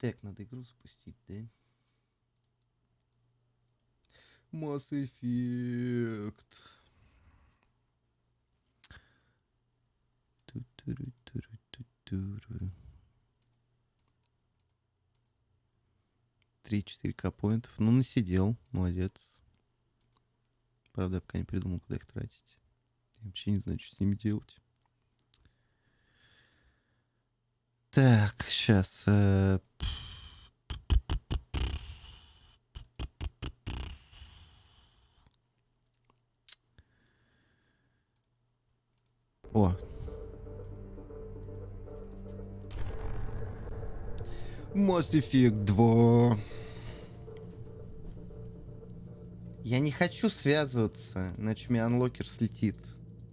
Так, надо игру запустить, да? Mass Effect. Ту-туру-туру-ту-туру. 3-4К поинтов. Ну, насидел. Молодец. Правда, я пока не придумал, куда их тратить. Я вообще не знаю, что с ними делать. Так, сейчас. О. Mass Effect 2. Я не хочу связываться, иначе мне анлокер слетит.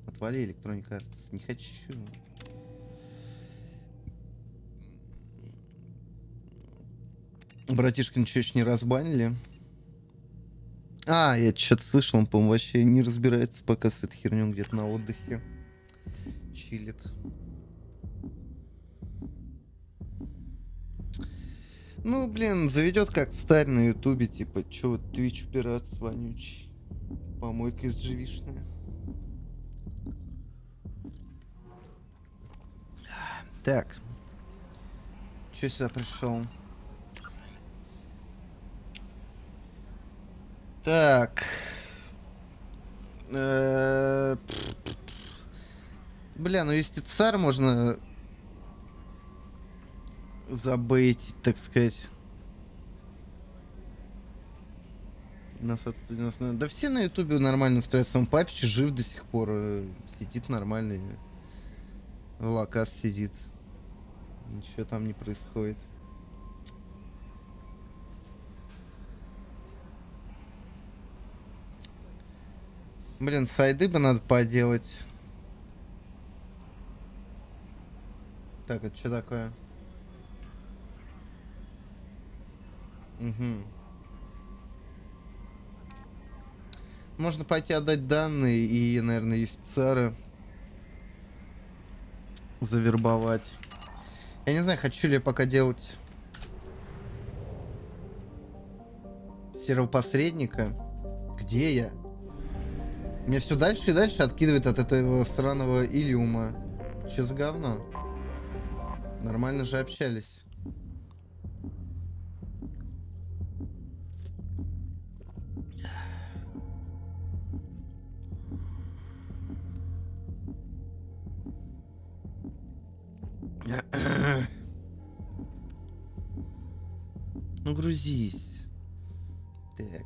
Отвали Electronic Arts. Не хочу. Братишка ничего еще не разбанили. А, я что-то слышал, он, по-моему, вообще не разбирается пока с этой херней, он где-то на отдыхе чилит. Ну, блин, заведет как в старе на ютубе, типа, чё вот Twitch пират вонючий. Помойка из дживишная. Так. Чё сюда пришел? Так. Бля, ну если царь можно забыть, так сказать. Нас отстудилось. Да все на ютубе нормально устраиваются. Он папич жив до сих пор. Сидит нормально. В локас сидит. Ничего там не происходит. Блин, сайды бы надо поделать. Так, это что такое? Угу. Можно пойти отдать данные и, наверное, юстициара завербовать. Я не знаю, хочу ли я пока делать серого посредника. Где я? Меня все дальше и дальше откидывает от этого сраного Илиума. Че за говно? Нормально же общались. Ну грузись. Так.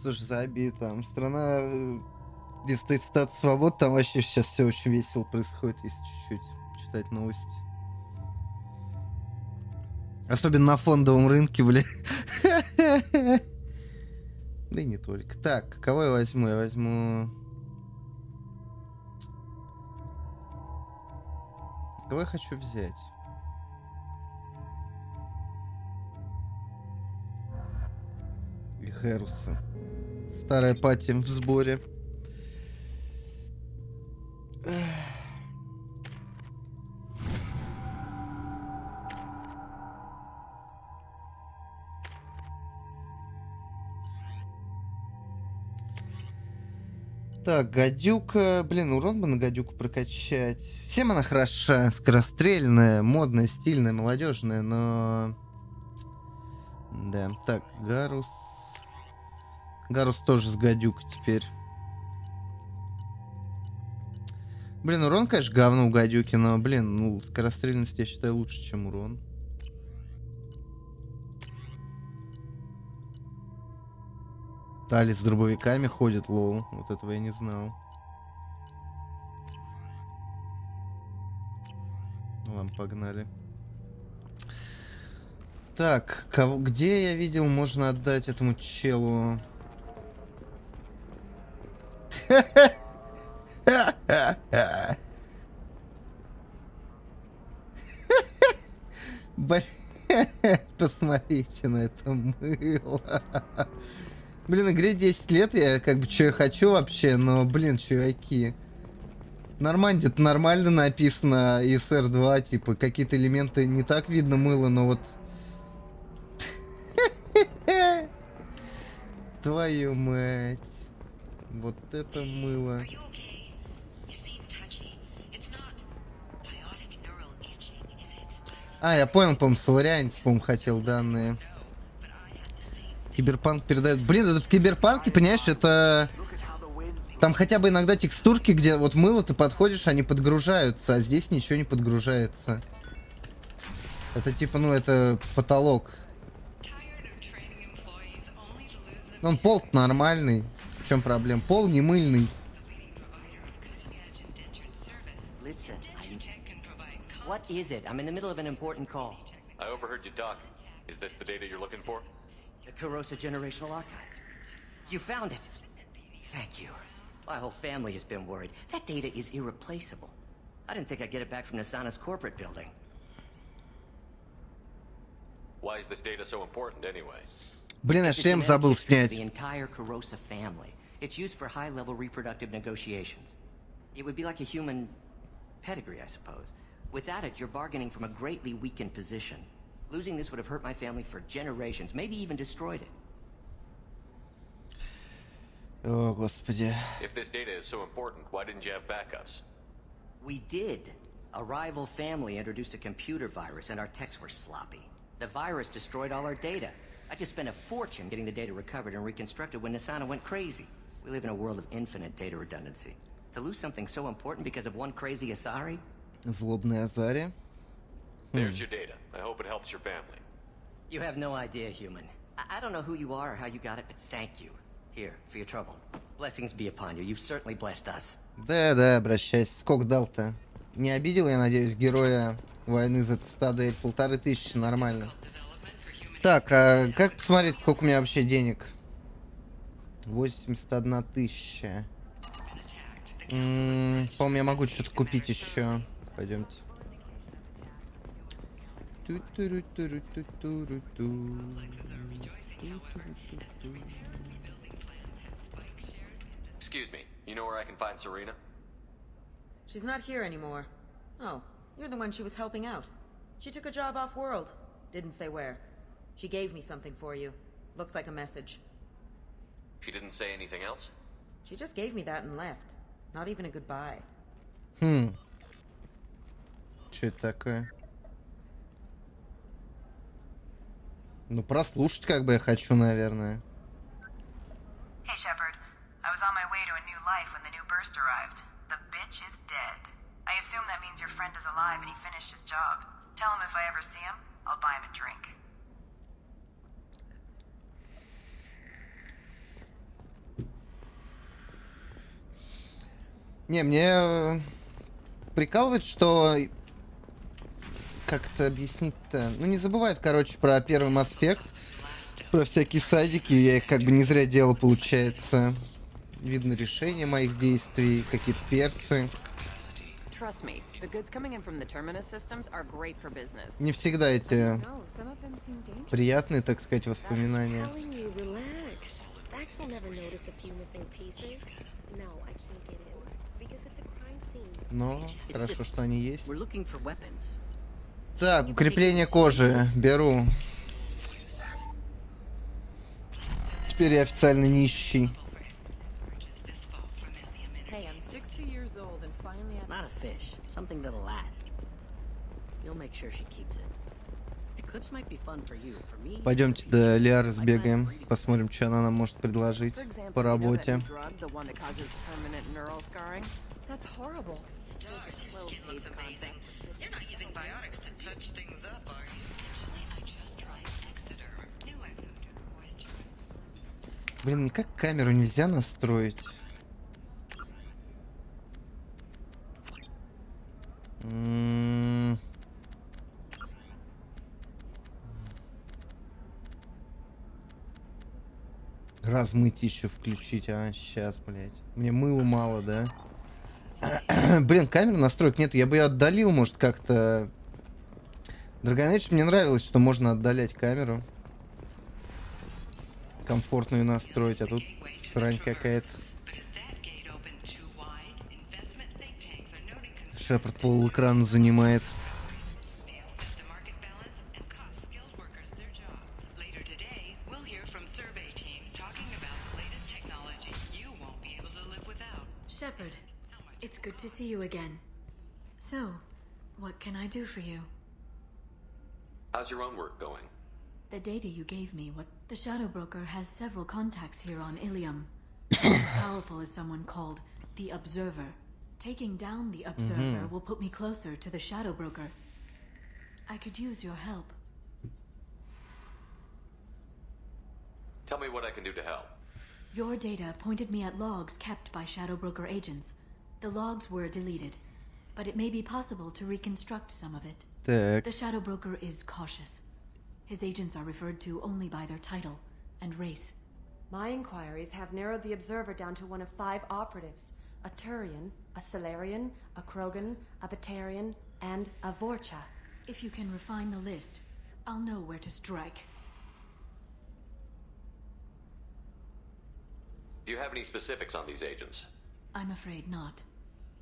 Слушай, забей там. Страна, где стоит статус свобод, там вообще сейчас все очень весело происходит, если чуть-чуть читать новости. Особенно на фондовом рынке, бля. Да и не только. Так, кого я возьму? Я возьму... Кого я хочу взять? И Хэруса. Старая пати в сборе. Так, гадюка. Блин, урон бы на гадюку прокачать. Всем она хороша, скорострельная, модная, стильная, молодежная, но... Да, так, Гарус. Гарус тоже с гадюкой теперь. Блин, урон, конечно, говно у гадюки, но, блин, ну, скорострельность я считаю лучше, чем урон. Тали с дробовиками ходит, лол. Вот этого я не знал. Ладно, погнали. Так, кого, где я видел, можно отдать этому челу? Блин, посмотрите на это мыло. Блин, игре 10 лет, я как бы что я хочу вообще, но, блин, чуваки. Нормально, где-то нормально написано ИСР-2, типа, какие-то элементы не так видно мыло, но вот... Твою мать. Вот это мыло. А, я понял, по-моему, соларианец, по-моему, хотел данные. Киберпанк передает... Блин, это в Киберпанке, понимаешь, это... Там хотя бы иногда текстурки, где вот мыло ты подходишь, они подгружаются, а здесь ничего не подгружается. Это типа, ну, это потолок. Он пол нормальный. В чем проблема? Пол не мыльный. What is it? I'm in the middle of an important call. I overheard you talking. Is this the data you're looking for? The Corrosa Generational Archive. You found it. Thank you. My whole family has been worried. That data is irreplaceable. I didn't think I'd get it back from Nasana's corporate building. Why is this data so important anyway? Блин, я шлем забыл снять. The entire Corrosa family. It's used for high-level reproductive negotiations. It would be like a human pedigree, I suppose. Without it, you're bargaining from a greatly weakened position. Losing this would have hurt my family for generations, maybe even destroyed it. О, господи. If this data is so important, why didn't you have backups? We did. A rival family introduced a computer virus and our techs were sloppy. The virus destroyed all our data. I just spent a fortune getting the data recovered and reconstructed when Nasana went crazy. We live in a world of infinite data redundancy. To lose something so important because of one crazy Asari? Злобный Азари. There's your data. I hope it helps your family. You have no idea, human. I don't know who you are or how you got it, but thank you. Here, for your trouble. Blessings be upon you. You've certainly blessed us. Да, обращайся. Сколько дал-то? Не обидел, я надеюсь, героя войны за стадо 1500, нормально. Так, а как посмотреть, сколько у меня вообще денег? 81 тысяча. По-моему, я могу что-то купить еще. Пойдемте. Excuse me. You know where I can find Serena? She's not here anymore. Oh, you're the one she was helping out. She took a job off-world. Didn't say where. She gave me something for you. Looks like a message. She didn't say anything else? She just gave me that and left. Not even a goodbye. Что это такое? Ну, прослушать как бы я хочу, наверное. Hey, Shepard. I was on my way to a new life when the new burst arrived. The bitch is dead. I assume that means your friend is alive and he finished his job. Tell him if I ever see him, I'll buy him a drink. Не, мне прикалывает, что... Как это объяснить-то? Ну, не забывают, короче, про первый Mass Effect. Про всякие сайдики. Я их как бы не зря делал, получается. Видно решение моих действий, какие-то персы. Не всегда эти приятные, так сказать, воспоминания. Но хорошо, что они есть. Так, укрепление кожи. Беру. Теперь я официально нищий. Пойдемте до Лиары сбегаем. Посмотрим, что она нам может предложить по работе. Блин, никак камеру нельзя настроить. Размыть еще включить, а сейчас, блядь. Мне мыла мало, да? Блин, камеры настроек нет. Я бы ее отдалил, может, как-то. Dragon Age мне нравилось, что можно отдалять камеру. комфортную настроить, а тут срань какая-то. Шепард пол-экрана занимает. Shepard, it's good to see you again. So, what can I do for you? How's your own work going? The data you gave me, what the Shadow Broker has several contacts here on Ilium. As powerful as someone called the Observer. Taking down the Observer will put me closer to the Shadow Broker. I could use your help. Tell me what I can do to help. Your data pointed me at logs kept by Shadow Broker agents. The logs were deleted, but it may be possible to reconstruct some of it. Так. The Shadow Broker is cautious. His agents are referred to only by their title and race. My inquiries have narrowed the Observer down to one of 5 operatives. A Turian, a Solarian, a Krogan, a Batarian, and a Vorcha. If you can refine the list, I'll know where to strike. Do you have any specifics on these agents? I'm afraid not.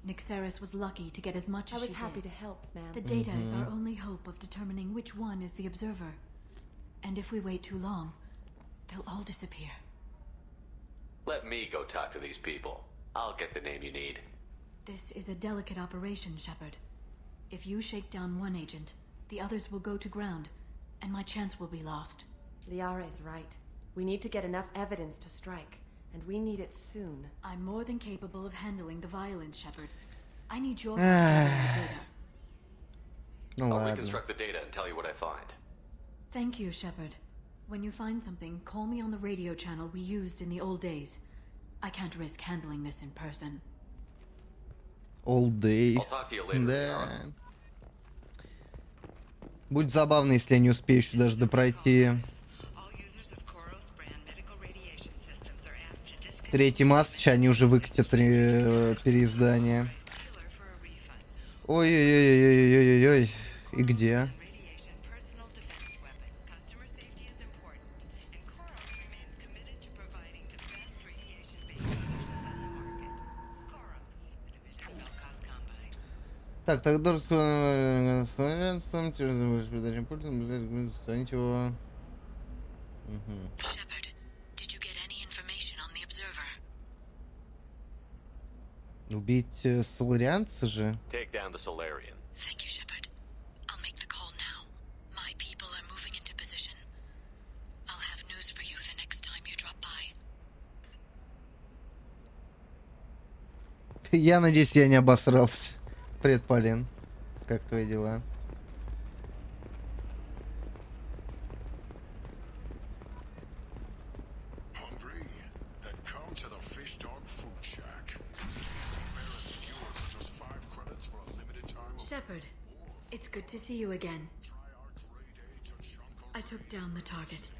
Nixeris was lucky to get as much I as was she happy did. to help, ma'am. The data is our only hope of determining which one is the Observer. And if we wait too long, they'll all disappear. Let me go talk to these people. I'll get the name you need. This is a delicate operation, Shepard. If you shake down one agent, the others will go to ground, and my chance will be lost. Liara is right. We need to get enough evidence to strike, and we need it soon. I'm more than capable of handling the violence, Shepard. I need your help gathering the data. Ну I'll ладно. reconstruct the data and tell you what I find. Thank you, Shepard. When you find something, call me on the radio channel we used in the old days. I can't risk handling this in person. All days. I'll talk to you later, Да. Liara. Будет забавно, если я не успею еще даже допройти. Третий матч, они уже выкатят переиздание. Ой-ой-ой-ой-ой-ой-ой. И где? Так, должен устранить его. Shepard, did you get any information on the Observer? Убить соларианца же? Take down the Solarian. Thank you, Shepard. I'll make the call now. My people are moving into position. I'll have news for you the next time you drop by. Я надеюсь, я не обосрался. Привет, Полин. Как твои дела? Hungry? Then come to the Fish Dog Food Shack. Prepare a skewer for just 5 credits for a limited time. Shepard, it's good to see you again. Try our grade A to chunk I took down the target.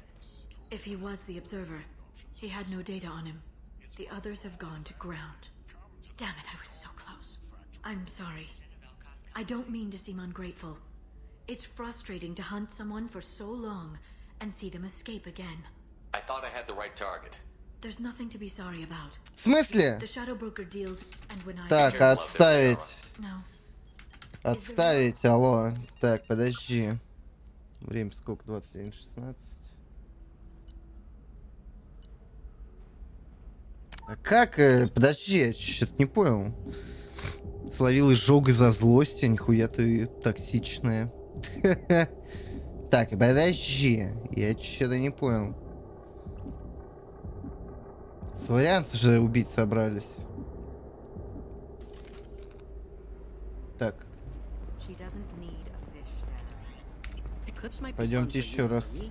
If he was the Observer, he had no data on him. The others have gone to ground. Damn it, I was so close. I'm sorry. I don't mean to seem ungrateful. It's frustrating to hunt someone for so long and see them escape again. I thought I had the right target. There's nothing to be sorry about. В смысле? The Shadow Broker deals, and when I... Так, отставить. No. Отставить, алло. Так, подожди. Время сколько? 21:16. А как? Подожди, я что-то не понял. Словил изжог из-за злости, нихуя ты токсичная. Так, подожди, я что-то не понял. Соларианцы же убить собрались. Так. Пойдемте еще раз.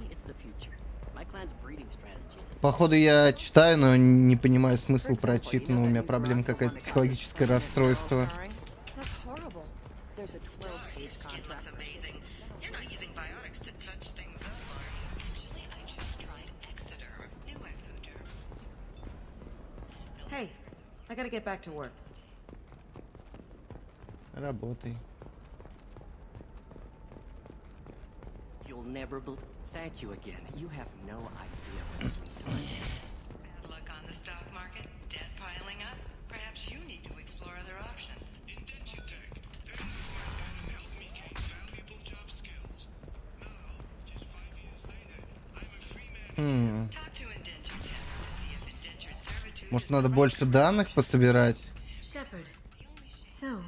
Походу я читаю, но не понимаю смысл прочитанного. У меня проблема какая-то, психологическое расстройство. Hey, I gotta get back to work. Работай. You'll never believe. Thank you again. You have no idea what it's been doing. Bad luck on the stock market, debt piling up. Perhaps you need to explore other options. Indenture tech. This is my son and helped me gain valuable job skills. Now, just 5 years later, I'm a free man. Talk to indenture tech to see if indentured servitude Может, is надо the right больше данных пособирать? Shepard. So,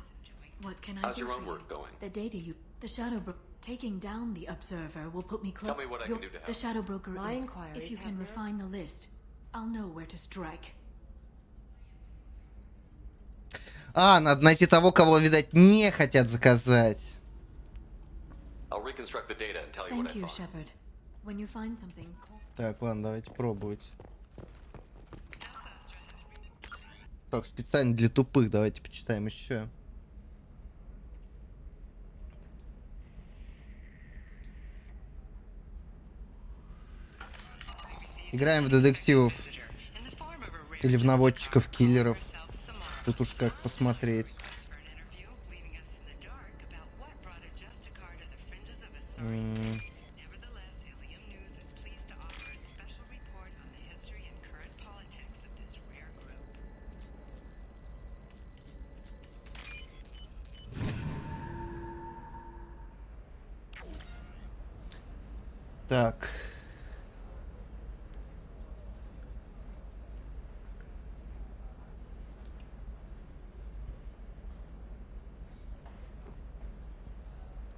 what can I How's do your for own you? work going? The data you... The Shadow Broker... Taking down the Observer will put me close... Tell me what I can do to help. The Shadow Broker My is... inquiries If you have can narrowed- refine the list, I'll know where to strike. А, надо найти того, кого, видать, не хотят заказать. I'll reconstruct the data and tell you what I Thank you, found. Shepard. When you find something... Так, ладно, давайте пробовать. Так, специально для тупых, давайте почитаем еще. Играем в детективов. Или в наводчиков-киллеров. Тут уж как посмотреть. Так.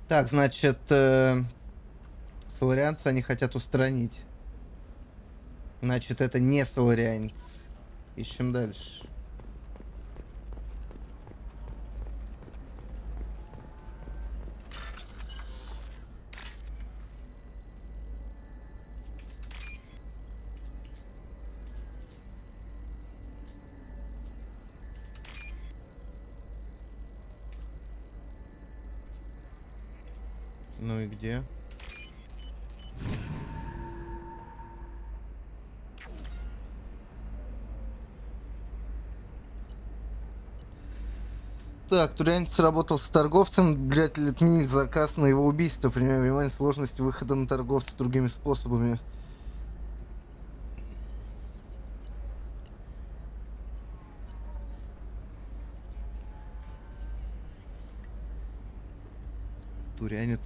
Так, значит, соларианцы они хотят устранить. Значит, это не соларианец. Ищем дальше. Ну и где? Так, турянец сработал с торговцем, блядь, отменить заказ на его убийство, принимая внимание сложность выхода на торговца другими способами. Турянец.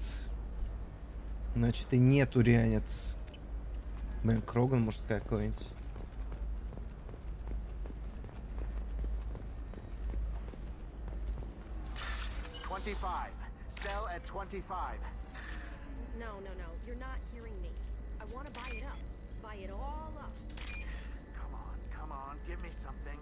Значит, и не турянец. Блин, Кроган, может, какой-нибудь. Sell at 25. No, you're not hearing me. I want to buy it up. Buy it all up. Come on, give me something.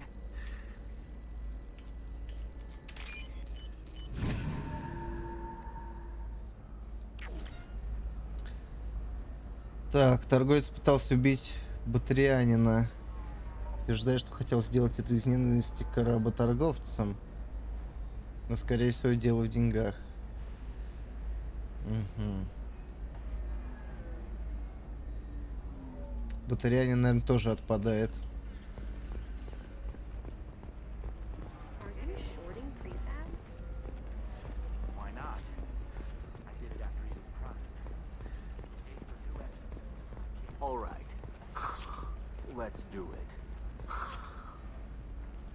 Так, торговец пытался убить батарианина. Утверждает, что хотел сделать это из ненависти к работорговцам. Но, скорее всего, дело в деньгах. Угу. Батарианин, наверное, тоже отпадает. Are you shorting prefabs? Why not? I did it after eating product. All right. Let's do it.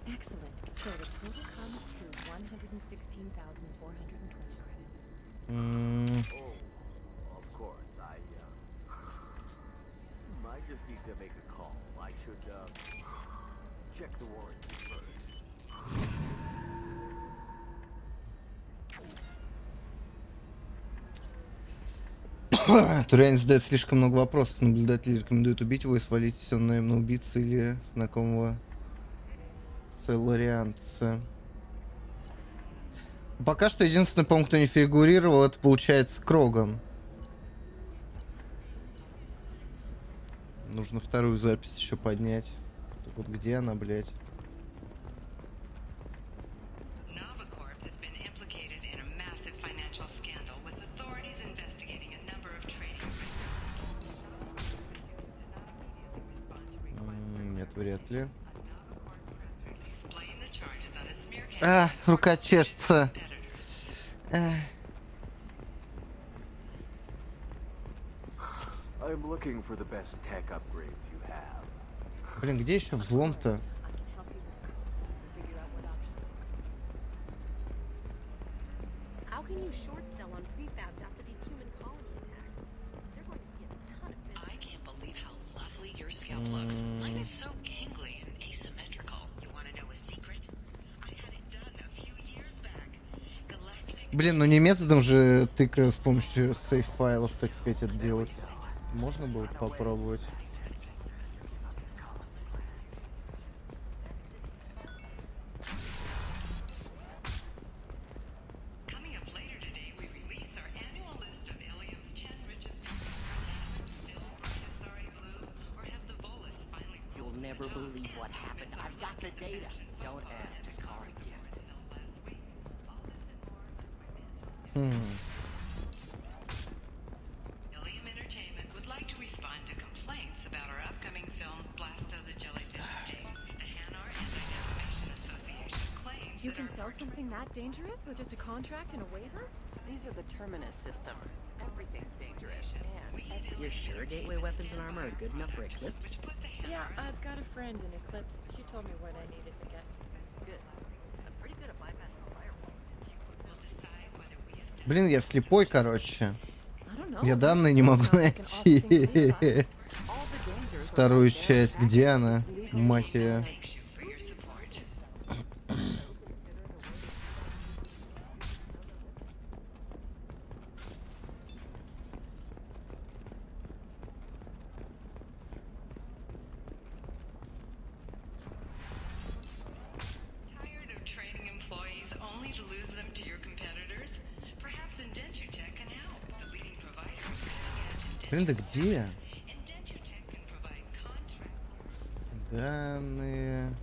Excellent. So the total comes to 116,420 credits. Oh, of course. I just need to make a call. I should, check the warranty first. Турянин задает слишком много вопросов. Наблюдатели рекомендуют убить его и свалить все на убийцы или знакомого соларианца. Пока что единственный, по-моему, кто не фигурировал, это получается Кроган. Нужно вторую запись еще поднять. Так вот где она, блядь? Нет, вряд ли. А, рука чешется. I'm looking for the best tech upgrades you have. Блин, где еще взлом-то? How can you short sell on prefabs after these human colony attacks? They're going to see a ton of business. I can't believe how lovely your scalp looks. Mine is so gangly and asymmetrical. You want to know a secret? I had it done a few years back. Galactic. Блин, ну не методом же тыка с помощью сейф-файлов, так сказать, это делать. Можно было попробовать. Coming up later today, we release our annual list of Ilium's 10 richest people. Still Sorry Blue, or have the Volus finally You'll ruled the never job? believe what happened. I've got the data. Don't ask, just call it a gift. Ilium Entertainment would like to respond to complaints about our upcoming film Blasto the Jellyfish States. The Hanar Anti-Defamation Association claims You that can our sell something that dangerous with just a contract and a waiver? These are the Terminus systems. Everything's dangerous. And You're sure gateway weapons and armor are good enough for Eclipse? Yeah, I've got a friend in Eclipse. She told me what I needed to get. good. I'm pretty good at bypassing a firewall. will decide whether we have to Блин, я слепой, короче. I don't know. Я данные не могу найти. Вторую часть. Где она? Мать её. thank you for your support. Tired of training employees only to lose them to your competitors? Perhaps Indentutech can help. The leading provider of cutting-edge Блин, да где? Indentutech can provide contract. Данные.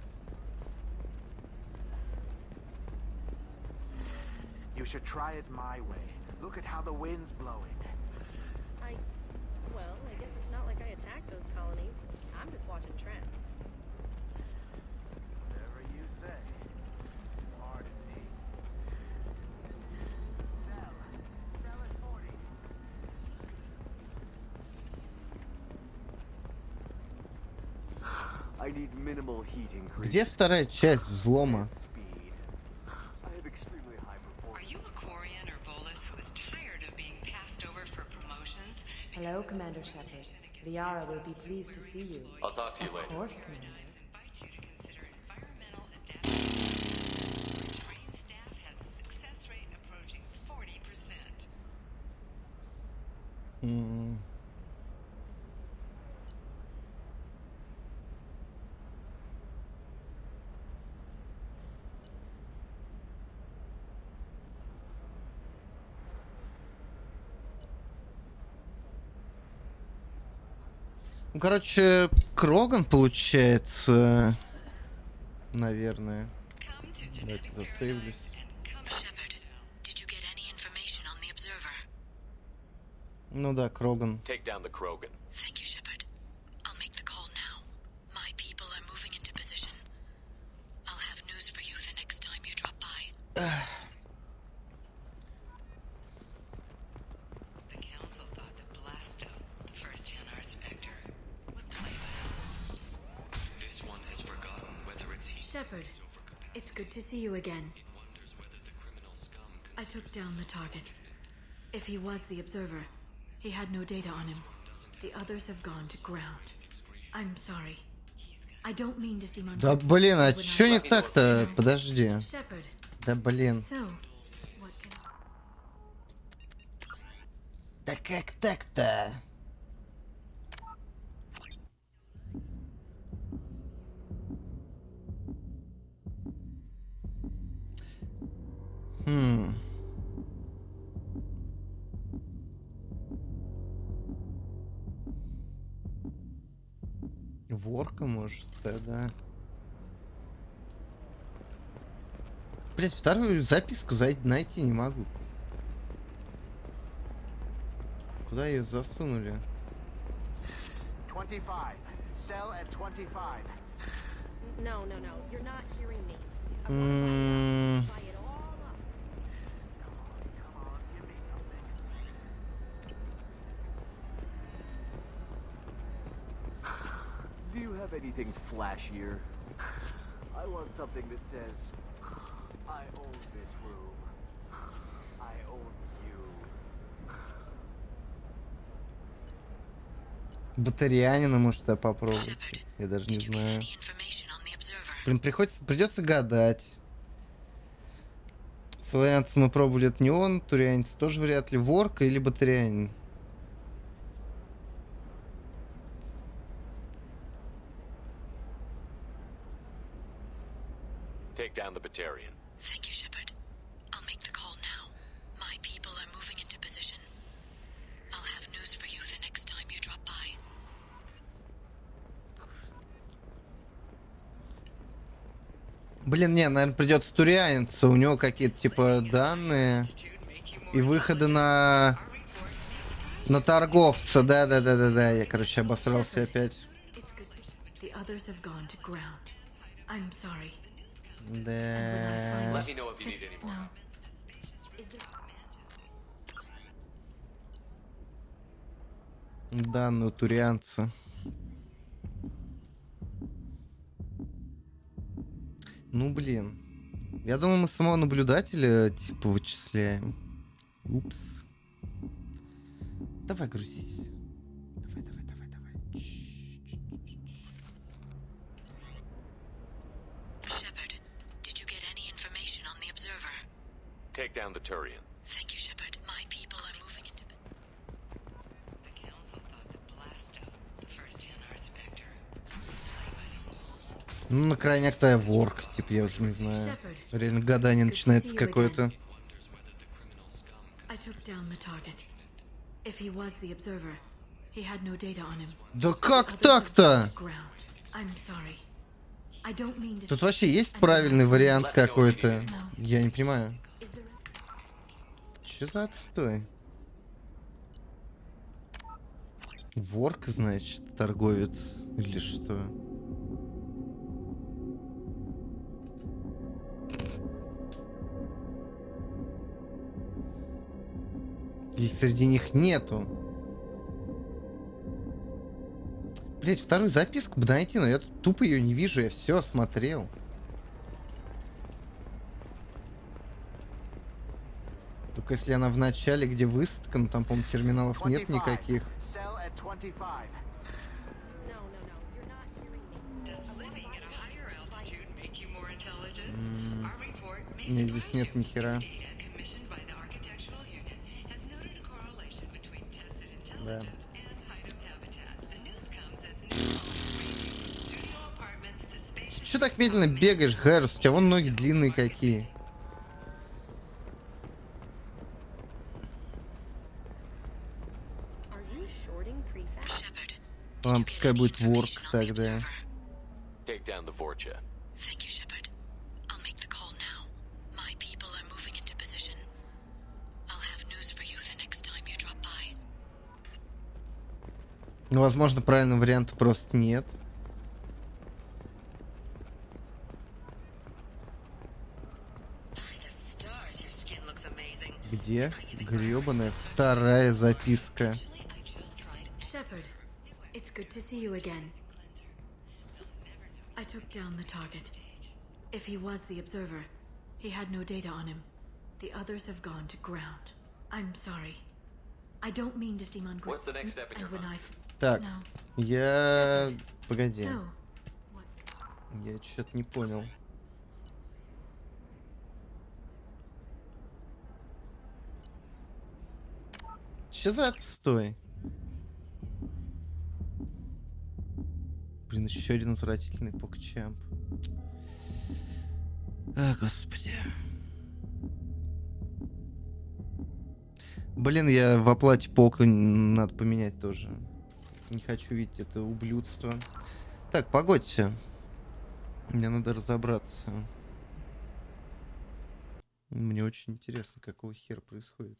You should try it my way. Look at how the wind's blowing. Well, I guess it's not like I attacked those colonies. I'm just watching trends. Whatever you say. Pardon me. Sell at 40. I need minimal heat increase. Где вторая часть взлома? Speed. I have extremely high Are performance. you a Quarian or Volus who is tired of being passed over for promotions? Hello, Commander Shepard. Liara will be pleased to see you. I'll talk to you Of later. course, Commander. Invite you to consider environmental adaptation. Trained staff has a success rate approaching 40%. Ну, короче, Кроган получается. Наверное. Come to Давайте genetic засейвлюсь. and come Shepard, did you get any information on the observer? Ну да, Кроган. Take down the Krogan. Thank you, Shepard. I'll make the call now. My people are moving into position. I'll have news for you the next time you drop by. The council thought that Blasto, the first Hanar Spectre, would play well. This one has forgotten whether it's he Shepard, it's good to see you again. wonders whether the criminal scum I took down the target. If he was the observer, he had no data on him. The others have gone to ground. I'm sorry. I don't mean to seem Да блин, а чё не так-то? Подожди. Shepard, Да блин. so what can Да как так-то? Ворка, может, да. Блять, вторую записку найти не могу. Куда ее засунули? 25. Sell at 25. No, you're not hearing me. I Mm. want to buy it all up. Come on, give me something. Do you have anything flashier? I want something that says, I own this room. I own you. Батарианина, может, я попробовать. Я даже не знаю. Блин, придется гадать. Солярянец мы пробовали, это не он. Турианец тоже вряд ли. Ворка или батарианин? Take down the Batarian. Thank you, Shepard. I'll make the call now. My people are moving into position. I'll have news for you the next time you drop by. Блин, не, наверное, придется турианиться. У него какие-то типа данные и выходы на торговца. Да. Я, короче, обосрался опять. The others have gone to ground. I'm sorry. Да. Let me know if you need any more. No. Данные у турианца. Ну, блин. Я думал, мы самого наблюдателя, типа, вычисляем. Упс. Давай, грузись. Давай. Shepard, did you get any information on the observer? Take down the Turian. Thank you, Shepard. My people are moving into... The council thought that Blasto, the first NR Spectre, Ну, на крайняк-то я ворк, типа, я уже не знаю. Реально гадание начинается какое-то. I took down the target. If he was the observer, he had no data on him. Да как так-то? I'm sorry. I don't mean to... Тут вообще есть правильный вариант какой-то? Я не понимаю. Че за отстой? Ворк, значит, торговец или что? И среди них нету. Блять, вторую записку бы найти, но я тут тупо ее не вижу, я все осмотрел. Только если она в начале, где высадка, ну там, по-моему, терминалов нет никаких. Нет, здесь нет ни хера. Да. Че так медленно бегаешь, Гаррус? У тебя вон ноги длинные какие. Ладно, пускай будет ворк тогда. Take down the Vorcha. Thank you, Shepard. I'll make the call now. My people are moving into position. I'll have news for you the next time you drop by. Ну, возможно, правильного варианта просто нет. Где гребаная вторая записка? Shepard, it's good to see you again. I took down the target. If he was the observer, he had no data on him. The others have gone to ground. I'm sorry. I don't mean to seem ungrateful. What's the next step in your mind? Так, No. я... Погоди. So, Я что-то не понял. Че за отстой? Блин, еще один отвратительный покчамп. А, господи. Блин, я в оплате пока надо поменять тоже. Не хочу видеть это ублюдство. Так, погодьте. Мне надо разобраться. Мне очень интересно, какого хера происходит.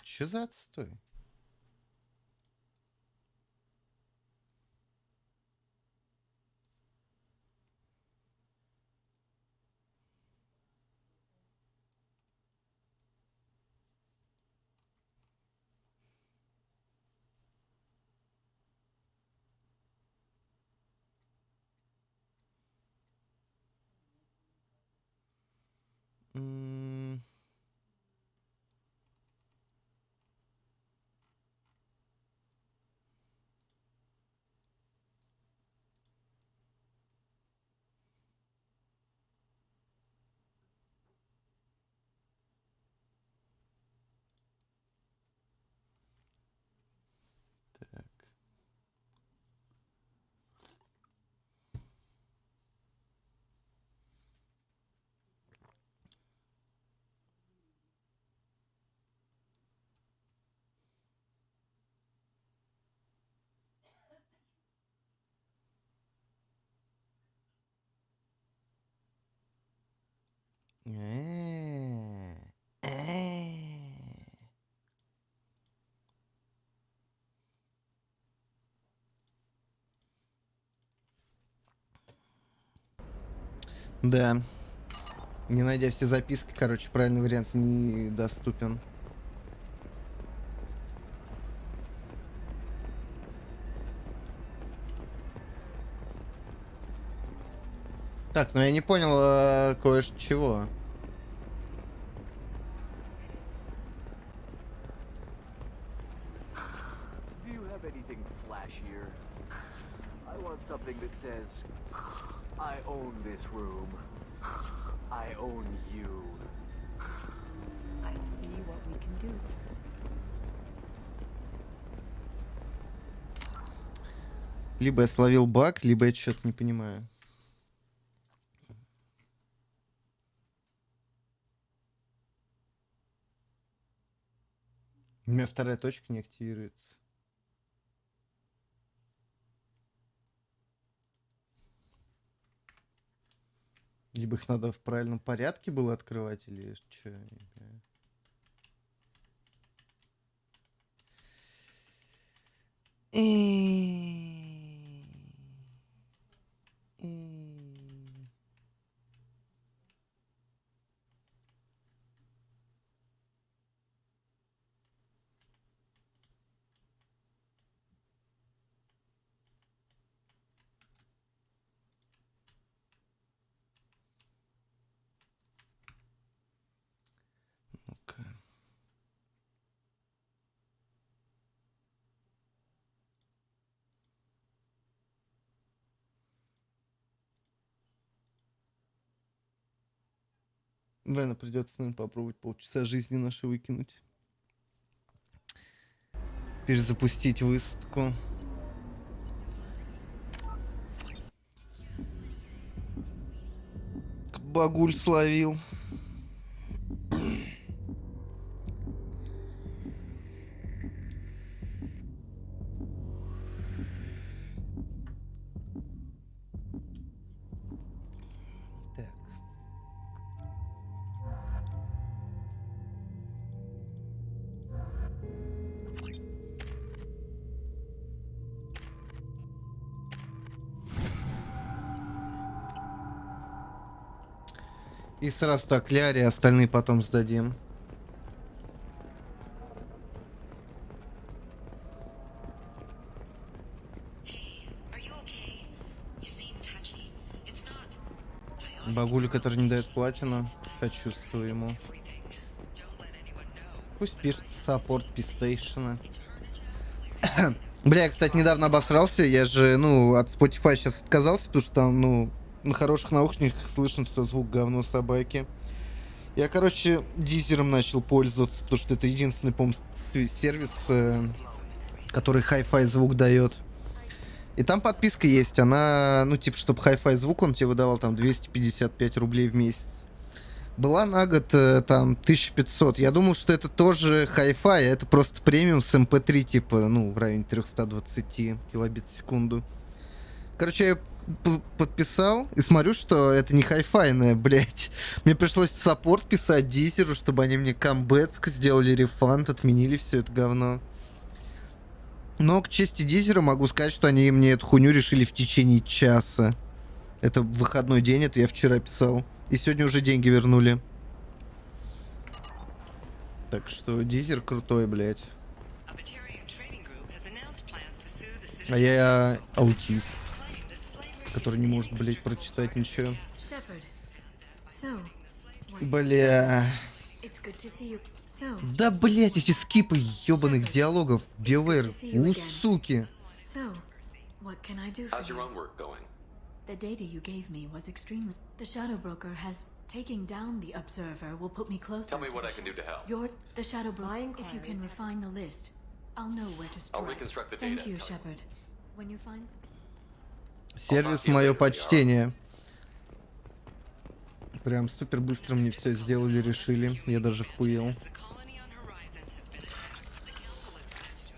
Че за отстой? М. Так. Да. Не найдя все записки, короче, правильный вариант недоступен. Так, ну я не понял кое-чего. Do you have anything flashier? I want something that says, I own this room. I own you. I'll see what we can do, sir. Либо я словил баг, либо я что-то не понимаю. У меня вторая точка не активируется. Либо их надо в правильном порядке было открывать, или что? Ну-ка. Наверное, придется, наверное, попробовать полчаса жизни нашей выкинуть. Перезапустить высадку. Багуль словил. Так. И сразу так Ляре, остальные потом сдадим. Багулю, который не дает платину, сочувствую ему. Пусть пишет саппорт пистейшена. Бля, я, кстати, недавно обосрался. Я же, ну, от Spotify сейчас отказался, потому что там, ну, на хороших наушниках слышно, что звук говно собаки. Я, короче, дизером начал пользоваться, потому что это единственный, по-моему, сервис, который хай-фай звук дает. И там подписка есть, она, ну, типа, чтобы хай-фай звук, он тебе выдавал там 255 рублей в месяц. Была на год там 1500. Я думал, что это тоже хай-фай, а это просто премиум с MP3, типа, ну, в районе 320 килобит в секунду. Короче, я подписал и смотрю, что это не хай-файное, блять. Мне пришлось в саппорт писать дизеру, чтобы они мне камбэцк сделали рефанд, отменили все это говно. Но к чести дизера могу сказать, что они мне эту хуйню решили в течение часа. Это выходной день, это я вчера писал. И сегодня уже деньги вернули. Так что дизер крутой, блядь. А я аутист, который не может, блядь, прочитать ничего. Бля. It's good to see you. So, Да, блять, эти скипы ебаных диалогов. BioWare, у суки. so, what can I do for How's your you? own work going? The data you gave me was extremely. The Shadow Broker has taking down the Observer will put me closer. Tell me to what the I can do to help. You're the Shadow Broker. If you can refine the list, I'll know where to strike. I'll reconstruct the Thank data. you, Shepard. When you find. Сервис, мое почтение. Прям супер быстро мне все сделали, решили. Я даже хуел.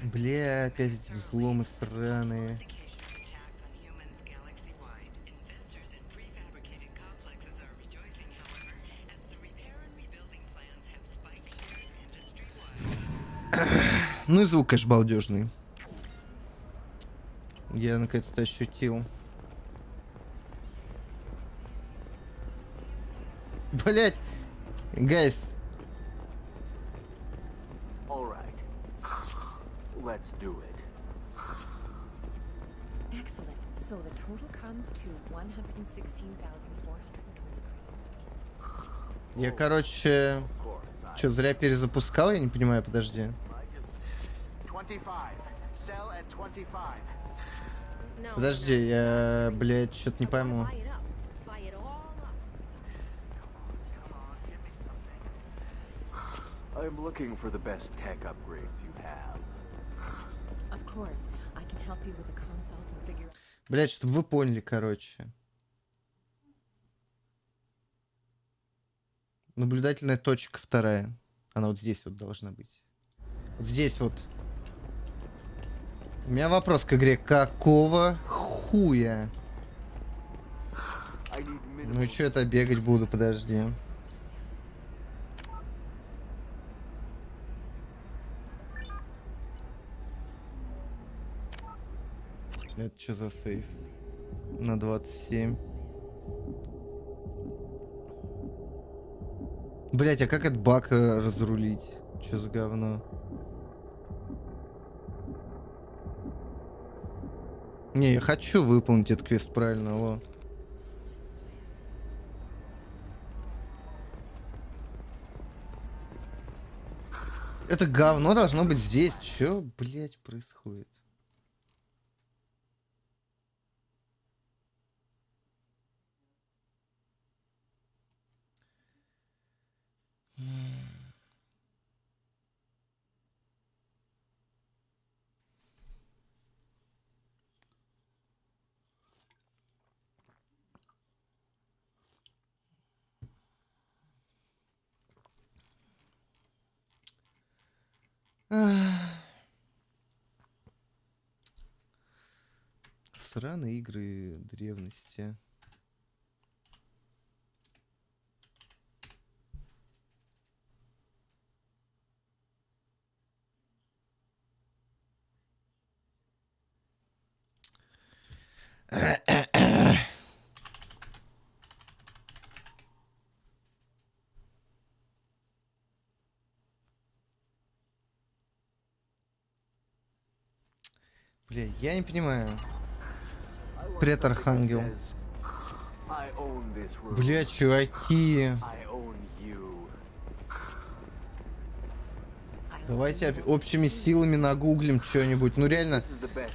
Бля, опять эти взломы сраные. Ну и звук, конечно, балдежный. Я наконец-то ощутил. Блять, гайс. All right. Let's do it. Excellent. So the total comes to 116,420 credits. Я, короче, что, зря перезапускал? Я не понимаю, подожди. 25. Sell at 25. Подожди, я, блядь, что-то не пойму. Buy it up. Buy it all up. I'm looking for the best tech upgrades you have. Of course, I can help you with the consult and figure out. Блядь, чтобы вы поняли, короче. Наблюдательная точка вторая. Она вот здесь вот должна быть. Вот здесь вот. У меня вопрос к игре. Какого хуя? Ну и что это бегать буду, подожди. Это что за сейф? На 27. Блять, а как этот баг разрулить? Что за говно? Не, я хочу выполнить этот квест правильно, алло. Это говно должно быть здесь. Чё, блять, происходит? Сраные игры древности. Бля, я не понимаю. Привет, Архангел. Бля, чуваки. Давайте общими силами нагуглим что-нибудь. Ну реально,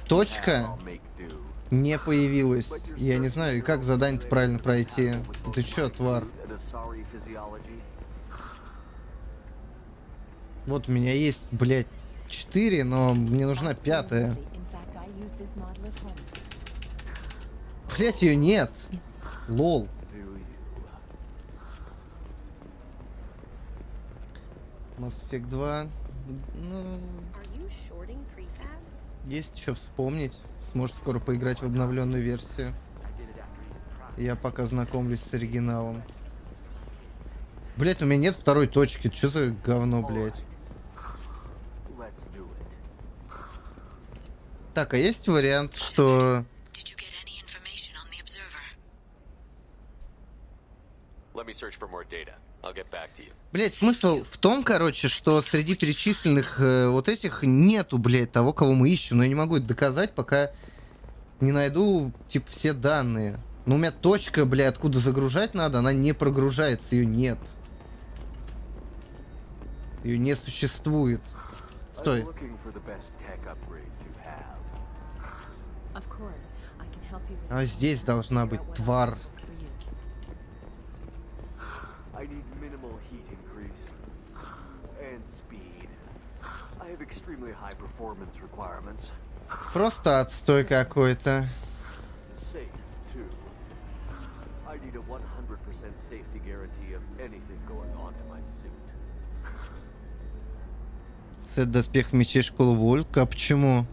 точка не появилась. Я не знаю, и как задание-то правильно пройти. Ты чё, тварь? Вот у меня есть, блядь, 4, но мне нужна 5-я. Блять, ее нет. Лол. Mass Effect 2. Ну, есть что вспомнить. Сможет скоро поиграть в обновленную версию. Я пока знакомлюсь с оригиналом. Блять, у меня нет второй точки. Что за говно, блять? Так, а есть вариант, что... Блять, смысл в том, короче, что среди перечисленных вот этих нету, блять, того, кого мы ищем. Но я не могу это доказать, пока не найду, типа, все данные. Но у меня точка, блядь, откуда загружать надо, она не прогружается, ее нет. Ее не существует. Стой. I'm looking for the best tech upgrades you have. Of course, I can help you with А здесь должна быть тварь. for you. I need minimal heat increase and speed. I have extremely high performance requirements. Просто отстой какой-то. Safe, too. I need a 100% safety guarantee of anything going on to my suit. Сет доспех мечей школы Волька. А почему?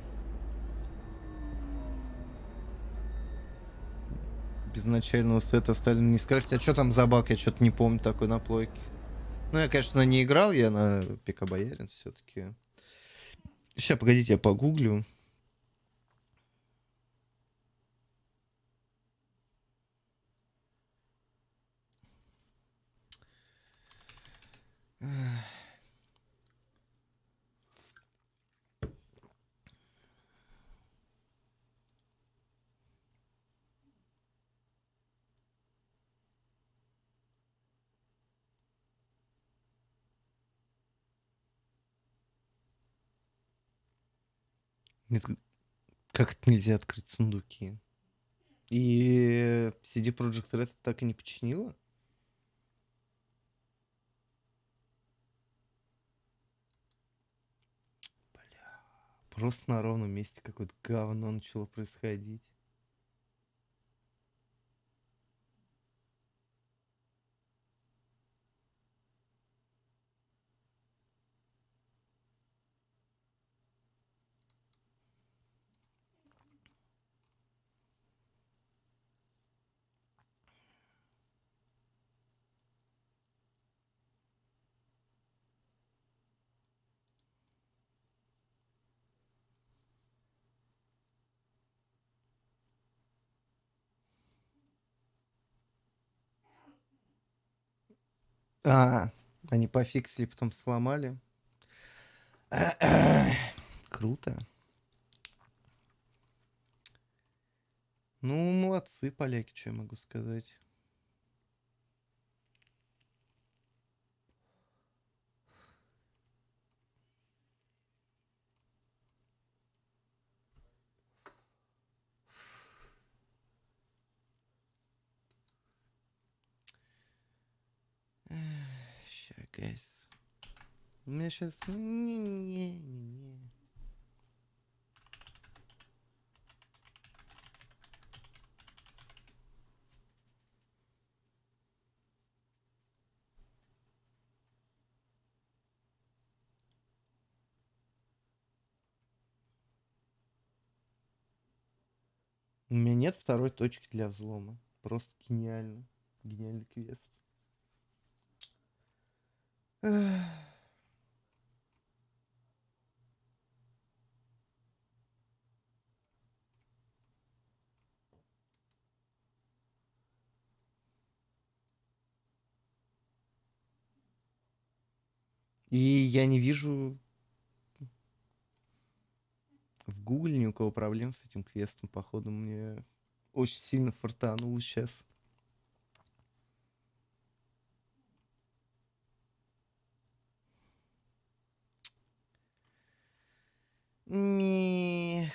Без начального сета стали не скажете. А что там за баг? Я что-то не помню такой на плойке. Ну, я, конечно, не играл, я на ПК Боярин все-таки. Сейчас, погодите, я погуглю. Нет, как это нельзя открыть сундуки? И CD Projekt Red так и не починила? Бля, просто на ровном месте какое-то говно начало происходить. А, они пофиксили, потом сломали. Круто. Ну, молодцы, поляки, что я могу сказать. Ща, гайс. У меня сейчас... Не-не-не-не. У меня нет второй точки для взлома. Просто гениально. Гениальный квест. Эх. И я не вижу в Гугле ни у кого проблем с этим квестом. Походу, мне очень сильно фартануло сейчас. Мех.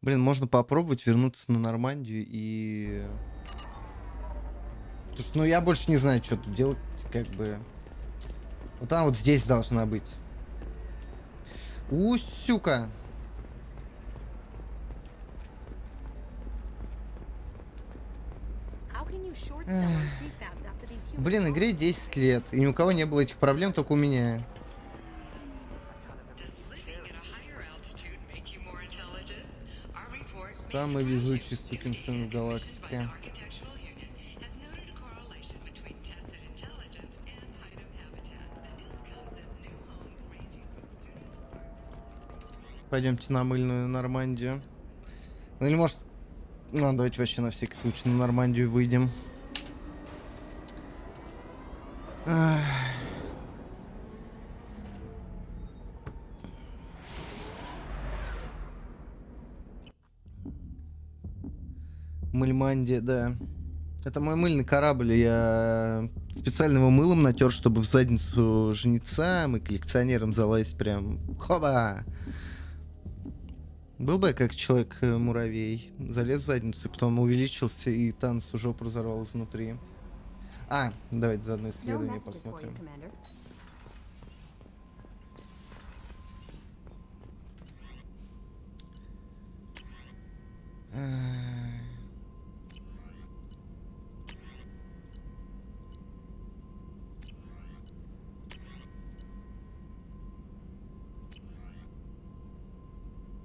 Блин, можно попробовать вернуться на Нормандию и... Потому что, ну, я больше не знаю, что тут делать, как бы... Вот она вот здесь должна быть. Сюка! Блин, игре 10 лет, и ни у кого не было этих проблем, только у меня. Самый везучий сукин сын в галактике. Пойдемте на мыльную Нормандию. Ну или может... Ну, давайте вообще на всякий случай на Нормандию выйдем. Ах. Мыльмандия, да. Это мой мыльный корабль. Я специально его мылом натер, чтобы в задницу жнецам и коллекционерам залазить прям. Хоба! Был бы я как человек-муравей. Залез в задницу, и потом увеличился, и танц жопу разорвал изнутри. А, давайте заодно исследование посмотрим.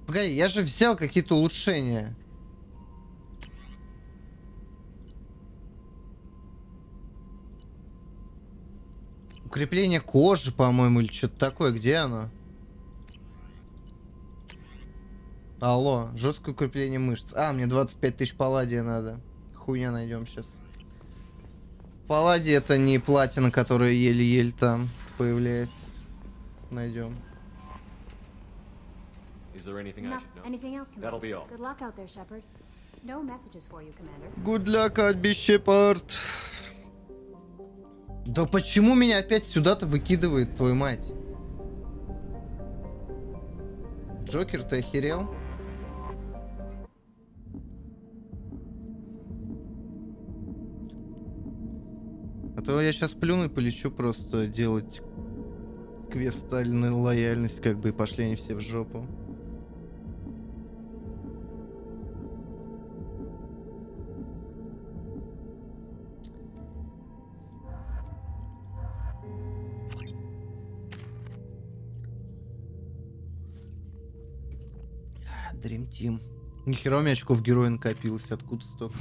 Погоди, я же взял какие-то улучшения. Укрепление кожи, по-моему, или что-то такое. Где оно? Алло, жесткое укрепление мышц. А, мне 25 тысяч палладия надо. Хуйня найдем сейчас. Палладий это не платина, которая еле-еле там появляется. Найдем. Is there anything I should know? Anything else, That'll be Commander? all. Good luck out there, Shepard. No messages for you, Commander. Good luck, Альби Шепард. Да почему меня опять сюда-то выкидывает, твою мать? Джокер, ты охерел? А то я сейчас плюну и полечу просто делать квест стальной лояльность, как бы, и пошли они все в жопу. Dream Team. Нихера у меня очков героя накопилось. Откуда столько?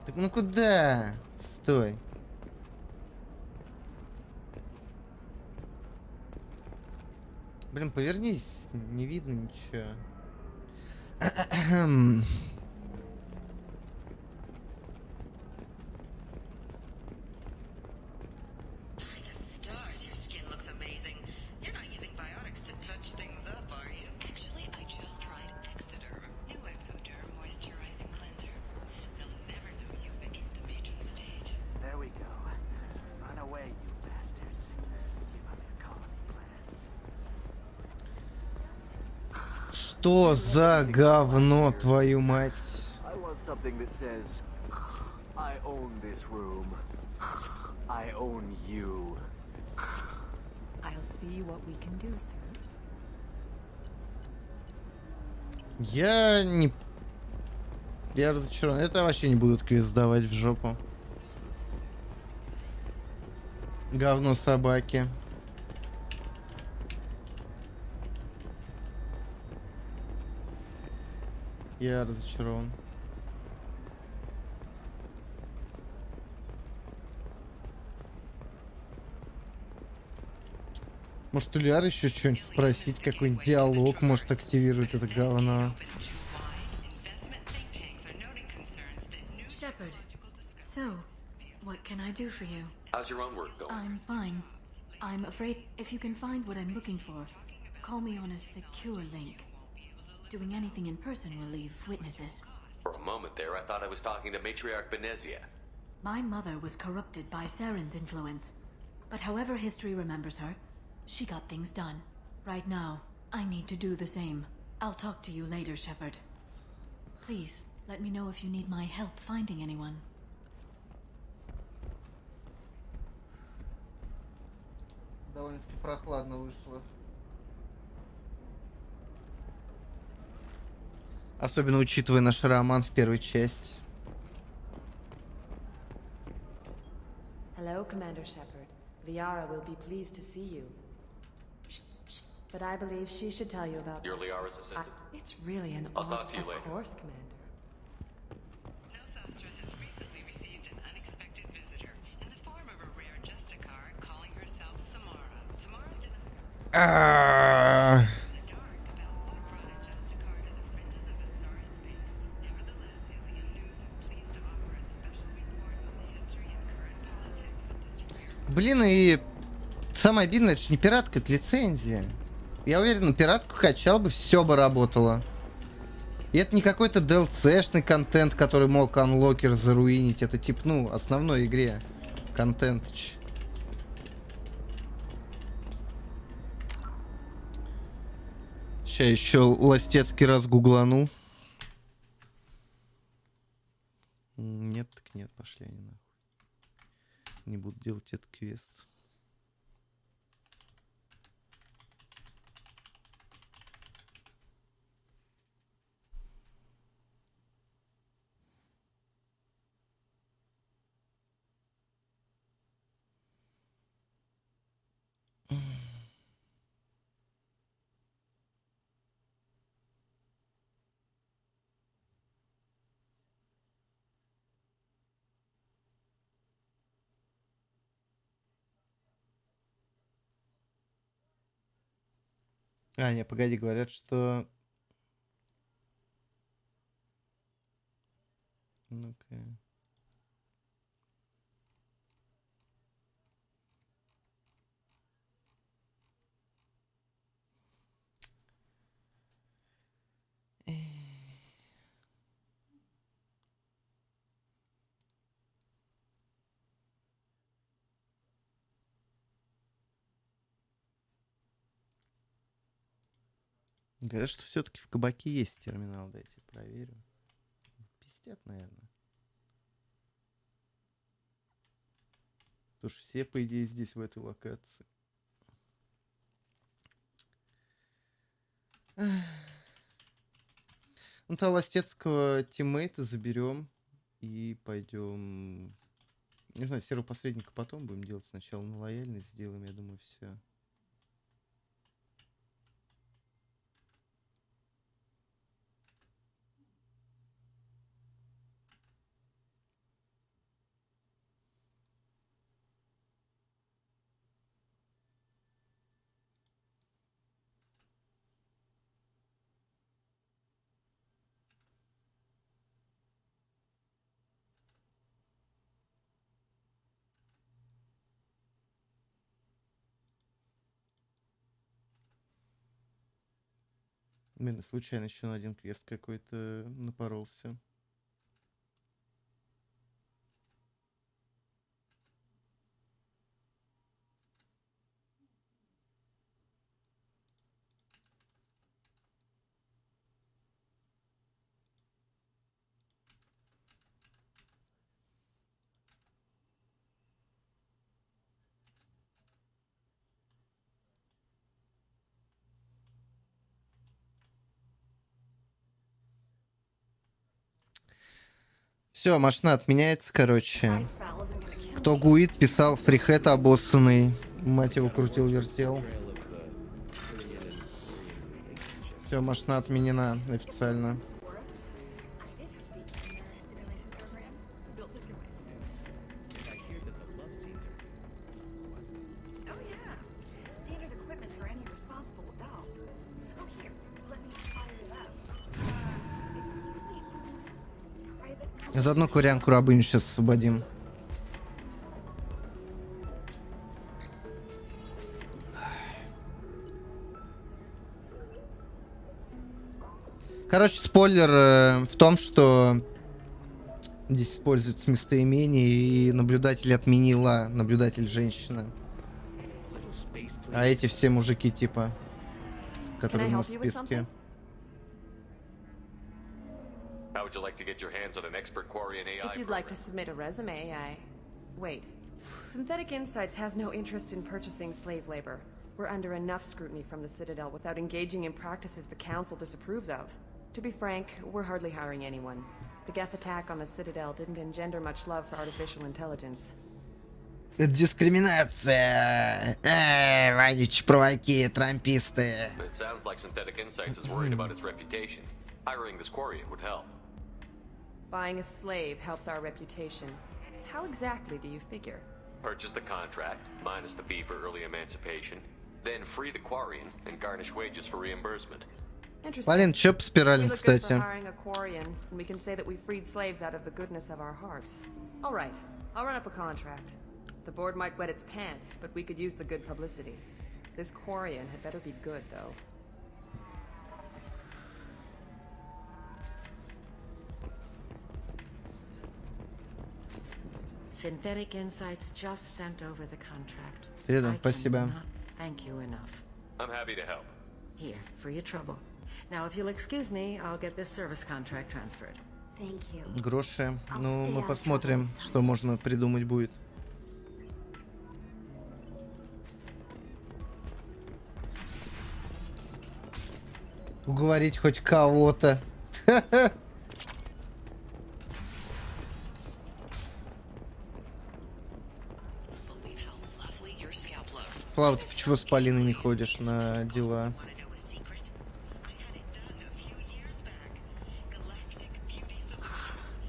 Так ну куда? Стой. Блин, повернись. Не видно ничего. Stars, your skin looks amazing. You're not using biotics to touch things up, are you? Actually, I just tried Exoderm. New Exoderm moisturizing cleanser. They'll never know you've entered the matron stage. There we go. Run away, you bastards. Give up your colony plans. Что за говно, твою мать? I want something that says, I own this room. I own you. I'll see what we can do, sir. Я не... Я разочарован. Это вообще не будут квест сдавать в жопу. Говно собаки. Я разочарован. Может, у Ляр еще что-нибудь спросить, какой-нибудь диалог, может, активировать это говно. Shepard, so, what can I do for you? How's your own work going? I'm fine. I'm afraid if you can find what I'm looking for, call me on a secure link. Doing anything in person will leave witnesses. For a moment there, I thought I was talking to Matriarch Benezia. My mother was corrupted by Saren's influence. But however history remembers her, she got things done. Right now, I need to do the same. I'll talk to you later, Shepard. Please, let me know if you need my help finding anyone. Довольно-таки прохладно вышло. Особенно учитывая наш роман в первой части. Hello, Commander Shepard. Liara will be pleased to see you. Shh, shh. But I believe she should tell you about... You're Liara's assistant? It's really an I'll honor. talk to you later. Of course, Commander. Nostostra has recently received an unexpected visitor in the form of a rare Justicard calling herself Samara. Samara denied in the dark about what brought a Justicard to the fringes of a star's space. Nevertheless, Alien News is pleased to offer a special report on the history and current politics of this rare... Блин, и самое обидное, это ж не пиратка, это лицензия. Я уверен, пиратку качал бы, все бы работало. И это не какой-то DLC-шный контент, который мог анлокер заруинить. Это тип, ну, основной игре контент. Сейчас еще ластецкий раз гуглану. Нет, так нет, пошли они нахуй. Не буду делать этот квест. А, не, погоди, говорят, что... Ну-ка... Говорят, что все-таки в кабаке есть терминал. Дайте проверю. Пиздят, наверное. Потому что все, по идее, здесь, в этой локации. Ну, то ластецкого тиммейта заберем и пойдем... Не знаю, серого посредника потом будем делать. Сначала на лояльность сделаем, я думаю, все. Блин, случайно еще на один квест какой-то напоролся. Все, машина отменяется, короче. Кто гуит, писал фрихэт обоссанный. Мать его, крутил-вертел. Все, машина отменена официально. Заодно курянку рабыню сейчас освободим. Короче, спойлер в том, что здесь используется местоимение, и наблюдатель отменила, наблюдатель женщина. А эти все мужики типа, которые у нас в списке. How would you like to get your hands on an expert Quarian AI If you'd like to submit a resume, Wait. Synthetic Insights has no interest in purchasing slave labor. We're under enough scrutiny from the Citadel without engaging in practices the Council disapproves of. To be frank, we're hardly hiring anyone. The Geth attack on the Citadel didn't engender much love for artificial intelligence. Это дискриминация. Вонючие провоки, трамписты. It sounds like Synthetic Insights is worried about its reputation. Hiring this Quarian would help. Buying a slave helps our reputation. How exactly do you figure? Purchase the contract, minus the fee for early emancipation, then free the Quarian and garnish wages for reimbursement. Блин, чё по спиралям, кстати? We can say that we freed slaves out of the goodness of our hearts. All right, I'll run up a contract. The board might wet its pants, but we could use the good publicity. This Quarian had better be good, though. Synthetic Insights just sent over the contract. Среда, спасибо. Thank you enough. I'm happy to help. Here, for your trouble. Now, if you'll excuse me, I'll get this service contract transferred. Thank you. Гроши. Ну, мы посмотрим, что можно придумать будет. Уговорить хоть кого-то. Слава, ты почему с Полиной не ходишь на дела?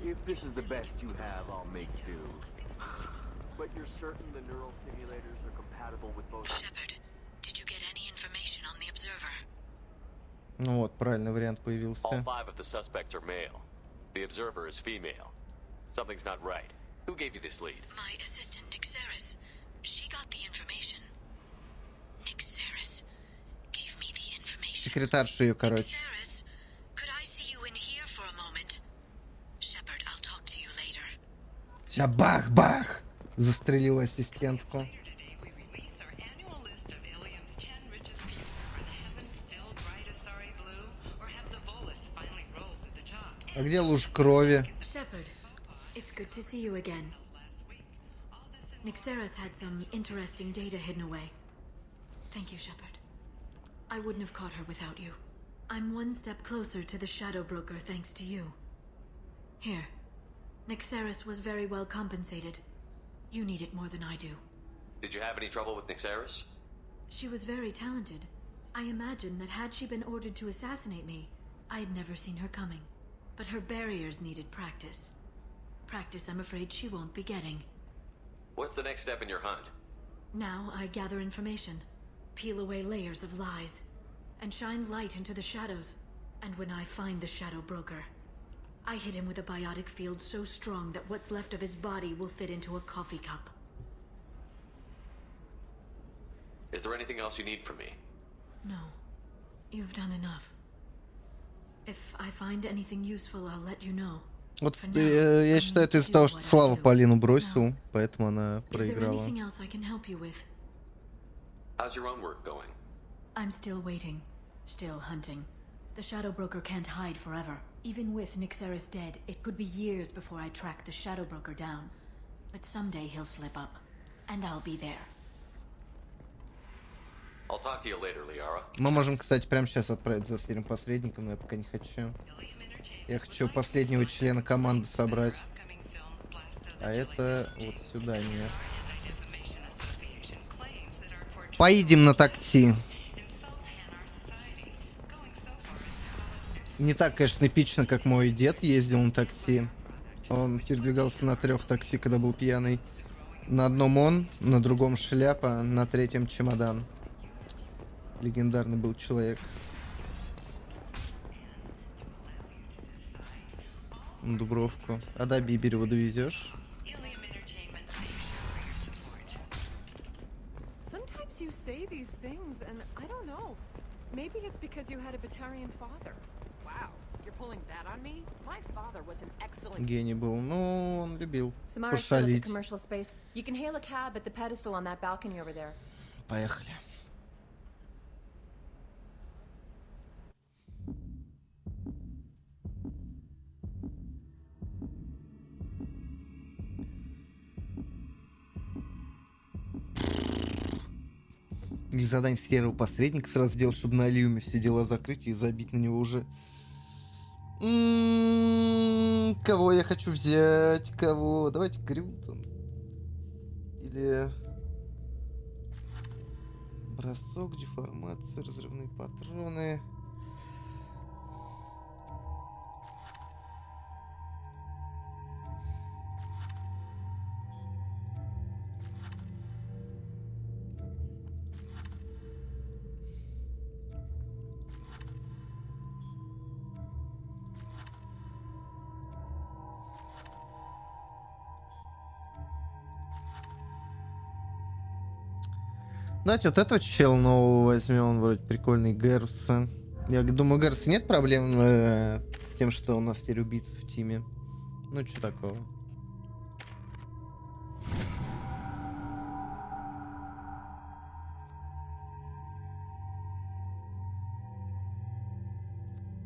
If this is the best you have, I'll make do. But you're certain the neural stimulators are compatible with both... Shepard, did you get any information on the observer? Ну вот, правильный вариант появился. All 5 of the suspects are male. The observer is female. Something's not right. Who gave you this lead? My assistant, Nixeris. She got the information. Nixeris gave me the information. Секретарша ее, короче. Nixeris, could I see you in here for a moment? Shepard, I'll talk to you later. Ща бах-бах! Застрелил ассистентку. А где луж крови? Shepard, it's good to see you again. Nixeris had some interesting data hidden away. Thank you, Shepard. I wouldn't have caught her without you. I'm one step closer to the Shadow Broker thanks to you. Here. Nixeris was very well compensated. You need it more than I do. Did you have any trouble with Nixeris? She was very talented. I imagine that had she been ordered to assassinate me, I had never seen her coming. But her barriers needed practice. Practice I'm afraid she won't be getting. What's the next step in your hunt? Now I gather information, peel away layers of lies, and shine light into the shadows. And when I find the Shadow Broker, I hit him with a biotic field so strong that what's left of his body will fit into a coffee cup. Is there anything else you need from me? No. You've done enough. If I find anything useful, I'll let you know. Вот я считаю, это из-за того, что Слава Полину бросил, поэтому она проиграла. How's your own work going? I'm still waiting, still hunting. The Shadow Broker can't hide forever. Even with Nixeris dead, it could be years before I track the Shadow Broker down. But someday he'll slip up, and I'll be there. I'll talk to you later, Liara. Мы можем, кстати, прямо сейчас отправить за серым посредником, но я пока не хочу. Я хочу последнего члена команды собрать. А это вот сюда нет. Поедем на такси. Не так, конечно, эпично, как мой дед ездил на такси. Он передвигался на 3 такси, когда был пьяный. На одном он, на другом шляпа, на третьем чемодан. Легендарный был человек. На Дубровку. А до Биберева довезешь? Sometimes you say these things and I don't know. Maybe it's because you had a Batarian father. Wow, you're pulling that on me? My father was an excellent... Гений был. Ну, он любил Samara's still at the пошалить. commercial space. You can hail a cab at the pedestal on that balcony over there. Поехали. Или задание серого посредника сразу сделать, чтобы на Алиуме все дела закрыть и забить на него уже. Кого я хочу взять? Кого? Давайте Грютон. Или... Бросок, деформация, разрывные патроны. Давайте вот этого чел нового возьмем, он вроде прикольный, Гэрса. Я думаю, Гэрса нет проблем с тем, что у нас теперь убийца в тиме. Ну, что такого?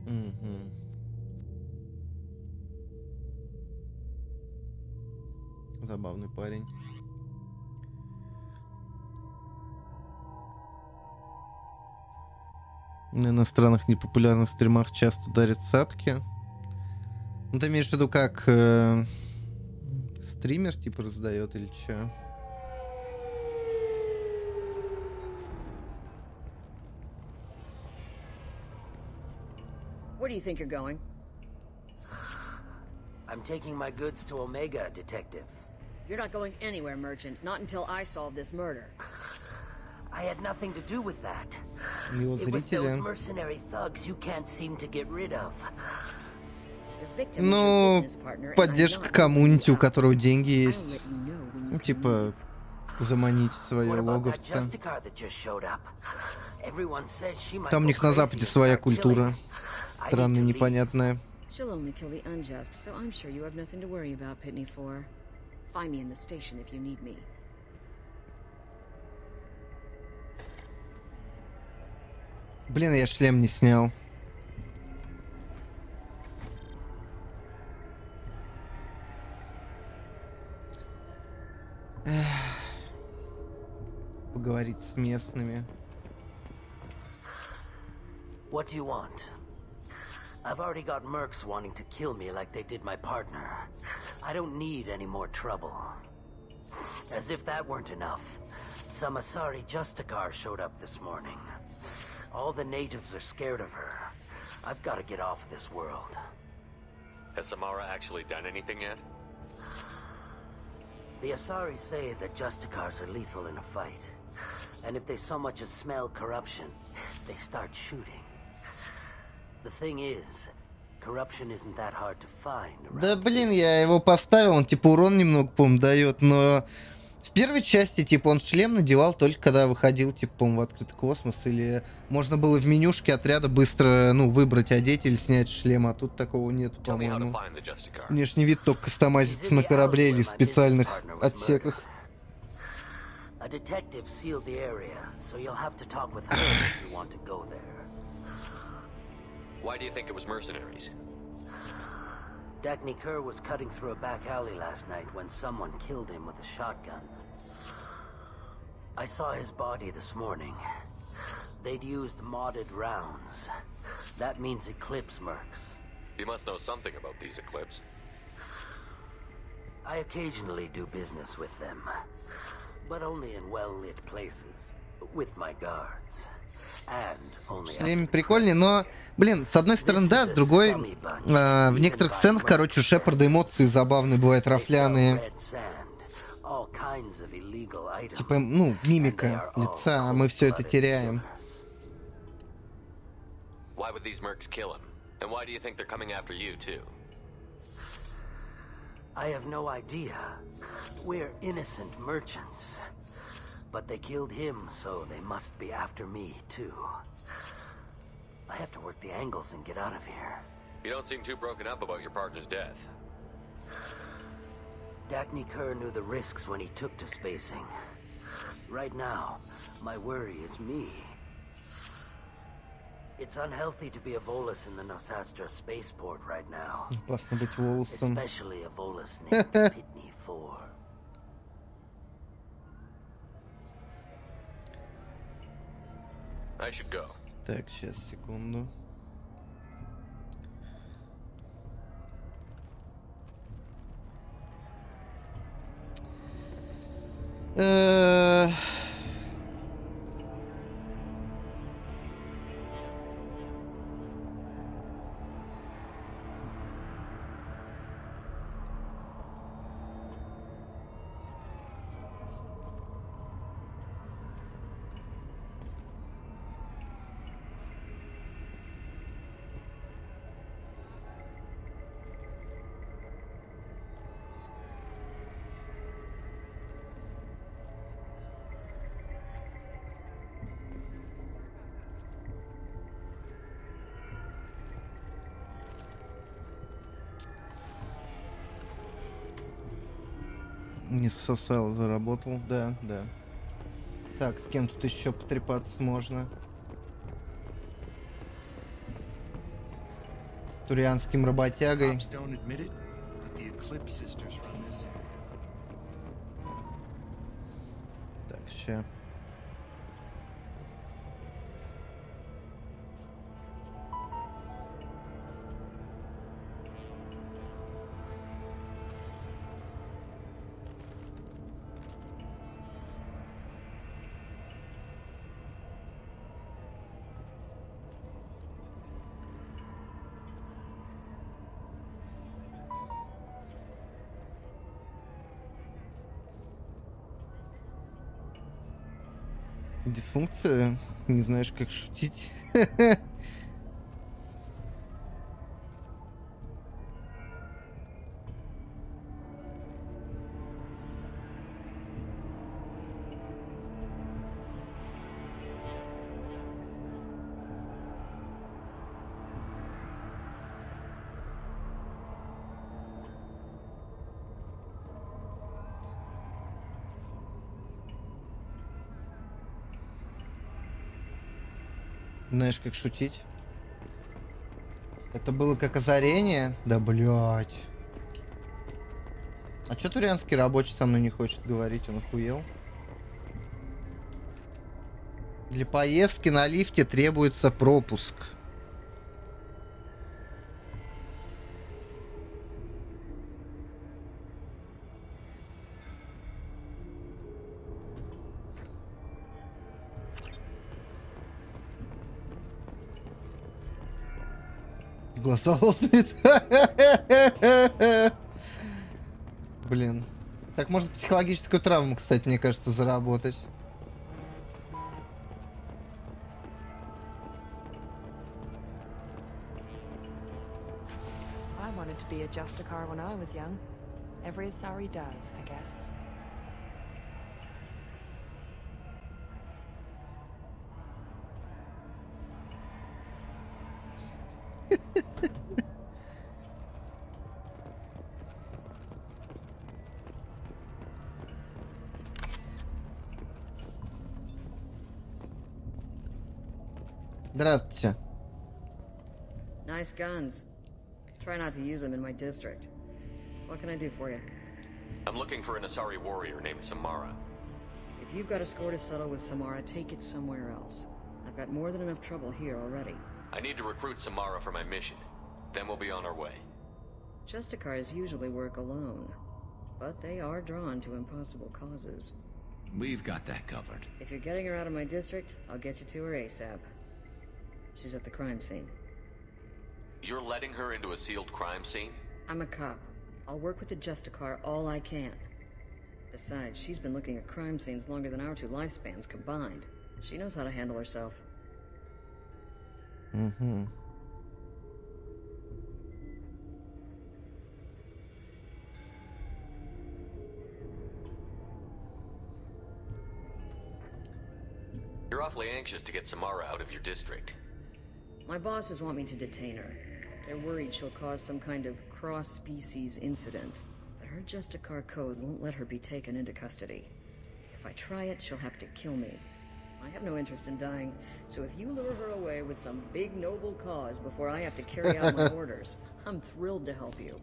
Угу. Забавный парень. На иностранных непопулярных стримах часто дарят сапки. Ну, ты имеешь в виду, как стример типа раздает или что? Where do you think you're going? I'm taking my goods to Omega, Detective. You're not going anywhere, Merchant. Not until I solve this murder. I had nothing to do with that. Его It was those зрители. mercenary thugs you can't seem to get rid of. The victim is your Ну, business partner, and I'm поддержка not комьюнити, у out. которого деньги I'll есть. let you know when you Ну, can типа, leave. заманить в свое What about that логовце. Justicar that just showed up? Everyone says she might Там у go них на crazy Западе and своя start культура. killing. I need Странная, to leave. непонятная. She'll only kill the unjust, so I'm sure you have nothing to worry about, Pitney 4. Find me in the station if you need me. Блин, я шлем не снял. Эх. Поговорить с местными. What do you want? I've already got mercs wanting to kill me like they did my partner. I don't need any more trouble. As if that weren't enough, some Asari Justicar showed up this morning. All the natives are scared of her. I've got to get off of this world. Has Samara actually done anything yet? The Asari say that Justicars are lethal in a fight. And if they so much as smell corruption, they start shooting. The thing is, corruption isn't that hard to find. Да блин, я его поставил, он типа урон немного, по-моему, дает, но в первой части, типа, он шлем надевал только когда выходил, типа, по-моему, в открытый космос, или можно было в менюшке отряда быстро, ну, выбрать, одеть или снять шлем, а тут такого нету, по-моему. Внешний вид только кастомайзится на корабле или в специальных отсеках. A detective sealed the area, so you'll have to talk with her if you want to go there. Why do you think it was mercenaries? Dagny Kerr was cutting through a back alley last night when someone killed him with a shotgun. I saw his body this morning. They'd used modded rounds. That means Eclipse mercs. You must know something about these Eclipse. I occasionally do business with them, but only in well-lit places, with my guards. В шлеме прикольнее, но, блин, с одной стороны, да, с другой, в некоторых сценах, короче, у Шепарда эмоции забавные бывают, рафляные. Типа, ну, мимика лица, а мы все это теряем. Why would these mercs kill him? And why do you think they're coming after you, too? I have no idea. We're innocent merchants. But they killed him, so they must be after me, too. I have to work the angles and get out of here. You don't seem too broken up about your partner's death. Dagny Kerr knew the risks when he took to spacing. Right now, my worry is me. It's unhealthy to be a Volus in the Nosastra spaceport right now. Опасно быть волосом. Especially a Volus named Pitney 4. I should go. Так, сейчас, секунду. Э, Не сосал, заработал, да, да. Так, с кем тут еще потрепаться можно? С турианским работягой. Cops don't admit it, but the Eclipse sisters run this area. Так, ща. Дисфункция, не знаешь, как шутить. Знаешь, как шутить? Это было как озарение? Да, блядь. А чё турианский рабочий со мной не хочет говорить? Он охуел? Для поездки на лифте требуется пропуск. Глаза лопнет. Блин. Так можно психологическую травму, кстати, мне кажется, заработать. I wanted to be a Justicar when I was young. Every Asari does, I guess. Здравствуйте. Nice guns. Try not to use them in my district. What can I do for you? I'm looking for an Asari warrior named Samara. If you've got a score to settle with Samara, take it somewhere else. I've got more than enough trouble here already. I need to recruit Samara for my mission. Then we'll be on our way. Justicars usually work alone, but they are drawn to impossible causes. We've got that covered. If you're getting her out of my district, I'll get you to her ASAP. She's at the crime scene. You're letting her into a sealed crime scene? I'm a cop. I'll work with the Justicar all I can. Besides, she's been looking at crime scenes longer than our two lifespans combined. She knows how to handle herself. Mm-hmm. You're awfully anxious to get Samara out of your district. My bosses want me to detain her. They're worried she'll cause some kind of cross-species incident, but her Justicar code won't let her be taken into custody. If I try it, she'll have to kill me. I have no interest in dying, so if you lure her away with some big noble cause before I have to carry out my orders, I'm thrilled to help you.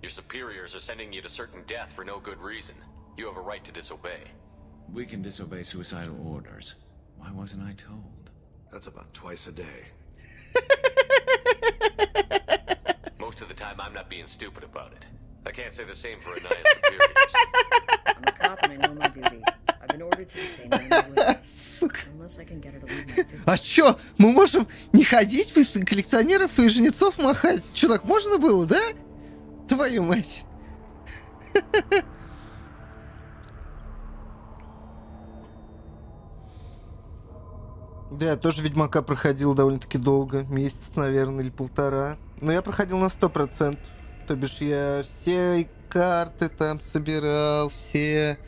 Your superiors are sending you to certain death for no good reason. You have a right to disobey. We can disobey suicidal orders. Why wasn't I told? That's about twice a day. Most of the time I'm not being stupid about it. I can't say the same for Anaya's superiors. I'm a cop and I know my duty. I've been ordered to detain her unless I can get her to leave my district. А чё, мы можем не ходить, коллекционеров и жнецов махать? Чё, так можно было, да? Твою мать. Да, я тоже Ведьмака проходил довольно-таки долго. Месяц, наверное, или полтора. Но я проходил на 100%. То бишь я все карты там собирал, все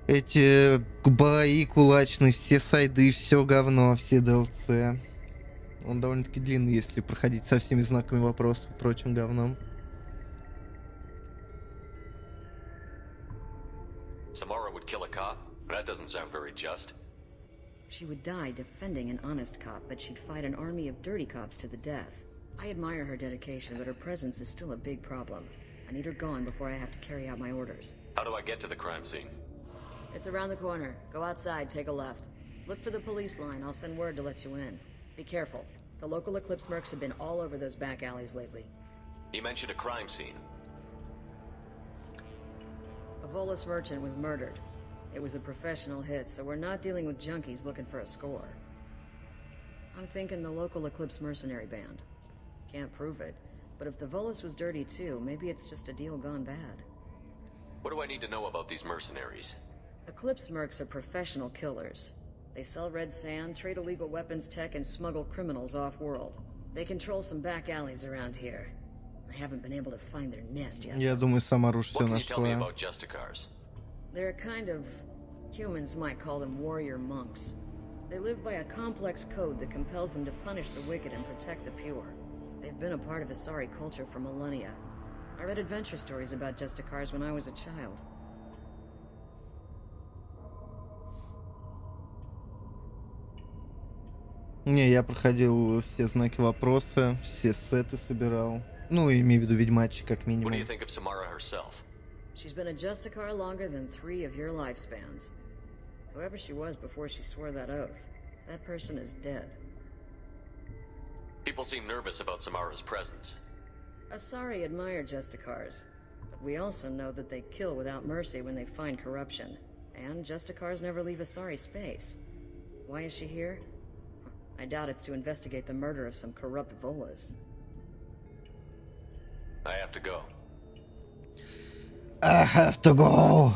эти бои кулачные, все сайды, все говно, все DLC. Он довольно-таки длинный, если проходить со всеми знаками вопросов и прочим говном. Samara would kill a cop? That doesn't sound very just. She would die defending an honest cop, but she'd fight an army of dirty cops to the death. I admire her dedication, but her presence is still a big problem. I need her gone before I have to carry out my orders. How do I get to the crime scene? It's around the corner. Go outside, take a left. Look for the police line. I'll send word to let you in. Be careful. The local Eclipse mercs have been all over those back alleys lately. You mentioned a crime scene. A Volus merchant was murdered. It was a professional hit, so we're not dealing with junkies looking for a score. I'm thinking the local Eclipse mercenary band. Can't prove it, but if the Volus was dirty too, maybe it's just a deal gone bad. What do I need to know about these mercenaries? Eclipse mercs are professional killers. They sell red sand, trade illegal weapons tech, and smuggle criminals off-world. They control some back alleys around here. I haven't been able to find their nest yet. Я думаю, Самара уж все What can you tell me нашла. about Justicars? They're a kind of... humans might call them warrior monks. They live by a complex code that compels them to punish the wicked and protect the pure. They've been a part of Asari culture for millennia. I read adventure stories about Justicars when I was a child. Не, я проходил все знаки вопроса, все сеты собирал. Ну, имею в виду ведьмачи, как What do минимум. you think of Samara herself? She's been a Justicar longer than 3 of your lifespans. Whoever she was before she swore that oath, that person is dead. People seem nervous about Samara's presence. Asari admire Justicars, but we also know that they kill without mercy when they find corruption. And Justicars never leave Asari space. Why is she here? I doubt it's to investigate the murder of some corrupt Volas. I have to go. I have to go.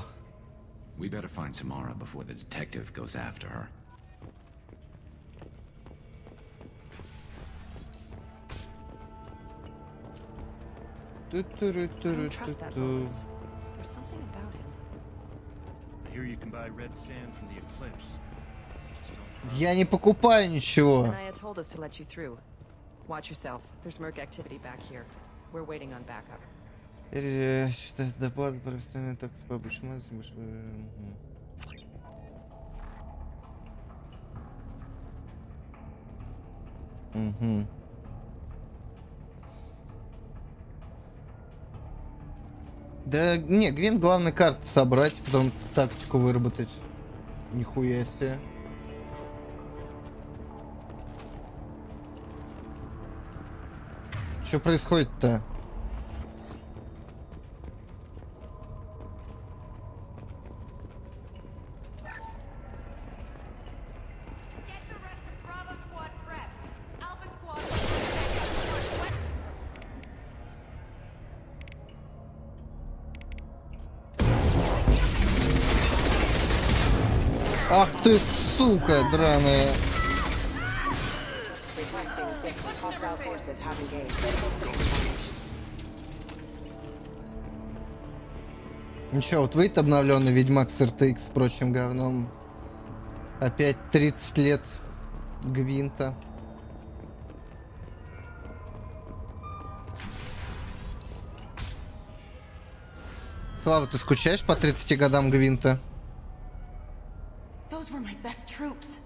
We better find Samara before the detective goes after her. I don't trust that Volas. There's something about him. I hear you can buy red sand from the Eclipse. Я не покупаю ничего. Anaya told us to let you through. Watch yourself. There's merc activity back here. We're waiting on backup. Считать доплату по расстоянию так с побольше. Угу. Да не, Гвин главное карты собрать, потом тактику выработать. Нихуя себе. Что происходит-то? Ах ты, сука, драная. Ничего, вот выйдет обновленный Ведьмак с RTX с прочим говном. Опять 30 лет Гвинта. Слава, ты скучаешь по 30 годам Гвинта? Those were my best troops.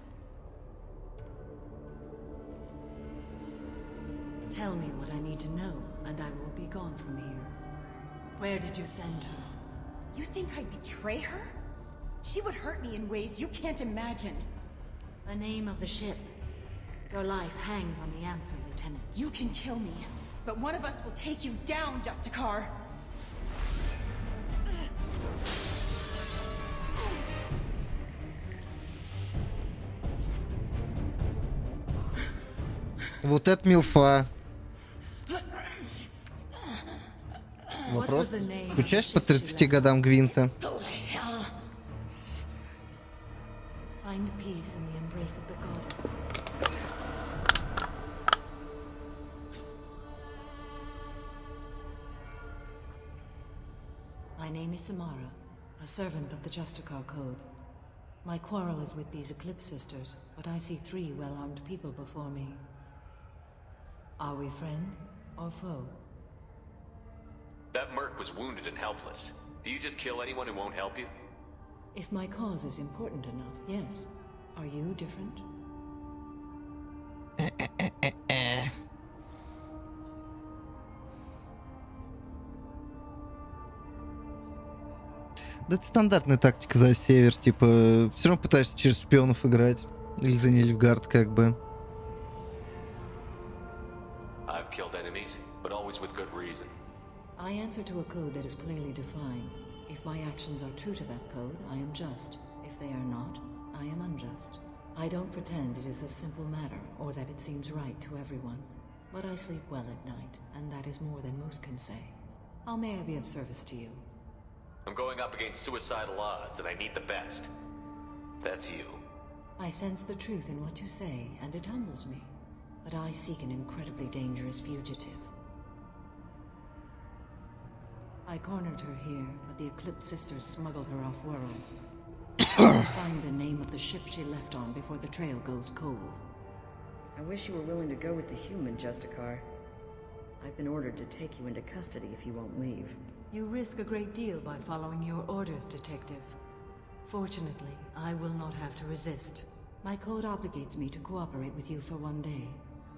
Tell me what I need to know, and I will be gone from here. Where did you send her? You think I'd betray her? She would hurt me in ways you can't imagine. The name of the ship. Your life hangs on the answer, Lieutenant. You can kill me, but one of us will take you down, Justicar. Вот это милфа. Вопрос. Скучаешь по 30 годам Гвинта? Find peace in the embrace of the goddess. My name is Samara, a servant of the Justicar Code. My quarrel is with these Eclipse Sisters, but I see 3 well-armed people before me. Are we friend or foe? That merc was wounded and helpless. Do you just kill anyone who won't help you? If my cause is important enough, yes. Are you different? Да это стандартная тактика за север, типа, все равно пытаешься через шпионов играть. Или за Нильфгард, как бы. I've killed enemies, but always with good reason. I answer to a code that is clearly defined. If my actions are true to that code, I am just. If they are not, I am unjust. I don't pretend it is a simple matter, or that it seems right to everyone. But I sleep well at night, and that is more than most can say. How may I be of service to you? I'm going up against suicidal odds, and I need the best. That's you. I sense the truth in what you say, and it humbles me. But I seek an incredibly dangerous fugitive. I cornered her here, but the Eclipse Sisters smuggled her off-world. Find the name of the ship she left on before the trail goes cold. I wish you were willing to go with the human, Justicar. I've been ordered to take you into custody if you won't leave. You risk a great deal by following your orders, Detective. Fortunately, I will not have to resist. My code obligates me to cooperate with you for 1 day.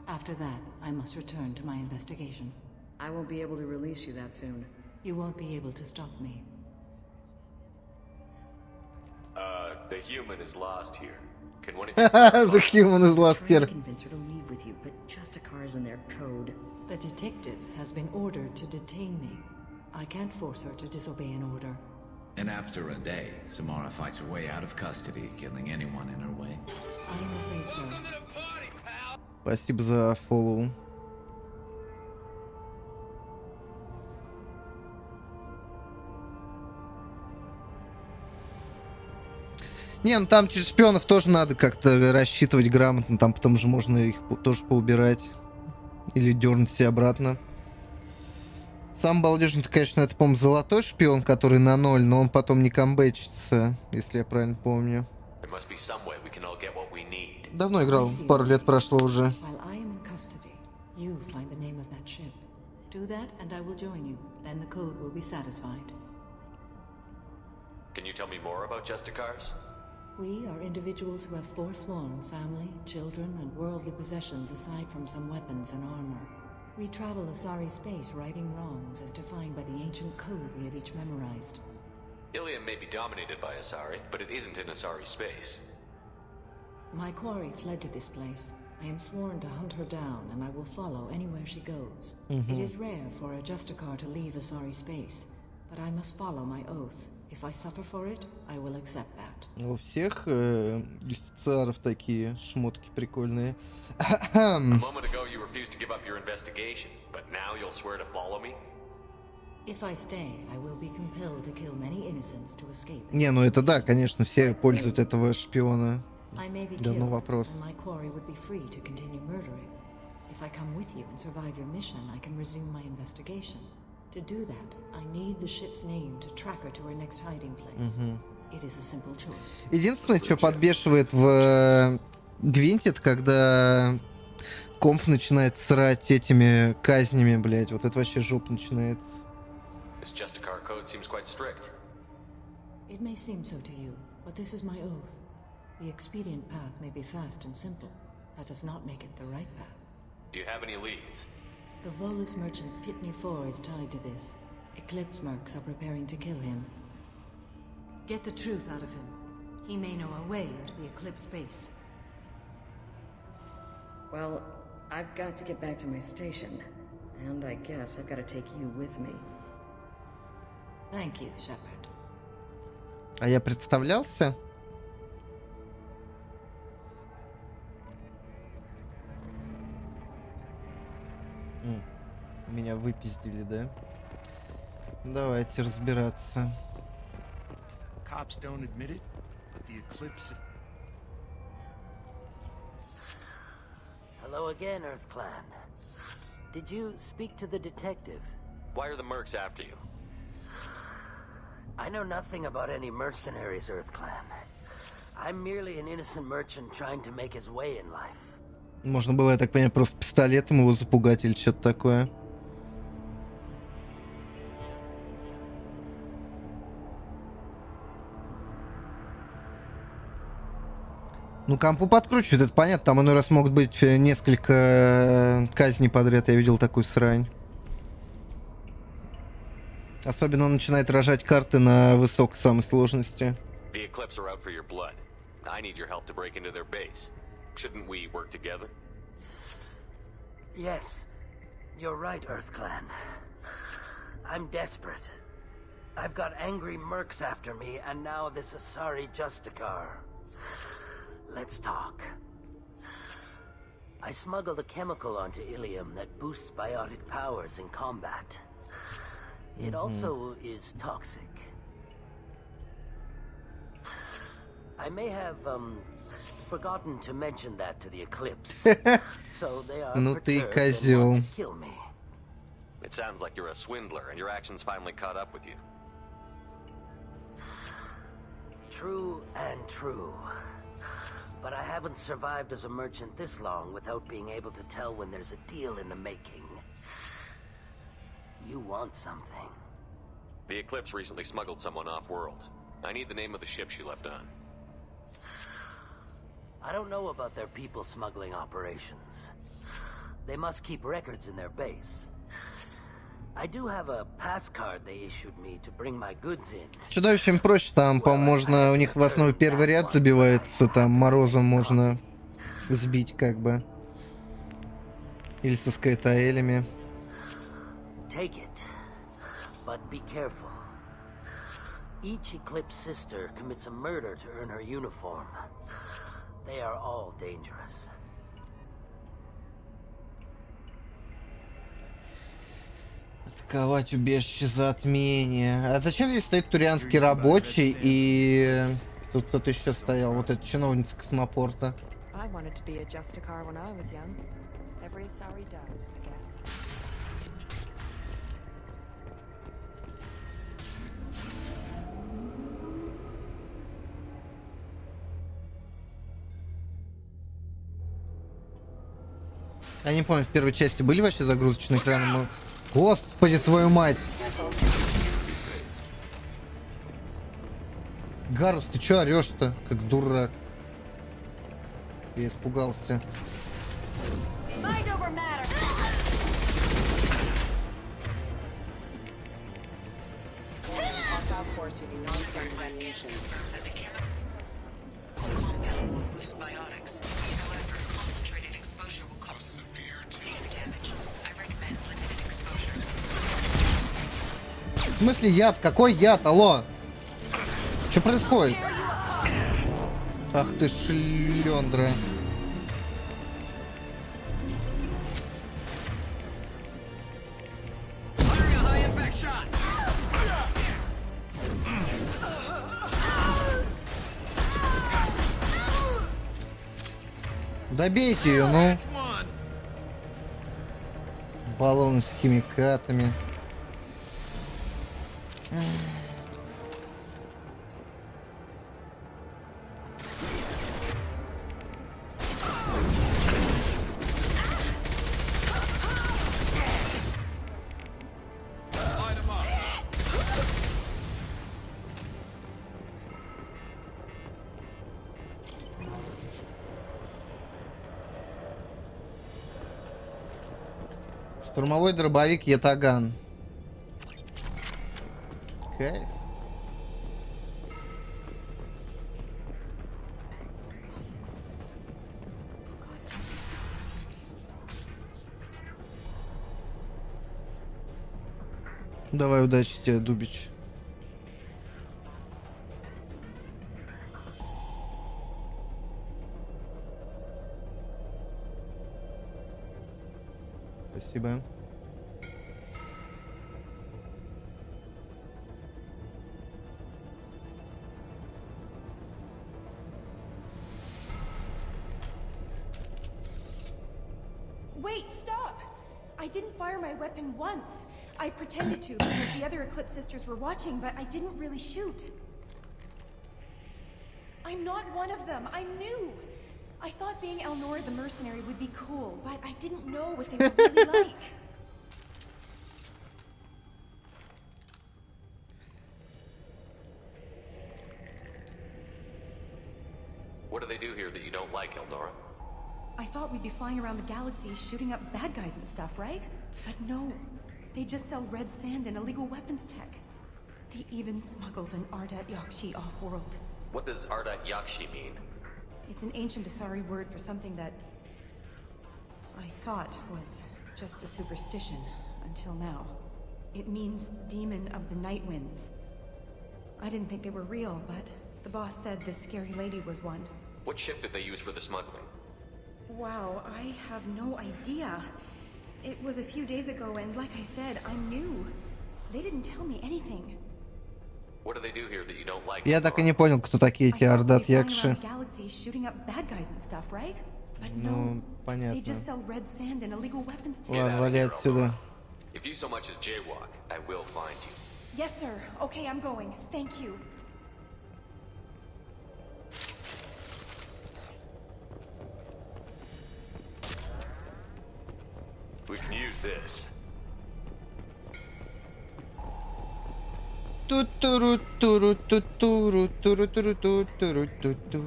After that, I must return to my investigation. I won't be able to release you that soon. You won't be able to stop me. The human is lost here. Can one of The human is lost here. here. Convince her to leave with you, but Justicar's in their code. The detective has been ordered to detain me. I can't force her to disobey an order. And after a day, Samara fights her way out of custody, killing anyone in her way. I am afraid so. Спасибо за фоллоу. Не, ну там через шпионов тоже надо как-то рассчитывать грамотно, там потом же можно их тоже поубирать. Или дернуть себе обратно. Сам балдежный-то, конечно, это, по-моему, золотой шпион, который на 0, но он потом не камбэчится, если я правильно помню. Давно играл, пару лет прошло уже. Can you tell me more about Justicars? We are individuals who have forsworn family, children, and worldly possessions aside from some weapons and armor. We travel Asari space righting wrongs as defined by the ancient code we have each memorized. Ilium may be dominated by Asari, but it isn't in Asari space. My quarry fled to this place. I am sworn to hunt her down, and I will follow anywhere she goes. It is rare for a Justicar to leave Asari space, but I must follow my oath. If I suffer for it, I will accept that. У всех юстициаров такие шмотки прикольные. A moment ago you refused to give up your investigation, but now you'll swear to follow me? If I stay, I will be compelled to kill many innocents to escape. Не, ну это да, конечно, все пользуют этого шпиона. I may be Давно killed, вопрос. and my quarry would be free to continue murdering. If I come with you and survive your mission, I can resume my investigation. To do that, I need the ship's name to track her to her next hiding place. It is a simple choice. Единственное, что подбешивает в Гвинте, это когда комп начинает срать этими казнями, блять. Вот это вообще жопа начинается. This Justicar code seems quite strict. It may seem so to you, but this is my oath. The expedient path may be fast and simple. That does not make it the right path. Do you have any leads? The Volus merchant Pitney 4 is tied to this. Eclipse mercs are preparing to kill him. Get the truth out of him. He may know a way into the Eclipse base. Well, I've got to get back to my station. And I guess I've got to take you with me. Thank you, Shepard. А я представлялся? Меня выпиздили, да? Давайте разбираться. Cops don't admit it, but the Eclipse... Hello again, Earth Clan. Did you speak to the detective? Why are the mercs after you? I know nothing about any mercenaries, Earth Clan. I'm merely an innocent merchant trying to make his way in life. Можно было, я так понимаю, просто пистолетом его запугать или что-то такое. Ну, компу подкручивают, это понятно. Там иной раз могут быть несколько казней подряд. Я видел такую срань. Особенно он начинает рожать карты на высокой самой сложности. The Eclipse are out for your blood. I need your help to break into their base. Shouldn't we work together? Yes, you're right, Earth Clan. I'm desperate. I've got angry mercs after me, and now this Asari Justicar. Let's talk. I smuggled a chemical onto Ilium that boosts biotic powers in combat. It also is toxic. I may have, forgotten to mention that to the Eclipse. So they are Ну ты perturbed and want козел. to kill me. It sounds like you're a swindler, and your actions finally caught up with you. True and true. But I haven't survived as a merchant this long without being able to tell when there's a deal in the making. You want something. The Eclipse recently smuggled someone off-world. I need the name of the ship she left on. I don't know about their people smuggling operations. They must keep records in their base. I do have a pass card they issued me to bring my goods in. С чудовищем проще, там, по-моему, можно, у них в основе первый ряд забивается, там морозом можно сбить, как бы. Или со скайтаэлями. Take it, but be careful. Each Eclipse sister commits a murder to earn her uniform. They are all dangerous. Атаковать убежище затмения. А зачем здесь стоит турианский рабочий и тут кто-то еще стоял? Вот эта чиновница космопорта. I wanted to be a Justicar when I was young. Every Asari does, I guess. Я не помню, в первой части были вообще загрузочные экраны? Господи, твою мать! Гарус, ты чё орёшь-то, как дурак? Я испугался. В смысле яд? Какой яд? Алло? Что происходит? Ах ты шлёндра. Добейте ее, ну. Баллоны с химикатами. Штурмовой дробовик Ятаган. Кайф. Давай, удачи тебе, Дубич. Спасибо. Wait, stop! I didn't fire my weapon once. I pretended to because the other Eclipse sisters were watching, but I didn't really shoot. I'm not one of them. I'm new. I thought being Elnora the mercenary would be cool, but I didn't know what they were really like. What do they do here that you don't like, Eldora? I thought we'd be flying around the galaxy shooting up bad guys and stuff, right? But no. They just sell red sand and illegal weapons tech. They even smuggled an Ardat Yakshi off-world. What does Ardat Yakshi mean? It's an ancient Asari word for something that I thought was just a superstition until now. It means demon of the night winds. I didn't think they were real, but the boss said this scary lady was one. What ship did they use for the smuggling? Wow, I have no idea. It was a few days ago, and like I said, I'm new. They didn't tell me anything. What do they do here that you don't like? Я так и не понял, кто такие эти Ардат Якши. Ну, понятно. Ладно, вали отсюда. If you so much as jaywalk, I will find you. Yes, sir. Okay, I'm going. Thank you. We can use this. Ту-туру-туру-ту-туру-туру-туру-туру-ту-ту.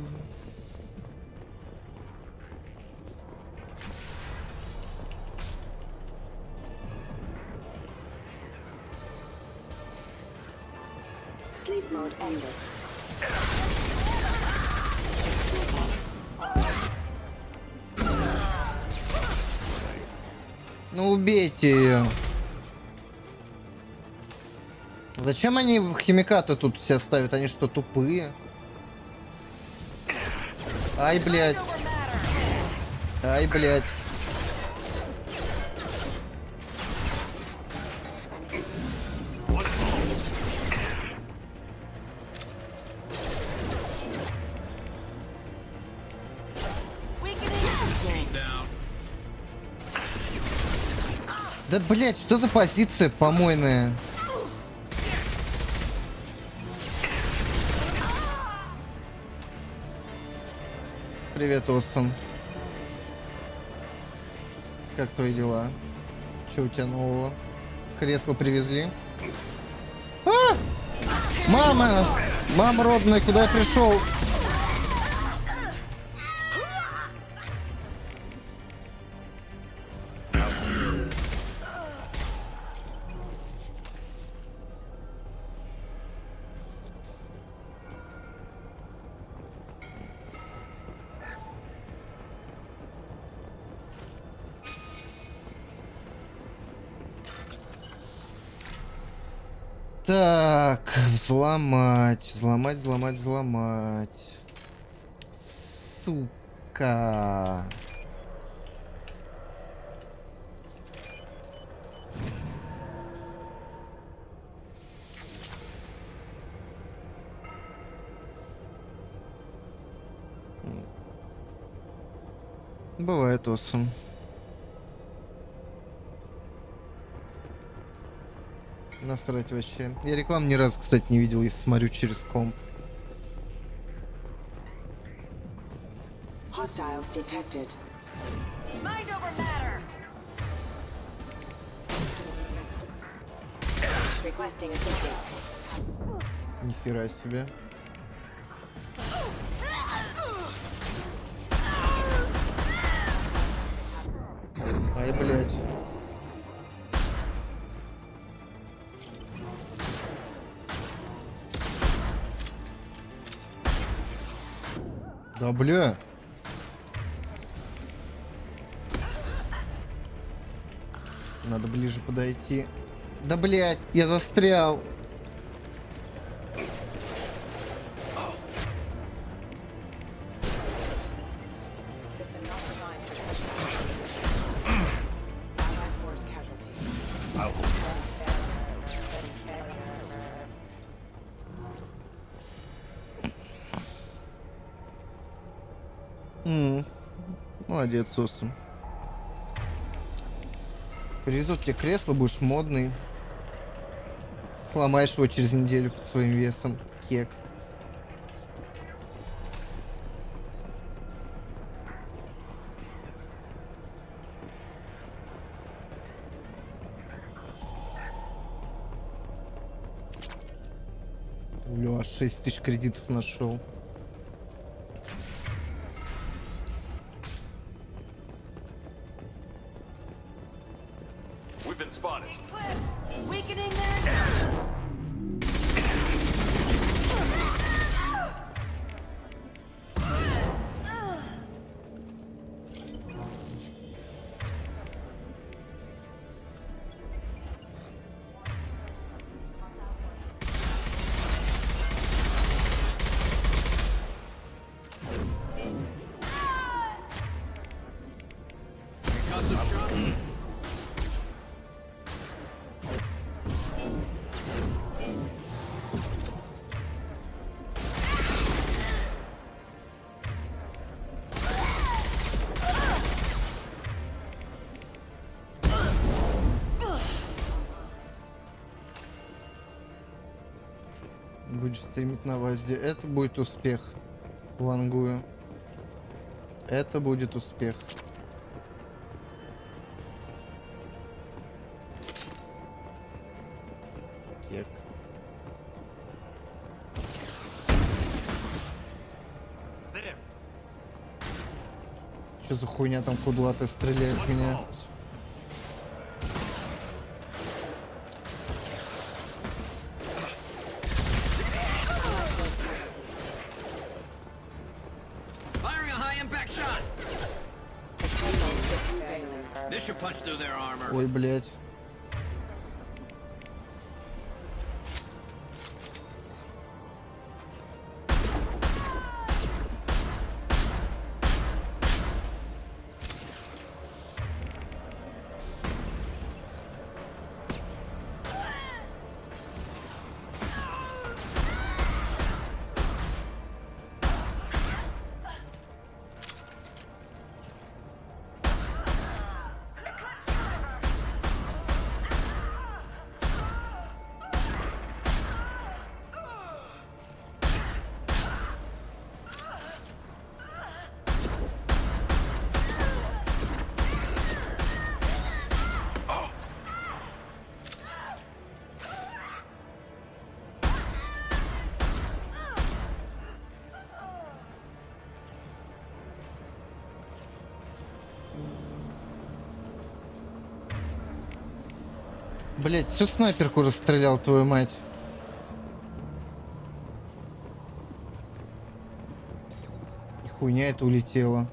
Sleep mode ended. Ну убейте ее. Зачем они химикаты тут все ставят? Они что, тупые? Ай, блядь. Ай, блядь. Да, блядь, что за позиция помойная? Привет, Остин. Как твои дела? Что у тебя нового? Кресло привезли? А! Мама! Мама родная, куда я пришел? Так, взломать, взломать, взломать, взломать. Сука. Бывает, Осом. Насрать вообще. Я рекламу ни разу, кстати, не видел, если смотрю через комп. Hostiles detected. Mind over matter. Requesting assistance. Нихера себе. Ай, блядь. Да, бля. Надо ближе подойти. Да, блядь, я застрял. System not designed for special. Allied force casualty. I'll hold Молодец, Сосу. Привезут тебе кресло, будешь модный. Сломаешь его через неделю под своим весом. Кек. Бля, 6000 кредитов нашел. We've been spotted. Weakening their... Будешь стримить на ВАЗде. Это будет успех. Вангую. Это будет успех. Кек. Что за хуйня там кудлатая стреляет в меня? Ой, блядь. Блять, всю снайперку расстрелял, твою мать. И хуйня это улетела.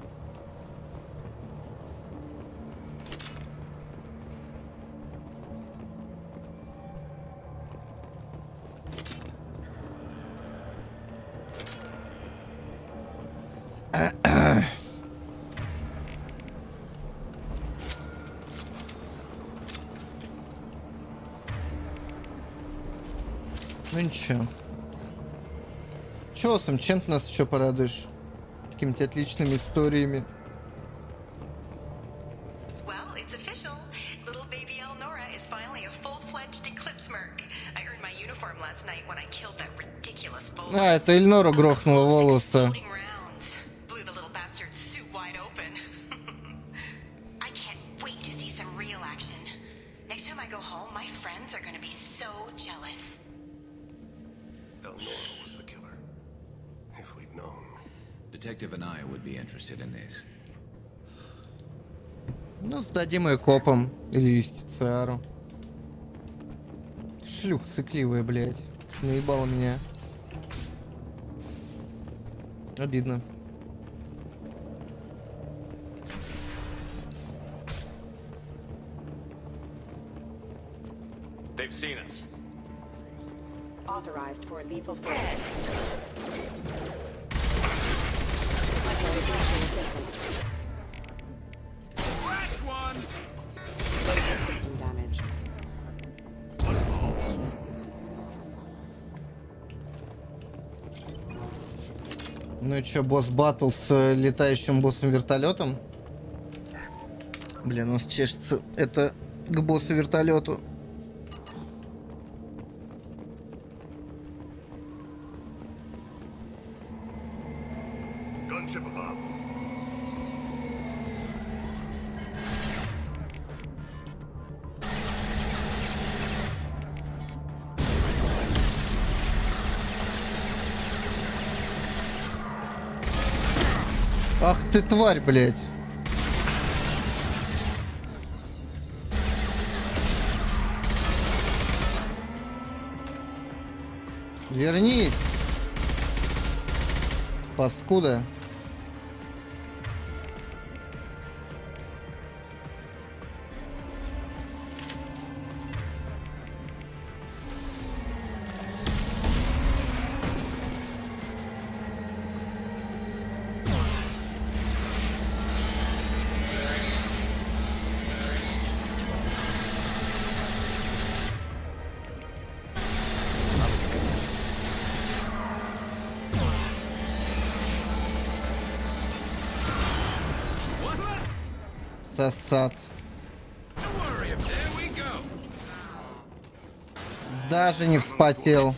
Ну ничего. Чё, Сам, чем ты нас еще порадуешь? Какими-то отличными историями. Well, it's official. Little baby Elnora is finally a full-fledged Eclipse merc. I earned my uniform last night when I killed that ridiculous bull. А, это Эльнора грохнула волосы. Blew the little bastard's suit wide open. I can't wait to see some real action. Next time I go home, my friends are gonna be so jealous. Elnora was the killer. If we'd known. Detective Anaya would be interested in this. Ну, сдадим ее копам или юстициару. Шлюх сыкливая, блядь. Наебала меня. Обидно. They They've seen us. Authorized for lethal force. That's one! System damage. Ну и чё, босс баттл с летающим боссом-вертолетом? Блин, нос чешется. Это к боссу-вертолету. Gunship above. Ах ты тварь, блядь. Вернись. Паскуда. Сосад. Даже не вспотел.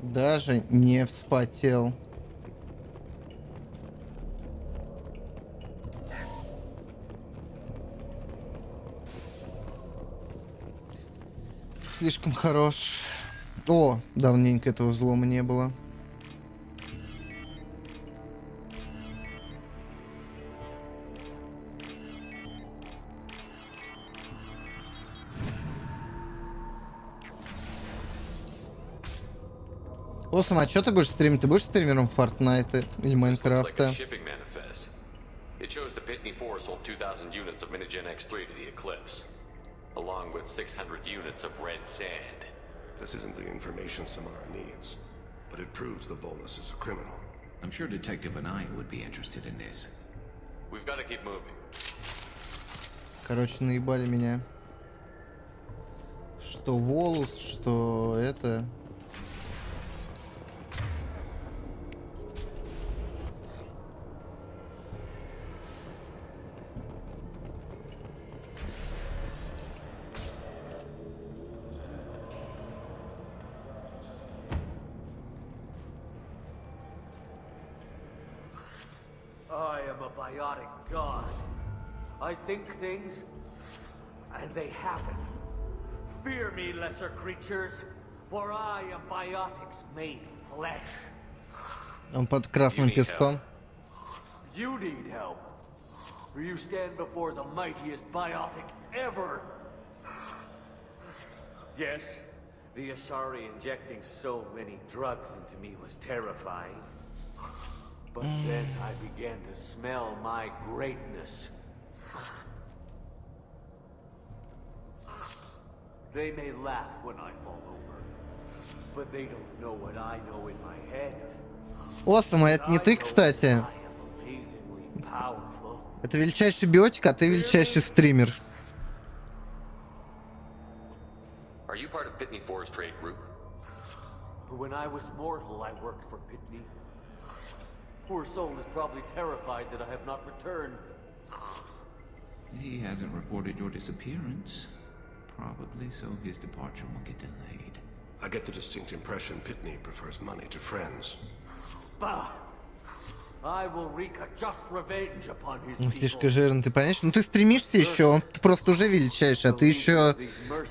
Даже не вспотел. Слишком хорош. О, давненько этого взлома не было. Осам, а что ты будешь стримить? Ты будешь стримером Fortnite или Майнкрафта? It shows the Pitney 4 sold 2,000 units of Minigen X3 to the Eclipse, along with 600 units of red sand. This isn't the information Samara needs, but it proves the Volus is a criminal. I'm sure Detective and I would be interested in this. We've got to keep moving. Короче, наебали меня. Что Волус, что это... I am a biotic god. I think things, and they happen. Fear me, lesser creatures, for I am biotics made flesh. Он под красным песком. You need help. For you stand before the mightiest biotic ever. Yes, the Asari injecting so many drugs into me was terrifying. But then I began to smell my greatness. They may laugh when I fall over, but they don't know what I know in my head. Осам, а это не ты, кстати. Это величайший биотик, а ты величайший стример. Are you part of Pitney 4's trade group? When I was mortal, I worked for Pitney. Poor soul is probably terrified that I have not returned. He hasn't reported your disappearance. Probably so his departure will get delayed. I get the distinct impression Pitney prefers money to friends. Bah! I will wreak a just revenge upon his Он people. слишком жирный, ты понимаешь? Ну ты стремишься еще, ты просто уже величайший, а ты еще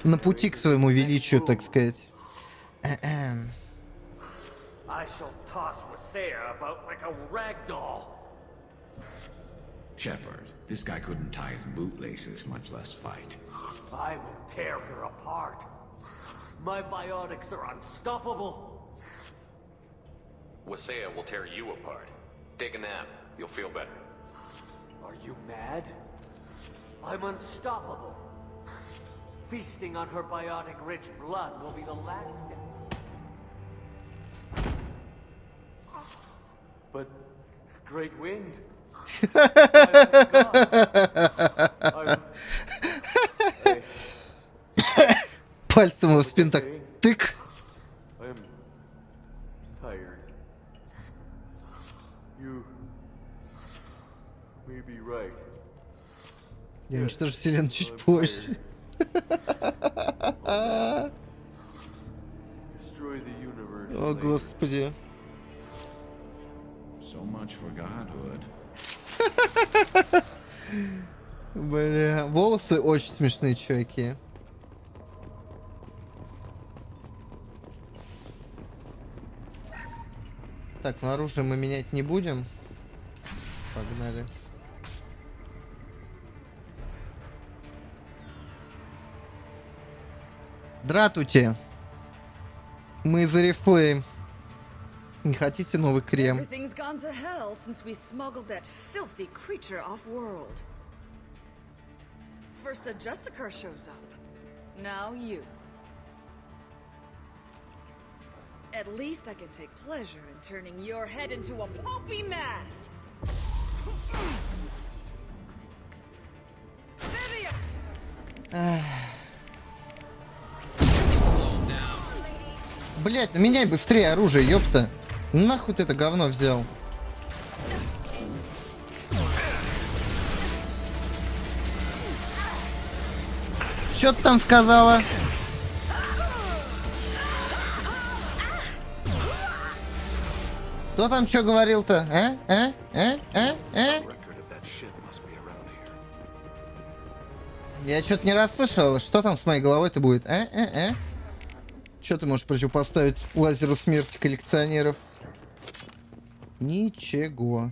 на пути к своему величию, так сказать. I shall toss Wasea about like a rag doll. Shepard, this guy couldn't tie his bootlaces, much less fight. I will tear her apart. My biotics are unstoppable. Wasea will tear you apart. Take a nap. You'll feel better. Are you mad? I'm unstoppable. Feasting on her biotic-rich blood will be the last step. But great wind. Пальцем его в спину так тык. I'm tired. You may be right. Я уничтожу вселенную чуть позже. Destroy the universe. О, господи. So much for godhood. Бля, волосы очень смешные, чуваки. Так, ну оружие мы менять не будем. Погнали. Дратуйте. Мы за рефлейм. Не хотите новый крем? Everything's gone to hell since we smuggled that filthy creature off-world. First a Justicar shows up. Now you. At least I can take pleasure in turning your head into a pulpy mass. Блять, ну меняй быстрее оружие, ёпта. Нахуй ты это говно взял? Чё ты там сказала? Кто там чё говорил-то? Я что-то не расслышал. Что там с моей головой-то будет? Что ты можешь противопоставить лазеру смерти коллекционеров? Ничего.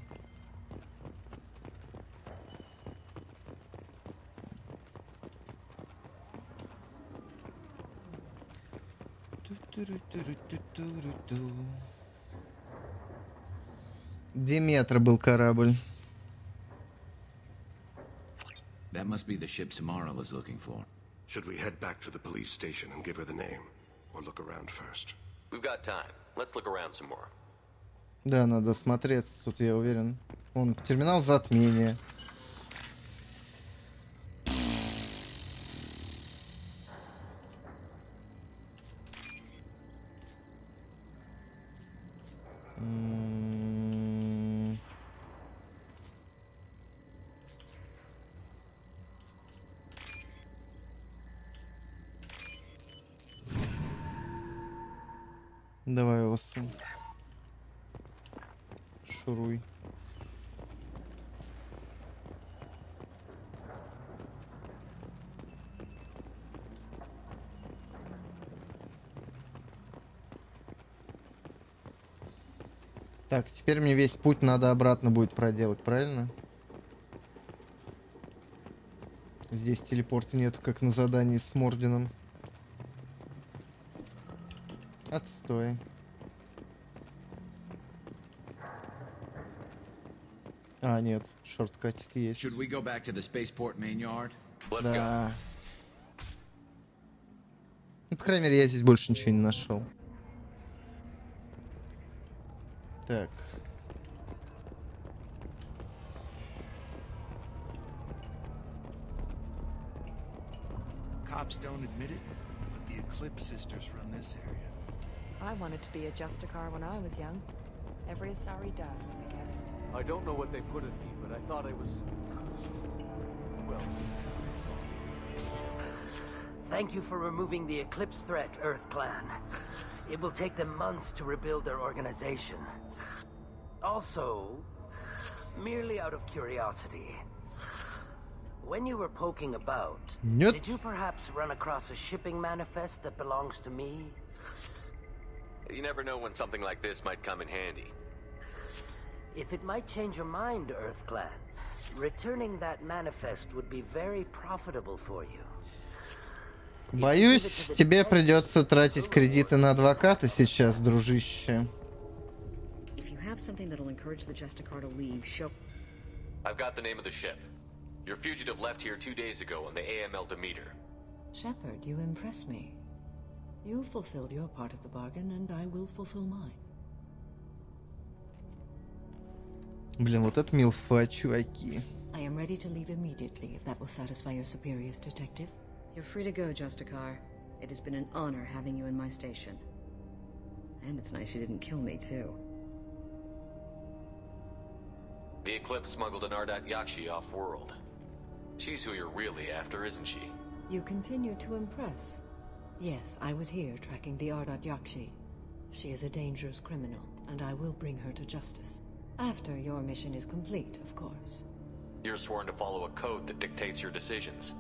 Диметра был корабль. That must be the ship Samara was looking for. Should we head back to the police station and give her the name? Or look around first? We've got time. Let's look around some more. Да, надо смотреться, тут я уверен. Вон, терминал затмения. Давай, Осу. Шуруй. Так, теперь мне весь путь надо обратно будет проделать, правильно? Здесь телепорта нету, как на задании с Мордином. Отстой. А, нет, шорткатики есть. Should we go back to the spaceport main yard? Да. Ну, по крайней мере, я здесь больше ничего не нашел. Так. Cops don't admit it, but the Eclipse sisters run this area. I wanted to be a Justicar when I was young. Every Asari does, I guess. I don't know what they put in me, but I thought I was... well... Thank you for removing the Eclipse threat, Earth Clan. It will take them months to rebuild their organization. Also, merely out of curiosity, when you were poking about, did you perhaps run across a shipping manifest that belongs to me? You never know when something like this might come in handy. If it might change your mind, Earth Clan, returning that manifest would be very profitable for you. Боюсь, тебе придется тратить кредиты на адвоката сейчас, дружище. If you have something that'll encourage the Justicar to leave, show... I've got the name of the ship. Your fugitive left here 2 days ago on the AML Demeter. Shepard, you impress me. You fulfilled your part of the bargain, and I will fulfill mine. Блин, вот это милфа, чуваки. I am ready to leave immediately, if that will satisfy your superiors, Detective. You're free to go, Justicar. It has been an honor having you in my station. And it's nice you didn't kill me, too. The Eclipse smuggled an Ardat Yakshi off-world. She's who you're really after, isn't she? You continue to impress. Yes, I was here tracking the Ardat Yakshi. She is a dangerous criminal, and I will bring her to justice. After your mission is complete, of course. You're sworn to follow a code that dictates your decisions.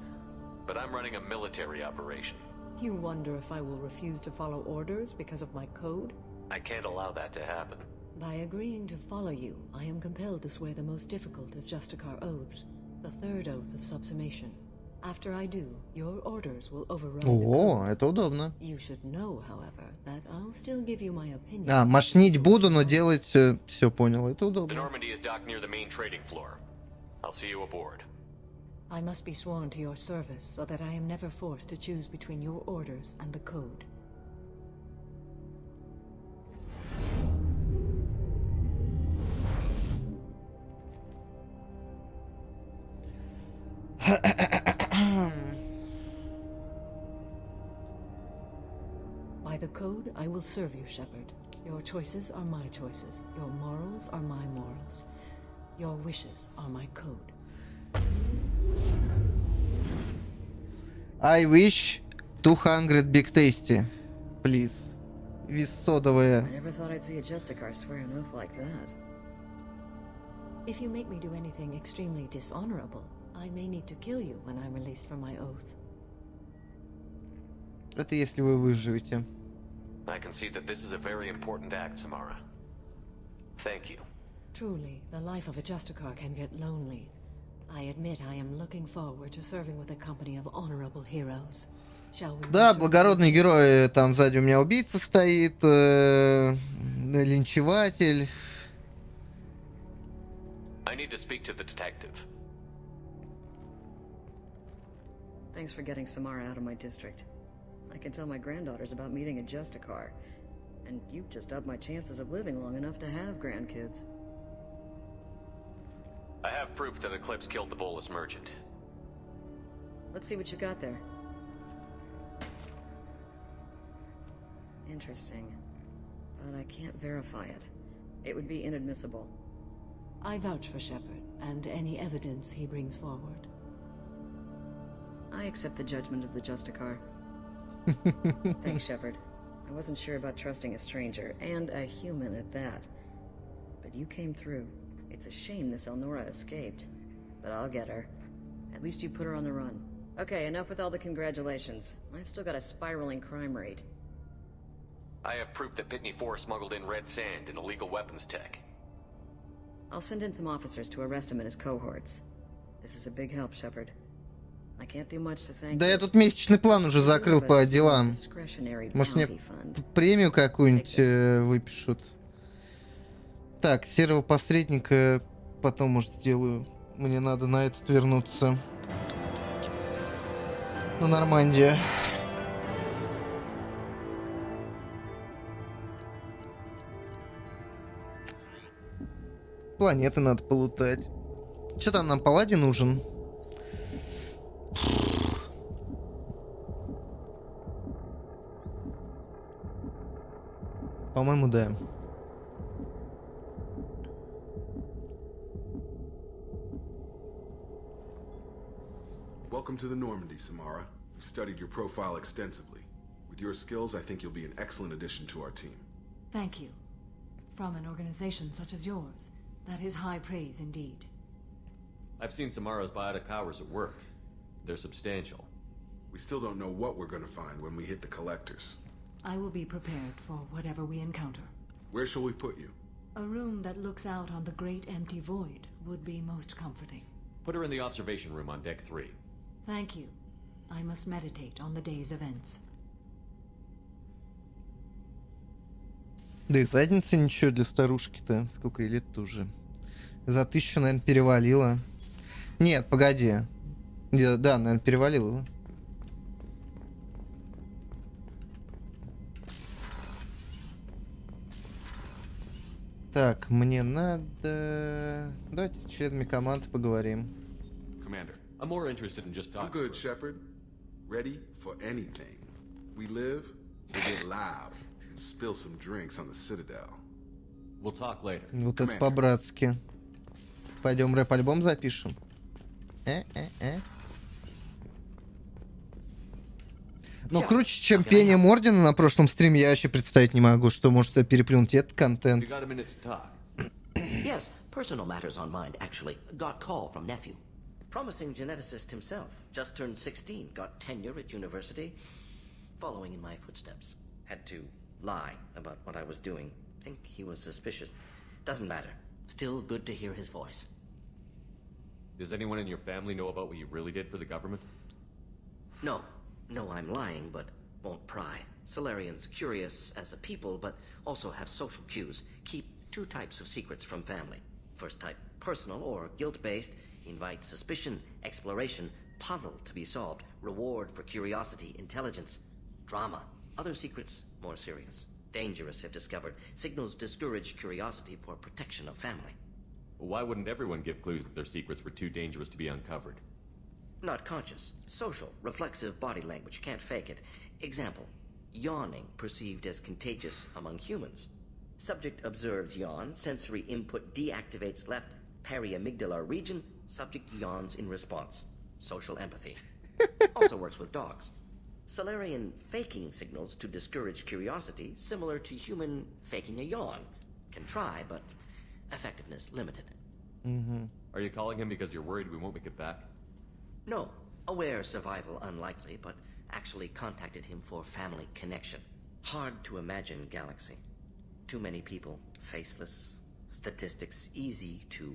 But I'm running a military operation. You wonder if I will refuse to follow orders because of my code? I can't allow that to happen. By agreeing to follow you, I am compelled to swear the most difficult of Justicar oaths, the third oath of subsumation. After I do, your orders will override the code. Это удобно. You should know, however, that I'll still give you my opinion. А, мошнить буду, но делать все понял. Это The удобно. Normandy is docked near the main trading floor. I'll see you aboard. I must be sworn to your service so that I am never forced to choose between your orders and the code. By the code, I will serve you, Shepard. Your choices are my choices. Your morals are my morals. Your wishes are my code. I wish 200 Big Tasty, please. Виз содовая. I never thought I'd see a Justicar swear an oath like that. If you make me do anything extremely dishonorable, I may need to kill you when I'm released from my oath. Это если вы выживете. I can see that this is a very important act, Samara. Thank you. Truly, the life of a Justicar can get lonely. I admit I am looking forward to serving with a company of honorable heroes. Shall we? Да, благородные герои. Там сзади у меня убийца стоит, линчеватель. I need to speak to the detective. Thanks for getting Samara out of my district. I can tell my granddaughters about meeting a Justicar. And you've just upped my chances of living long enough to have grandkids. I have proof that Eclipse killed the Volus merchant. Let's see what you got there. Interesting. But I can't verify it. It would be inadmissible. I vouch for Shepard and any evidence he brings forward. I accept the judgment of the Justicar. Thanks, Shepard. I wasn't sure about trusting a stranger, and a human at that. But you came through. It's a shame this Elnora escaped. But I'll get her. At least you put her on the run. Okay, enough with all the congratulations. I've still got a spiraling crime rate. I have proof that Pitney 4 smuggled in red sand and illegal weapons tech. I'll send in some officers to arrest him and his cohorts. This is a big help, Shepard. I can't do much to thank Да you. я тут месячный план уже закрыл по делам. Может мне премию какую-нибудь выпишут. Так, серого посредника потом, может, сделаю. Мне надо на этот вернуться. На Нормандию. Планеты надо полутать. Че там нам паладин нужен? По-моему, да. Welcome to the Normandy, Samara. We studied your profile extensively. With your skills, I think you'll be an excellent addition to our team. Thank you. From an organization such as yours, that is high praise indeed. I've seen Samara's biotic powers at work. They're substantial. We still don't know what we're going to find when we hit the collectors. I will be prepared for whatever we encounter. Where shall we put you? A room that looks out on the great empty void would be most comforting. Put her in the observation room on deck 3. Thank you. I must meditate on the day's events. Да и задница ничего для старушки-то. Сколько ей лет-то уже? За 1000, наверное, перевалило. Нет, погоди. Да, наверное, перевалил его. Так, мне надо... Давайте с членами команды поговорим. Commander. I'm more interested in just I'm talking. good, Shepard. Ready for anything. We live, we get loud, and spill some drinks on the Citadel. We'll talk later. Вот это по-братски. Пойдем рэп-альбом запишем. Ну, круче, чем пением Ордена на прошлом стриме, я вообще представить не могу, что может переплюнуть этот контент. You got a minute to talk? Yes, personal matters on mind, actually. Got call from nephew. Promising geneticist himself. Just turned 16. Got tenure at university. Following in my footsteps. Had to lie about what I was doing. Think he was suspicious. Doesn't matter. Still good to hear his voice. Does anyone in your family know about what you really did for the government? No. No, I'm lying, but won't pry. Solarians curious as a people, but also have social cues. Keep two types of secrets from family. First type, personal or guilt-based. Invite suspicion, exploration, puzzle to be solved. Reward for curiosity, intelligence. Drama. Other secrets, more serious. Dangerous if discovered. Signals discourage curiosity for protection of family. Well, why wouldn't everyone give clues that their secrets were too dangerous to be uncovered? Not conscious. Social. Reflexive body language. Can't fake it. Example. Yawning perceived as contagious among humans. Subject observes yawn. Sensory input deactivates left periamygdala region. Subject yawns in response. Social empathy. Also works with dogs. Solarian faking signals to discourage curiosity, similar to human faking a yawn. Can try, but effectiveness limited. Are you calling him because you're worried we won't make it back? No. Aware survival unlikely, but actually contacted him for family connection. Hard to imagine galaxy. Too many people, faceless. Statistics easy to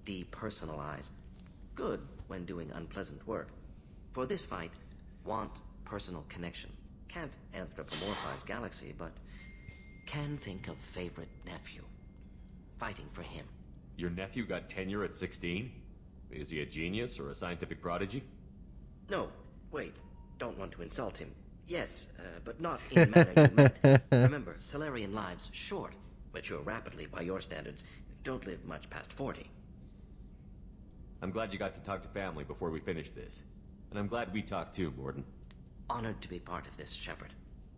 depersonalize. Good when doing unpleasant work. For this fight, want personal connection. Can't anthropomorphize galaxy, but can think of favorite nephew. Fighting for him. Your nephew got tenure at 16? Is he a genius or a scientific prodigy? No, wait. Don't want to insult him. Yes, but not in manner you meant. Remember, Solarian lives short. Mature rapidly by your standards. Don't live much past 40. I'm glad you got to talk to family before we finish this. And I'm glad we talked too, Gordon. Honored to be part of this, Shepard.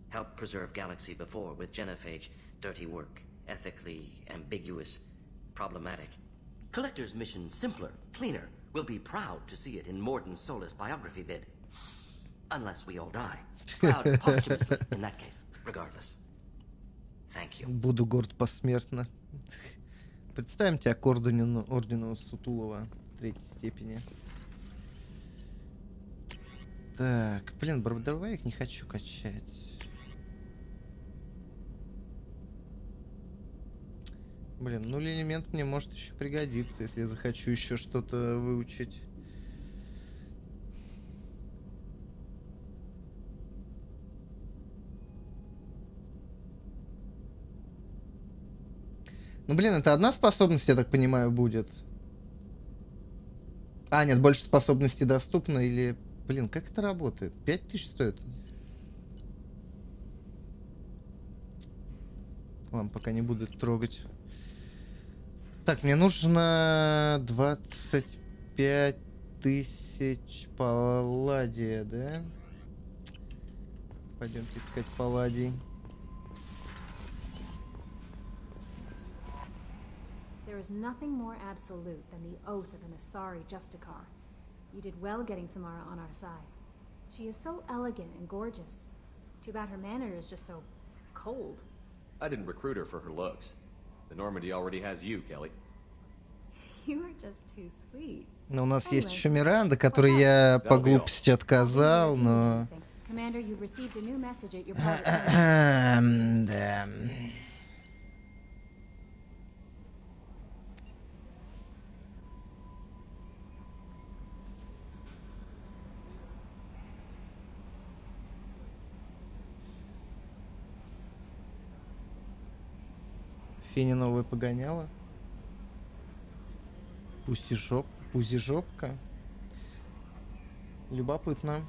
Helped preserve Galaxy before with genophage. Dirty work. Ethically ambiguous. Problematic. Collector's mission simpler, cleaner. We'll be proud to see it in Morden Solis biography vid. Unless we all die. Proud posthumously in that case, regardless. Thank you. Буду горд посмертно. Представим тебя к ордену Сутулова третьей степени. Так, блин, дробовик не хочу качать. Блин, ну элемент мне может еще пригодиться, если я захочу еще что-то выучить. Ну, блин, это одна способность, я так понимаю, будет. А, нет, больше способностей доступно или... Блин, как это работает? 5000 стоит? Ладно, пока не буду это трогать. Так, мне нужно 25 тысяч палладия, да? Пойдемте искать палладий. There is nothing more absolute than the oath of an Asari Justicar. You did well getting Samara on our side. She is so elegant and gorgeous. Too bad her manner is just so cold. I didn't recruit her for her looks. The Normandy already has you, Kelly. You are just too sweet. Но у нас есть еще Миранда, которой я по глупости отказал, но... Commander, you've received a new message at your Да. Феня новая погоняла. Пузижопка. Любопытно.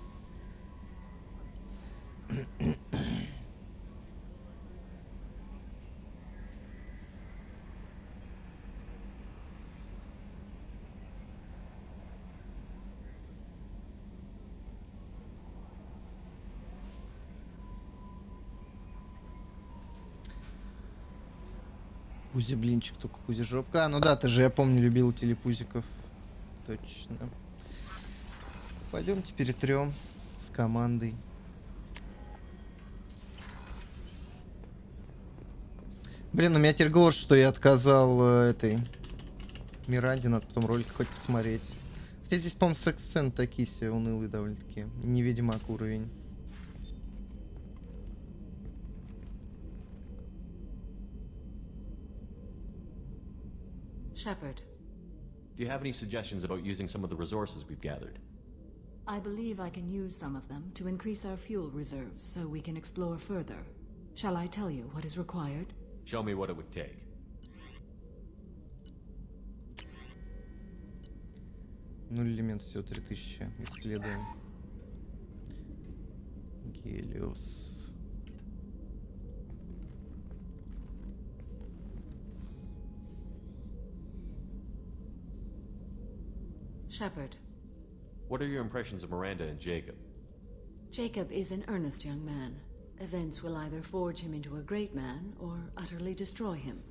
Пузи-блинчик, только пузи-жопка. А, ну да, ты же, я помню, любил телепузиков. Точно. Пойдемте перетрем с командой. Блин, у меня теперь гложет, что я отказал этой Миранде, надо потом ролик хоть посмотреть. Хотя здесь, по-моему, секс-сцены такие себе унылые довольно-таки. Не Ведьмак уровень. Shepard, Do you have any suggestions about using some of the resources we've gathered? I believe I can use some of them to increase our fuel reserves so we can explore further. Shall I tell you what is required? Show me what it would take. Ну, элемент всего 3000. Исследуем. Гелиос. Shepard, What are your impressions of Miranda and Jacob? Jacob is an earnest young man. Events will either forge him into a great man or utterly destroy him.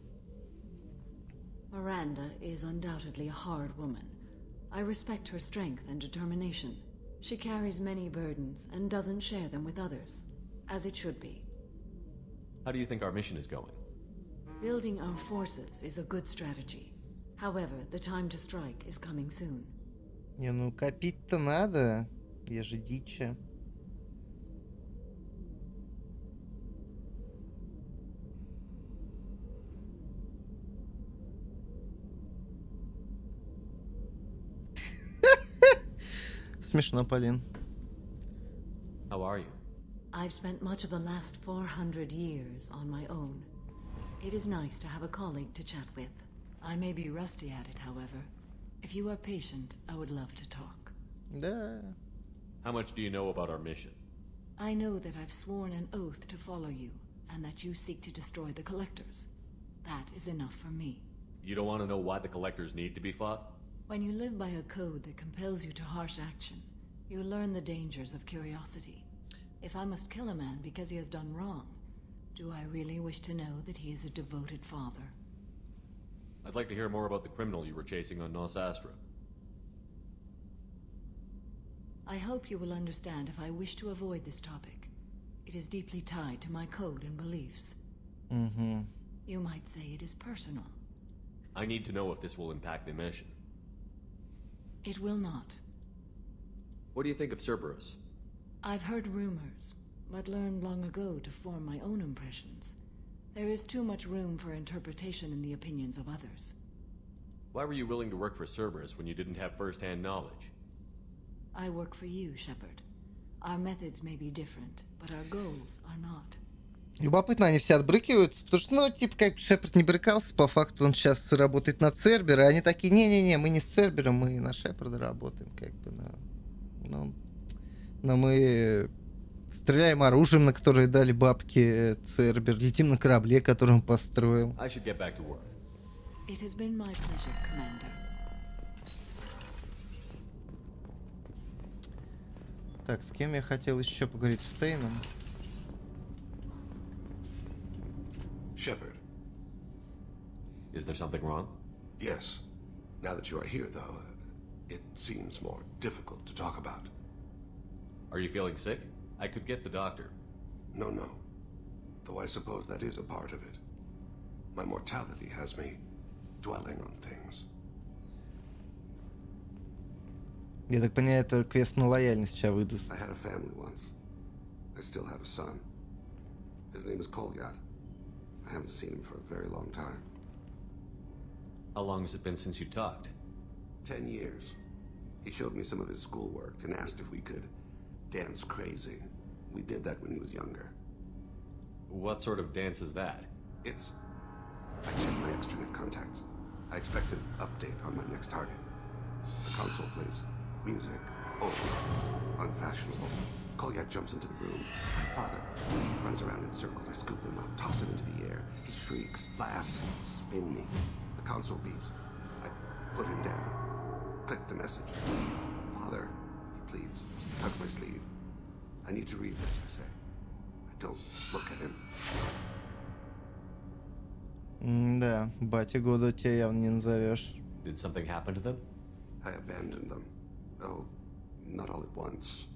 Miranda is undoubtedly a hard woman. I respect her strength and determination. She carries many burdens and doesn't share them with others, as it should be. How do you think our mission is going? Building our forces is a good strategy. However, the time to strike is coming soon. Не, ну копить-то надо. Я же дича. Смешно, Полин. How are you? I've spent much of the last 400 years on my own. It is nice to have a colleague to chat with. I may be rusty at it, however. If you are patient, I would love to talk. Да. How much do you know about our mission? I know that I've sworn an oath to follow you, and that you seek to destroy the Collectors. That is enough for me. You don't want to know why the Collectors need to be fought? When you live by a code that compels you to harsh action, you learn the dangers of curiosity. If I must kill a man because he has done wrong, do I really wish to know that he is a devoted father? I'd like to hear more about the criminal you were chasing on Nos Astra. I hope you will understand if I wish to avoid this topic. It is deeply tied to my code and beliefs. Mm-hmm. You might say it is personal. I need to know if this will impact the mission. It will not. What do you think of Cerberus? I've heard rumors, but learned long ago to form my own impressions. There is too much room for interpretation in the opinions of others. Why were you willing to work for Cerberus when you didn't have first-hand knowledge? I work for you, Shepard. Our methods may be different, but our goals are not. Любопытно, они все отбрыкиваются, потому что, ну, типа, как Шепард не брыкался, по факту он сейчас работает на Цербера, и они такие, не-не-не, мы не с Цербером, мы на Шепарда работаем, как бы, но мы стреляем оружием, на которое дали бабки Цербер, летим на корабле, который он построил. I should get back to work. It has been my pleasure, Commander. Так, с кем я хотел еще поговорить? С Стейном? Shepard. Is there something wrong? Yes. Now that you are here, though, it seems more difficult to talk about. Are you feeling sick? I could get the doctor. No. Though I suppose that is a part of it. My mortality has me dwelling on things. Я так понимаю, это квест на лояльность сейчас выдаст. I had a family once. I still have a son. His name is Kolyat. I haven't seen him for a very long time. How long has it been since you talked? 10 years. He showed me some of his schoolwork and asked if we could dance crazy. We did that when he was younger. What sort of dance is that? It's... I checked my extranet contacts. I expect an update on my next target. The console plays music. Old, unfashionable. Kolyak jumps into the room. My father runs around in circles. I scoop him up, toss him into the air. He shrieks, laughs, spin me. The console beeps. I put him down. Click the message. Father, he pleads. Tugs my sleeve. I need to read this, I say. I don't look at him. Да, батя года тебя явно не назовешь. Did something happen to them? I abandoned them. Oh, not all at once.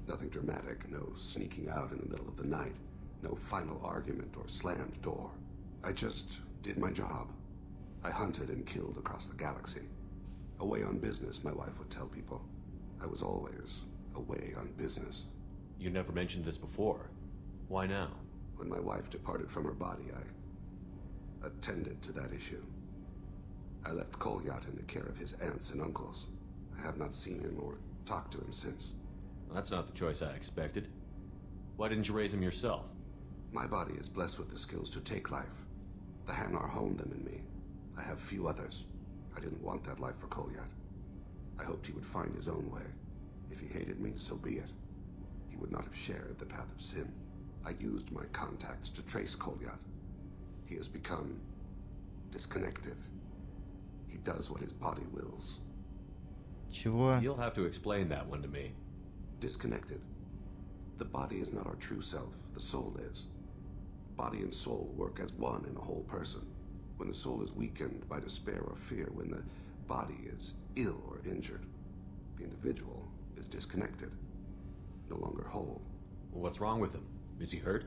Nothing dramatic, no sneaking out in the middle of the night, no final argument or slammed door. I just did my job. I hunted and killed across the galaxy. Away on business, my wife would tell people. I was always away on business. You never mentioned this before. Why now? When my wife departed from her body, I attended to that issue. I left Kolyat in the care of his aunts and uncles. I have not seen him or talked to him since. Well, that's not the choice I expected. Why didn't you raise him yourself? My body is blessed with the skills to take life. The Hanar honed them in me. I have few others. I didn't want that life for Kolyat. I hoped he would find his own way. If he hated me, so be it. He would not have shared the path of sin. I used my contacts to trace Kolyat. He has become disconnected. He does what his body wills. Чего? You'll have to explain that one to me. Disconnected. The body is not our true self, the soul is. Body and soul work as one in a whole person. When the soul is weakened by despair or fear, when the body is ill or injured, the individual is disconnected, no longer whole. Well, what's wrong with him? Is he hurt?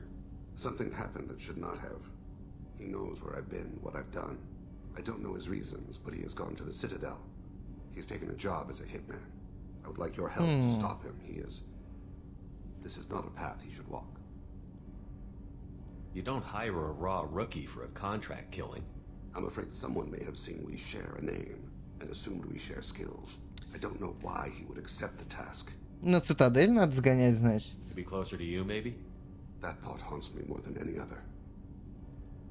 Something happened that should not have. He knows where I've been, what I've done. I don't know his reasons, but he has gone to the Citadel. He's taken a job as a hitman. I would like your help to stop him. This is not a path he should walk. You don't hire a raw rookie for a contract killing. I'm afraid someone may have seen we share a name and assumed we share skills. I don't know why he would accept the task. На цитадель надо сгонять, значит. To be closer to you, maybe? That thought haunts me more than any other.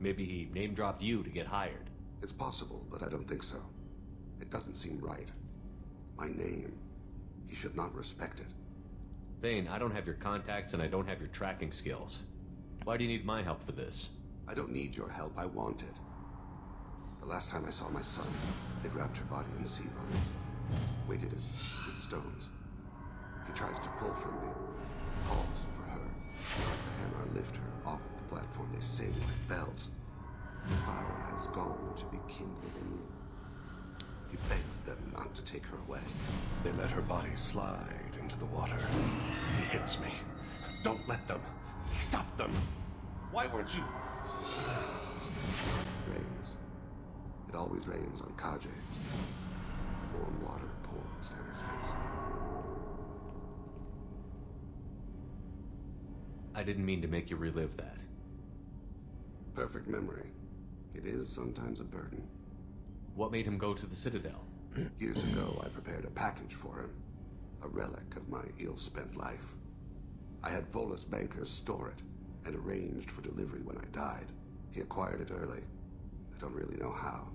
Maybe he name-dropped you to get hired. It's possible, but I don't think so. It doesn't seem right. My name. He should not respect it. Thane, I don't have your contacts and I don't have your tracking skills. Why do you need my help for this? I don't need your help. I want it. The last time I saw my son, they wrapped her body in sea vines, weighted it with stones. He tries to pull from me, calls for her. The Hanar lift her off the platform. They sing like bells. The fire has gone to be kindled anew. He begs them not to take her away. They let her body slide into the water. He hits me. Don't let them. Stop them. Why weren't you? Rains. It always rains on Kaje. Warm water pours down his face. I didn't mean to make you relive that. Perfect memory. It is sometimes a burden. What made him go to the Citadel? Years ago, I prepared a package for him. A relic of my ill-spent life. I had Volus bankers store it, and arranged for delivery when I died. He acquired it early. I don't really know how.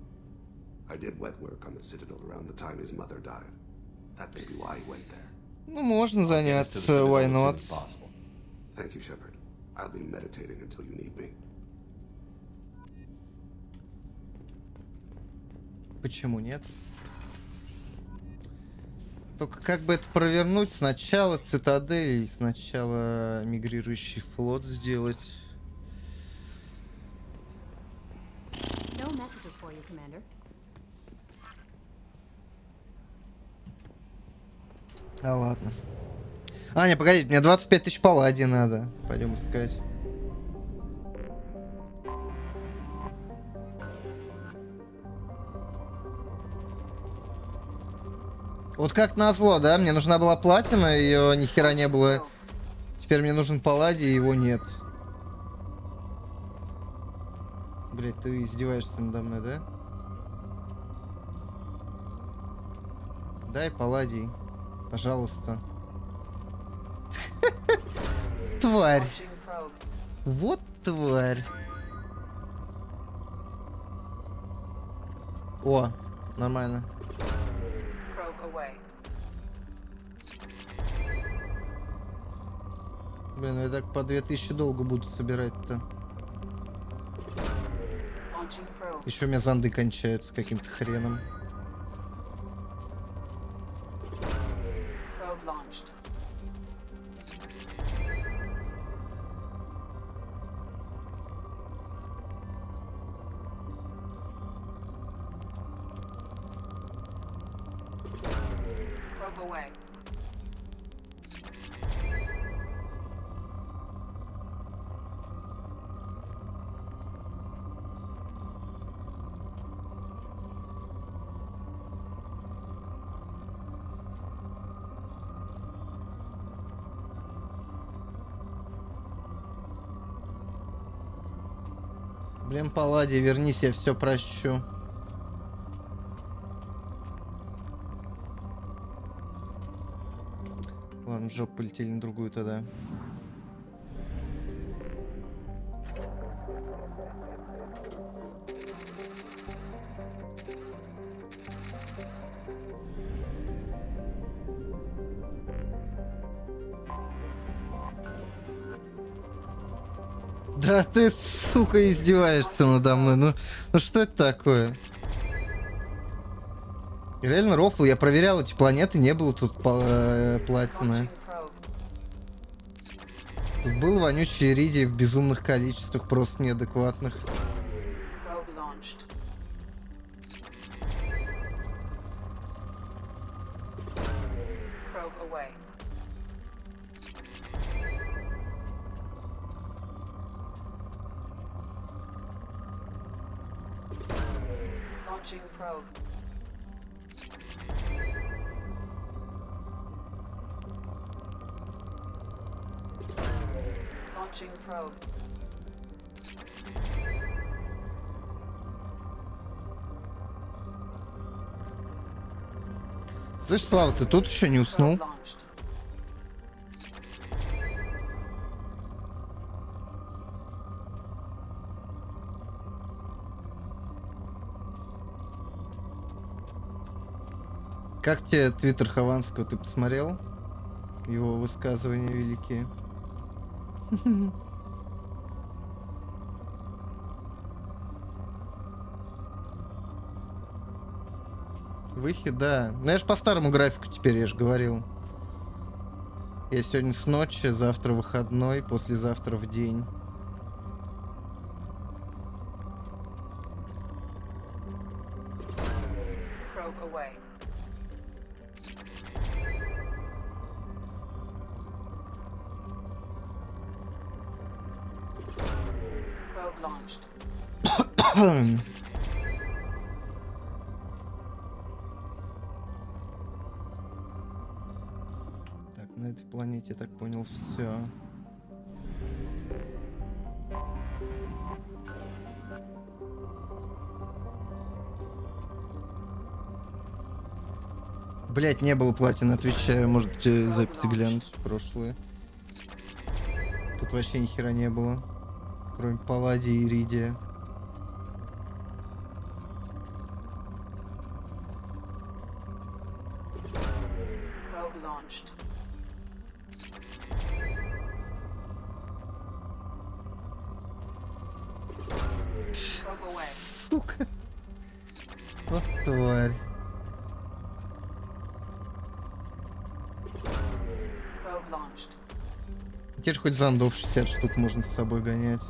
I did wet work on the Citadel around the time his mother died. That may be why he went there. Ну, можно заняться, why not? Thank you, Shepard. I'll be meditating until you need me. Почему нет? Только как бы это провернуть? Сначала цитадель, сначала мигрирующий флот сделать. No messages for you, Commander. А ладно. А, не, погодите, мне 25 тысяч палладий надо. Пойдем искать. Вот как назло, да? Мне нужна была платина, ее ни хера не было. Теперь мне нужен палладий, его нет. Блять, ты издеваешься надо мной, да? Дай палладий. Пожалуйста. Тварь. Вот тварь. О, нормально. away. Блин, я так по 2000 долго буду собирать-то. Launching probe. Еще у меня занды кончаются каким-то хреном. Probe launched. Probe away. Блин, Палладий, вернись, я все прощу. Ладно, в жопу полетели на другую тогда. Да ты, сука, издеваешься надо мной. Ну что это такое? Реально рофл, я проверял эти планеты, не было тут платины. Тут был вонючий иридий в безумных количествах, просто неадекватных. Probe launched. Probe away. Launching probe. Launching probe. Слышь, Слава, ты тут еще не уснул? Probe launched. Как тебе твиттер Хованского, ты посмотрел? Его высказывания великие. Выход, да. Ну я ж по старому графику теперь, я же говорил. Я сегодня с ночи, завтра выходной, послезавтра в день. Probe away. Probe launched. Так, на этой планете, я так понял, все. Блять, не было платин, отвечаю, можете записи глянуть прошлые. Тут вообще ни хера не было, кроме Палладия и Иридия. Probe launched. Probe away. Сука. Вот тварь. Probe launched. Теперь хоть зондов 60 штук можно с собой гонять.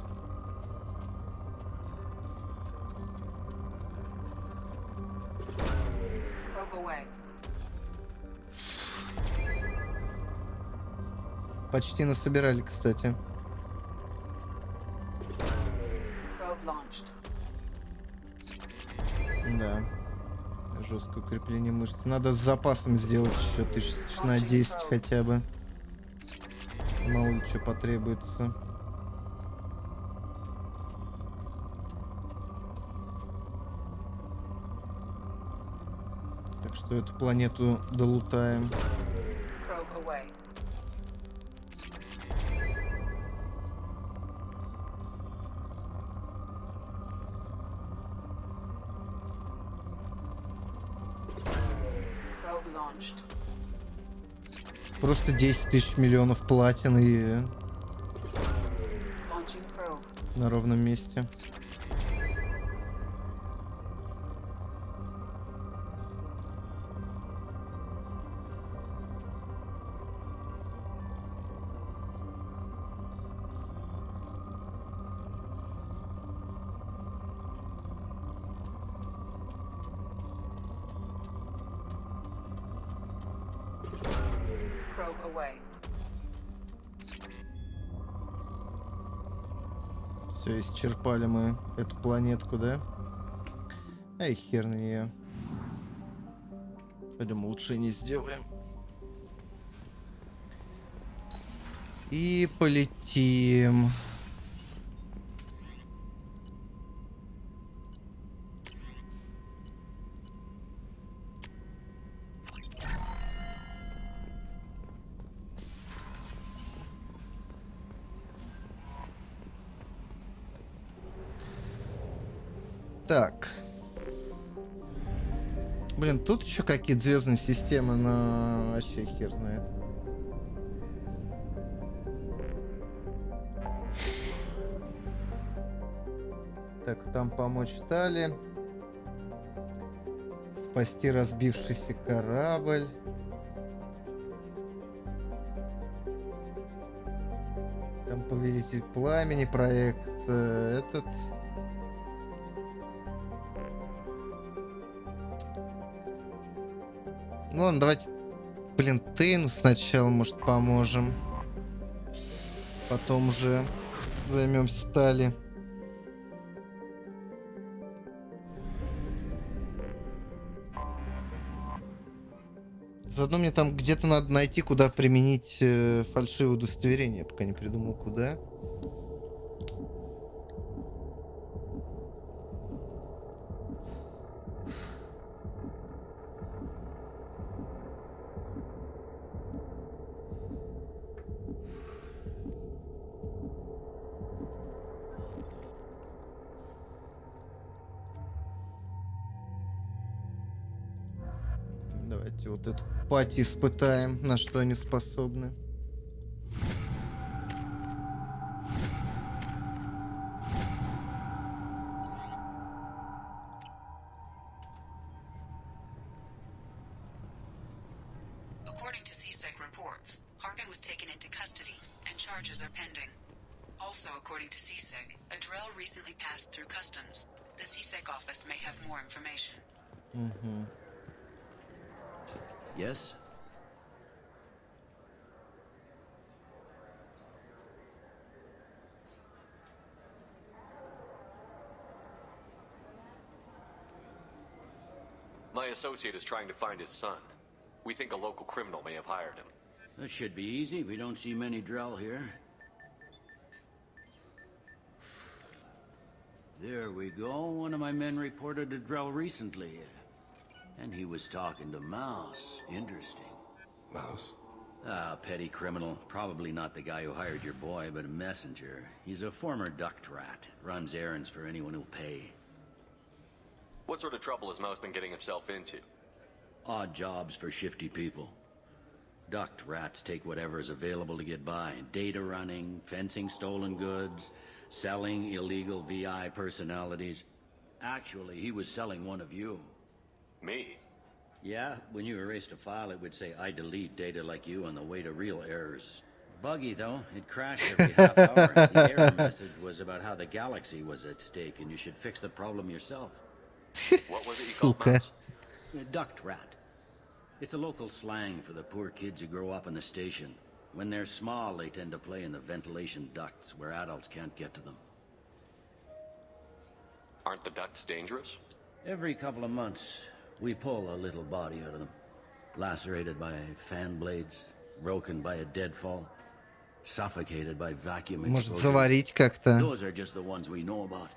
Probe away. Почти насобирали, кстати. Probe launched. Да. Жесткое укрепление мышц. Надо с запасом сделать еще тысяч на 10 хотя бы. Мало ли что потребуется. Так что эту планету долутаем. Probe away. Probe Probe launched. Просто 10 тысяч миллионов платин и Launching probe. на ровном месте. Probe away. Все, исчерпали мы эту планетку, да? Эй, хер на нее. Пойдем улучшение сделаем. И полетим. Так. Блин, тут еще какие-то звездные системы, но вообще хер знает. Так, там помочь Тали. Спасти разбившийся корабль. Там повелитель пламени, проект этот. Ну ладно, давайте, блин, Тейну сначала, может, поможем. Потом уже займемся Тали. Заодно мне там где-то надо найти, куда применить фальшивое удостоверение. Я пока не придумал, куда. Давайте вот эту пати испытаем, на что они способны. According to CSEC reports, Harkin was taken into custody and charges are pending. Also, according to CSEC, a drill recently passed through customs. The CSEC office may have more information. Mm-hmm. Yes? My associate is trying to find his son. We think a local criminal may have hired him. That should be easy. We don't see many Drell here. There we go. One of my men reported a Drell recently. And he was talking to Mouse. Interesting. Mouse? Ah, petty criminal. Probably not the guy who hired your boy, but a messenger. He's a former duct rat. Runs errands for anyone who'll pay. What sort of trouble has Mouse been getting himself into? Odd jobs for shifty people. Duct rats take whatever is available to get by. Data running, fencing stolen goods, selling illegal VI personalities. Actually, he was selling one of you. Me? Yeah, when you erased a file, it would say, I delete data like you on the way to real errors. Buggy, though. It crashed every half hour. The error message was about how the galaxy was at stake, and you should fix the problem yourself. What was it you called Mouse? A duct rat. It's a local slang for the poor kids who grow up in the station. When they're small, they tend to play in the ventilation ducts where adults can't get to them. Aren't the ducts dangerous? Every couple of months, we pull a little body out of them. Lacerated by fan blades, broken by a deadfall, suffocated by vacuum Может, exposure. заварить как-то. Those are just the ones we know about.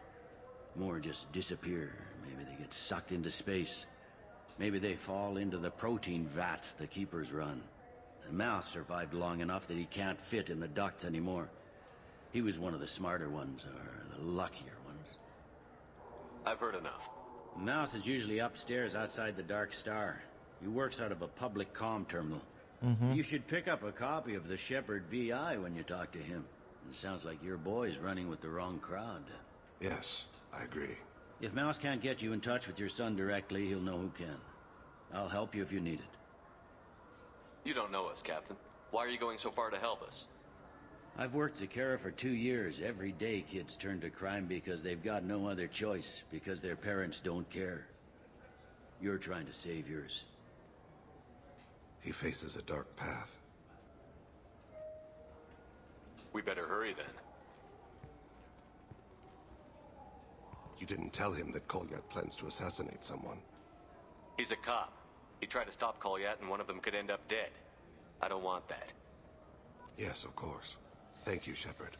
More just disappear. Maybe they get sucked into space. Maybe they fall into the protein vats the keepers run. The Mouse survived long enough that he can't fit in the ducts anymore. He was one of the smarter ones, or the luckier ones. I've heard enough. Mouse is usually upstairs outside the Dark Star. He works out of a public comm terminal. Mhm. You should pick up a copy of the Shepard VI when you talk to him. It sounds like your boy's running with the wrong crowd. Yes, I agree. If Mouse can't get you in touch with your son directly, he'll know who can. I'll help you if you need it. You don't know us, Captain. Why are you going so far to help us? I've worked at Kara for 2 years. Every day kids turn to crime because they've got no other choice, because their parents don't care. You're trying to save yours. He faces a dark path. We better hurry then. You didn't tell him that Kolyat plans to assassinate someone. He's a cop. He tried to stop Kolyat and one of them could end up dead. I don't want that. Yes, of course. Thank you, Shepard.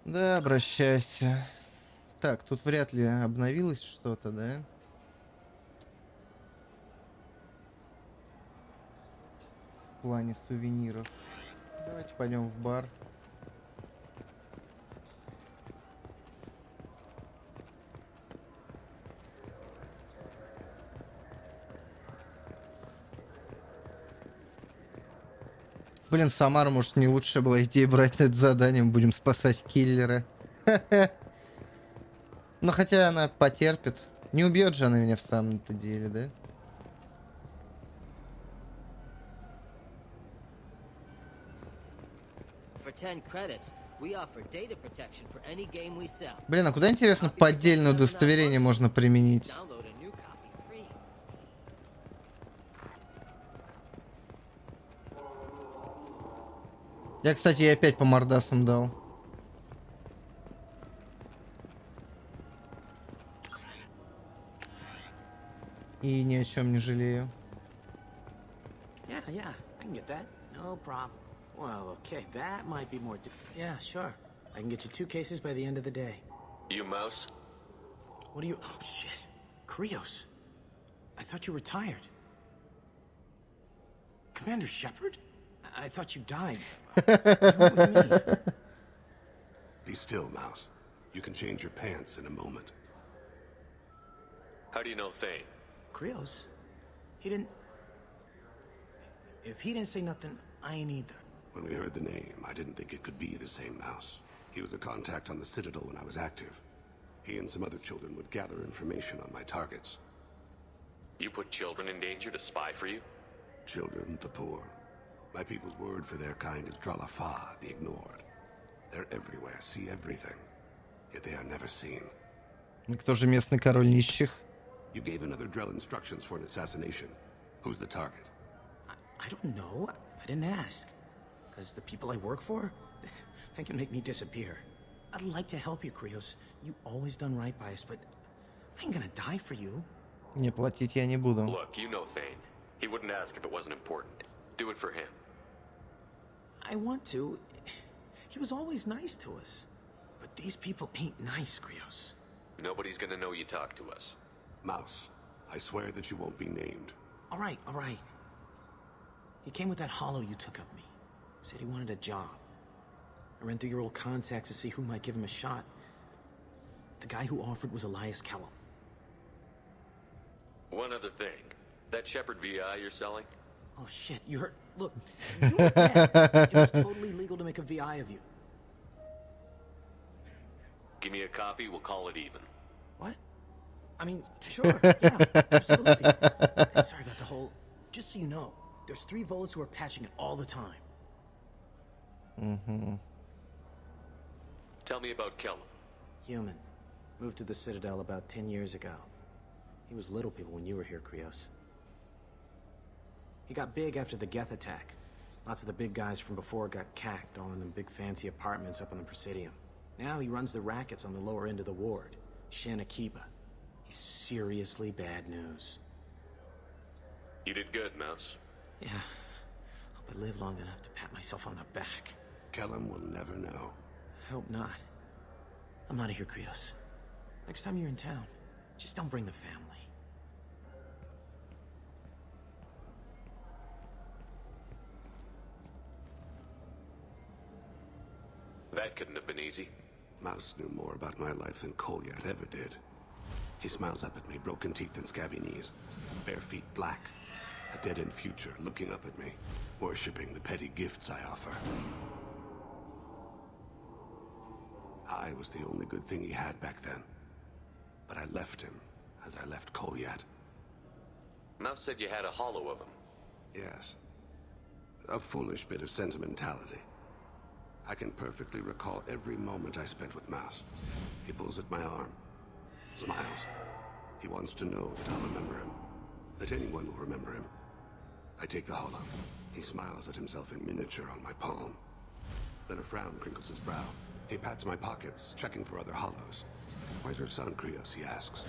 Да, обращайся. Так, тут вряд ли обновилось что-то, да? В плане сувениров. Давайте пойдем в бар. Блин, Самара, может, не лучшая была идея брать на это задание, мы будем спасать киллера. Но хотя она потерпит. Не убьет же она меня в самом-то деле, да? Блин, а куда, интересно, поддельное удостоверение можно применить? Я, кстати, ей опять по мордасам дал. И ни о чем не жалею. Yeah, I can get that. No problem. Well, okay, that might be more... Yeah, sure. I can get you 2 cases by the end of the day. You Mouse? What are you... Oh, shit. Krios. I thought you were retired. Commander Shepard? I thought you died. What's wrong with me? Be still, Mouse. You can change your pants in a moment. How do you know Thane? Krios? He didn't... If he didn't say nothing, I ain't either. When we heard the name, I didn't think it could be the same Mouse. He was a contact on the Citadel when I was active. He and some other children would gather information on my targets. You put children in danger to spy for you? Children, the poor. My people's word for their kind is Dralafa, the ignored. They're everywhere, see everything. Yet they are never seen. Кто же местный король нищих? You gave another Drell instructions for an assassination. Who's the target? I don't know. I didn't ask. Because the people I work for, they can make me disappear. I'd like to help you, Krios. You always done right by us, but I ain't gonna die for you. Не, платить я не буду. Look, you know Thane. He wouldn't ask if it wasn't important. Do it for him. I want to. He was always nice to us. But these people ain't nice, Krios. Nobody's gonna know you talked to us. Mouse, I swear that you won't be named. All right. He came with that hollow you took of me. Said he wanted a job. I ran through your old contacts to see who might give him a shot. The guy who offered was Elias Kellum. One other thing. That Shepard VI you're selling? Oh shit, you heard... Look, you were dead. It was totally legal to make a VI of you. Give me a copy, we'll call it even. What? I mean, sure, yeah, absolutely. Sorry about the whole... Just so you know, there's 3 Volas who are patching it all the time. Mm-hmm. Tell me about Kellum. Human. Moved to the Citadel about 10 years ago. He was little people when you were here, Krios. He got big after the Geth attack. Lots of the big guys from before got cacked all in them big fancy apartments up on the Presidium. Now he runs the rackets on the lower end of the ward, Shin Akiba. He's seriously bad news. You did good, Mouse. Yeah. Hope I live long enough to pat myself on the back. Kellum will never know. I hope not. I'm out of here, Krios. Next time you're in town, just don't bring the family. That couldn't have been easy. Mouse knew more about my life than Kolyat ever did. He smiles up at me, broken teeth and scabby knees, bare feet black. A dead-end future looking up at me, worshipping the petty gifts I offer. I was the only good thing he had back then. But I left him, as I left Kolyat. Mouse said you had a hollow of him. Yes. A foolish bit of sentimentality. I can perfectly recall every moment I spent with Mouse. He pulls at my arm, smiles. He wants to know that I'll remember him, that anyone will remember him. I take the hollow. He smiles at himself in miniature on my palm. Then a frown crinkles his brow. He pats my pockets, checking for other hollows. Where's your son, Krios? He asks.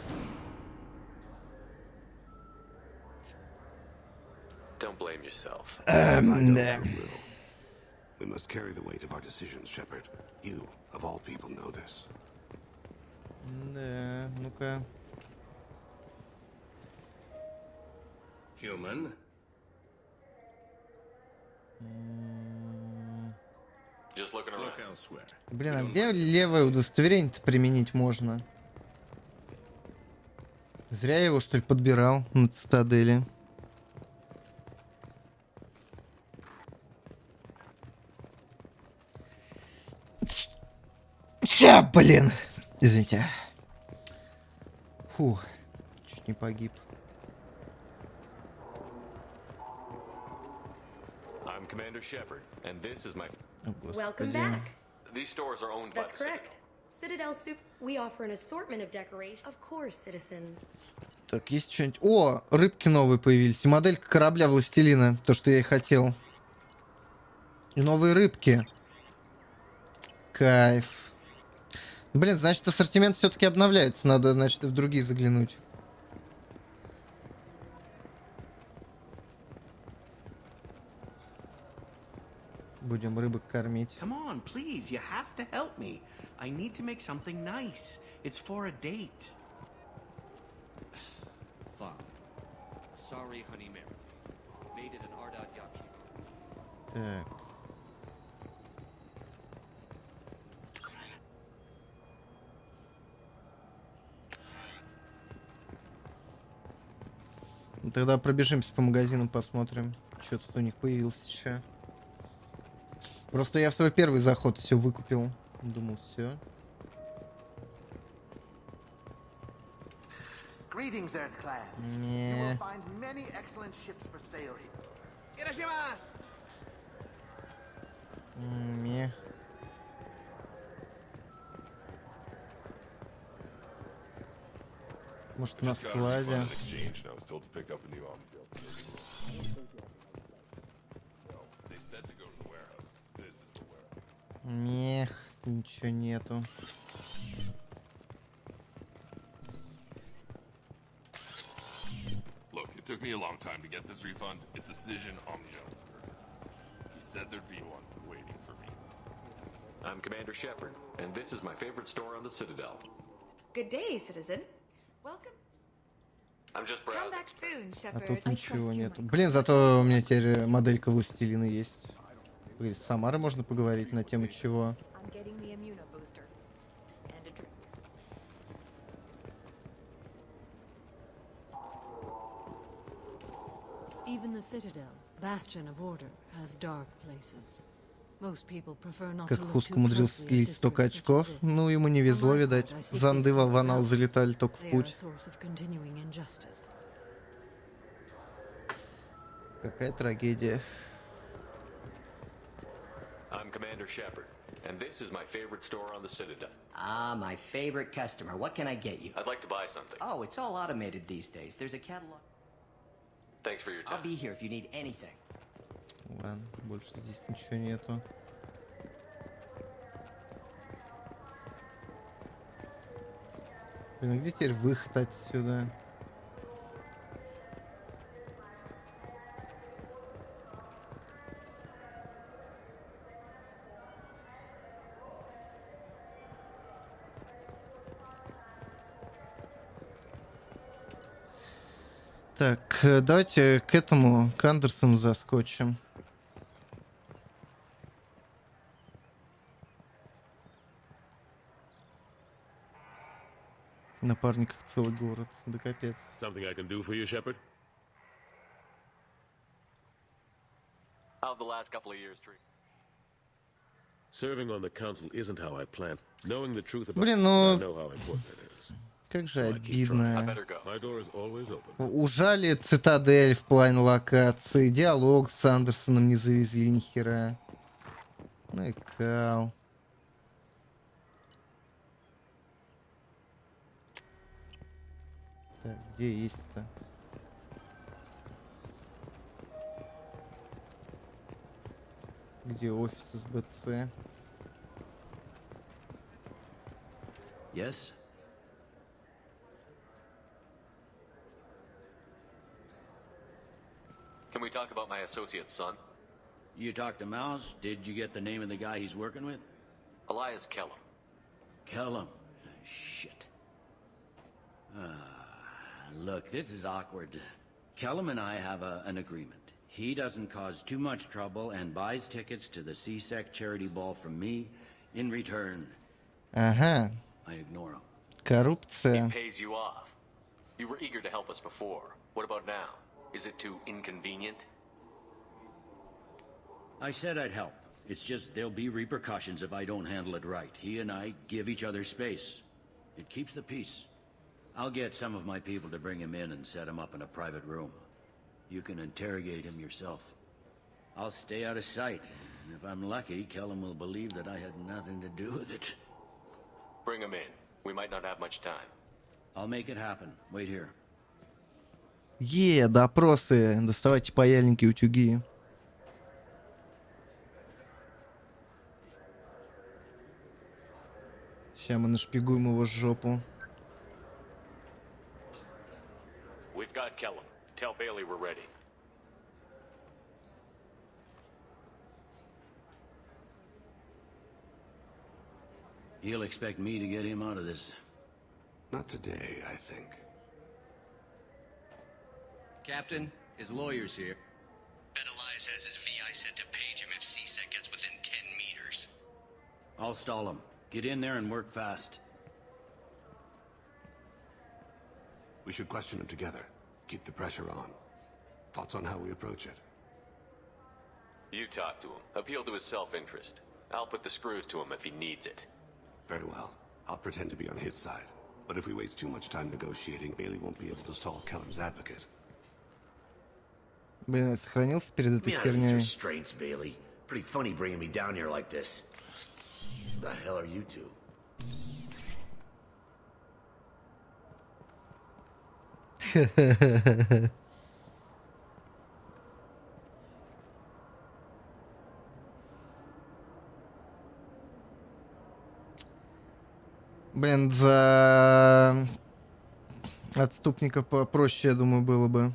Don't blame yourself. We must carry the weight of our decisions, Shepard. You, of all people, know this. Да, ну-ка. Human. Just looking around. Look elsewhere. Блин, а где левое удостоверение-то применить можно? Зря я его, что ли, подбирал на цитадели. Блин. Извините. Фу. Чуть не погиб. I'm Commander Shepard, and this is my... Welcome back. These stores are owned by That's the Citadel. correct. Citadel Soup. We offer an assortment of decorations. Of course, citizen. Так, есть что-нибудь... О, рыбки новые появились. И моделька корабля Властелина. То, что я и хотел. И новые рыбки. Кайф. Блин, значит, ассортимент все-таки обновляется. Надо, значит, в другие заглянуть. Будем рыбок кормить. Come on, please. You have to help me. I need to make something nice. It's for a date. Fine. Sorry, Honey Mary. Made it an Ardot Yachi. Так. Ну, тогда пробежимся по магазинам, посмотрим, что тут у них появилось еще. Просто я в свой первый заход все выкупил. Думал, все. Greetings, Earth Clan. Не. You will find many excellent ships for sale here. Не. Может, на складе. Нех, ничего нету. Look, it took me a long time to get this refund. It's a decision Omnio. He said there'd be one waiting for me. I'm Commander Shepard, and this is my favorite store on the Citadel. Good day, citizen. Welcome. I'm just Come browsing. back soon, А Shepard. тут ничего нету. Блин, зато у меня теперь моделька Властелина есть. С Самарой можно поговорить на тему чего. I'm getting the immuno booster. And a drink. Even the Citadel, bastion of order, has dark places. Most people prefer not Как to look Хуск too умудрился closely at слить столько districts such as очков. this. Ну, ему не везло, видать. Занды в Аванал залетали только в They are a путь. source of continuing injustice. Какая трагедия. I'm Commander Shepard, and this is my favorite store on the Citadel. Ah, my favorite customer. What can I get you? I'd like to buy something. Oh, it's all automated these days. There's a catalog. Thanks for your time. I'll be here if you need anything. Ладно, больше здесь ничего нету. Блин, а где теперь выход отсюда? Так, давайте к этому, к Андерсону заскочим. Напарниках целый город, да капец. Something I can do for you, Shepard? last couple of years, Tree. Serving on the council isn't how I planned. Knowing the truth about Блин, I ну know how important it is. как же So I keep trying. обидно. My door is always open. Ужали Цитадель в плане локации, диалог с Андерсоном не завезли ни хера. Ну и кал. Так, где есть-то? Где офис СБЦ? Yes? Can we talk about my associate's son? You talked to Mouse? Did you get the name of the guy he's working with? Elias Kellum. Kellum. Shit. Look, this is awkward. Kellum and I have an agreement. He doesn't cause too much trouble and buys tickets to the CSEC charity ball from me. In return, Ага. I ignore him. Коррупция. He pays you off. You were eager to help us before. What about now? Is it too inconvenient? I said I'd help. It's just there'll be repercussions if I don't handle it right. He and I give each other space. It keeps the peace. I'll get some of my people to bring him in and set him up in a private room. You can interrogate him yourself. I'll stay out of sight, and if I'm lucky, Kellum will believe that I had nothing to do with it. Bring him in. We might not have much time. I'll make it happen. Wait here. Допросы. Доставайте паяльники, утюги. Сейчас мы нашпигуем его жопу. We've got Kellum. Tell Bailey we're ready. He'll expect me to get him out of this. Not today, I think. Captain, his lawyer's here. Bet Elias has his VI set to page him if CSEC gets within 10 meters. I'll stall him. Get in there and work fast. We should question him together. Keep the pressure on. Thoughts on how we approach it? You talk to him. Appeal to his self-interest. I'll put the screws to him if he needs it. Very well. I'll pretend to be on his side. But if we waste too much time negotiating, Bailey won't be able to stall Kellum's advocate. Блин, я сохранился перед этой Me out of these херней. restraints, Bailey. Pretty funny bringing me down here like this. The hell are you two? Блин, за отступника попроще, я думаю, было бы.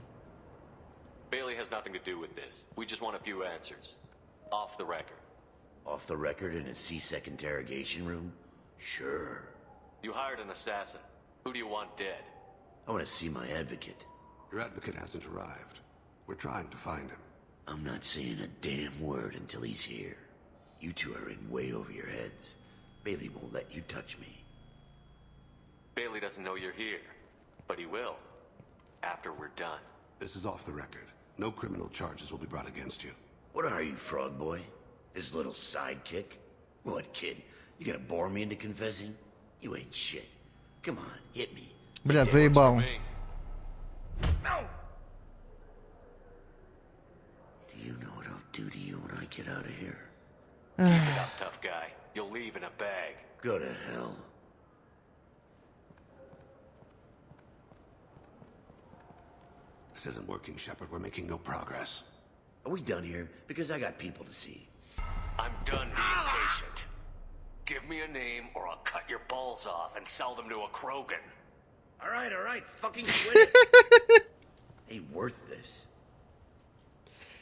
Bailey has nothing to do with this. We just want a few answers. Off the record. Off the record in a CSEC interrogation room? Sure. You hired an assassin. Who do you want dead? I want to see my advocate. Your advocate hasn't arrived. We're trying to find him. I'm not saying a damn word until he's here. You two are in way over your heads. Bailey won't let you touch me. Bailey doesn't know you're here, but he will. After we're done. This is off the record. No criminal charges will be brought against you. What are you, frog boy? His little sidekick? What, kid? You gonna bore me into confessing? You ain't shit. Come on, hit me. Бля, заебал. No! Do you know what I'll do to you when I get out of here? Keep it up, tough guy. You'll leave in a bag. Go to hell. This isn't working, Shepard. We're making no progress. Are we done here? Because I got people to see. I'm done being patient. Give me a name or I'll cut your balls off and sell them to a Krogan. All right. Fucking quit it. Ain't worth this.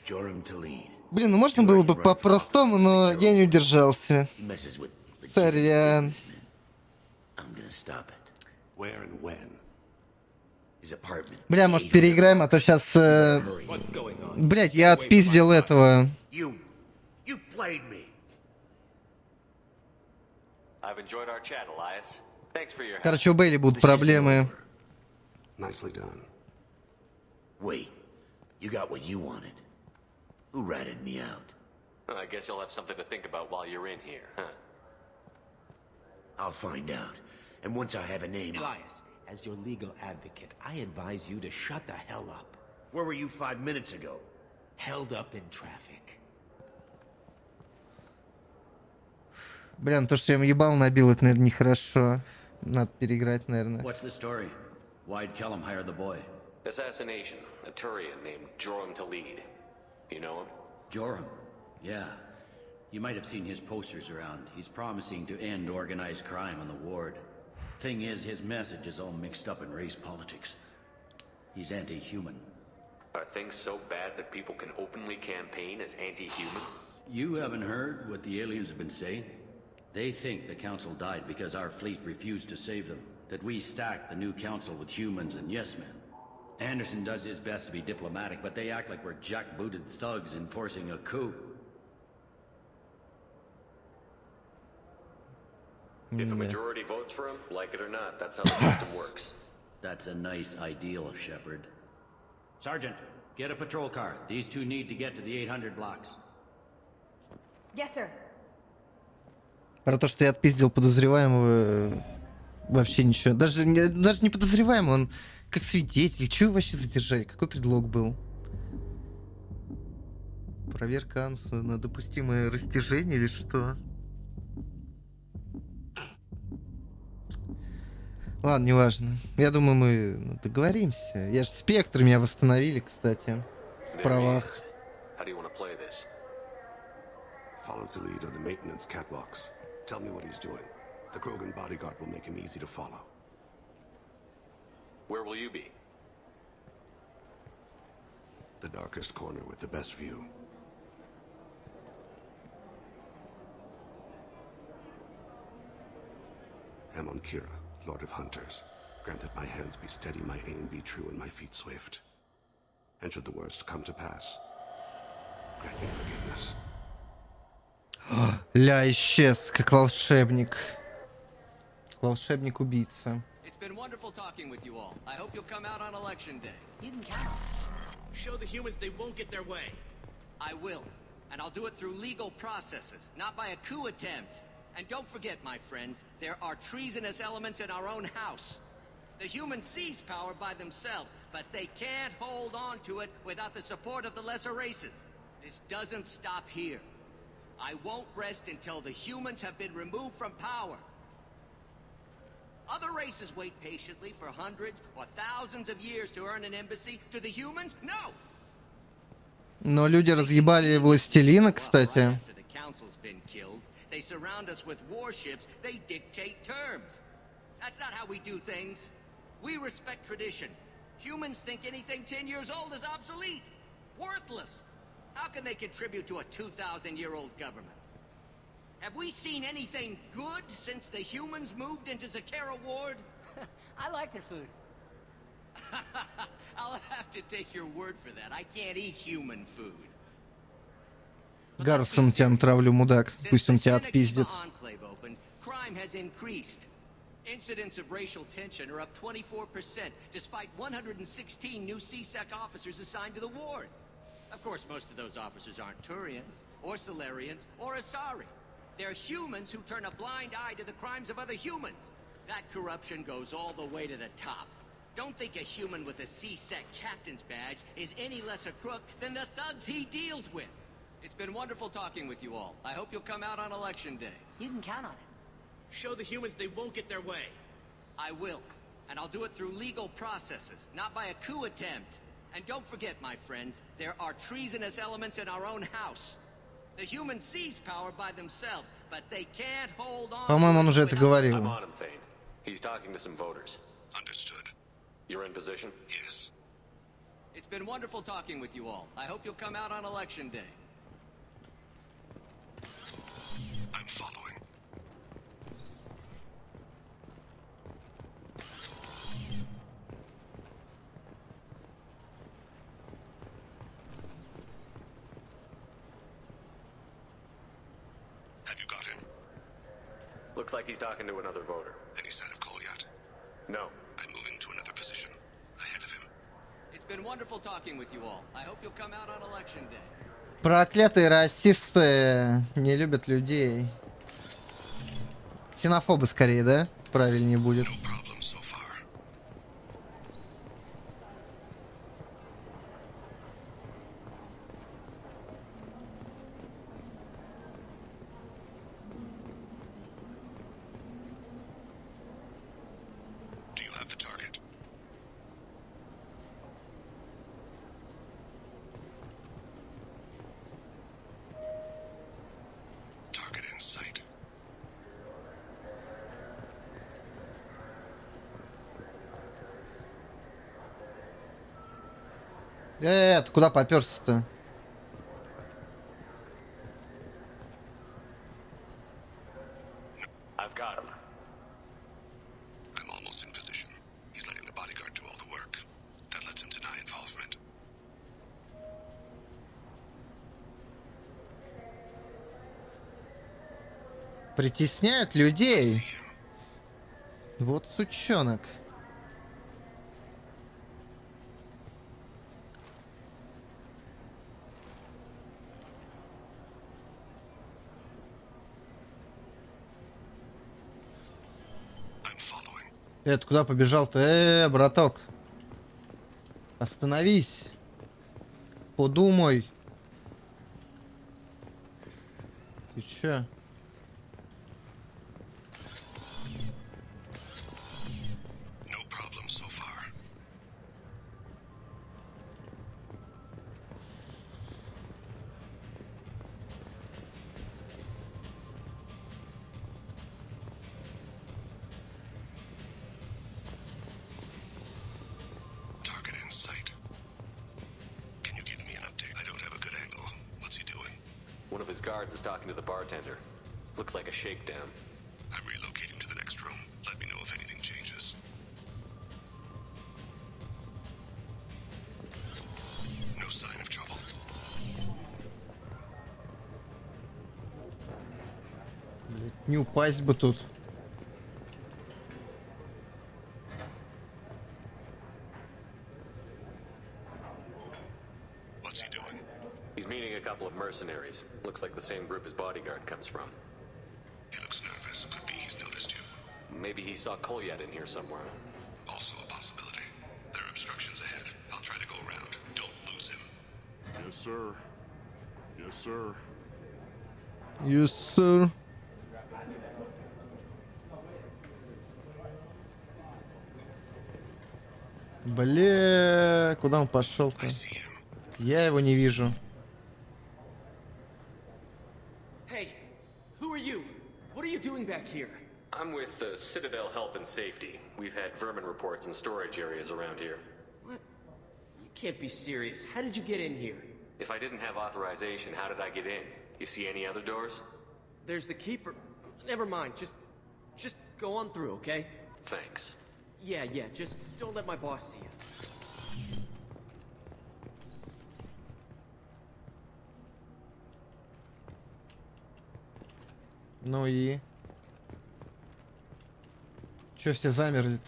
Joram Talid. Блин, ну можно было бы по-простому, но я не удержался. Сорян. I'm gonna stop it. Where and when? His apartment. Бля, может переиграем, а то сейчас... Блять, я отпиздил этого. You played me. I've enjoyed our chat, Elias. Thanks for your help. Короче, у Бейли будут проблемы. Nicely done. Wait, you got what you wanted. Who ratted me out? Well, I guess you'll have something to think about while you're in here, huh? I'll find out. And once I have a name... Elias, as your legal advocate, I advise you to shut the hell up. Where were you 5 minutes ago? Held up in traffic. Бля, ну то, что я ему ебал набил, это, наверное, нехорошо. Надо переиграть, наверное. What's the story? Why'd Kellum hire the boy? Assassination. A Turian named Joram to lead. You know him? Joram? Yeah. You might have seen his posters around. He's promising to end organized crime on the ward. Thing is, his message is all mixed up in race politics. He's anti-human. Are things so bad that people can openly campaign as anti-human? You haven't heard what the aliens have been saying? They think the council died because our fleet refused to save them. That we stacked the new council with humans and yes-men. Anderson does his best to be diplomatic, but they act like we're jackbooted thugs enforcing a coup. If a majority votes for him, like it or not, that's how the system works. That's a nice ideal, Shepard. Sergeant, get a patrol car. These two need to get to the 800 blocks. Yes, sir. Про то, что я отпиздил подозреваемого, вообще ничего. Даже не подозреваемый, он как свидетель. Чего его вообще задержали? Какой предлог был? Проверка Ансу на допустимое растяжение или что? Ладно, неважно. Я думаю, мы договоримся. Я же спектр, меня восстановили, кстати, в правах. Follow to lead on the maintenance catwalks. Tell me what he's doing. The Krogan bodyguard will make him easy to follow. Where will you be? The darkest corner with the best view. Amon Kira, Lord of Hunters. Grant that my hands be steady, my aim be true, and my feet swift. And should the worst come to pass, grant me forgiveness. Ля исчез, как волшебник. Волшебник-убийца. It's been wonderful talking with you all. I hope you'll come out on election day. You can count. Show the humans they won't get their way. I will. And I'll do it through legal processes, not by a coup attempt. And don't forget, my friends, there are treasonous elements in our own house. The humans seize power by themselves, but they can't hold on to it without the support of the lesser races. This doesn't stop here. I won't rest until the humans have been removed from power. Other races wait patiently for hundreds or thousands of years to earn an embassy. To the humans, no! Но люди разъебали властелина, кстати. After the council's been killed, they surround us with warships, they dictate terms. That's not how we do things. We respect tradition. Humans think anything 10 years old is obsolete, worthless. How can they contribute to a 2,000-year-old government? Have we seen anything good since the humans moved into Zakera Ward? I like their food. I'll have to take your word for that. I can't eat human food. Гарсон, тебя натравлю, мудак. Пусть он тебя отпиздит. Crime has increased. Incidents of racial tension are up 24%, despite 116 new CSEC officers assigned to the ward. Of course, most of those officers aren't Turians, or Solarians, or Asari. They're humans who turn a blind eye to the crimes of other humans. That corruption goes all the way to the top. Don't think a human with a CSEC captain's badge is any less a crook than the thugs he deals with. It's been wonderful talking with you all. I hope you'll come out on election day. You can count on it. Show the humans they won't get their way. I will. And I'll do it through legal processes, not by a coup attempt. And don't forget, my friends, there are treasonous elements in our own house. The humans seize power by themselves, but they can't hold on. По-моему, он уже это говорил. I'm on him, Thane. He's talking to some voters. Understood. You're in position? Yes. It's been wonderful talking with you all. I hope you'll come out on election day. I'm following. Have you got him? Looks like he's talking to another voter. Any sign of Kolyat? No. I'm moving to another position. Ahead of him. It's been wonderful talking with you all. I hope you'll come out on election day. Проклятые расисты не любят людей. Ксенофобы скорее, да? Правильнее будет. Ты куда попёрся-то? I've got him. I'm almost in position. He's letting the bodyguard do all the work. That lets him deny involvement. Притесняют людей. Вот сучонок. Ты куда побежал-то? Браток. Остановись. Подумай. Ты чё? One of his guards is talking to the bartender. Looks like a shakedown. I'm relocating to the next room. Let me know if anything changes. No sign of trouble. Блять, не упасть бы тут. He's meeting a couple of mercenaries. Looks like the same group his bodyguard comes from. He looks nervous. Could be he's noticed you. Maybe he saw Kolyat in here somewhere. Also a possibility. There are obstructions ahead. I'll try to go around. Don't lose him. Yes, sir. Yes, sir. Yes, sir. Бля, куда он пошел-то? Я его не вижу. Hey, who are you? What are you doing back here? I'm with the Citadel Health and Safety. We've had vermin reports in storage areas around here. What? You can't be serious. How did you get in here? If I didn't have authorization, how did I get in? You see any other doors? There's the keeper. Never mind. Just go on through, okay? Thanks. Yeah, just don't let my boss see you. Ну и? Чё все замерли-то?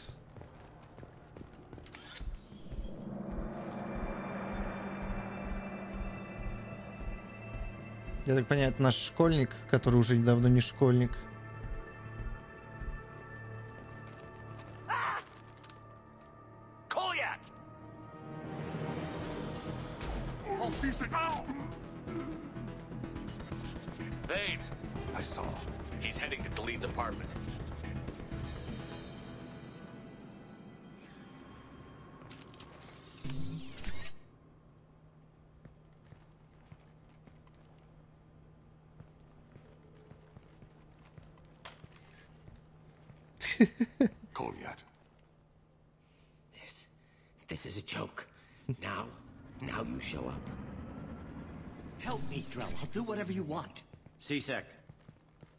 Я так понимаю, это наш школьник, который уже давно не школьник. Vane! I saw. He's heading to Delete's apartment. Kolyat. This is a joke. Now you show up. Help me, Drell. I'll do whatever you want. C-Sec,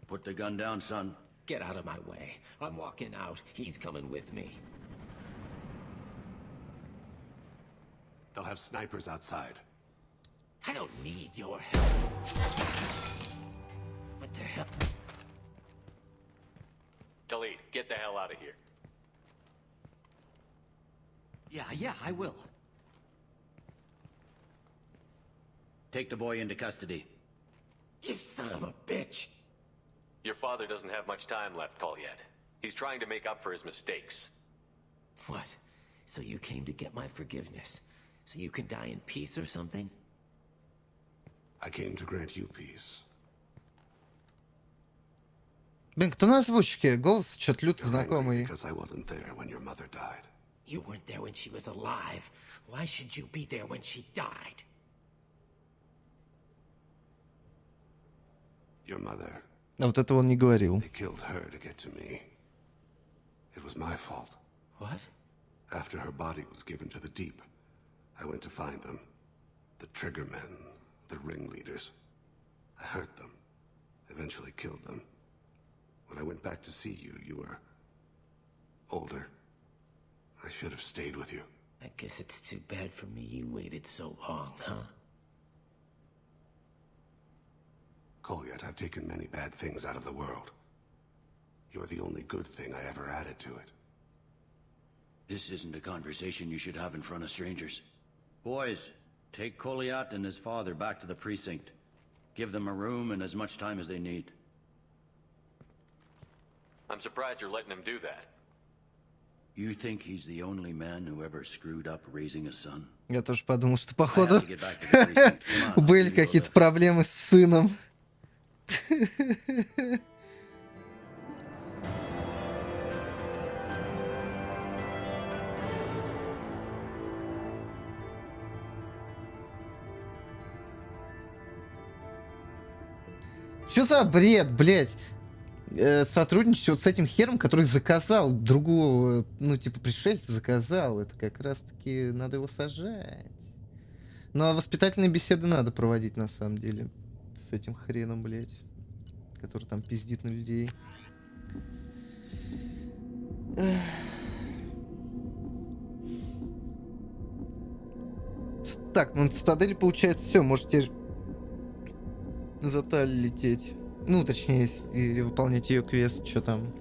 put the gun down, son. Get out of my way. I'm walking out. He's coming with me. They'll have snipers outside. I don't need your help. What the hell? Delete, get the hell out of here. Yeah, I will. Take the boy into custody. You son of a bitch! Your father doesn't have much time left, Colliet. He's trying to make up for his mistakes. What? So you came to get my forgiveness? So you can die in peace or something? I came to grant you peace. Блин, кто на озвучке? Голос что-то люто знакомый. Because I wasn't there when your mother died. You weren't there when she was alive. Why should you be there when she died? Your mother. А вот этого он не говорил. They killed her to get to me. It was my fault. What? After her body was given to the deep, I went to find them. The triggermen, the ringleaders. I hurt them. Eventually killed them. When I went back to see you, you were older. I should have stayed with you. I guess it's too bad for me you waited so long, huh? Colliet, I've taken many bad things out of the world. You're the only good thing I ever added to it. This isn't a conversation you should have in front of strangers. Boys, take Colliet and his father back to the precinct. Give them a room and as much time as they need. I'm surprised you're letting him do that. You think he's the only man who ever screwed up raising a son? Я тоже подумал, что походу были какие-то проблемы с сыном. Что за бред, блядь? Сотрудничать вот с этим хером, который заказал другого, ну, типа, пришельца заказал. Это как раз-таки надо его сажать. Ну, а воспитательные беседы надо проводить, на самом деле. С этим хреном, блядь. Который там пиздит на людей. Так, ну, на цитадели получается все. Можете за Таль лететь. Ну, точнее, или выполнять ее квест, что там.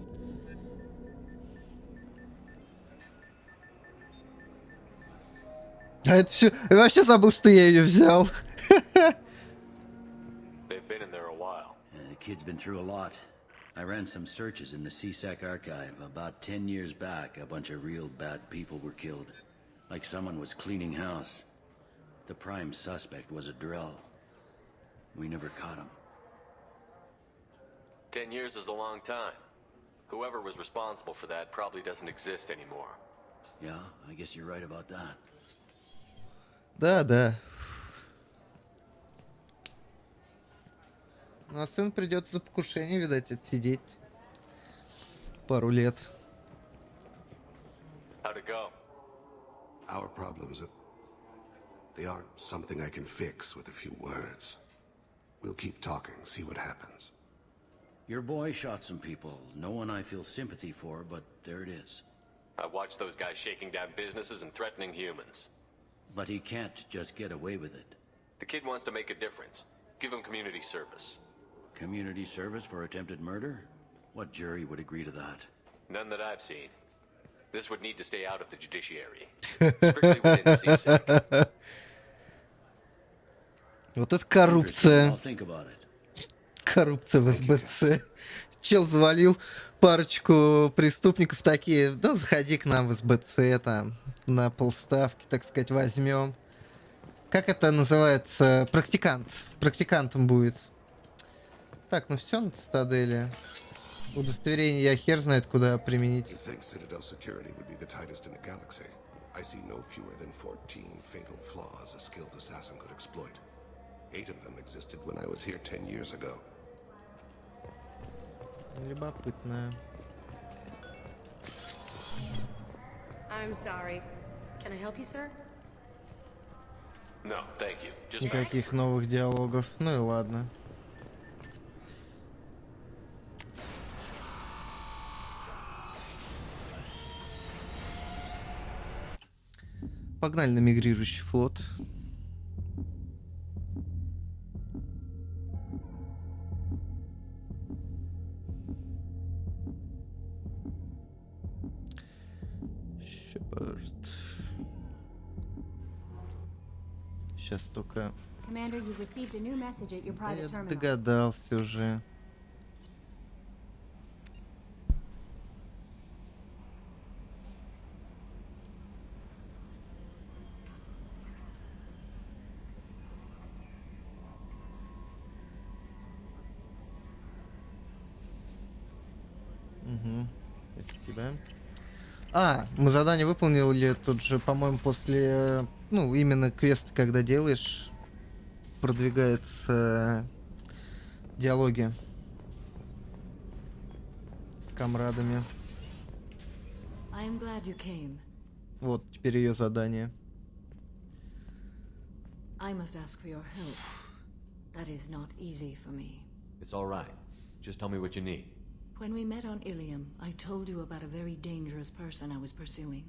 А это все... Я вообще забыл, что я ее взял. They've been in there a while. The kid's been through a lot. I ran some searches in the CSEC archive. About 10 years back, a bunch of real bad people were killed. Like someone was cleaning house. The prime suspect was a Drell. We never caught him. 10 years is a long time. Whoever was responsible for that probably doesn't exist anymore. Yeah, I guess you're right about that. Да. Ну, а сын придется за покушение, видать, отсидеть пару лет. How'd it go? Our problems, they aren't something I can fix with a few words. We'll keep talking, see what happens. Your boy shot some people. No one I feel sympathy for, but there it is. I watched those guys shaking down businesses and threatening humans. But he can't just get away with it. The kid wants to make a difference. Give him community service. Community service for attempted murder? What jury would agree to that? None that I've seen. This would need to stay out of the judiciary. Strictly within CSEC. Вот это коррупция. I'll think about it. Коррупция в СБЦ. Чел завалил парочку преступников такие. Ну, заходи к нам в СБЦ, там, на полставки, так сказать, возьмем. Как это называется? Практикант. Практикантом будет. Так, ну все на цитадели. Удостоверение я хер знает, куда применить. Любопытно. I'm sorry. Can I help you, sir? No, thank you. Just Никаких новых диалогов. Ну и ладно. Погнали на мигрирующий флот. Сейчас только Commander, you've received a new message at your Да private я terminal. догадался уже. Угу. Спасибо. Мы задание выполнили тут же, по-моему, после... Ну, именно квест, когда делаешь, продвигаются диалоги с комрадами. I am glad you came. Вот, теперь ее задание. I must ask for your help. That is not easy for me. It's all right. Just tell me what you need. When we met on Ilium, I told you about a very dangerous person I was pursuing.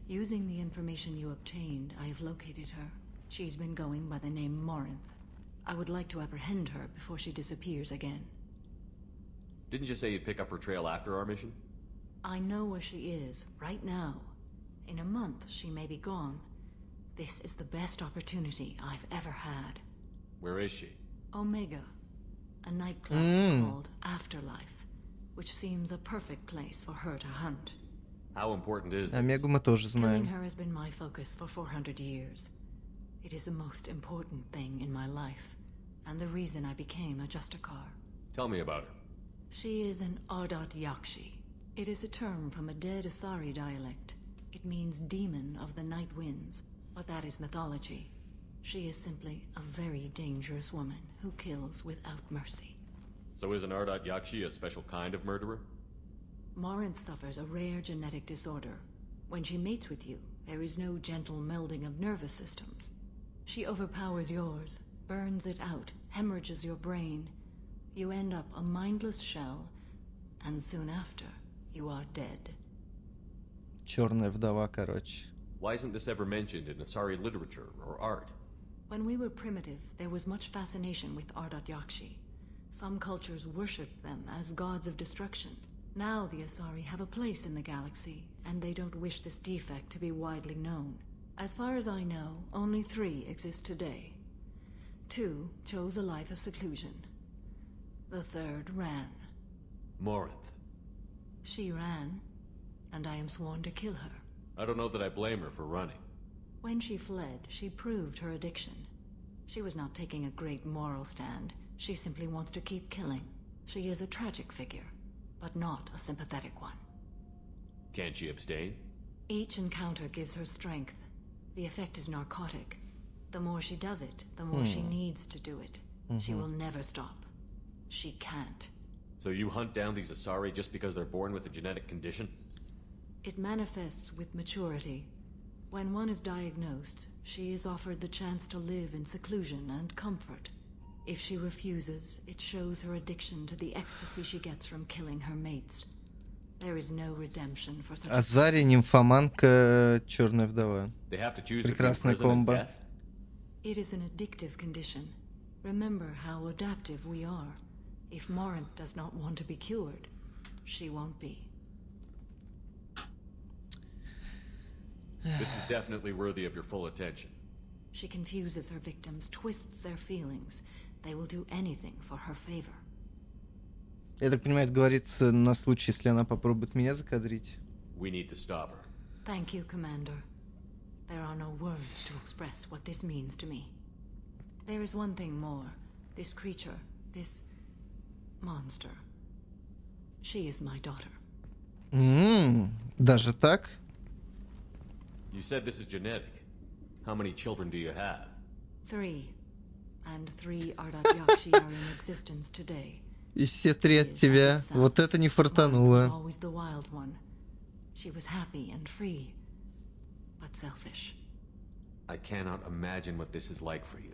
Using the information you obtained, I have located her. She's been going by the name Morinth. I would like to apprehend her before she disappears again. Didn't you say you'd pick up her trail after our mission? I know where she is, right now. In a month, she may be gone. This is the best opportunity I've ever had. Where is she? Omega, a nightclub called Afterlife, which seems a perfect place for her to hunt. How important is Омегу мы тоже знаем. Killing her has been my focus for 400 years. It is the most important thing in my life, and the reason I became a Justicar. Tell me about her. She is an Ardat Yakshi. It is a term from a dead Asari dialect. It means demon of the night winds, but that is mythology. She is simply a very dangerous woman who kills without mercy. So is an Ardat Yakshi a special kind of murderer? Morinth suffers a rare genetic disorder. When she mates with you, there is no gentle melding of nervous systems. She overpowers yours, burns it out, hemorrhages your brain. You end up a mindless shell, and soon after, you are dead. Черная вдова, короче. Why isn't this ever mentioned in Asari literature or art? When we were primitive, there was much fascination with Ardat Yakshi. Some cultures worshipped them as gods of destruction. Now the Asari have a place in the galaxy, and they don't wish this defect to be widely known. As far as I know, only 3 exist today. 2 chose a life of seclusion. The 3rd ran. Morinth. She ran, and I am sworn to kill her. I don't know that I blame her for running. When she fled, she proved her addiction. She was not taking a great moral stand. She simply wants to keep killing. She is a tragic figure, but not a sympathetic one. Can't she abstain? Each encounter gives her strength. The effect is narcotic. The more she does it, the more she needs to do it. She will never stop. She can't. So you hunt down these Asari just because they're born with a genetic condition? It manifests with maturity. When one is diagnosed, she is offered the chance to live in seclusion and comfort. If she refuses, it shows her addiction to the ecstasy she gets from killing her mates. There is no redemption for such a Азари, нимфоманка, черная вдова. They have to choose Прекрасная between prison and комбо. death? It is an addictive condition. Remember how adaptive we are. If Morinth does not want to be cured, she won't be. This is definitely worthy of your full attention. She confuses her victims, twists their feelings. They will do anything for her favor. Я так понимаю, это говорится на случай, если она попробует меня закадрить. We need to stop her. Thank you, Commander. There are no words to express what this means to me. There is one thing more. This creature, this monster. She is my daughter. Даже так? You said this is genetic. How many children do you have? 3. And 3 Ardat Yakshi are in existence today. И все 3 от тебя. Вот это не фартануло. Always the wild one. She was happy and free, but selfish. I cannot imagine what this is like for you.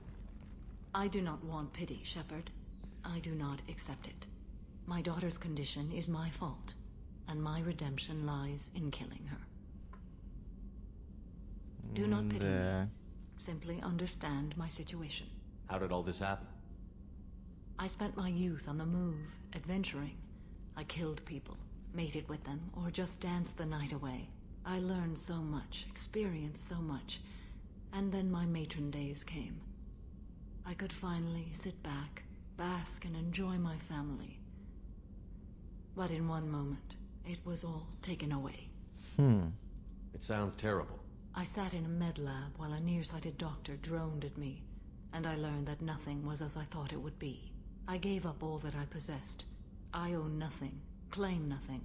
I do not want pity, Shepard. I do not accept it. My daughter's condition is my fault, and my redemption lies in killing her. Do not pity me. Simply understand my situation. How did all this happen? I spent my youth on the move, adventuring. I killed people, mated with them, or just danced the night away. I learned so much, experienced so much, and then my matron days came. I could finally sit back, bask and enjoy my family. But in one moment, it was all taken away. It sounds terrible. I sat in a med lab while a nearsighted doctor droned at me, and I learned that nothing was as I thought it would be. I gave up all that I possessed. I own nothing, claim nothing.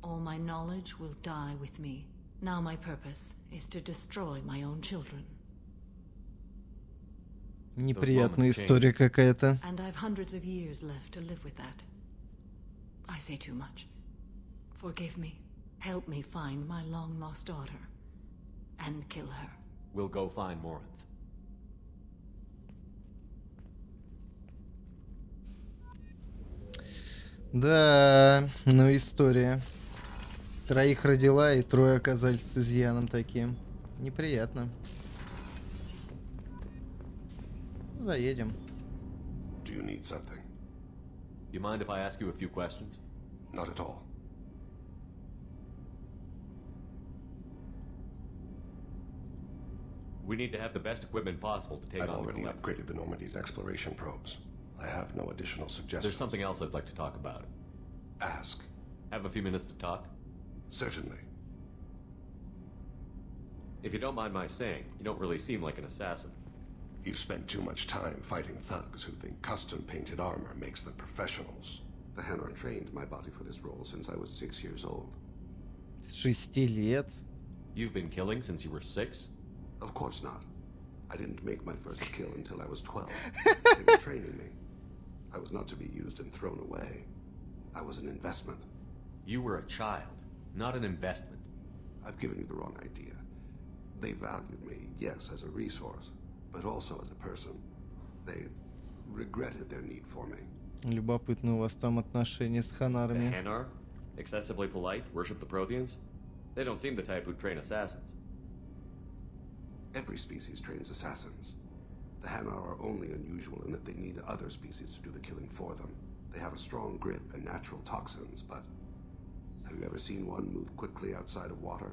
All my knowledge will die with me. Now my purpose is to destroy my own children. Неприятная история какая-то. And I've hundreds of years left to live with that. I say too much. Forgive me. Help me find my long-lost daughter. And kill her. We'll go find Morinth. Да, ну история. 3 родила, и 3 оказались с изъяном таким. Неприятно. Заедем. Do you need something? You mind if I ask you a few questions? Not at all. We need to have the best equipment possible to take I've on the already Collector. upgraded the Normandy's exploration probes. I have no additional suggestions. There's something else I'd like to talk about. Ask. Have a few minutes to talk? Certainly. If you don't mind my saying, you don't really seem like an assassin. You've spent too much time fighting thugs who think custom-painted armor makes them professionals. The Hanar trained my body for this role since I was 6 years old. 6 лет? You've been killing since you were 6? Of course not. I didn't make my first kill until I was 12. They were training me. I was not to be used and thrown away. I was an investment. You were a child, not an investment. I've given you the wrong idea. They valued me, yes, as a resource, but also as a person. They regretted their need for me. Любопытно у вас там отношения с ханарами. The Hanar? Excessively polite? Worship the Protheans? They don't seem the type who'd train assassins. Every species trains assassins. The Hanar are only unusual in that they need other species to do the killing for them. They have a strong grip and natural toxins, but have you ever seen one move quickly outside of water?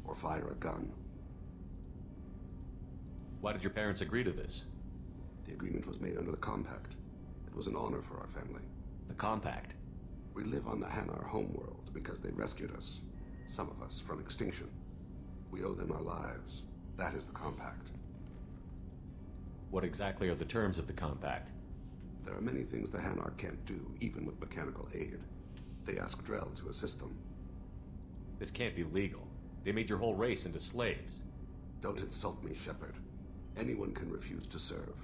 Or fire a gun? Why did your parents agree to this? The agreement was made under the Compact. It was an honor for our family. The Compact? We live on the Hanar homeworld because they rescued us, some of us, from extinction. We owe them our lives. That is the Compact. What exactly are the terms of the Compact? There are many things the Hanar can't do, even with mechanical aid. They ask Drell to assist them. This can't be legal. They made your whole race into slaves. Don't insult me, Shepard. Anyone can refuse to serve.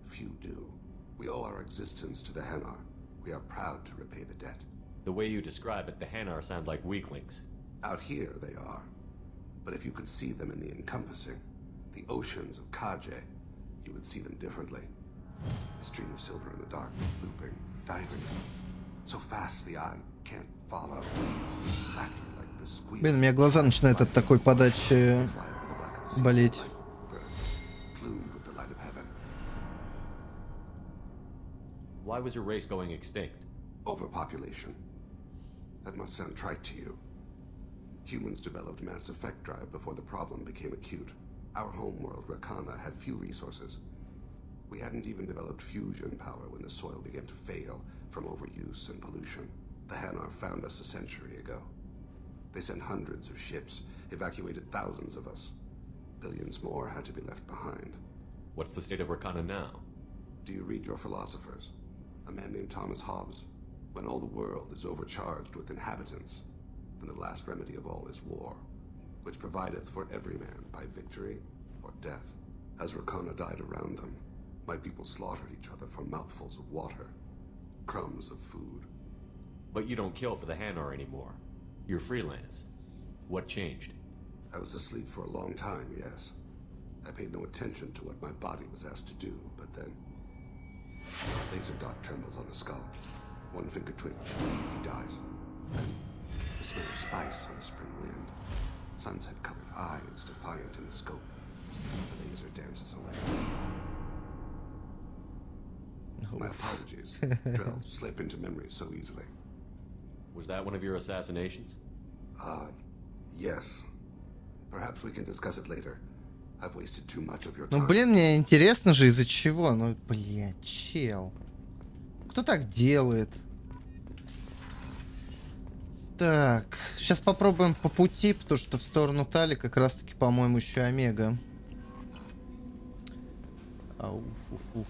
Few do. We owe our existence to the Hanar. We are proud to repay the debt. The way you describe it, the Hanar sound like weaklings. Out here, they are. But if you could see them in the encompassing, the oceans of Kaje, you would see them differently. A stream of silver in the dark, looping, diving. So fast the eye can't follow. Laughter like the squeal. Блин, у меня глаза начинают от такой подачи болеть. Plumed with the light of heaven. Why was your race going extinct? Overpopulation. That must sound trite to you. Humans developed mass effect drive before the problem became acute. Our homeworld, Rakana, had few resources. We hadn't even developed fusion power when the soil began to fail from overuse and pollution. The Hanar found us a century ago. They sent hundreds of ships, evacuated thousands of us. Billions more had to be left behind. What's the state of Rakana now? Do you read your philosophers? A man named Thomas Hobbes. When all the world is overcharged with inhabitants, then the last remedy of all is war, which provideth for every man by victory or death. As Rakana died around them, my people slaughtered each other for mouthfuls of water, crumbs of food. But you don't kill for the Hanar anymore. You're freelance. What changed? I was asleep for a long time, yes. I paid no attention to what my body was asked to do, but then... Laser dot trembles on the skull. One finger twitch, he dies. Then the smell of spice on the spring wind. Sunset-colored eyes defiant in the scope. The laser dances away. My apologies. Drell slip into memory so easily. Was that one of your assassinations? Yes. Perhaps we can discuss it later. I've wasted too much of your Ну, time. блин, мне интересно же, из-за чего. Ну, блядь, чел. Кто так делает? Так, сейчас попробуем по пути, потому что в сторону Тали как раз-таки, по-моему, еще Омега. Ауф-уф-уф.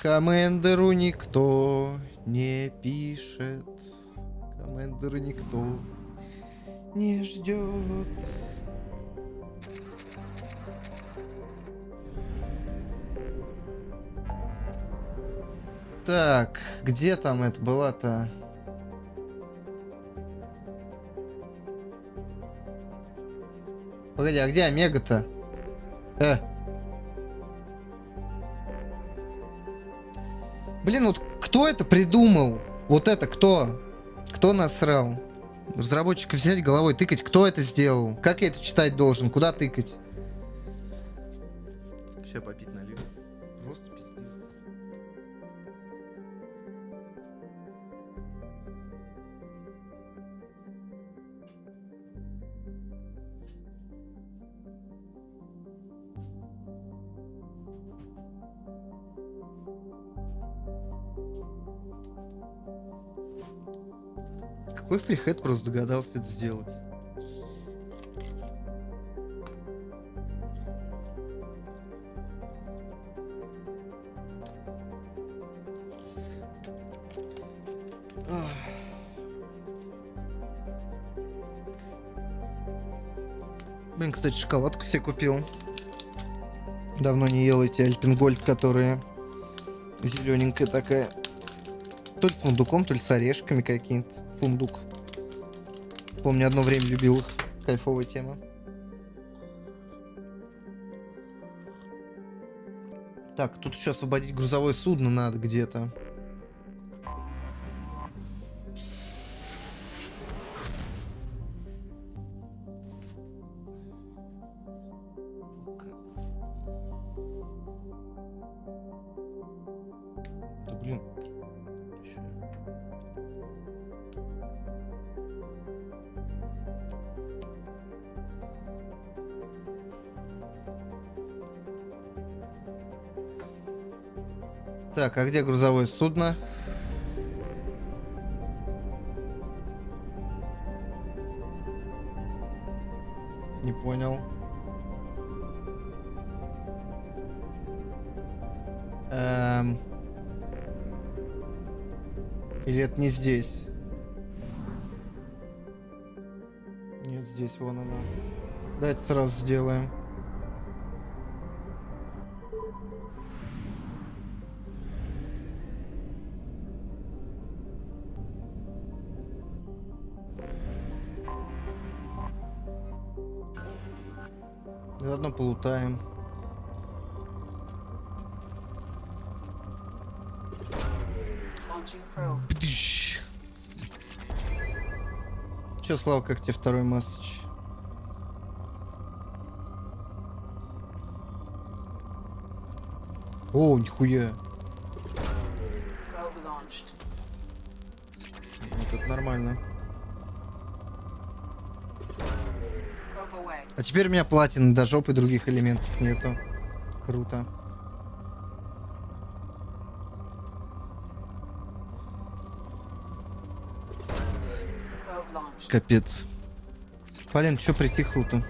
Командеру никто не пишет. Командеру никто не ждет. Так, где там это была-то? Погоди, а где Омега-то? Блин, вот кто это придумал? Вот это кто? Кто насрал? Разработчика взять, головой тыкать. Кто это сделал? Как я это читать должен? Куда тыкать? Сейчас попить налью. Просто пиздец. Какой фрихед просто догадался это сделать? Блин, кстати, шоколадку себе купил. Давно не ел эти Альпенгольд, которые зелененькая такая. То ли с фундуком, то ли с орешками каким-то. Фундук. Помню, одно время любил их. Кайфовая тема. Так, тут еще освободить грузовое судно надо где-то. Да блин. Так, а где грузовое судно? Не понял. Или это не здесь? Нет, здесь вон оно. Давайте сразу сделаем. Заодно полутаем. Че, Слава, как тебе второй месседж? О, нихуя. Вот это нормально. А теперь у меня платины до жопы, других элементов нету. Круто. Капец. Блин, чё притихло-то?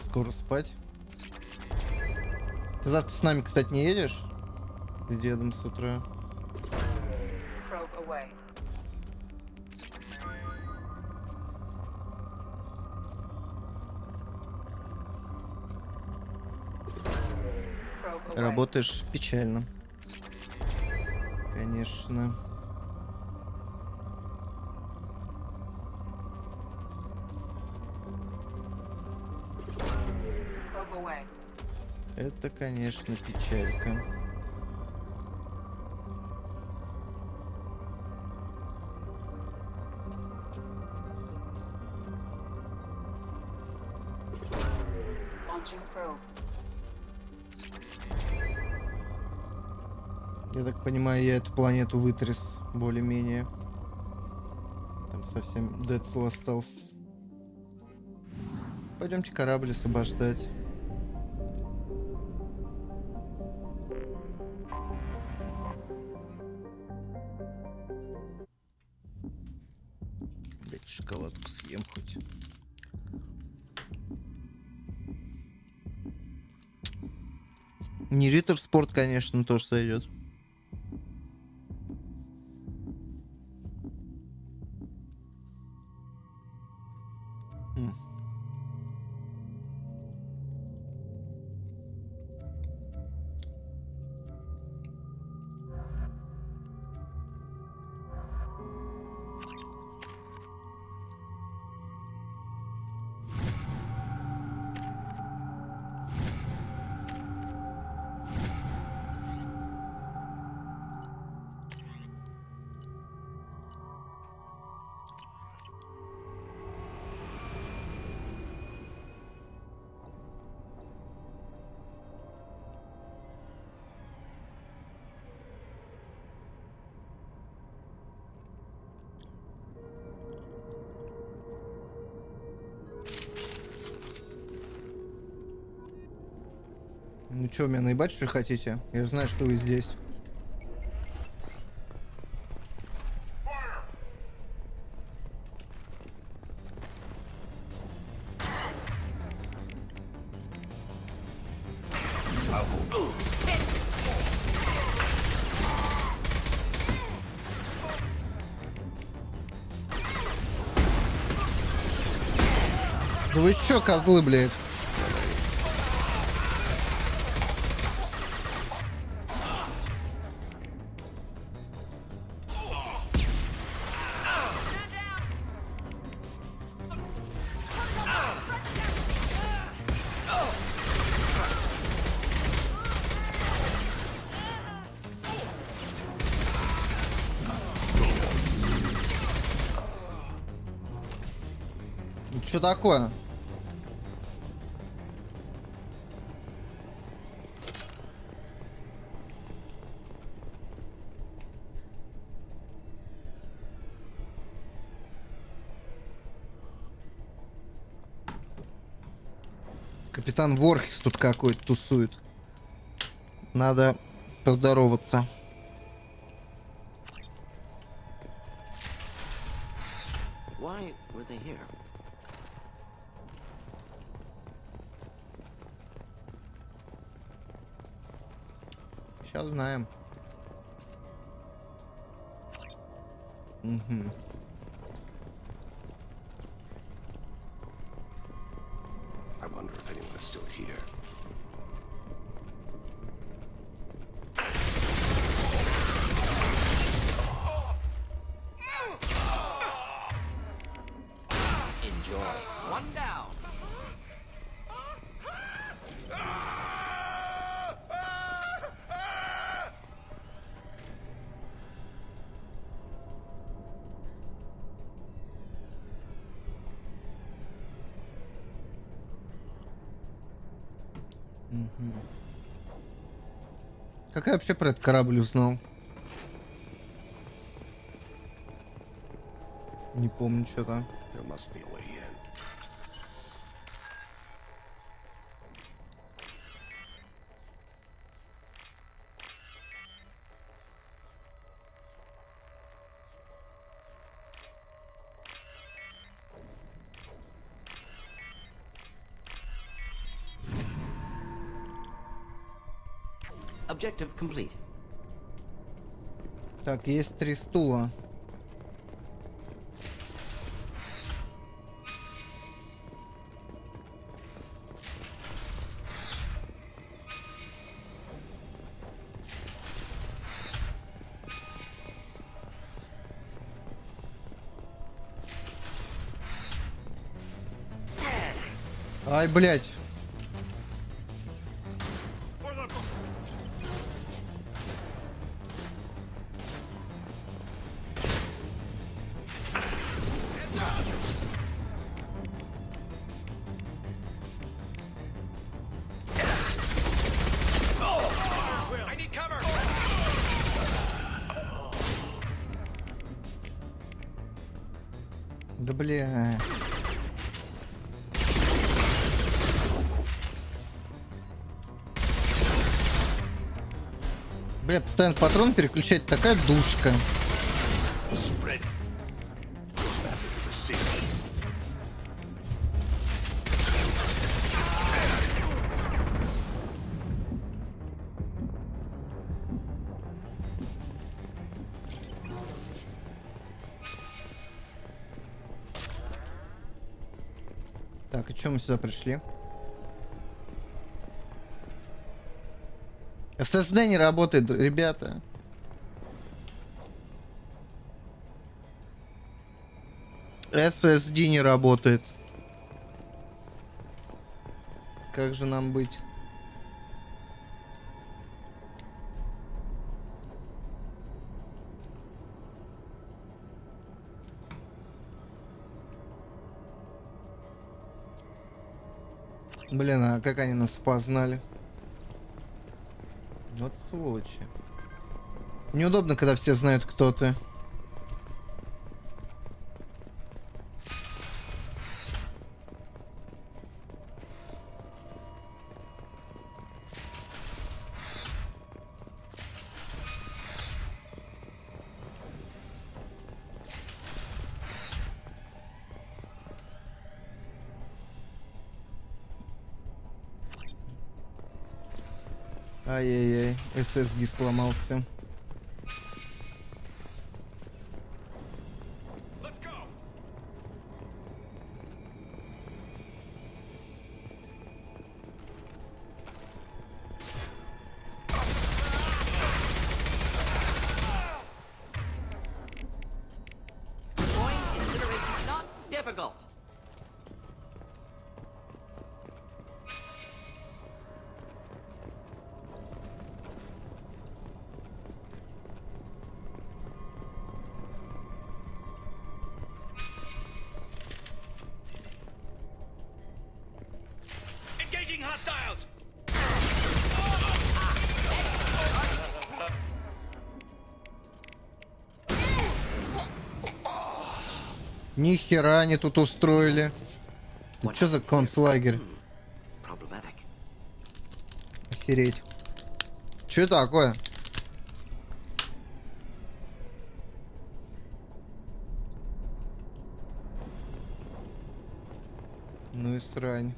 Скоро спать. Ты завтра с нами, кстати, не едешь? С дедом с утра. Работаешь печально. Конечно. Это, конечно, печалька. Я так понимаю, я эту планету вытряс более-менее. Там совсем Децл остался. Пойдемте корабль освобождать. Блять, шоколадку съем хоть. Не Риттер Спорт, конечно, тоже сойдет. Ну чё, меня наебать, что ли, хотите? Я же знаю, что вы здесь. Да вы чё, козлы, блядь? Что такое? Капитан Ворхис тут какой-то тусует. Надо поздороваться. Why were they here? Сейчас знаем. Угу. I wonder if anyone is still here. Enjoy. One down. Угу. Как я вообще про этот корабль узнал? Не помню что-то. There must be a way in. Objective complete. Так, есть 3 стула. Ай, блядь. бля. Бля, постоянно патрон переключать, такая душка. Так, и чё мы сюда пришли? SSD не работает, ребята. SSD не работает. Как же нам быть? Блин, а как они нас познали? Вот сволочи. Неудобно, когда все знают, кто ты. Ай-яй-яй, SSD сломался. Point consideration not difficult. Engaging hostiles! Ни хера они тут устроили. Это что за концлагерь? Охереть. Что это такое? Ну и срань.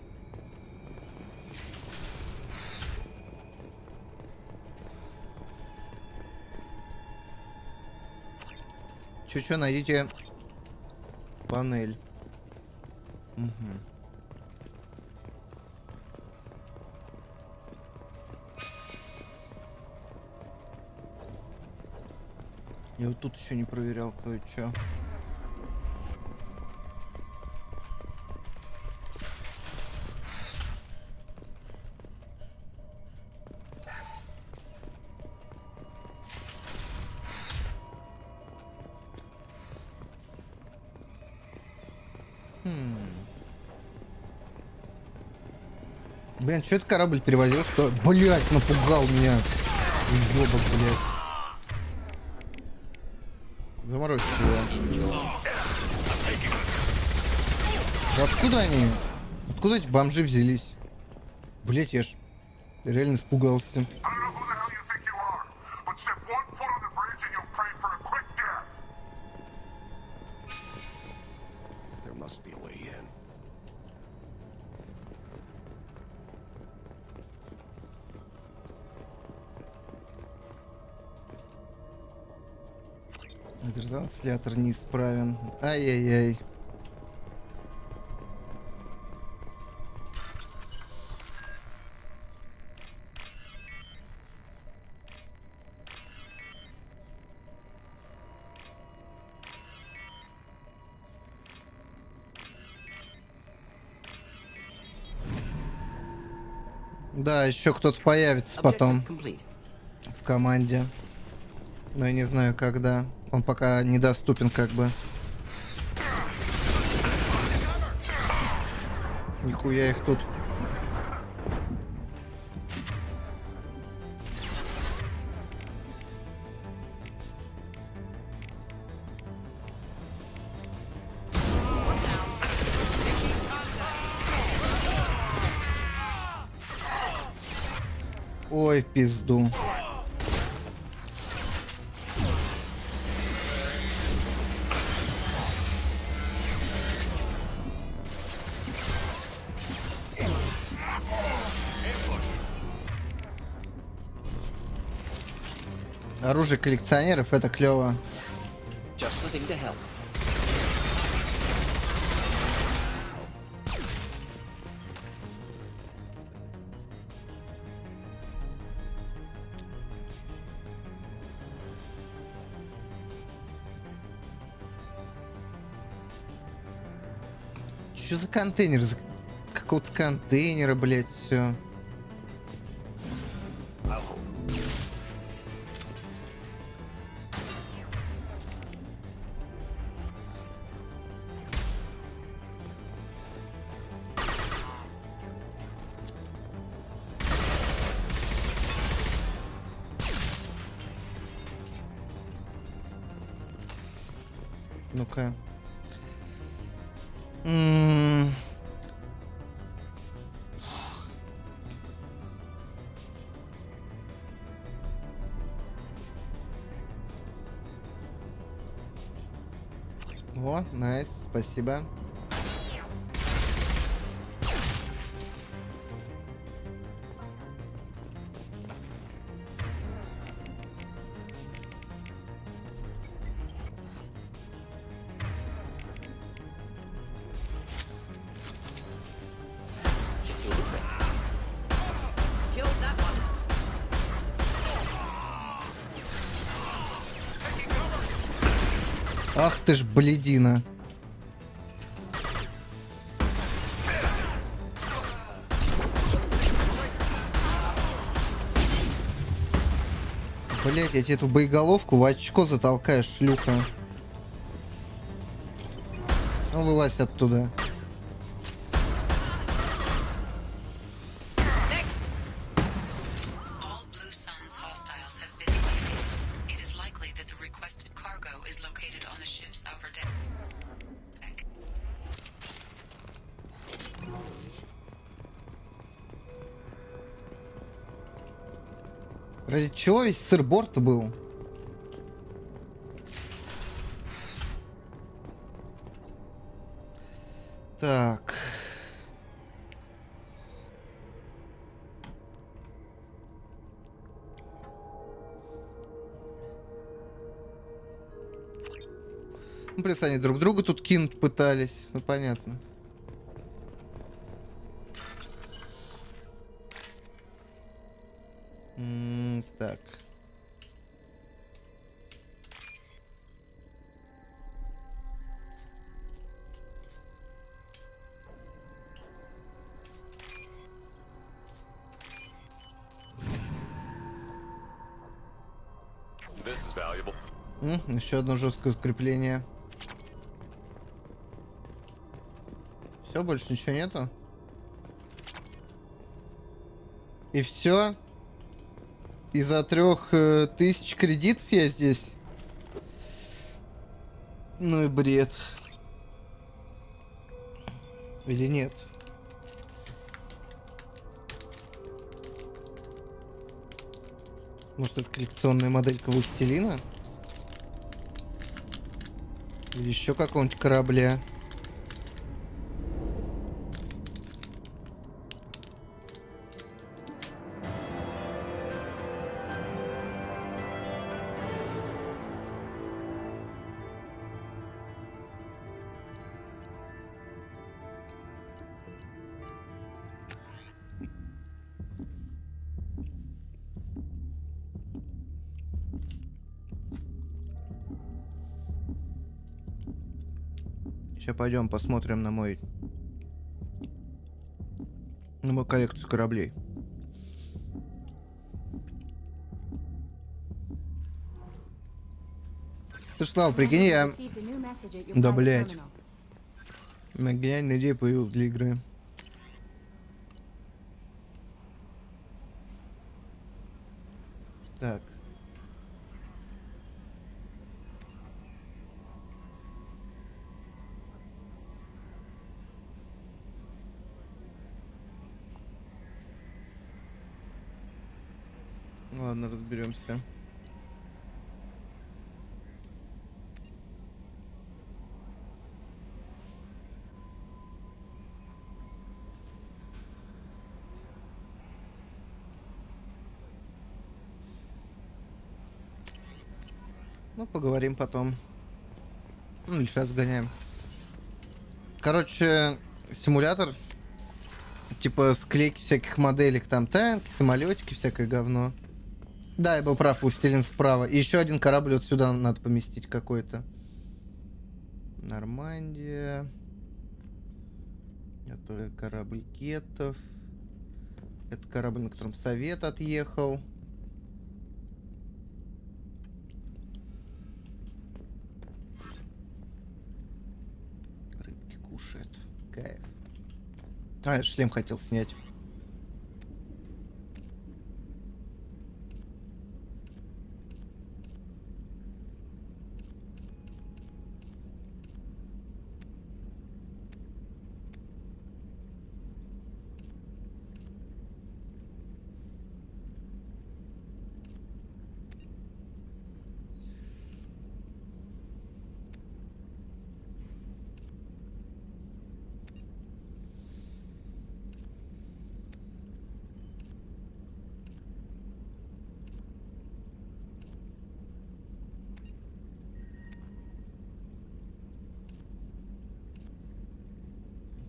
Чё-чё, найдите панель. Угу. Я вот тут еще не проверял кое-что. Блин, что это корабль перевозил, что? Блять, напугал меня. Ёбок, блядь. Заморозь его. Да откуда они? Откуда эти бомжи взялись? Блять, я ж реально испугался. Транслятор неисправен. Ай-яй-яй. Да, еще кто-то появится потом в команде. Но я не знаю, когда. Он пока недоступен, как бы. Нихуя их тут. Ой, пизду. Оружие коллекционеров — это клево. Just the thing to help. Что за контейнер? За какого-то контейнера, блять, все. Ну-ка. О, найс, спасибо. Ах ты ж блядина. Блять, я тебе эту боеголовку в очко затолкаешь, шлюха. Ну, вылазь оттуда. Ради чего весь сырборд был? Так. Ну, плюс они друг друга тут кинуть пытались. Ну, понятно. Так. Еще одно жесткое укрепление. Все, больше ничего нету. И все. Из-за 3000 кредитов я здесь. Ну и бред. Или нет? Может, это коллекционная моделька властелина? Или еще какого-нибудь корабля? Сейчас пойдем посмотрим на мою коллекцию кораблей. Ты что, прикинь, я... Да, блять. У меня гениальная идея появилась для игры. Так. Ладно, разберемся. Ну, поговорим потом. Ну, или сейчас сгоняем. Короче, симулятор. Типа склейки всяких моделек. Там танки, самолетики, всякое говно. Да, я был прав, властелин справа. И еще один корабль вот сюда надо поместить какой-то. Нормандия. Это корабль кетов. Это корабль, на котором Совет отъехал. Рыбки кушает. Кайф. А, я шлем хотел снять.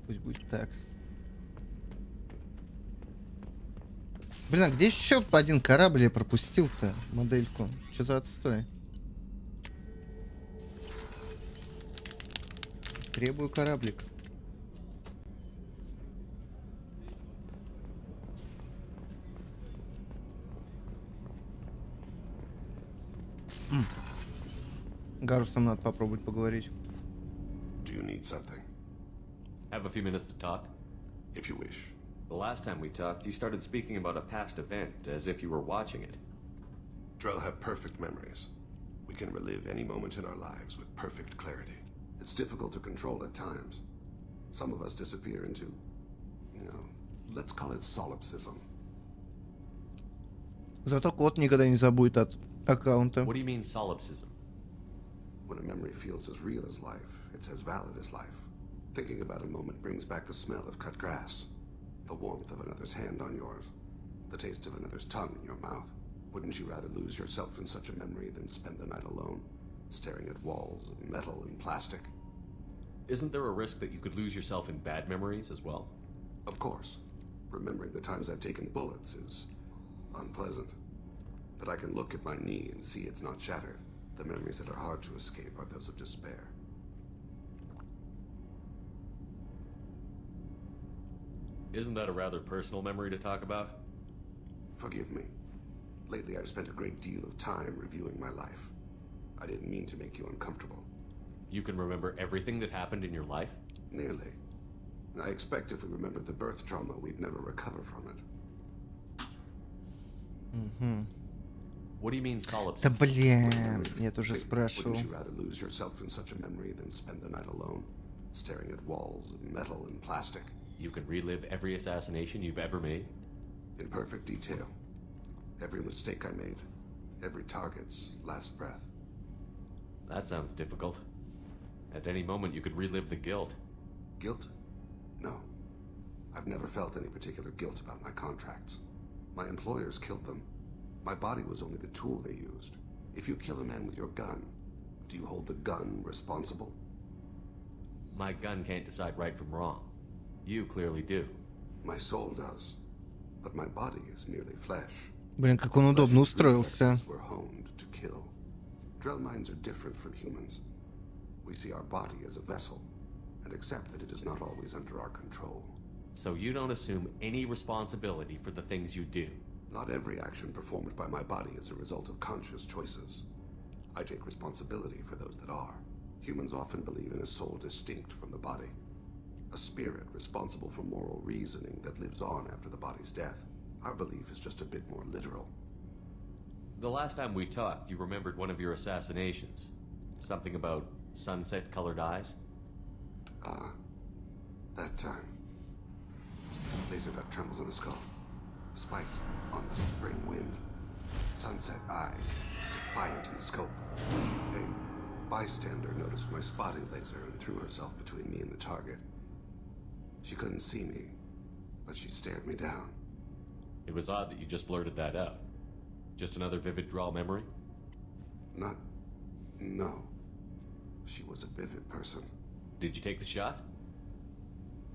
Пусть будет так. Блин, а где еще один корабль я пропустил-то? Модельку. Что за отстой? Требую кораблик. Гарусом надо попробовать поговорить. Do you need something? Have a few minutes to talk? If you wish. The last time we talked, you started speaking about a past event, as if you were watching it. Drell have perfect memories. We can relive any moment in our lives with perfect clarity. It's difficult to control at times. Some of us disappear into, let's call it solipsism. Зато код никогда не забудет от аккаунта. What do you mean solipsism? When a memory feels as real as life, it's as valid as life. Thinking about a moment brings back the smell of cut grass, the warmth of another's hand on yours, the taste of another's tongue in your mouth. Wouldn't you rather lose yourself in such a memory than spend the night alone, staring at walls of metal and plastic? Isn't there a risk that you could lose yourself in bad memories as well? Of course. Remembering the times I've taken bullets is unpleasant. But I can look at my knee and see it's not shattered. The memories that are hard to escape are those of despair. Isn't that a rather personal memory to talk about? Forgive me. Lately I've spent a great deal of time reviewing my life. I didn't mean to make you uncomfortable. You can remember everything that happened in your life? Nearly. I expect if we remembered the birth trauma, we'd never recover from it. Mm-hmm. What do you mean solipsism? Да блин, я тоже спрашивал. Wouldn't you rather lose yourself in such a memory than spend the night alone, staring at walls of metal and plastic? You can relive every assassination you've ever made? In perfect detail. Every mistake I made. Every target's last breath. That sounds difficult. At any moment you could relive the guilt. Guilt? No. I've never felt any particular guilt about my contracts. My employers killed them. My body was only the tool they used. If you kill a man with your gun, do you hold the gun responsible? My gun can't decide right from wrong. You clearly do. My soul does. But my body is merely flesh. Блин, как он удобно устроился. We're honed to kill. Drell minds are different from humans. We see our body as a vessel, and accept that it is not always under our control. So you don't assume any responsibility for the things you do? Not every action performed by my body is a result of conscious choices. I take responsibility for those that are. Humans often believe in a soul distinct from the body. A spirit responsible for moral reasoning that lives on after the body's death. Our belief is just a bit more literal. The last time we talked, you remembered one of your assassinations. Something about sunset-colored eyes? Ah, that time. Laser dot trembles in the skull. Spice on the spring wind. sunset eyes, defiant in the scope. A bystander noticed my spotting laser and threw herself between me and the target. She couldn't see me, but she stared me down. It was odd that you just blurted that out. Just another vivid draw memory? No. She was a vivid person. Did you take the shot?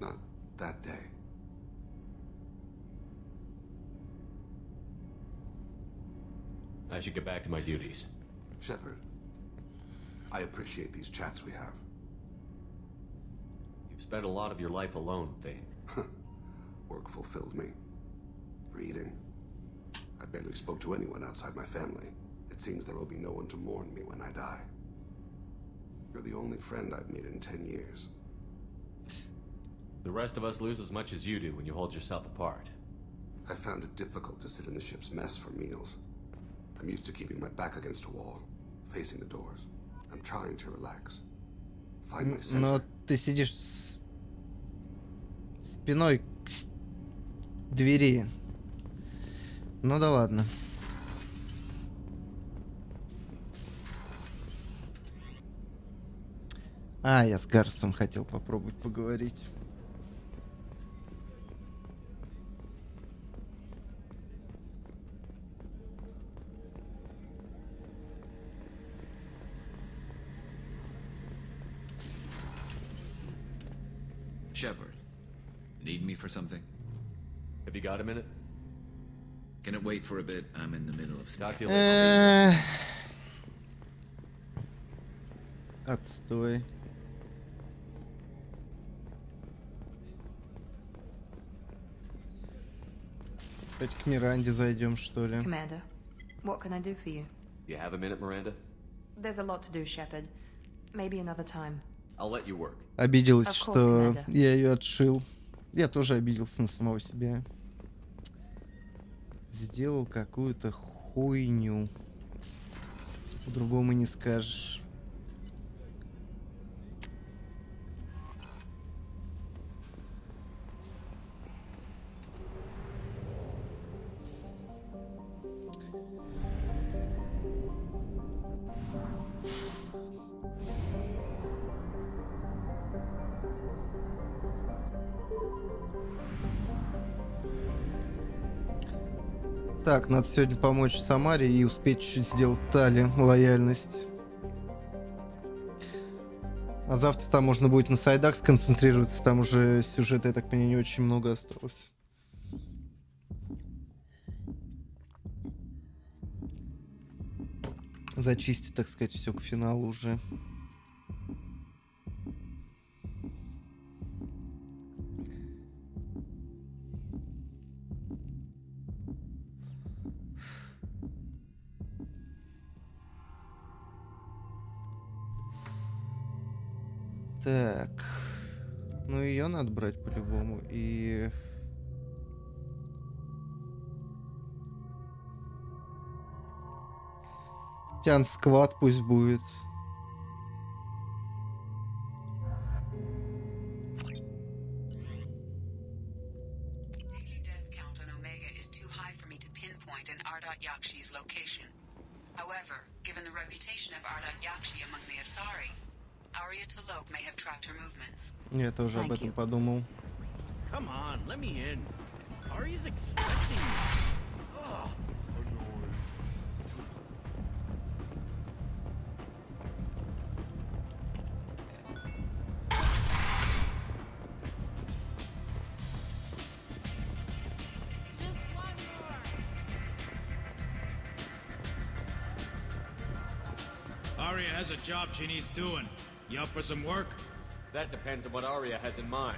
Not that day. I should get back to my duties. Shepard, I appreciate these chats we have. You've spent a lot of your life alone, Thane. Work fulfilled me. Reading. I barely spoke to anyone outside my family. It seems there will be no one to mourn me when I die. You're the only friend I've made in 10 years. The rest of us lose as much as you do when you hold yourself apart. I found it difficult to sit in the ship's mess for meals. I'm used to keeping my back against a wall, facing the doors. I'm trying to relax. Find my center. Но ты сидишь спиной к двери. Ну да ладно. Я с Гарсом хотел попробовать поговорить. Shepard, need me for something? Have you got a minute? Can it wait for a bit? I'm in the middle of Talk to you later. Отстой. Опять к Миранде зайдем, что ли? Commander, what can I do for you? You have a minute, Miranda? There's a lot to do, Shepard. Maybe another time. I'll let you work. Обиделась, Of course, что Commander. я ее отшил. Я тоже обиделся на самого себя. Сделал какую-то хуйню. По-другому не скажешь. Так, надо сегодня помочь Самаре и успеть чуть-чуть сделать Тали лояльность. А завтра там можно будет на сайдах сконцентрироваться, там уже сюжета, я так понимаю, не очень много осталось. Зачистить, так сказать, все к финалу уже. Так, ну ее надо брать по-любому. И Тян Сквад пусть будет. Daily death count on Omega is too high for me to pinpoint an Ardat Yakshi's location. However, given the reputation of Ardat Yakshi among the Asari, Arya T'Loak may have tracked her movements. Я тоже об этом подумал. Come on, let me in. Arya's expecting me. Ugh. Arya has a job she needs doing. You up for some work? That depends on what Arya has in mind.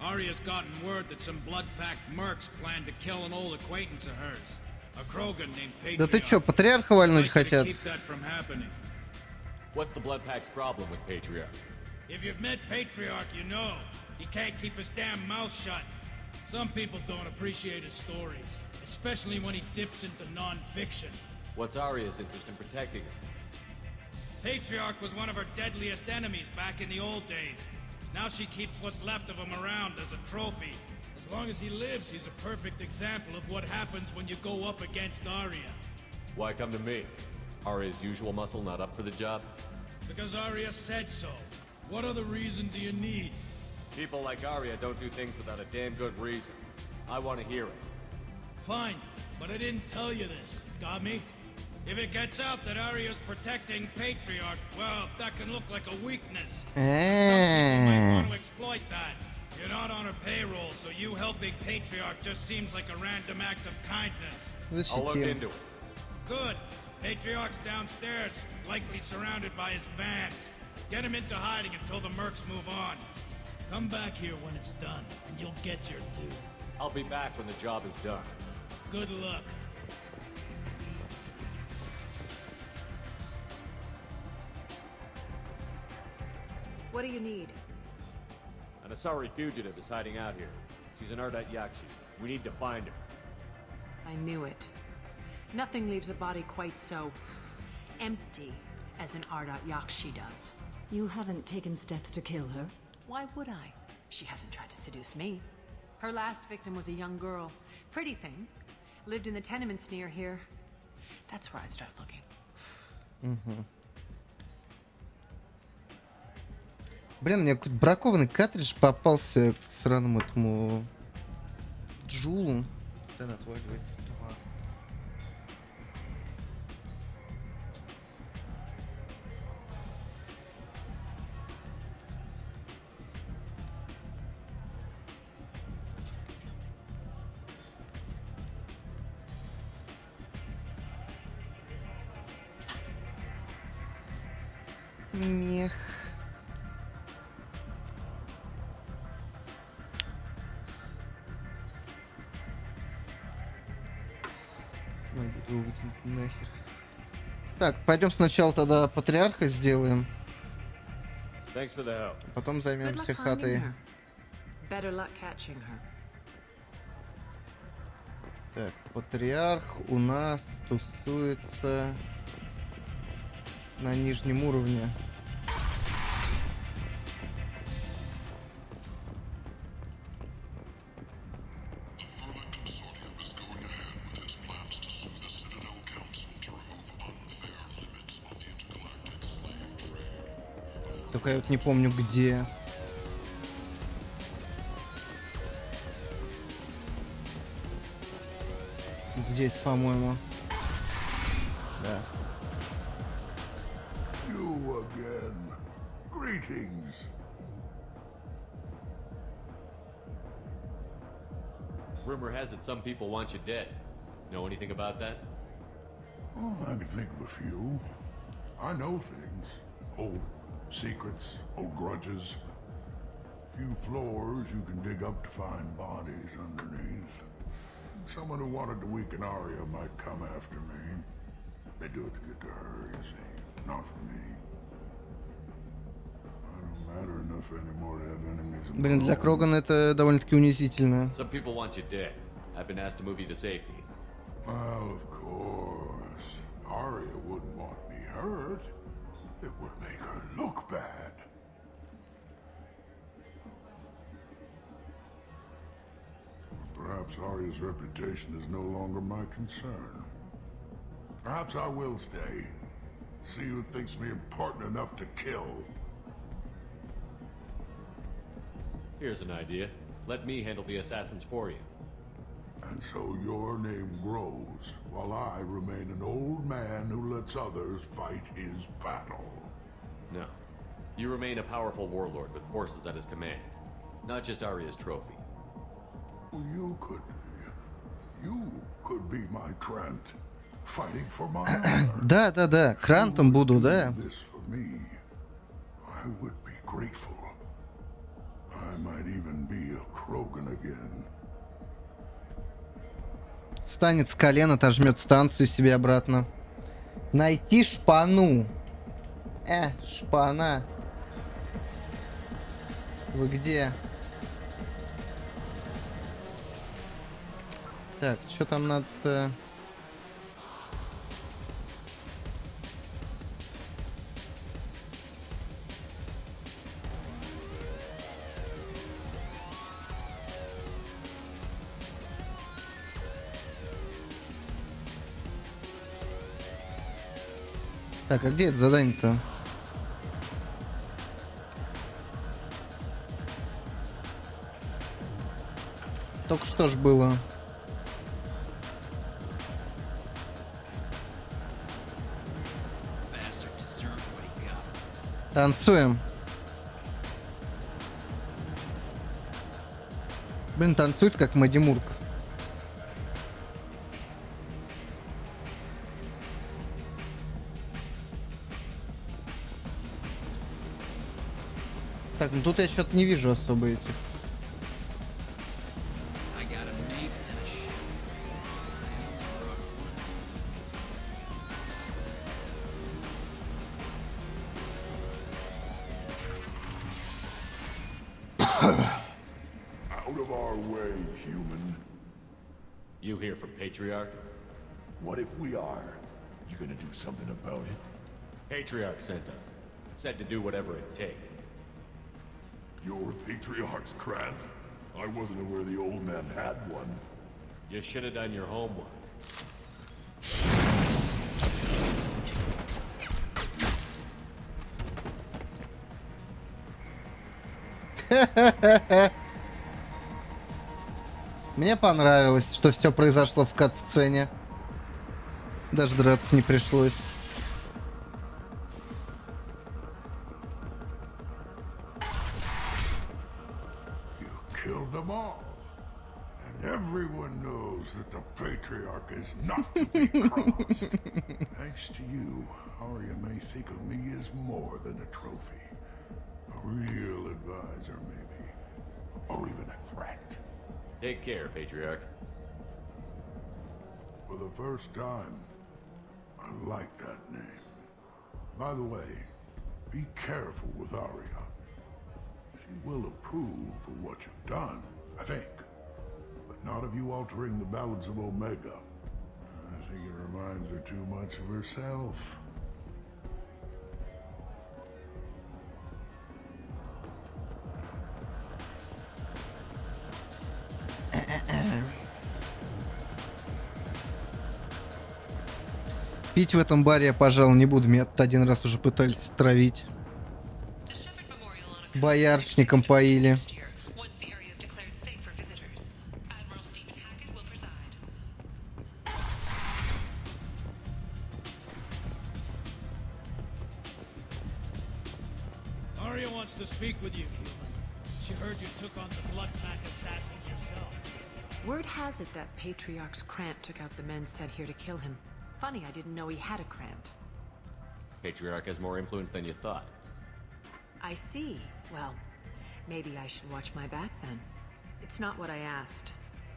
Arya's gotten word that some blood-packed mercs plan to kill an old acquaintance of hers. A Krogan named Patriarch. Да ты чё, патриарха вальнуть хотят? Keep that from happening. What's the Blood Pack's problem with Patriarch? If you've met Patriarch, you know. He can't keep his damn mouth shut. Some people don't appreciate his stories, especially when he dips into non-fiction. What's Arya's interest in protecting him? Patriarch was one of her deadliest enemies back in the old days. Now she keeps what's left of him around as a trophy. As long as he lives, he's a perfect example of what happens when you go up against Arya. Why come to me? Arya's usual muscle not up for the job? Because Arya said so. What other reason do you need? People like Arya don't do things without a damn good reason. I want to hear it. Fine, but I didn't tell you this. Got me? If it gets out that Arya's protecting Patriarch, well, that can look like a weakness. Some people might want to exploit that. You're not on her payroll, so you helping Patriarch just seems like a random act of kindness. I'll look into it. Good. Patriarch's downstairs, likely surrounded by his fans. Get him into hiding until the mercs move on. Come back here when it's done, and you'll get your due. I'll be back when the job is done. Good luck. What do you need? An Asari fugitive is hiding out here. She's an Ardat Yakshi. We need to find her. I knew it. Nothing leaves a body quite so empty as an Ardat Yakshi does. You haven't taken steps to kill her? Why would I? She hasn't tried to seduce me. Her last victim was a young girl. Pretty thing. Lived in the tenements near here. That's where I'd start looking. Блин, мне какой-то бракованный картридж попался к сраному этому Джулу. Постоянно отваливается. Мех. Ой, буду его выкинуть нахер. Так, пойдем сначала тогда патриарха сделаем. Потом займемся хатой. Так, патриарх у нас тусуется на нижнем уровне. Только я вот не помню где. Здесь, по-моему. Да. You again. Greetings. Rumor has it some people want you dead. Know anything about that? Oh, I can think of a few. I know things. Old secrets, old grudges. Few floors you can dig up to find bodies underneath. Someone who wanted to weaken Arya might come after me. They do it to get to her, you see. Not for me. I don't matter enough anymore to have enemies. Блин, для Крогана это довольно-таки унизительно. Some people want you dead. I've been asked to move you to safety. Well, of course. Arya wouldn't want me hurt. It would make her look bad. Perhaps Arya's reputation is no longer my concern. Perhaps I will stay. See who thinks me important enough to kill. Here's an idea. Let me handle the assassins for you. And so your name grows, while I remain an old man who lets others fight his battle. No. You remain a powerful warlord with forces at his command. Not just Arya's trophy. You could be my Krant, fighting for my honor. Да, Крантом буду, да. This for me, I would be grateful. I might even be a Krogan again. Встанет с колен, отожмет станцию себе обратно. Найти шпану. Шпана. Вы где? Так, что там надо-то? Так, а где это задание-то? Только что ж было. Танцуем. Блин, танцует как Мэдди Мурк. Так, ну тут я что-то не вижу особо этих. Out of our way, human. You here from Patriarch? What if we are? You gonna do something about it? Patriarch sent us. Said to do whatever it takes. Your Patriarch's Krant? I wasn't aware the old man had one. You should have done your homework. Мне понравилось, что все произошло в кат-сцене. Даже драться не пришлось. Killed them all. And everyone knows that the Patriarch is not to be crossed. Thanks to you, Arya may think of me as more than a trophy. A real advisor, maybe. Or even a threat. Take care, Patriarch. For the first time, I like that name. By the way, be careful with Arya. She will approve of what you've done, I think. But not of you altering the balance of Omega. I think it reminds her too much of herself. Пить в этом баре я, пожалуй, не буду. Меня тут один раз уже пытались травить. Боярышником поили. Arya wants to speak with you, human. She heard you took on the blood pack assassins yourself. Word has it that Patriarch's Krant took out the men sent here to kill him. Funny, I didn't know he had a Krant. Patriarch has more influence than you thought. I see. Well, maybe I should watch my back then. It's not what I asked,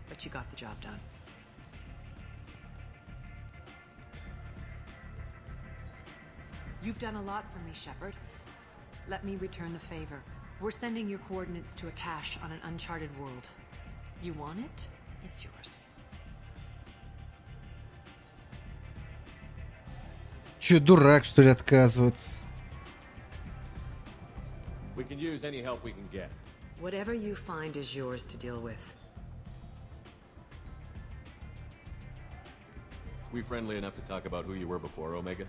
but you got the job done. You've done a lot for me, Shepard. Let me return the favor. We're sending your coordinates to a cache on an uncharted world. You want it? It's yours. Че, дурак, что ли, отказываться? We can use any help we can get. Whatever you find is yours to deal with. We friendly enough to talk about who you were before, Omega?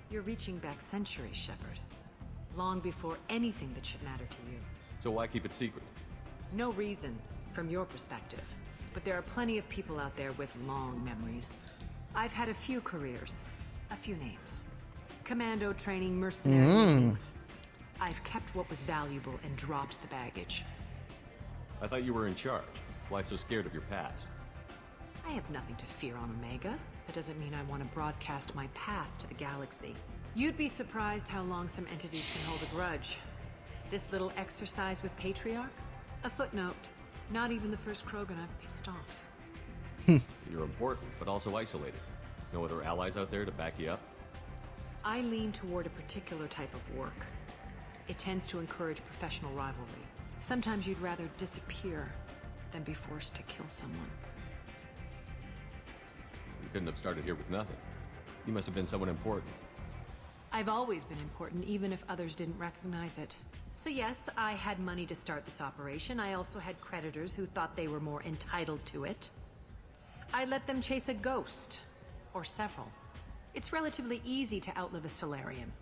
You're reaching back centuries, Shepard. Long before anything that should matter to you. So why keep it secret? No reason, from your perspective. But there are plenty of people out there with long memories. I've had a few careers, a few names. Commando training, mercenary meetings. I've kept what was valuable and dropped the baggage. I thought you were in charge. Why so scared of your past? I have nothing to fear on Omega. That doesn't mean I want to broadcast my past to the galaxy. You'd be surprised how long some entities can hold a grudge. This little exercise with Patriarch? A footnote. Not even the first Krogan I've pissed off. You're important, but also isolated. No other allies out there to back you up? I lean toward a particular type of work. It tends to encourage professional rivalry. Sometimes you'd rather disappear than be forced to kill someone. You couldn't have started here with nothing. You must have been someone important. I've always been important, even if others didn't recognize it. So yes, I had money to start this operation. I also had creditors who thought they were more entitled to it. I let them chase a ghost. Or several. It's relatively easy to outlive a Solarian,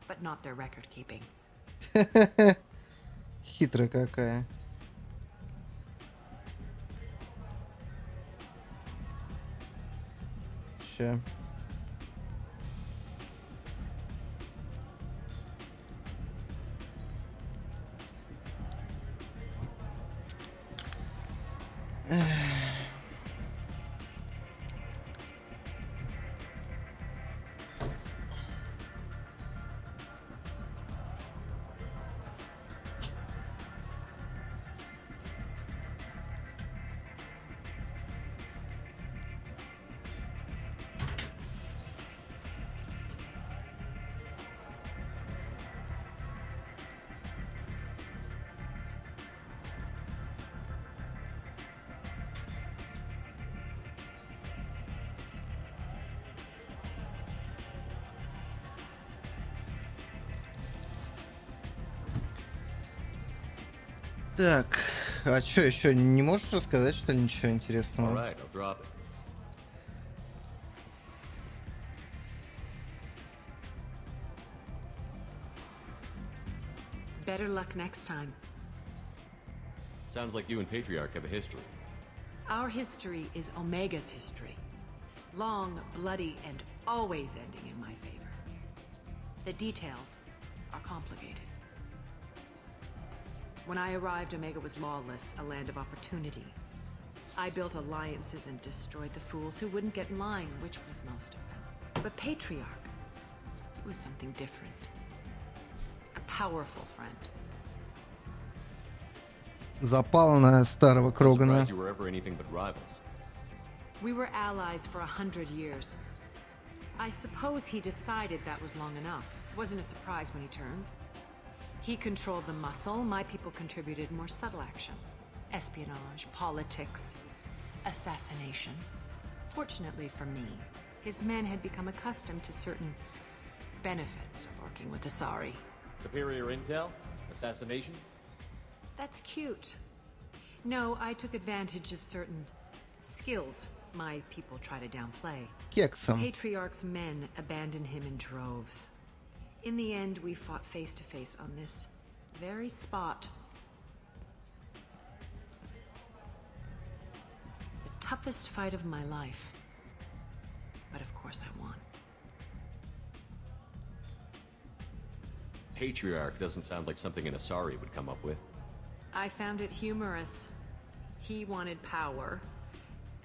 but not their record keeping. Хитрая какая. Ща. Так, а чё еще? Не можешь рассказать, что ли, ничего интересного? Alright, I'll drop it. Better luck next time. Sounds like you and Patriarch have a history. Our history is Omega's history. Long, bloody, and always ending in my favor. The details are complicated. When I arrived, Omega was lawless, a land of opportunity. I built alliances and destroyed the fools who wouldn't get in line, which was most of them. But Patriarch, it was something different. A powerful friend. Запал на старого Крогана. You were ever anything but rivals. We were allies for 100 years. I suppose he decided that was long enough. Wasn't a surprise when he turned. He controlled the muscle, my people contributed more subtle action. Espionage, politics, assassination. Fortunately for me, his men had become accustomed to certain benefits of working with Asari. Superior intel? Assassination? That's cute. No, I took advantage of certain skills my people try to downplay. Кексом. Patriarch's men abandoned him in droves. In the end, we fought face to face on this very spot. The toughest fight of my life. But of course I won. Patriarch doesn't sound like something an Asari would come up with. I found it humorous. He wanted power,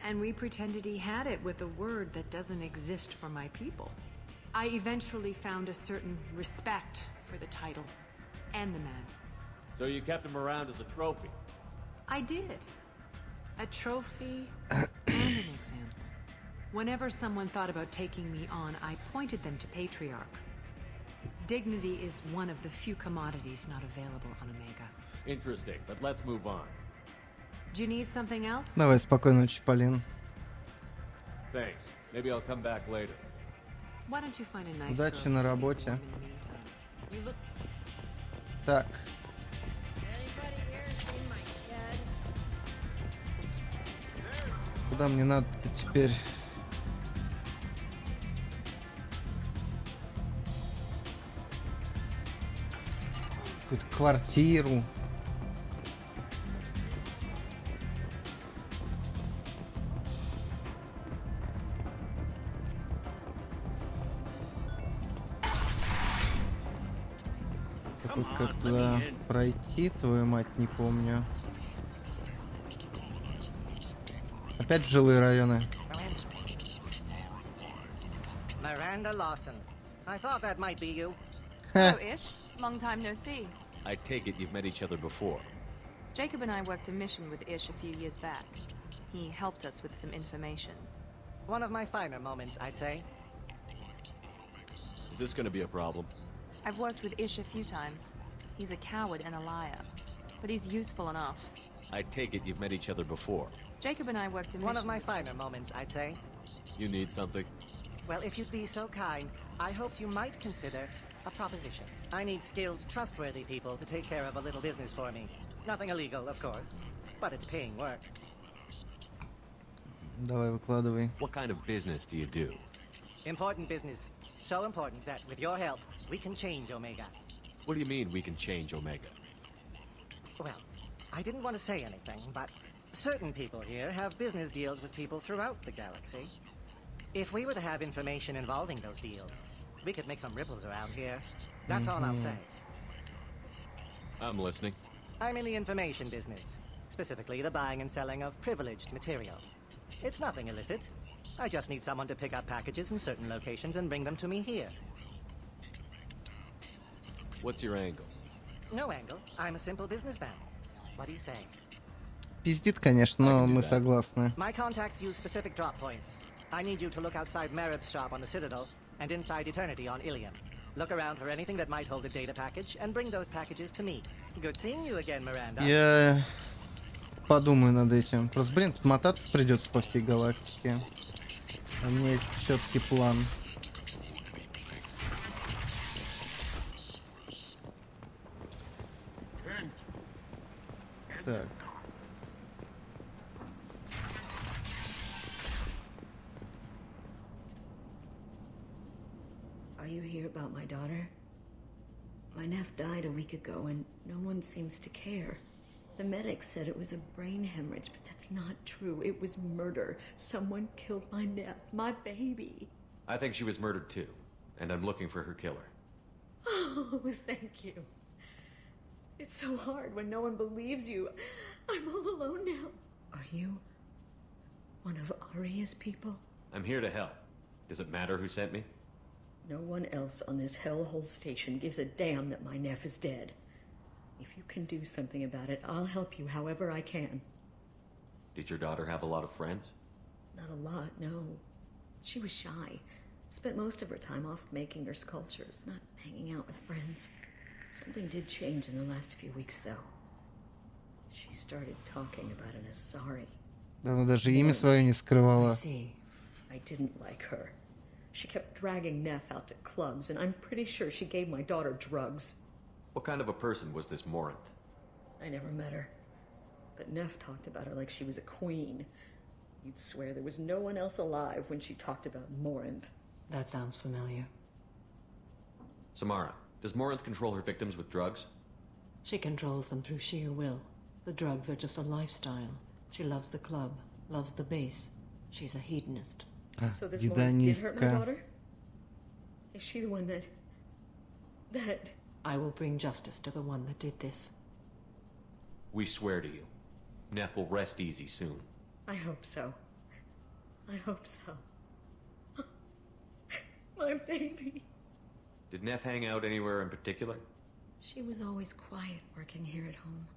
and we pretended he had it with a word that doesn't exist for my people. I eventually found a certain respect for the title and the man. So you kept him around as a trophy? I did. A trophy and an example. Whenever someone thought about taking me on, I pointed them to Patriarch. Dignity is one of the few commodities not available on Omega. Interesting, but let's move on. Do you need something else? Давай, спокойной ночи, Полин. Thanks. Maybe I'll come back later. Why don't you find a nice Удачи на работе. Так. Куда мне надо-то теперь? Какую-то квартиру. Как туда пройти, твою мать, не помню. Опять в жилые районы. Miranda Lawson. I thought that might be you. Hello, Ish. Long time no see. I take it you've met each other before. Jacob and I worked a mission with Ish a few years back. He helped us with some information. One of my finer moments, I'd say. Is this gonna be a problem? I've worked with Ish a few times. He's a coward and a liar, but he's useful enough. I take it you've met each other before. Jacob and I worked a mission. One of my finer moments, I'd say. You need something? Well, if you'd be so kind, I hoped you might consider a proposition. I need skilled, trustworthy people to take care of a little business for me. Nothing illegal, of course, but it's paying work. Давай, выкладывай. What kind of business do you do? Important business. So important that, with your help, we can change Omega. What do you mean we can change Omega? Well, I didn't want to say anything, but certain people here have business deals with people throughout the galaxy. If we were to have information involving those deals, we could make some ripples around here. That's all I'll say. I'm listening. I'm in the information business, specifically the buying and selling of privileged material. It's nothing illicit. I just need someone to pick up packages in certain locations and bring them to me here. What's your angle? No angle. I'm a simple businessman. What do you say? Пиздит, конечно, но мы согласны. My contacts use specific drop points. I need you to look outside Merib's shop on the Citadel and inside Eternity on Ilium. Look around for anything that might hold a data package and bring those packages to me. Good seeing you again, Miranda. Я подумаю над этим. Просто, блин, тут мотаться придется по всей галактике. У меня есть четкий план. Так. Are you here about my daughter? My nephew died a week ago and no one seems to care. The medics said it was a brain hemorrhage, but that's not true. It was murder. Someone killed my nephew, my baby. I think she was murdered too, and I'm looking for her killer. Oh, thank you. It's so hard when no one believes you. I'm all alone now. Are you one of Aria's people? I'm here to help. Does it matter who sent me? No one else on this hellhole station gives a damn that my nephew is dead. If you can do something about it, I'll help you however I can. Did your daughter have a lot of friends? Not a lot, no. She was shy. Spent most of her time off making her sculptures, not hanging out with friends. Something did change in the last few weeks, though. She started talking about an Asari. Да, она даже имя свое не скрывала. I see. I didn't like her. She kept dragging Neff out to clubs, and I'm pretty sure she gave my daughter drugs. What kind of a person was this Morinth? I never met her. But Neff talked about her like she was a queen. You'd swear there was no one else alive when she talked about Morinth. That sounds familiar. Samara, does Morinth control her victims with drugs? She controls them through sheer will. The drugs are just a lifestyle. She loves the club, loves the base. She's a hedonist. So this woman did hurt my daughter? Is she the one that... I will bring justice to the one that did this. We swear to you. Neff will rest easy soon. I hope so. I hope so. My baby. Did Neff hang out anywhere in particular? She was always quiet working here at home.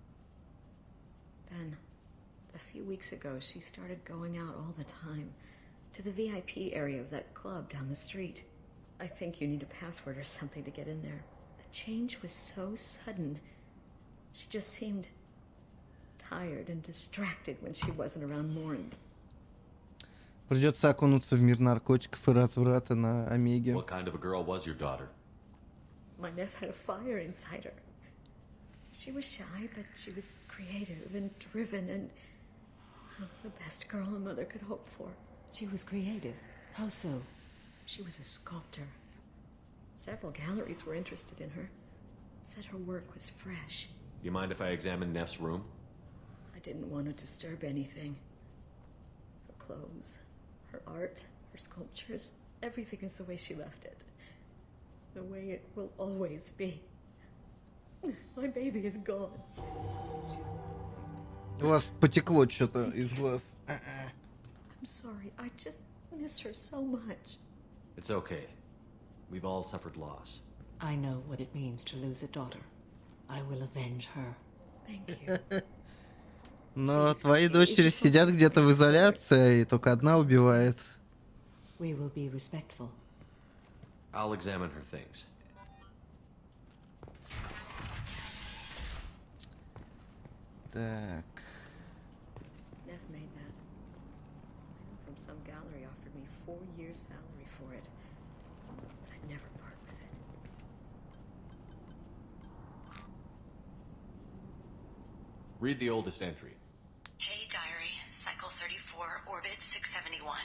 Then, a few weeks ago, she started going out all the time. To the VIP area of that club down the street. I think you need a password or something to get in there. The change was so sudden. She just seemed tired and distracted when she wasn't around Morin. Придется окунуться в мир наркотиков и разврата на Омеге. What kind of a girl was your daughter? My nephew had a fire inside her. She was shy, but she was creative and driven and the best girl a mother could hope for. She was creative. How so? She was a sculptor. Several galleries were interested in her. Said her work was fresh. Do you mind if I examine Neff's room? I didn't want to disturb anything. Her clothes, her art, her sculptures, everything is the way she left it. The way it will always be. My baby is gone. У вас потекло что-то из глаз. I'm sorry, I just miss her so much. It's okay. We've all suffered loss. I know what it means to lose a daughter. I will avenge her. Thank you. Но твои дочери сидят где-то в изоляции, и только одна убивает. We will be respectful. I'll examine her things. Так. Neff made that. From some gallery offered me 4 years' salary for it. But I'd never part with it. Read the oldest entry. Hey, Diary. Cycle 34, Orbit 671.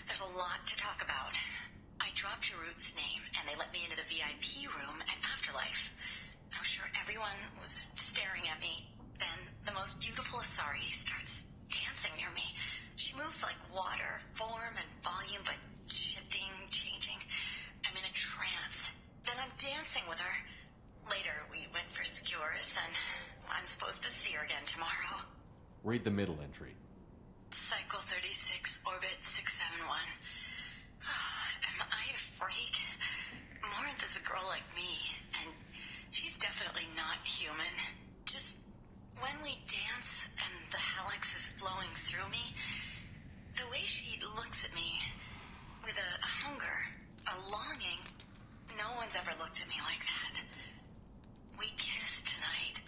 There's a lot to talk about. I dropped your root's name, and they let me into the VIP room at Afterlife. I'm sure everyone was staring at me. Then the most beautiful Asari starts dancing near me. She moves like water, form and volume, but shifting, changing. I'm in a trance. Then I'm dancing with her. Later, we went for skewers, and I'm supposed to see her again tomorrow. Read the middle entry. Cycle 36, orbit 671. Am I a freak? Morinth is a girl like me, and she's definitely not human. Just when we dance and the helix is flowing through me, the way she looks at me with a hunger, a longing, no one's ever looked at me like that. We kiss tonight.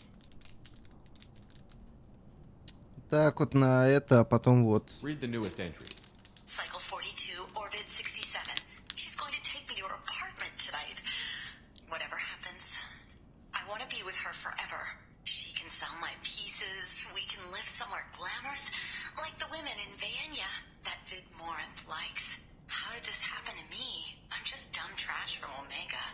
Так вот на это, а потом вот. Read the newest entry. Cycle 42, orbit 67. She's going to take me to her apartment tonight. Whatever happens, I want to be with her forever. She can sell my pieces. We can live somewhere glamorous, like the women in Vanya that Vid Morinth likes. How did this happen to me? I'm just dumb trash from Omega.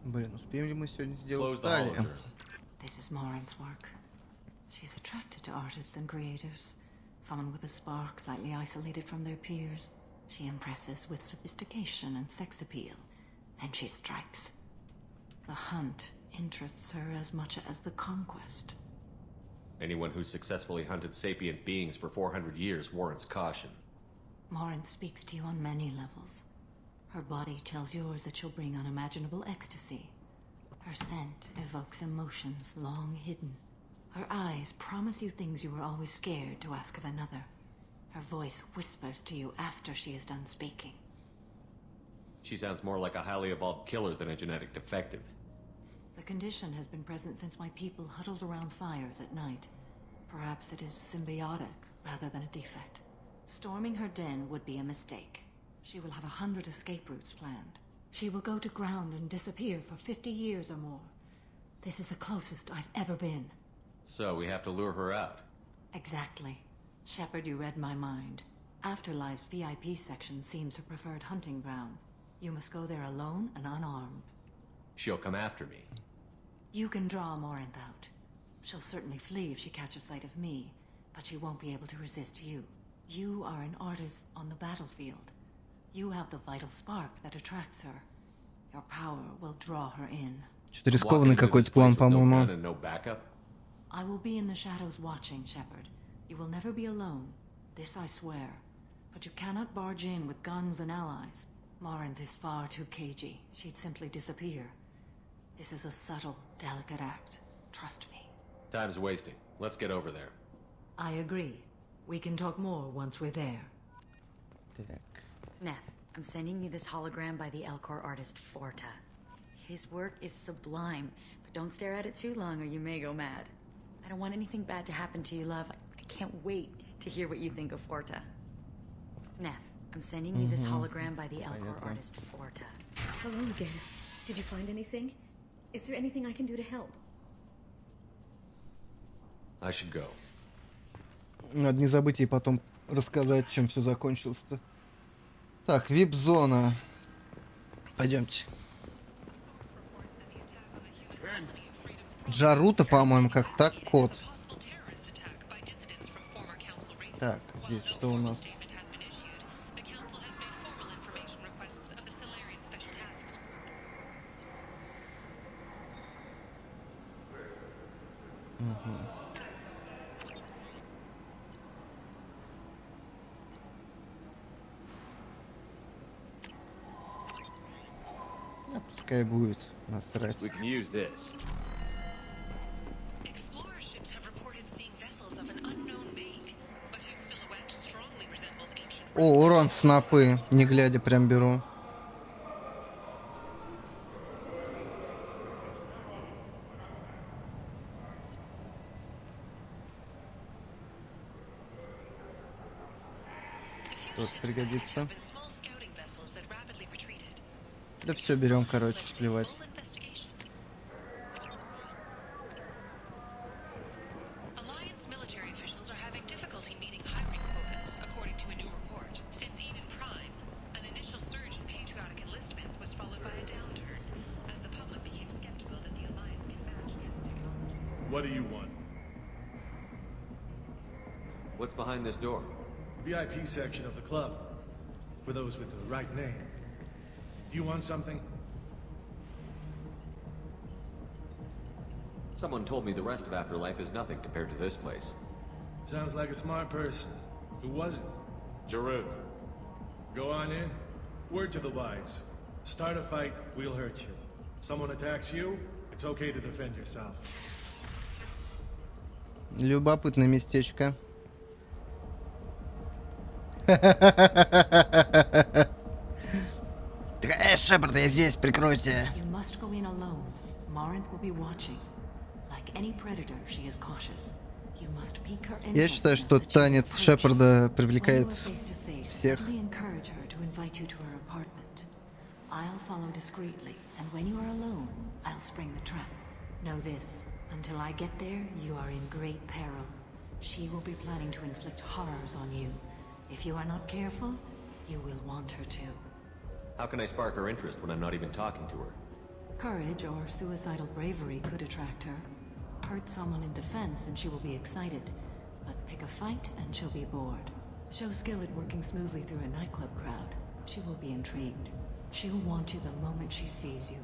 Блин, успеем ли мы сегодня сделать далее? This is Morinth's work. She's attracted to artists and creators. Someone with a spark slightly isolated from their peers. She impresses with sophistication and sex appeal. Then she strikes. The hunt interests her as much as the conquest. Anyone who's successfully hunted sapient beings for 400 years warrants caution. Morinth speaks to you on many levels. Her body tells yours that she'll bring unimaginable ecstasy. Her scent evokes emotions long hidden. Her eyes promise you things you were always scared to ask of another. Her voice whispers to you after she is done speaking. She sounds more like a highly evolved killer than a genetic defective. The condition has been present since my people huddled around fires at night. Perhaps it is symbiotic rather than a defect. Storming her den would be a mistake. She will have 100 escape routes planned. She will go to ground and disappear for 50 years or more. This is the closest I've ever been. So we have to lure her out. Exactly. Shepard, you read my mind. Afterlife's VIP section seems her preferred hunting ground. You must go there alone and unarmed. She'll come after me. You can draw Morinth out. She'll certainly flee if she catches sight of me, but she won't be able to resist you. You are an artist on the battlefield. You have the vital spark that attracts her. Your power will draw her in. Что-то рискованный какой-то план, по-моему. I will be in the shadows watching, Shepard. You will never be alone. This I swear. But you cannot barge in with guns and allies. Morinth is far too cagey. She'd simply disappear. This is a subtle, delicate act. Trust me. Time's wasting. Let's get over there. I agree. We can talk more once we're there. Neff, I'm sending you this hologram by the Elcor artist Forta. His work is sublime, but don't stare at it too long or you may go mad. I don't want anything bad to happen to you, love. I can't wait to hear what you think of Forta. Neff, I'm sending you this hologram by the Elcor artist Forta. Hello again. Did you find anything? Is there anything I can do to help? I should go. Надо не забыть ей потом рассказать, чем все закончилось-то. Так, вип-зона. Пойдемте. Джарута, по-моему, как так, кот. Так, здесь что у нас? Пускай будет, насрать. О, урон снопы, не глядя прям беру. Тоже пригодится. Да все, берем, короче, плевать. What do you want? What's behind this door? VIP section of the club. For those with the right name. Do you want something? Someone told me the rest of Afterlife is nothing compared to this place. Sounds like a smart person. Who was it? Giroud. Go on in. Word to the wise. Start a fight, we'll hurt you. Someone attacks you, it's okay to defend yourself. Любопытное местечко. Шепард, я здесь, прикройте. You must go in alone. Morinth will be watching. Like any predator, she is cautious. You must pique her interest. Я считаю, что танец Шепарда привлекает всех. Encourage her to invite you to her apartment. I'll follow discreetly, and when you are alone, I'll spring the trap. Know this. Until I get there, you are in great peril. She will be planning to inflict horrors on you. If you are not careful, you will want her to. How can I spark her interest when I'm not even talking to her? Courage or suicidal bravery could attract her. Hurt someone in defense and she will be excited. But pick a fight and she'll be bored. Show skill at working smoothly through a nightclub crowd. She will be intrigued. She'll want you the moment she sees you.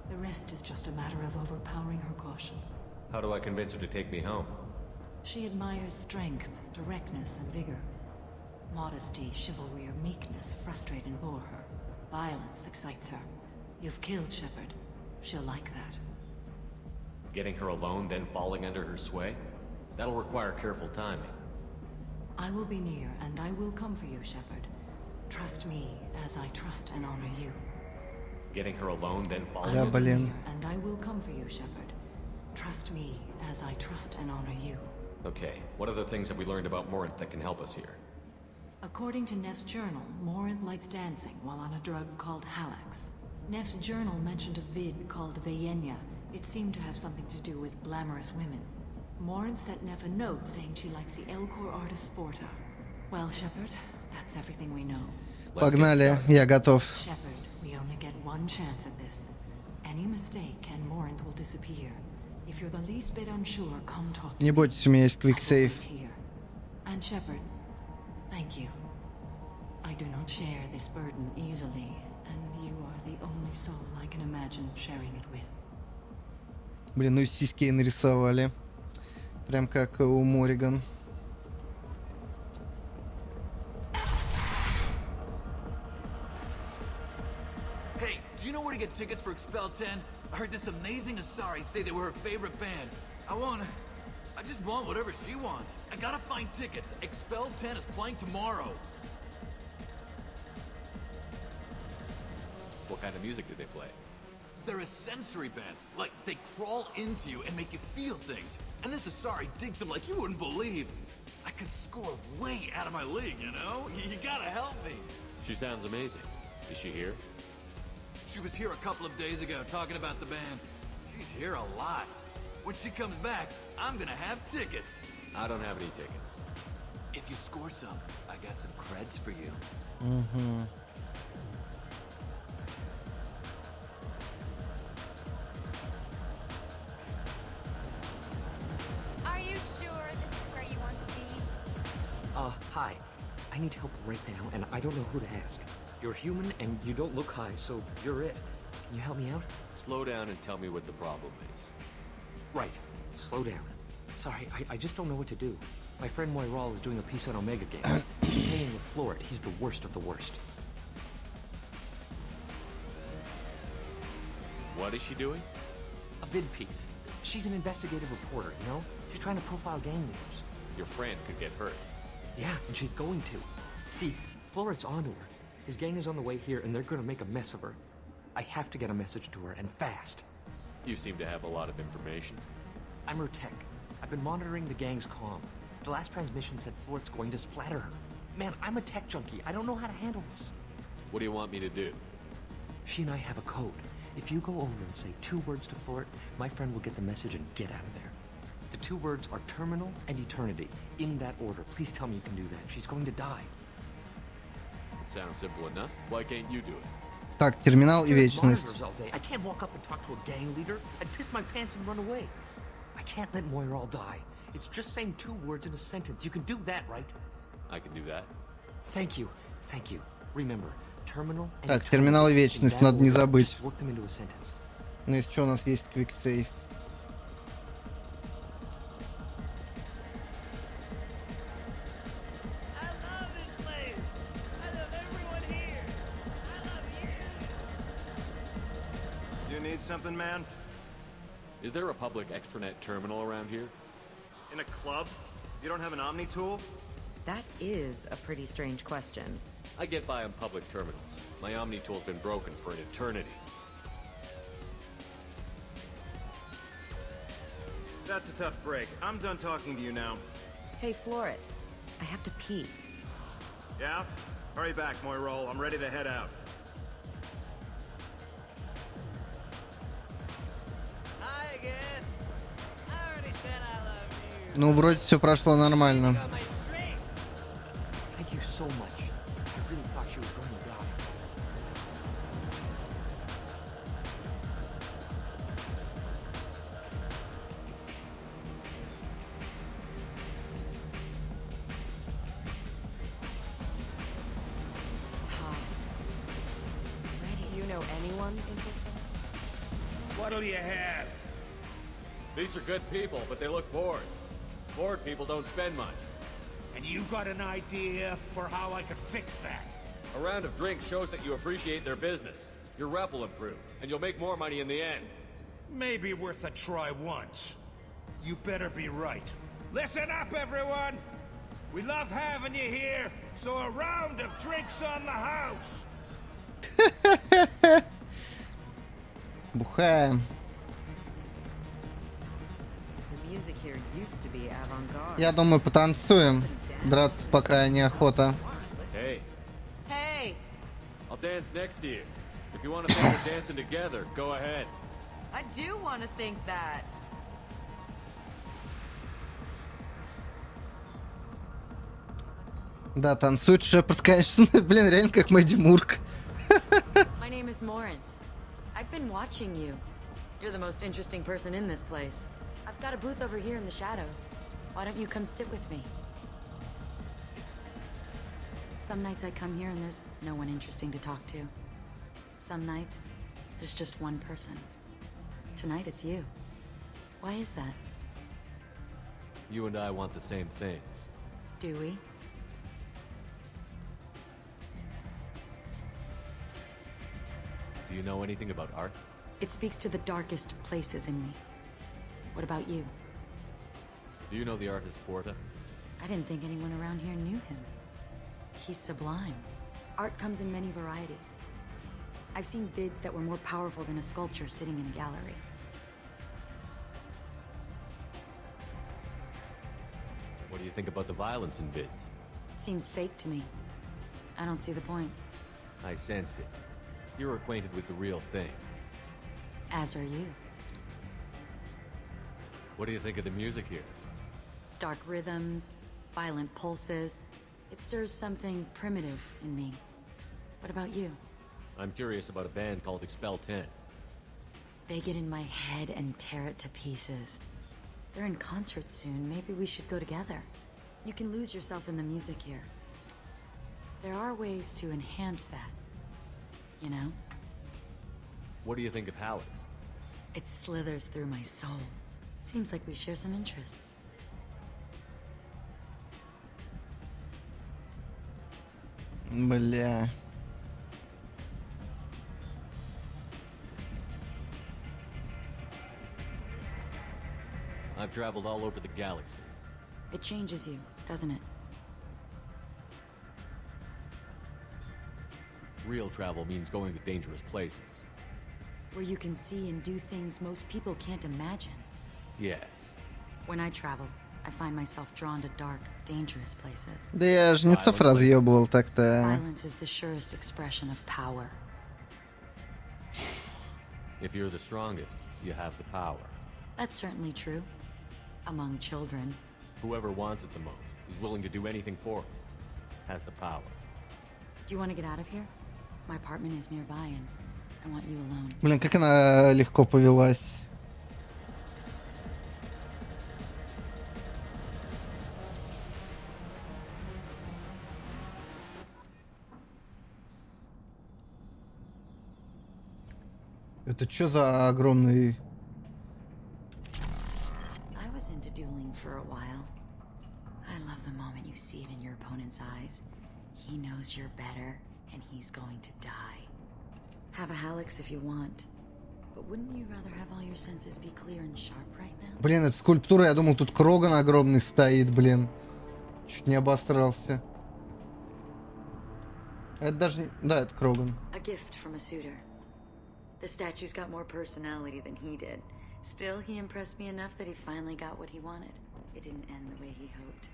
The rest is just a matter of overpowering her caution. How do I convince her to take me home? She admires strength, directness, and vigor. Modesty, chivalry, or meekness frustrate and bore her. Violence excites her. You've killed Shepard. She'll like that. Getting her alone, then falling under her sway? That'll require careful timing. I will be near, and I will come for you, Shepard. Trust me, as I trust and honor you. Getting her alone, then falling Да, under блин. And I will come for you, Shepard. Trust me, as I trust and honor you. Okay, what other things have we learned about Morinth that can help us here? According to Neff's journal, Morinth likes dancing while on a drug called Halax. Neff's journal mentioned a vid called Veyenya. It seemed to have something to do with glamorous women. Morinth sent Neff a note saying she likes the Elcor artist Forta. Well, Shepard, that's everything we know. Погнали, я готов. Shepard, we only get one chance at this. Any mistake and Morinth will disappear. If you're the least bit unsure, come talk to Не me. бойтесь, у меня есть quick I will save. wait here. And Shepard, thank you. I do not share this burden easily, and you are the only soul I can imagine sharing it with. Блин, ну и сиськи ей нарисовали. Прям как у Мориган. Hey, do you know where to get tickets for Expel 10? I heard this amazing Asari say they were her favorite band. I just want whatever she wants. I gotta find tickets. Expel 10 is playing tomorrow. What kind of music do they play? They're a sensory band. Like, they crawl into you and make you feel things. And this Asari digs them like you wouldn't believe. I could score way out of my league, you know? You gotta help me. She sounds amazing. Is she here? She was here a couple of days ago talking about the band. She's here a lot. When she comes back, I'm gonna have tickets. I don't have any tickets. If you score some, I got some creds for you. Угу. Are you sure this is where you want to be? Hi. I need help right now, and I don't know who to ask. You're human, and you don't look high, so you're it. Can you help me out? Slow down and tell me what the problem is. Right. Slow down. Sorry, I just don't know what to do. My friend Moiral is doing a piece on Omega Game. She's hanging with Florid. He's the worst of the worst. What is she doing? A vid piece. She's an investigative reporter, you know? She's trying to profile gang leaders. Your friend could get hurt. Yeah, and she's going to. See, Florid's onto her. His gang is on the way here, and they're gonna make a mess of her. I have to get a message to her, and fast. You seem to have a lot of information. I'm her tech. I've been monitoring the gang's comm. The last transmission said Florid's going to splatter her. Man, I'm a tech junkie. I don't know how to handle this. What do you want me to do? She and I have a code. If you go over and say 2 words to Floret, my friend will get the message and get out of there. The 2 words are terminal and eternity. In that order. Please tell me you can do that. She's going to die. It sounds simple enough. Why can't you do it? Так, терминал и вечность. I can't walk up and talk to a gang leader. I'd piss my pants and run away. I can't let Moira die. It's just saying 2 words in a sentence. You can do that, right? I can do that. Thank you. Thank you. Remember, terminal and Так, терминал и вечность, надо не забыть. work them into a sentence. Ну, из чего у нас есть Quick Save? Something, man? Is there a public extranet terminal around here? In a club? You don't have an Omni tool? That is a pretty strange question. I get by on public terminals. My Omni tool's been broken for an eternity. That's a tough break. I'm done talking to you now. Hey, Floret. I have to pee. Yeah? Hurry back, Moira. I'm ready to head out. Ну, вроде все прошло нормально. Thank you so much. I really thought she was going to die. It's hot. Sweaty. You know anyone interested? What'll you have? These are good people, but they look bored. Bored people don't spend much. And you got an idea for how I could fix that? A round of drinks shows that you appreciate their business. Your rep will improve, and you'll make more money in the end. Maybe worth a try once. You better be right. Listen up, everyone! We love having you here, so a round of drinks on the house! Бухаем. Я думаю, потанцуем. Драться пока неохота. Hey. Hey. I'll dance next to you. If you want to think we're dancing together, go ahead. I do want to think that. Да, танцует Шепард, конечно. Блин, реально как Мэдди Мурк. My name is Morin. I've been watching you. You're the most interesting person in this place. I've got a booth over here in the shadows. Why don't you come sit with me? Some nights I come here and there's no one interesting to talk to. Some nights, there's just one person. Tonight it's you. Why is that? You and I want the same things. Do we? Do you know anything about art? It speaks to the darkest places in me. What about you? Do you know the artist Porta? I didn't think anyone around here knew him. He's sublime. Art comes in many varieties. I've seen vids that were more powerful than a sculpture sitting in a gallery. What do you think about the violence in vids? It seems fake to me. I don't see the point. I sensed it. You're acquainted with the real thing. As are you. What do you think of the music here? Dark rhythms, violent pulses. It stirs something primitive in me. What about you? I'm curious about a band called Expel 10. They get in my head and tear it to pieces. They're in concert soon. Maybe we should go together. You can lose yourself in the music here. There are ways to enhance that. You know? What do you think of Halleck? It slithers through my soul. Seems like we share some interests. Бля. I've traveled all over the galaxy. It changes you, doesn't it? Real travel means going to dangerous places. Where you can see and do things most people can't imagine. Yes. When I travel, I find myself drawn to dark, dangerous places. Да я жнецов разъебывал так-то. Violence is the surest expression of power. If you're the strongest, you have the power. That's certainly true. Among children. Whoever wants it the most, who's willing to do anything for it, has the power. Do you want to get out of here? My apartment is nearby and I want you alone. Блин, как она легко повелась. Это что за огромный... I was into dueling for a while. I love the moment you see it in your opponent's eyes. He knows you're better, and he's going to die. Have a Halix if you want. But wouldn't you rather have all your senses be clear and sharp right now? Блин, это скульптура, я думал, тут Кроган огромный стоит, блин. Чуть не обосрался. Это даже... Да, это Кроган. A gift from a suitor. The statue's got more personality than he did. Still, he impressed me enough that he finally got what he wanted. It didn't end the way he hoped.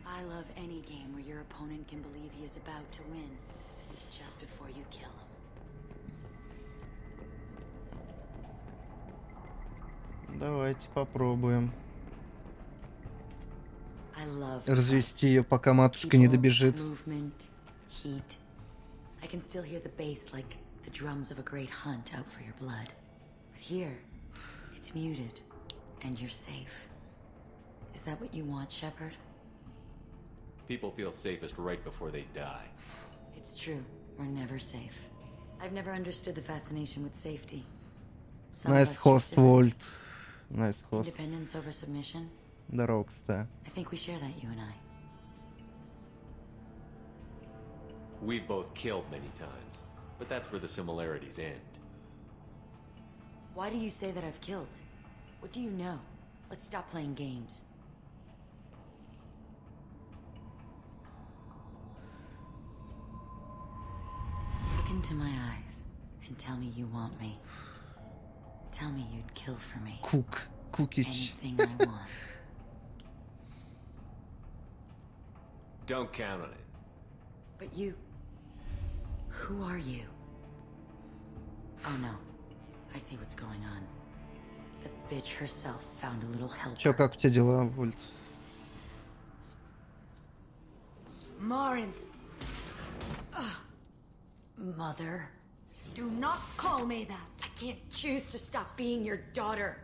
I love any game where your opponent can believe he is about to win, just before you kill him. Давайте попробуем. I love развести ее, пока матушка не добежит. Movement, heat. I can still hear the bass like the drums of a great hunt out for your blood. But here, it's muted, and you're safe. Is that what you want, Shepard? People feel safest right before they die. It's true. We're never safe. I've never understood the fascination with safety. Nice host, Volt. Nice host. Independence over submission. Здорово, кстати. I think we share that, you and I. We've both killed many times, but that's where the similarities end. Why do you say that I've killed? What do you know? Let's stop playing games. Look into my eyes and tell me you want me. Tell me you'd kill for me. Кукич. Anything I want. Don't count on it. But you... Who are you? Oh no. I see what's going on. The bitch herself found a little help. Чё, как у тебя дела, Вольт? Marin. Mother. Do not call me that. I can't choose to stop being your daughter.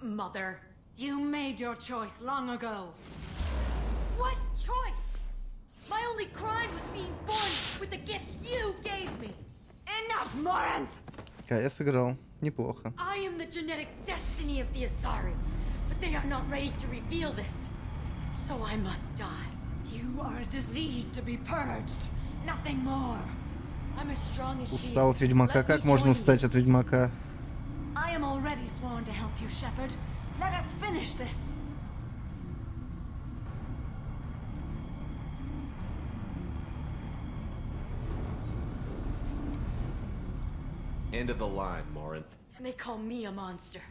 Mother. You made your choice long ago. What choice? My only crime was being born with the gifts you gave me. Enough, Morinth! Я сыграл. Неплохо. I am the genetic destiny of the Asari, but they are not ready to reveal this. So I must die. You are a disease to be purged. Nothing more. I'm as strong as she is. Устал от Ведьмака. Как можно устать от Ведьмака? I am already sworn to help you, Shepard. Let us finish this. End of the line, Morinth. And they call me a monster.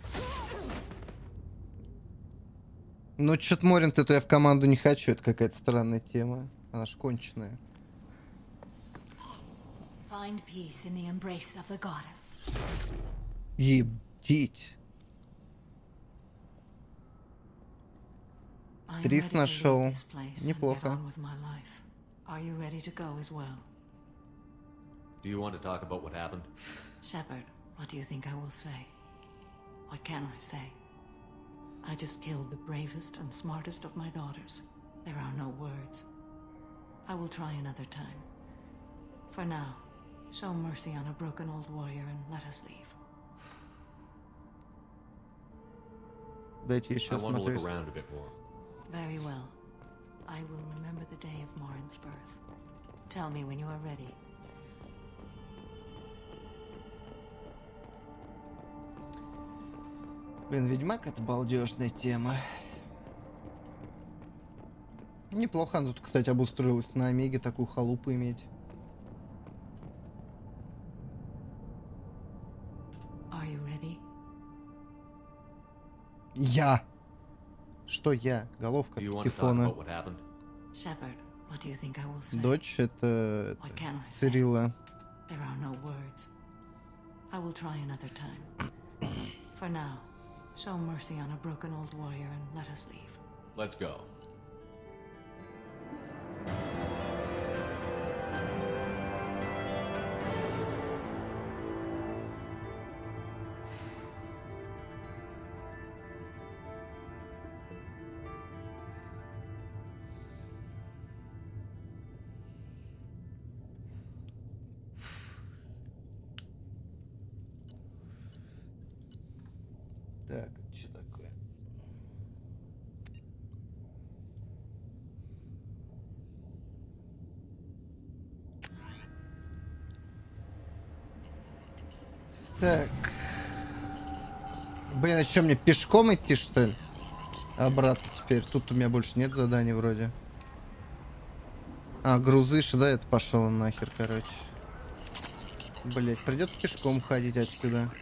Ну, чё-то Моринт, это я в команду не хочу. Это какая-то странная тема. Она ж конченая. Find peace in the embrace of the goddess. Ебдить. Трис нашел. Неплохо. Are you ready to go as well? Do you want to talk about what happened? Shepard, what do you think I will say? What can I say? I just killed the bravest and smartest of my daughters. There are no words. I will try another time. For now, show mercy on a broken old warrior and let us leave. Дайте еще I want to look смотреть. around a bit more. Very well. I will remember the day of Morin's birth. Tell me when you are ready. Блин, Ведьмак — это балдежная тема. Неплохо она тут, кстати, обустроилась на Омеге, такую халупу иметь. Are you ready? Я! Что я? Головка Кифона. Shepard, what do you think I will say? Дочь — это What can I say? Цирилла. There are no words. I will try another time. For now, show mercy on a broken old warrior and let us leave. Let's go. Так, что такое? Так. Блин, а что, мне пешком идти, что ли? Обратно теперь. Тут у меня больше нет заданий вроде. А, грузыш, да, это пошел нахер, короче. Блять, придется пешком ходить отсюда.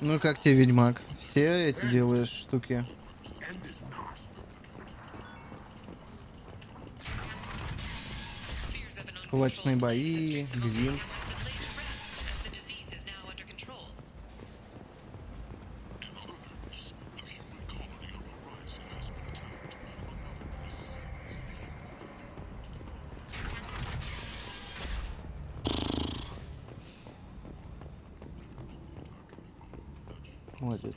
Ну как тебе, Ведьмак? Все эти делаешь штуки? Кулачные бои, гвинт. Молодец.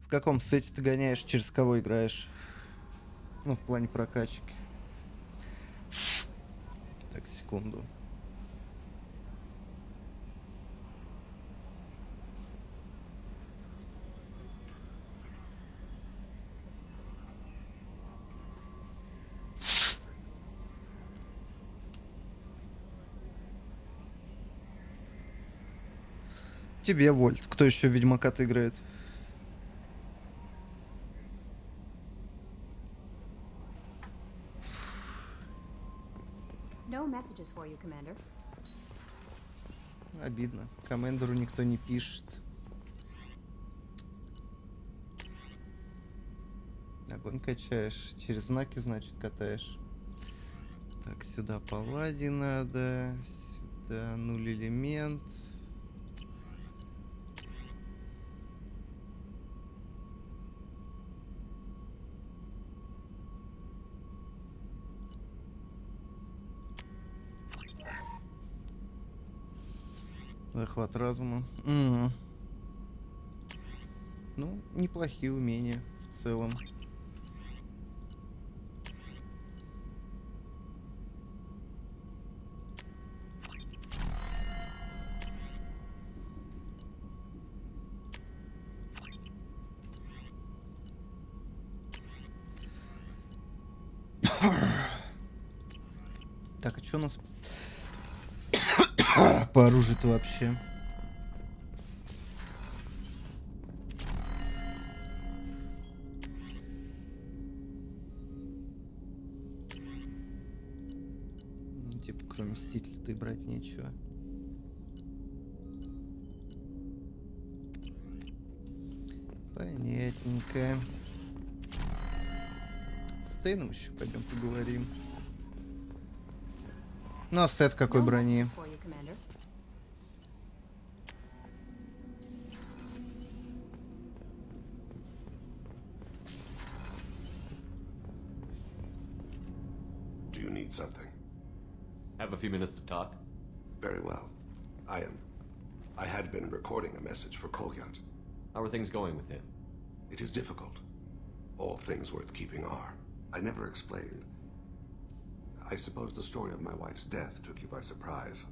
В каком сете ты гоняешь, через кого играешь? Ну, в плане прокачки. Так, секунду. Тебе, Вольт. Кто еще в Ведьмака-то играет? No messages for you, Commander. Обидно. Комендеру никто не пишет. Огонь качаешь. Через знаки, значит, катаешь. Так, сюда паллади надо. Сюда нуль элемент. Захват разума. Ну, неплохие умения в целом. Так, а что у нас по оружию-то вообще? Ну, типа, кроме Мстителя-то и брать нечего. Понятненько. С Тейном еще пойдем поговорим. Ну, а сет какой брони? Do you need something? Have a few minutes to talk? Very well. I had been recording a message for Kolyat. How are things going with him? It is difficult. All things worth keeping are. I never explained. I suppose the story of my wife's death took you by surprise.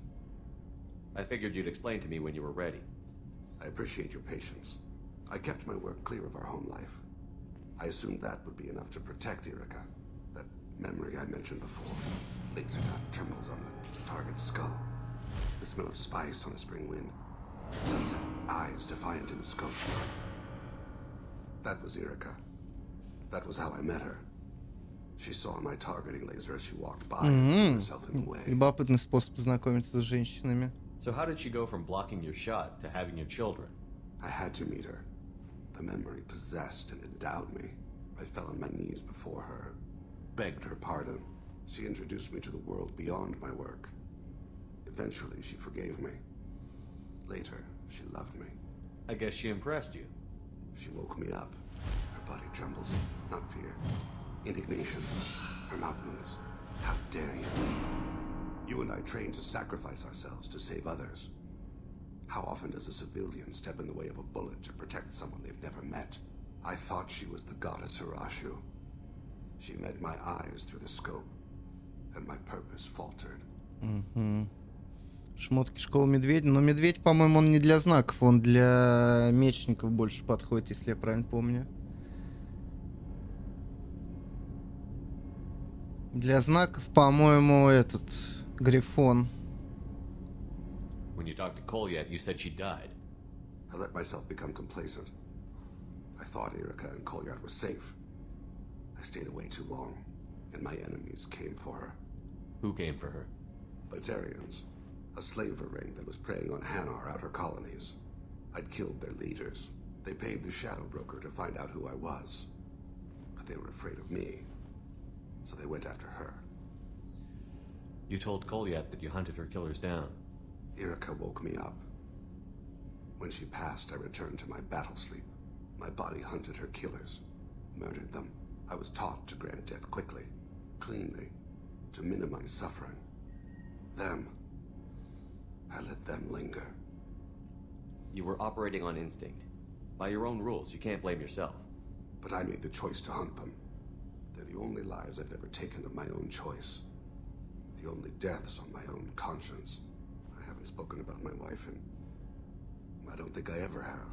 I figured you'd explain to me when you were ready. I appreciate your patience. I kept my work clear of our home life. I assumed that would be enough to protect Irika. That memory I mentioned before. Laser dot terminals on the target's skull. The smell of spice on a spring wind. Sunset, eyes defiant in the scope. That was Erica. That was how I met her. She saw my targeting laser as she walked by and threw herself in the way. Любопытный способ познакомиться с женщинами. So how did she go from blocking your shot to having your children? I had to meet her. The memory possessed and endowed me. I fell on my knees before her, begged her pardon. She introduced me to the world beyond my work. Eventually, she forgave me. Later, she loved me. I guess she impressed you. She woke me up. Her body trembles, not fear. Indignation. Her mouth moves. How dare you? You and I trained to sacrifice ourselves to save others. How often does a civilian step in the way of a bullet to protect someone they've never met? I thought she was the goddess Hirashu. She met my eyes through the scope, and my purpose faltered. Шмотки школы медведя. Но медведь, по-моему, он не для знаков, он для мечников больше подходит, если я правильно помню. Для знаков, по-моему, этот Грифон. When you talked to Kolyat, you said she died. I let myself become complacent. I thought Erica and Kolyat were safe. I stayed away too long, and my enemies came for her. Who came for her? Batarians. A slaver ring that was preying on Hanar outer colonies. I'd killed their leaders. They paid the shadow broker to find out who I was. But they were afraid of me. So they went after her. You told Kolyat that you hunted her killers down. Erica woke me up. When she passed, I returned to my battle sleep. My body hunted her killers, murdered them. I was taught to grant death quickly, cleanly, to minimize suffering. Them, I let them linger. You were operating on instinct. By your own rules, you can't blame yourself. But I made the choice to hunt them. They're the only lives I've ever taken of my own choice. The only deaths on my own conscience. I haven't spoken about my wife, and I don't think I ever have.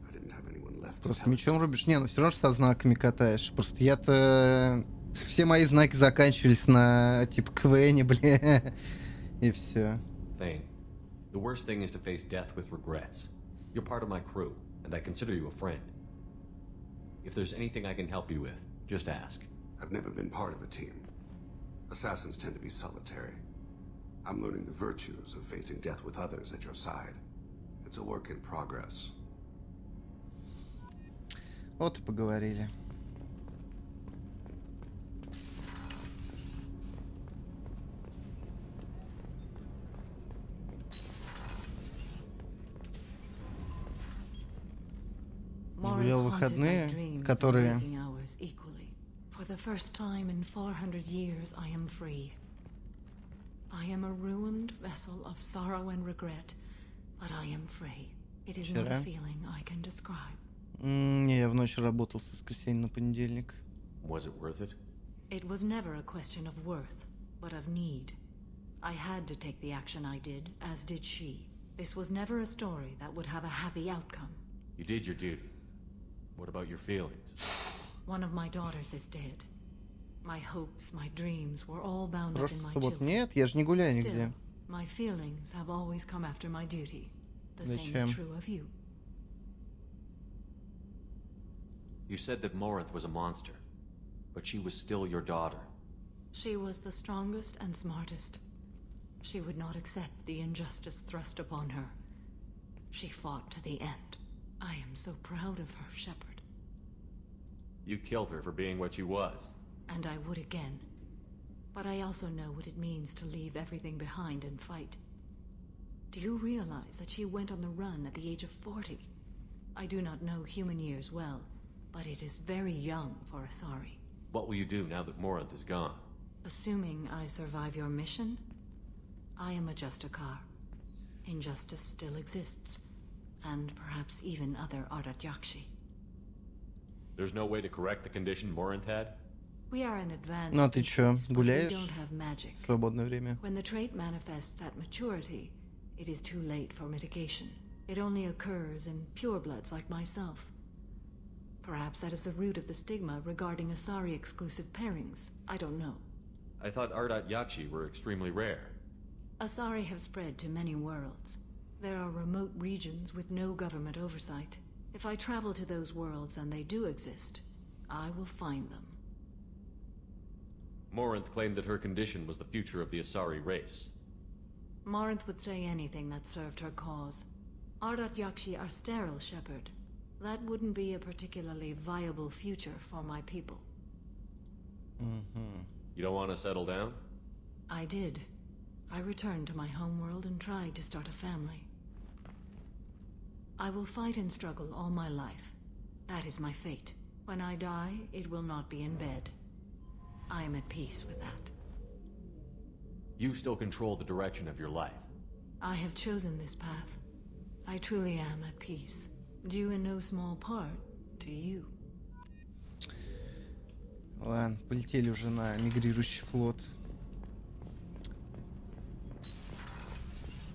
I didn't have anyone left. Просто мечом рубишь? Не, ну все равно со знаками катаешь. Просто я-то... Все мои знаки заканчивались на, типа, КВНе, бля. И все. Thane, the worst thing is to face death with regrets. You're part of my crew, and I consider you a friend. If there's anything I can help you with, just ask. I've never been part of a team. Assassins tend to be solitary. I'm learning the virtues of facing death with others at your side. It's a work in progress. Вот и поговорили. Гулял выходные, которые... For the first time in 400 years, I am free. I am a ruined vessel of sorrow and regret, but I am free. It is not a feeling I can describe. Не, я в ночь работал с воскресенья на понедельник. Was it worth it? It was never a question of worth, but of need. I had to take the action I did, as did she. This was never a story that would have a happy outcome. You did your duty. What about your feelings? One of my daughters is dead. My hopes, my dreams were all bound up in my children. children. Нет, я же не гуляю нигде. Still, my feelings have always come after my duty. The same is true of you. You said that Morinth was a monster, but she was still your daughter. She was the strongest and smartest. She would not accept the injustice thrust upon her. She fought to the end. I am so proud of her, Shepard. You killed her for being what she was. And I would again. But I also know what it means to leave everything behind and fight. Do you realize that she went on the run at the age of 40? I do not know human years well, but it is very young for Asari. What will you do now that Morinth is gone? Assuming I survive your mission, I am a Justikar. Injustice still exists, and perhaps even other Ardatyakshi. There's no way to correct the condition Morinth had? We are an advanced Ну, а ты чё, species, but гуляешь? we don't have magic. Свободное время. When the trait manifests at maturity, it is too late for mitigation. It only occurs in purebloods like myself. Perhaps that is the root of the stigma regarding Asari-exclusive pairings. I don't know. I thought Ardat Yakshi were extremely rare. Asari have spread to many worlds. There are remote regions with no government oversight. If I travel to those worlds and they do exist, I will find them. Morinth claimed that her condition was the future of the Asari race. Morinth would say anything that served her cause. Ardat Yakshi are sterile, Shepherd. That wouldn't be a particularly viable future for my people. You don't want to settle down? I did. I returned to my homeworld and tried to start a family. I will fight and struggle all my life. That is my fate. When I die, it will not be in bed. I am at peace with that. You still control the direction of your life. I have chosen this path. I truly am at peace. Due in no small part to you. Ладно, полетели уже на мигрирующий флот.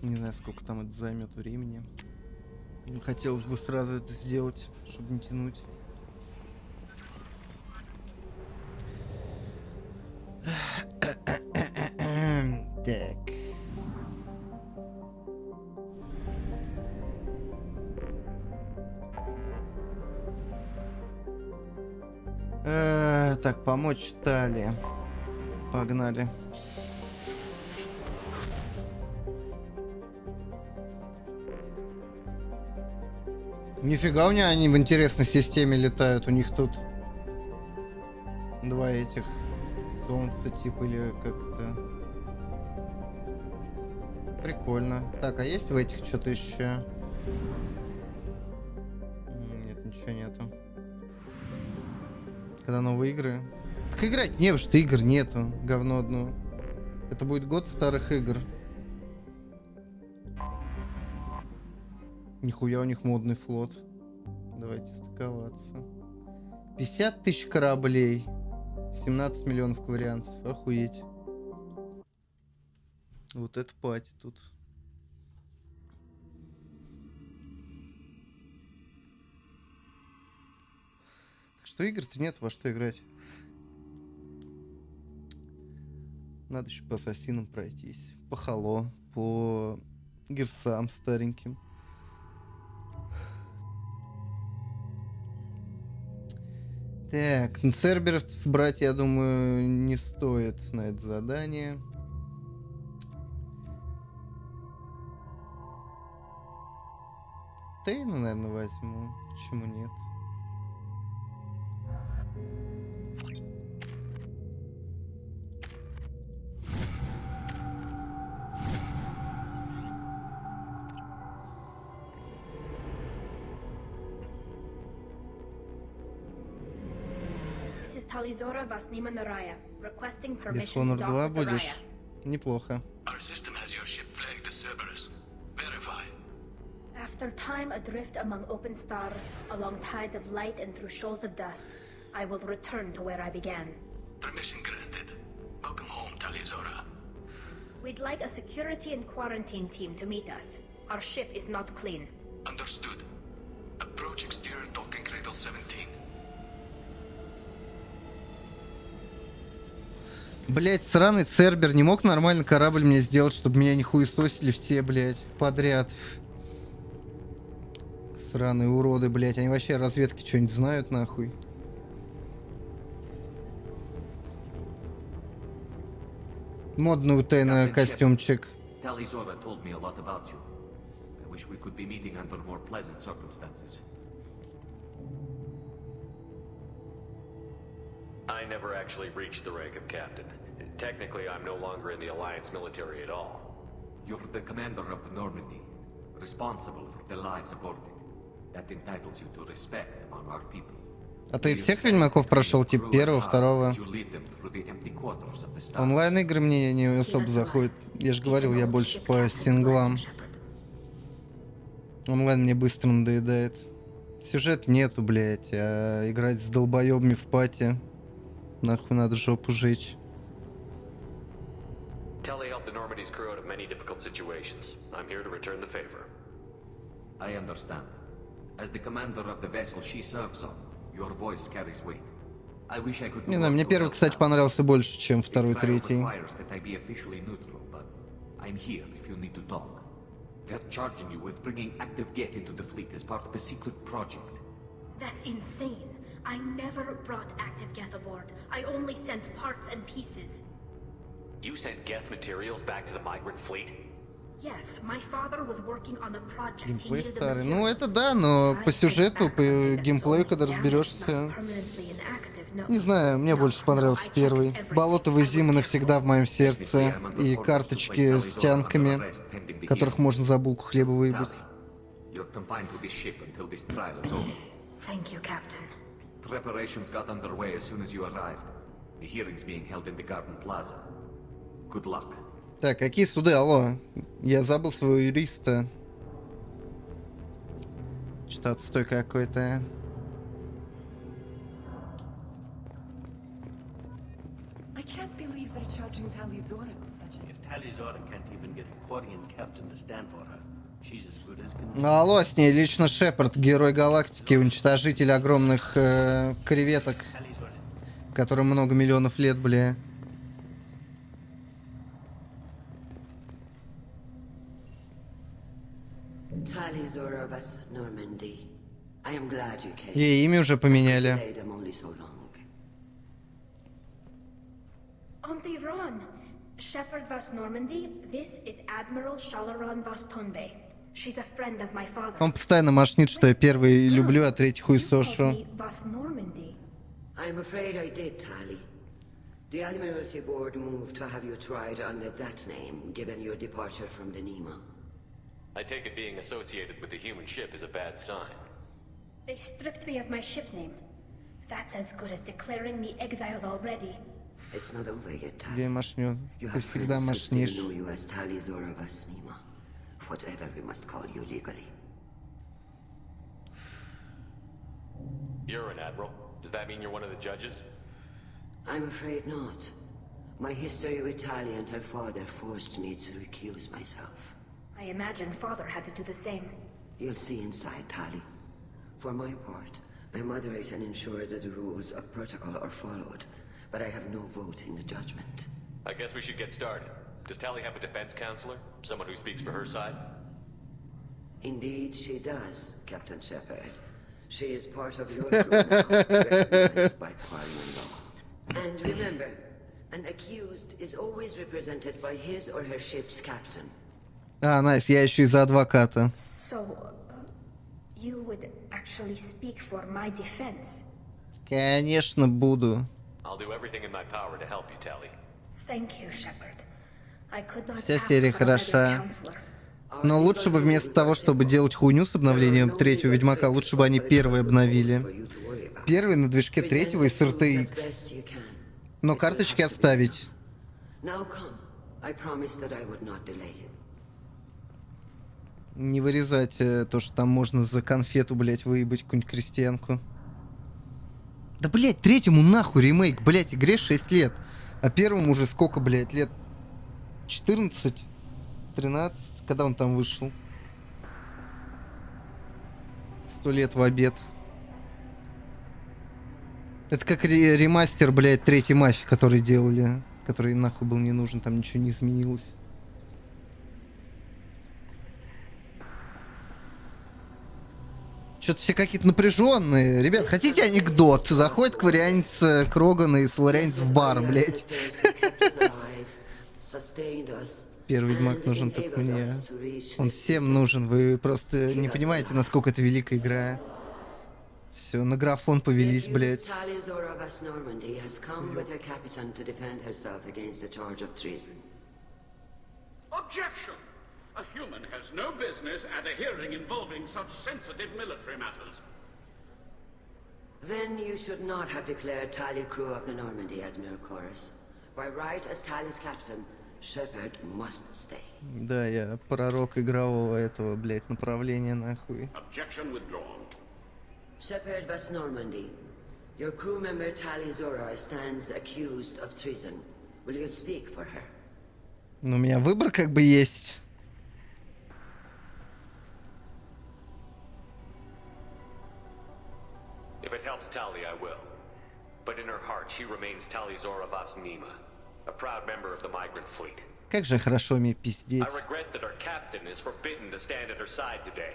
Не знаю, сколько там это займет времени. Хотелось бы сразу это сделать, чтобы не тянуть. Так. Так, помочь Тали. Погнали. Нифига у меня они в интересной системе летают. У них тут два этих солнца типа или как-то. Прикольно. Так, а есть в этих что-то еще? Нет, ничего нету. Когда новые игры? Так играть не во что, игр нету. Говно одно. Это будет год старых игр. Нихуя у них модный флот. Давайте стыковаться. 50 тысяч кораблей. 17 миллионов вариантов. Охуеть. Вот это пати тут. Так что игр-то нет, во что играть. Надо еще по ассасинам пройтись. По Halo, по Герсам стареньким. Так, ну Церберов брать, я думаю, не стоит на это задание. Тейна, наверное, возьму. Почему нет? Talizora Vasnima Naraya, requesting permission Дисхонор to 2 dock with the будешь? Raya. Неплохо. Our system has your ship flagged as Cerberus. Verify. After time adrift among open stars, along tides of light and through shoals of dust, I will return to where I began. Permission granted. Welcome home, Talizora. We'd like a security and quarantine team to meet us. Our ship is not clean. Understood. Approach exterior docking cradle 17. Блять, сраный Цербер не мог нормально корабль мне сделать, чтобы меня не хуесосили все, блять, подряд. Сраные уроды, блять, они вообще о разведке что-нибудь знают, нахуй. Модный у Тейна костюмчик. Talizora told me a lot about you. I wish we could be meeting under more pleasant circumstances. I never actually reached the rank of captain. Technically, I'm no longer in the Alliance military at all. You're the commander of the Normandy, responsible for the lives aborted. That entitles you to respect among our people. А ты всех Ведьмаков прошел, типа первого, второго? Онлайн-игры мне не особо заходят. Я же говорил, я больше по синглам. Онлайн мне быстро надоедает. Сюжет нету, блять, а играть с долбоебами в пати. Нахуй надо жопу жечь. Telly helped the Normandy's crew out of many difficult situations. I'm here to return the favor. I understand. As the commander of the vessel she serves on, your voice carries weight. I wish I could. Не знаю, мне первый, кстати, понравился больше, чем второй, третий. I'm here if you need to talk. They're charging you with bringing active Geth into the fleet as part of a secret project. That's insane. I never brought active Geth aboard. I only sent parts and pieces. You sent Geth materials back to the migrant fleet? Yes, my father was working on a project. Геймплей старый. Ну это да, но по сюжету, по геймплею, когда разберешься... Не знаю, мне больше понравился первый. Болотовые зимы навсегда в моем сердце. И карточки с тянками, которых можно за булку хлеба выебать. Thank you, Captain. Preparations got underway as soon as you arrived. The hearing's being held in the Garden Plaza. Good luck. Так, какие суды? Алло. Я забыл своего юриста. Что-то отстой какой-то. I can't believe they're charging Talizora with such a... If Talizora can't even get a Quarian captain to stand for her, she's as good as can... Алло, с ней лично Шепард, герой галактики, уничтожитель огромных креветок, которым много миллионов лет, бля. Talizora was Normandy. I am glad you came. Ей имя уже поменяли. Auntie Ron, Shepard vas Normandy, this is Admiral Shalaron vas Tonbe. She's a friend of my father's. Он постоянно машнит, что я первый люблю, а третий хуесошу. I'm afraid I did, Tali. The Admiralty Board moved to have you tried under that name, given your departure from the Nema. I take it being associated with the human ship is a bad sign. They stripped me of my ship name. That's as good as declaring me exiled already. It's not over yet, Tali. Я машню. Ты всегда машнишь. know you as Talizora vas Nema. Whatever we must call you legally. You're an admiral. Does that mean you're one of the judges? I'm afraid not. My history with Tali and her father forced me to recuse myself. I imagine father had to do the same. You'll see inside, Tali. For my part, I moderate and ensure that the rules of protocol are followed, but I have no vote in the judgment. I guess we should get started. Does Tali have a defense counselor? Someone who speaks for her side? Indeed, she does, Captain Shepard. She is part of your crew now, recognized by Quarian law. And remember, an accused is always represented by his or her ship's captain. А, Найс, я еще и за адвоката. So, you would actually speak for my defense? Конечно, буду. I'll do everything in my power to help you, Tali. Thank you, Shepard. I could not Вся ask серия for a better хороша. counselor. Но лучше бы вместо того, чтобы делать хуйню с обновлением третьего Ведьмака, лучше бы они первый обновили. Первый на движке третьего из RTX. Но карточки оставить. Не вырезать то, что там можно за конфету, блять, выебать какую-нибудь крестьянку. Да, блять, третьему нахуй ремейк, блять, игре 6 лет. А первому уже сколько, блять, лет? 14? 13? Когда он там вышел? 100 лет в обед. Это как ремастер, блять, третьей мафии, который делали. Который нахуй был не нужен, там ничего не изменилось. Что-то все какие-то напряженные. Ребят, хотите анекдот? Заходит кварианец Кроган и соларианец в бар, блять. Первый Ведьмак нужен только мне. Он всем нужен. Вы просто не понимаете, насколько это великая игра. Все, на графон повелись, блять. A human has no business at a hearing involving such sensitive military matters. Then you should not have declared Tali crew of the Normandy, Admiral Chorus. By right, as Tali's captain, Shepard must stay. Да, я пророк игрового этого, блять, направления, нахуй. Objection withdrawn. Shepard vas Normandy. Your crew member Talizora stands accused of treason. Will you speak for her? Ну, у меня выбор как бы есть. If it helps Tali, I will. But in her heart, she remains Talizora vas Nema, a proud member of the migrant fleet. Как же хорошо мне пиздеть. I regret that our captain is forbidden to stand at her side today.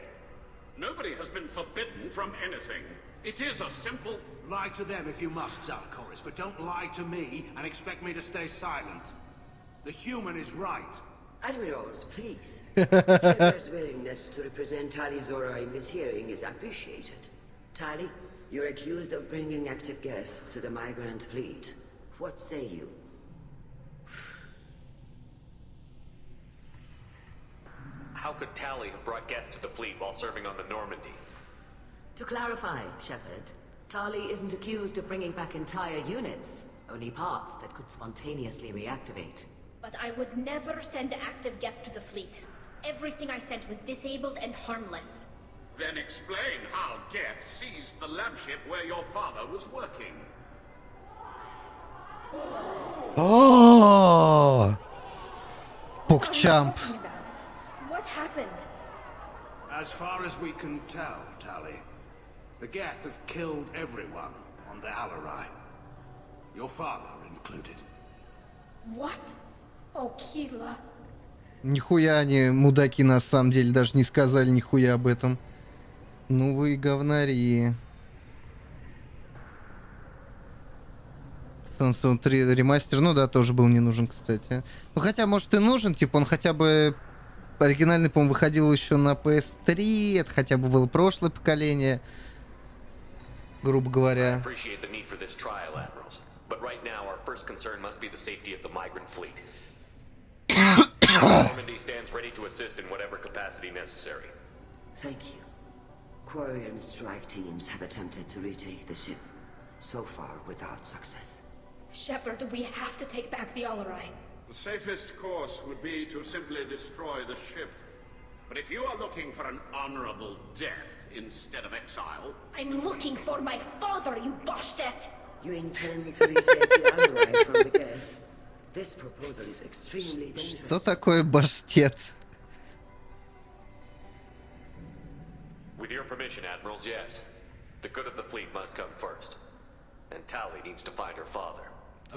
Nobody has been forbidden from anything. It is a simple... Lie to them if you must, Zalcoris, but don't lie to me and expect me to stay silent. The human is right. Admirals, please. Shepard's willingness to represent Tali Zora in this hearing is appreciated. Tali, you're accused of bringing active guests to the migrant fleet. What say you? How could Tali have brought guests to the fleet while serving on the Normandy? To clarify, Shepard, Tali isn't accused of bringing back entire units, only parts that could spontaneously reactivate. But I would never send active guests to the fleet. Everything I sent was disabled and harmless. Then explain how Geth seized the lab ship where your father was working. Oh, PogChamp. What happened? As far as we can tell, Tali, the Geth have killed everyone on the Alarai. Your father included. What? Oh, Kila. Нихуя они, мудаки, на самом деле, даже не сказали нихуя об этом. Ну вы говнари. Sunstone 3 ремастер, ну да, тоже был не нужен, кстати. Ну хотя, может, и нужен, типа он хотя бы... Оригинальный, по-моему, выходил еще на PS3, это хотя бы было прошлое поколение, грубо говоря. Normandy stands ready to assist in whatever capacity necessary. Thank you. Quarry and strike teams have attempted to retake the ship, so far without success. Shepard, we have to take back the Alarai. The safest course would be to simply destroy the ship. But if you are looking for an honorable death instead of exile... I'm looking for my father, you bastet! You intend to retake the Alarai from the Geth? This proposal is extremely dangerous. Что такое баштет? With your permission, Admirals, yes. The good of the fleet must come first. And Tali needs to find her father.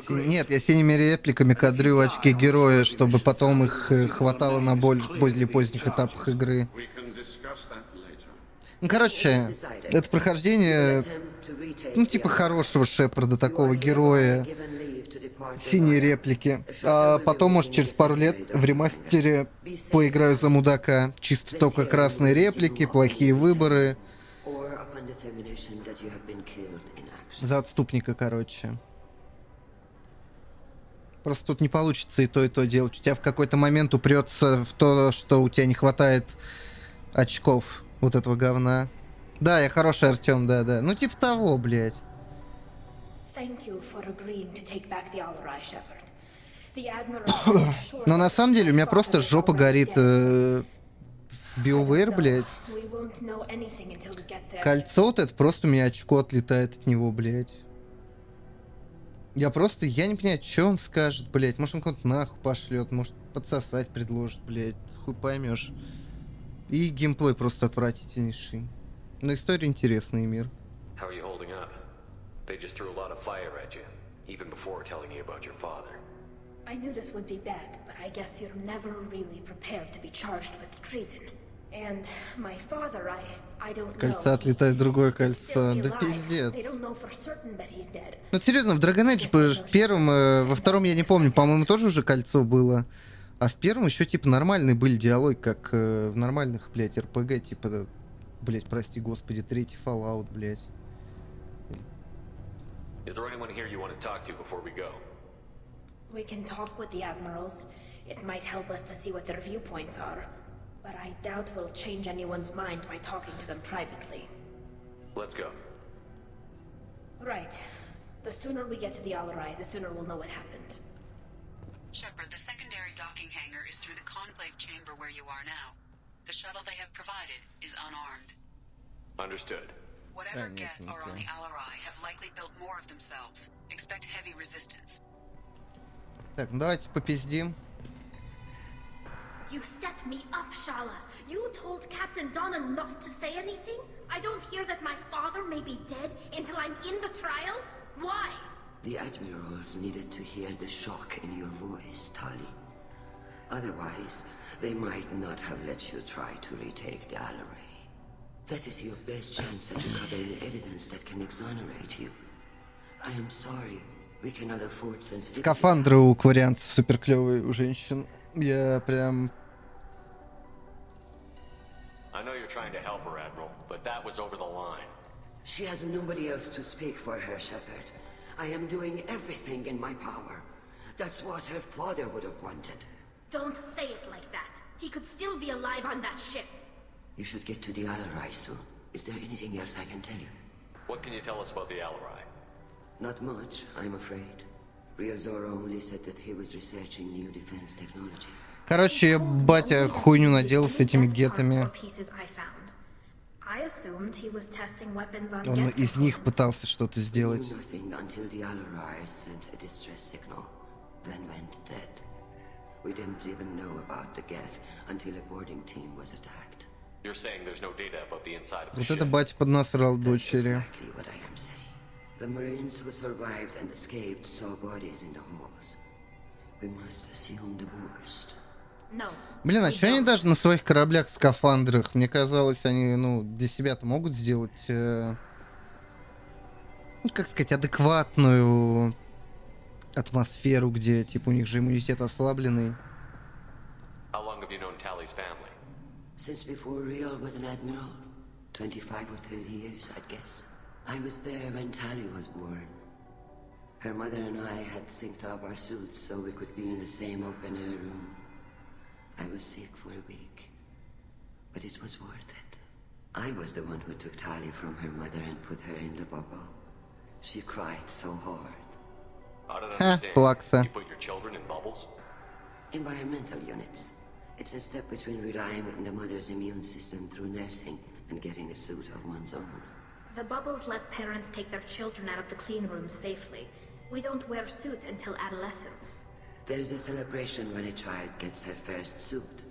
Нет, я синими репликами кадрю очки героя, чтобы потом их хватало на более поздних этапах игры. Ну, короче, это прохождение, ну, типа хорошего Шепарда, такого героя, синие реплики. А потом, может, через пару лет в ремастере поиграю за мудака. Чисто только красные реплики, плохие выборы. За отступника, короче. Просто тут не получится и то делать. У тебя в какой-то момент упрется в то, что у тебя не хватает очков вот этого говна. Да, я хороший Артем, да. Ну типа того, блядь. Но на самом деле у меня просто жопа горит с BioWare, блядь. Кольцо вот это, просто у меня очко отлетает от него, блядь. Я не понимаю, что он скажет, блядь. Может, он кого-то нахуй пошлет, может, подсосать предложит, блядь. Хуй поймешь. И геймплей просто отвратительнейший. Но история интересная, мир. Кольца отлетает в другое кольцо. Да пиздец. Ну серьезно, в Dragon Age в первом, во втором я не помню, по-моему, тоже уже кольцо было. А в первом еще типа нормальные были диалоги, как в нормальных, блядь, РПГ, типа, блядь, прости господи, третий Fallout, блядь. Is there anyone here you want to talk to before we go? We can talk with the admirals. It might help us to see what their viewpoints are. But I doubt we'll change anyone's mind by talking to them privately. Let's go. Right. The sooner we get to the Alarai, the sooner we'll know what happened. Shepard, the secondary docking hangar is through the conclave chamber where you are now. The shuttle they have provided is unarmed. Understood. Whatever Geth are on the Alarai have likely built more of themselves. Expect heavy resistance. Так, ну давайте попиздим. You set me up, Shala. You told Captain Donna not to say anything? I don't hear that my father may be dead until I'm in the trial? Why? The admirals needed to hear the shock in your voice, Tali. Otherwise, they might not have let you try to retake the Allery. That is your best chance at recovering evidence that can exonerate you. I am sorry, we cannot afford sensitivity. Скафандры у кварианта супер клевые у женщин. Я прям... I know you're trying to help her, Admiral, but that was over the line. She has nobody else to speak for her, Shepard. I am doing everything in my power. That's what her father would have wanted. Don't say it like that. He could still be alive on that ship. You should get to the Allery soon. Is there anything else I can tell you? What can you tell us about the Allery? Not much, I'm afraid. Real Zora only said that he was researching new defense technology. Короче, батя хуйню наделал с этими гетами. Он из них пытался что-то сделать. We didn't even know about the Geth until a boarding team was attacked. You're saying there's no data about the inside of the Вот ship. это батя поднасрал дочери. Exactly what I am saying. The Marines who survived and escaped saw bodies in the halls. We must assume the worst. No. Блин, а что они даже на своих кораблях в скафандрах? Мне казалось, они, ну, для себя-то могут сделать, ну, как сказать, адекватную атмосферу, где, типа, у них же иммунитет ослабленный. How long have you known Tally's family? Since before Real was an admiral. 25 or 30 years, I'd guess. I was there when Tally was born. Her mother and I had synced up our suits so we could be in the same open-air room. I was sick for a week, but it was worth it. I was the one who took Tally from her mother and put her in the bubble. She cried so hard. I don't understand. Плакса. You put your children in bubbles? Environmental units. It's a step between relying on the mother's immune system through nursing and getting a suit of one's own. The bubbles let parents take their children out of the clean rooms safely. We don't wear suits until adolescence. There's a celebration when a child gets her first suit.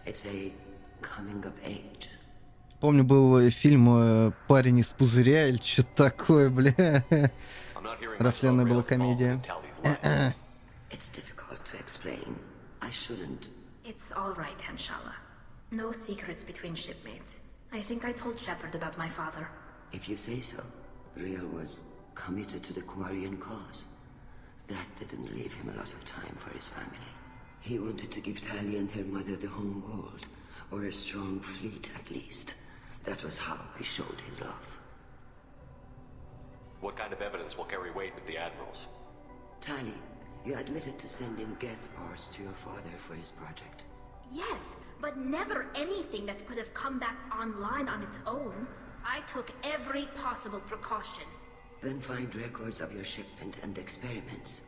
It's a coming of age. Помню, был фильм «Парень из пузыря» или что-то такое, бля. Рафляная была комедия. It's difficult to explain. I shouldn't. It's all right, Hanshala. No secrets between shipmates. I think I told Shepard about my father. If you say so. Real was committed to the Quarian cause. That didn't leave him a lot of time for his family. He wanted to give Tally and her mother the home world, or a strong fleet at least. That was how he showed his love. What kind of evidence will carry weight with the admirals? Tally, you admitted to sending Geth parts to your father for his project. Yes, but never anything that could have come back online on its own. I took every possible precaution. Then find records of your shipment and experiments.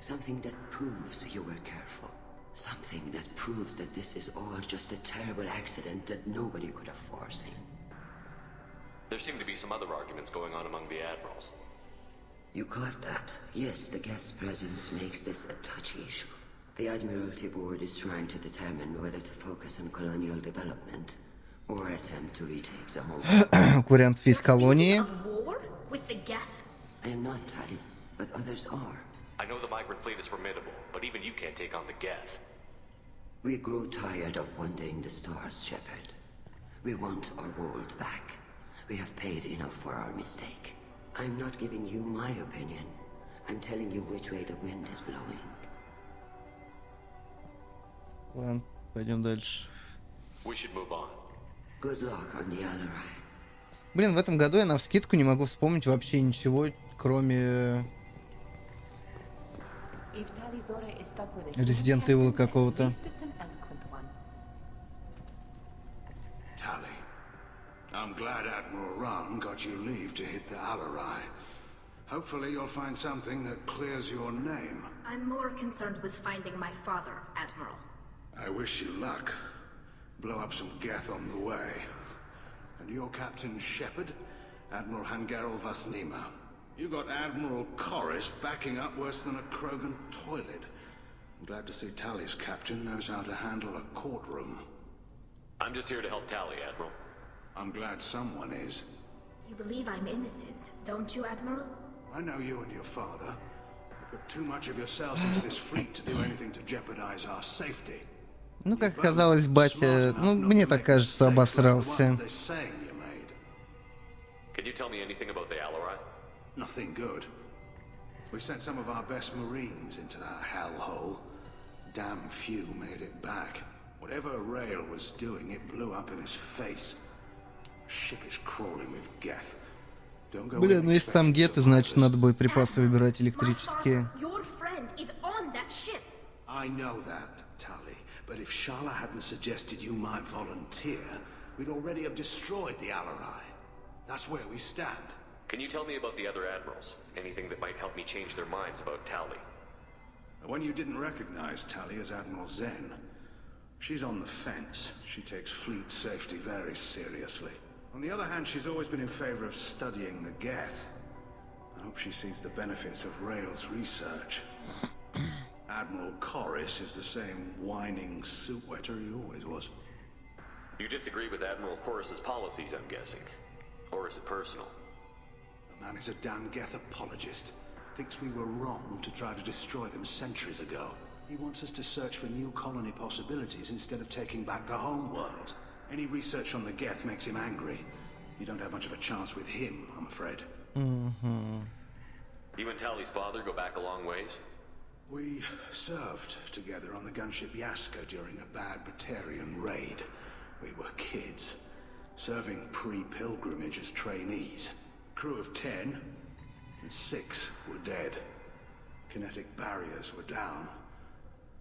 Something that proves you were careful. Something that proves that this is all just a terrible accident that nobody could have foreseen. There seem to be some other arguments going on among the admirals. You caught that? Yes, the Geth's presence makes this a touchy issue. The Admiralty Board is trying to determine whether to focus on colonial development or attempt to retake the home. Вариант виз колонии. With the Geth? I am not, Tally, but others are. I know the migrant fleet is formidable, but even you can't take on the Geth. We grow tired of wandering the stars, Shepard. We want our world back. We have paid enough for our mistake. I'm not giving you my opinion. I'm telling you which way the wind is blowing. Ладно, пойдем дальше. We should move on. Good luck on the Allery. Блин, в этом году я навскидку не могу вспомнить вообще ничего, кроме Resident Evil какого-то. Tally, I'm glad Admiral Ron got you leave to hit the Allery. Hopefully you'll find something that clears your name. I'm more concerned with finding my father, Admiral. I wish you luck. Blow up some Geth on the way. And your Captain Shepard, Admiral Hangarel Vasnima. You got Admiral Corris backing up worse than a Krogan toilet. I'm glad to see Tally's captain knows how to handle a courtroom. I'm just here to help Tally, Admiral. I'm glad someone is. You believe I'm innocent, don't you, Admiral? I know you and your father. You put too much of yourselves into this fleet to do anything to jeopardize our safety. Ну, как казалось, батя, ну, мне так кажется, обосрался. Can you tell me anything about the Alarai? Nothing good. We sent some of our best Marines into that hellhole. Damn few made it back. Whatever Rail was doing, it blew up in his face. Ship is crawling with Geth. Don't go. Бля, ну если там геты, значит надо боеприпасы выбирать электрические. Your friend is on that ship. I know that, Tali. But if Shala hadn't suggested you might volunteer, we'd already have destroyed the Alarai. That's where we stand. Can you tell me about the other admirals? Anything that might help me change their minds about Tali? The one you didn't recognize, Tali, is Admiral Zen. She's on the fence. She takes fleet safety very seriously. On the other hand, she's always been in favor of studying the Geth. I hope she sees the benefits of Rail's research. Admiral Corris is the same whining soup wetter he always was. You disagree with Admiral Corris's policies, I'm guessing. Or is it personal? The man is a damn Geth apologist. Thinks we were wrong to try to destroy them centuries ago. He wants us to search for new colony possibilities instead of taking back the home world. Any research on the Geth makes him angry. You don't have much of a chance with him, I'm afraid. Mm-hmm. You and Tali's father go back a long ways? We served together on the gunship Yaska during a bad Batarian raid. We were kids, serving pre-pilgrimage as trainees. Crew of 10, and 6 were dead. Kinetic barriers were down.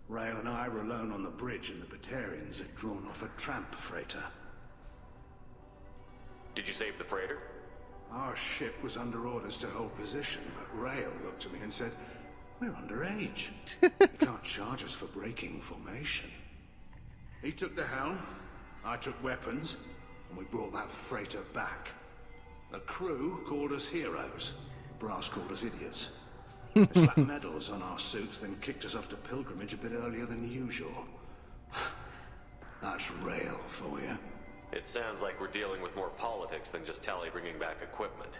Rail and I were alone on the bridge, and the Batarians had drawn off a tramp freighter. Did you save the freighter? Our ship was under orders to hold position, but Rail looked at me and said, "We're underage. You can't charge us for breaking formation." He took the helm, I took weapons, and we brought that freighter back. The crew called us heroes. Brass called us idiots. They slapped medals on our suits, then kicked us off to pilgrimage a bit earlier than usual. That's Rail for you. It sounds like we're dealing with more politics than just Tali bringing back equipment.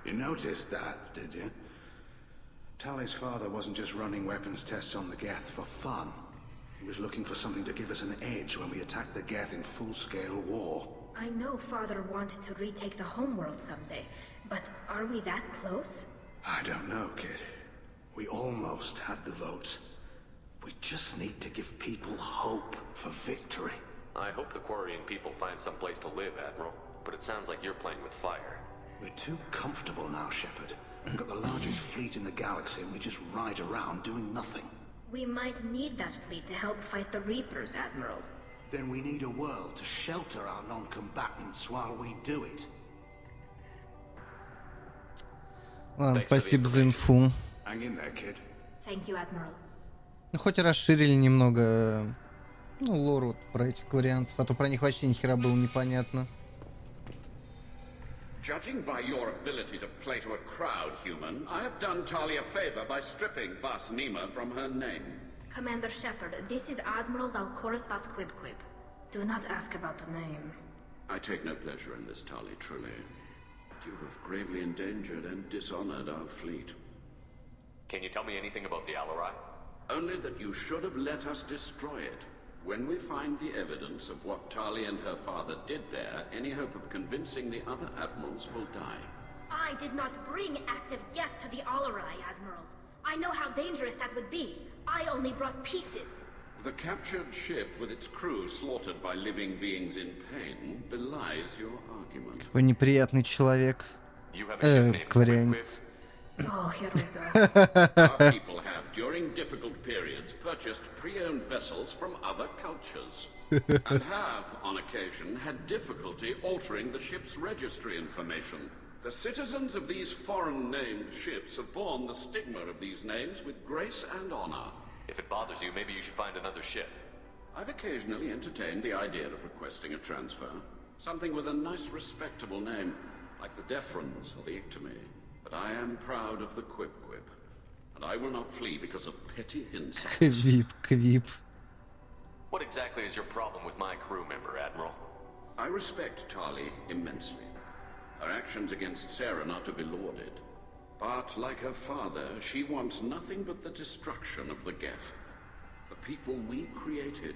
You noticed that, did you? Tali's father wasn't just running weapons tests on the Geth for fun. He was looking for something to give us an edge when we attacked the Geth in full-scale war. I know Father wanted to retake the homeworld someday, but are we that close? I don't know, kid. We almost had the votes. We just need to give people hope for victory. I hope the Quarian people find some place to live, Admiral. But it sounds like you're playing with fire. We're too comfortable now, Shepard. We've got the largest fleet in the galaxy and we just ride around doing nothing. We might need that fleet to help fight the Reapers, Admiral. Then we need a world to shelter our non-combatants while we do it. Ладно, спасибо за инфу. Hang in there, kid. Thank you, Admiral. Ну, хоть расширили немного, ну, лор вот про этих вариантов, а то про них вообще ни хера было непонятно. Judging by your ability to play to a crowd, human, I have done Tali a favor by stripping Vas Nima from her name. Commander Shepard, this is Admiral Zalkoris Vas Quibquib. Do not ask about the name. I take no pleasure in this, Tali, truly. You have gravely endangered and dishonored our fleet. Can you tell me anything about the Alarai? Only that you should have let us destroy it. When we find the evidence of what Tali and her father did there, any hope of convincing the other admirals will die. I did not bring active Geth to the Alarai, Admiral. I know how dangerous that would be. I only brought pieces. The captured ship with its crew slaughtered by living beings in pain belies your argument. Какой неприятный человек. Кварианец. Oh, here we go. Our people have, during difficult periods, purchased pre-owned vessels from other cultures. And have, on occasion, had difficulty altering the ship's registry information. The citizens of these foreign-named ships have borne the stigma of these names with grace and honor. If it bothers you, maybe you should find another ship. I've occasionally entertained the idea of requesting a transfer. Something with a nice, respectable name, like the Defrons or the Ictomy. But I am proud of the Quib-Quib. And I will not flee because of petty insults. Quib. What exactly is your problem with my crew member, Admiral? I respect Tali immensely. Her actions against Saren are to be lauded. But, like her father, she wants nothing but the destruction of the Geth. The people we created.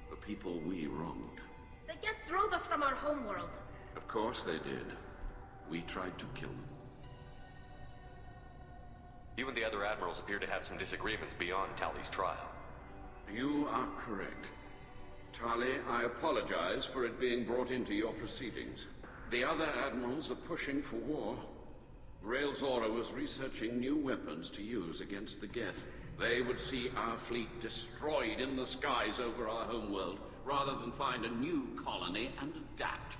The people we wronged. The Geth drove us from our homeworld. Of course they did. We tried to kill them. You and the other admirals appear to have some disagreements beyond Tali's trial. You are correct. Tali, I apologize for it being brought into your proceedings. The other admirals are pushing for war. Rael'Zora was researching new weapons to use against the Geth. They would see our fleet destroyed in the skies over our homeworld, rather than find a new colony and adapt.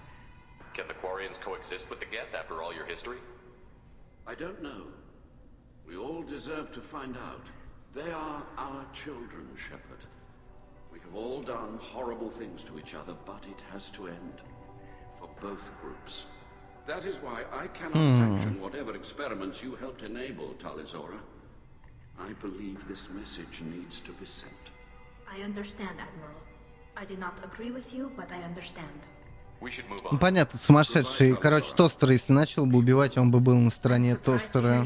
Can the Quarians coexist with the Geth after all your history? I don't know. We all deserve to find out. They are our children, Shepard. We have all done horrible things to each other, but it has to end. For both groups. That is why I cannot sanction whatever experiments you helped enable, Tali'Zora. I believe this message needs to be sent. I understand, Admiral. I do not agree with you, but I understand. Ну, понятно, сумасшедший. Короче, тостер, если начал бы убивать, он бы был на стороне тостера.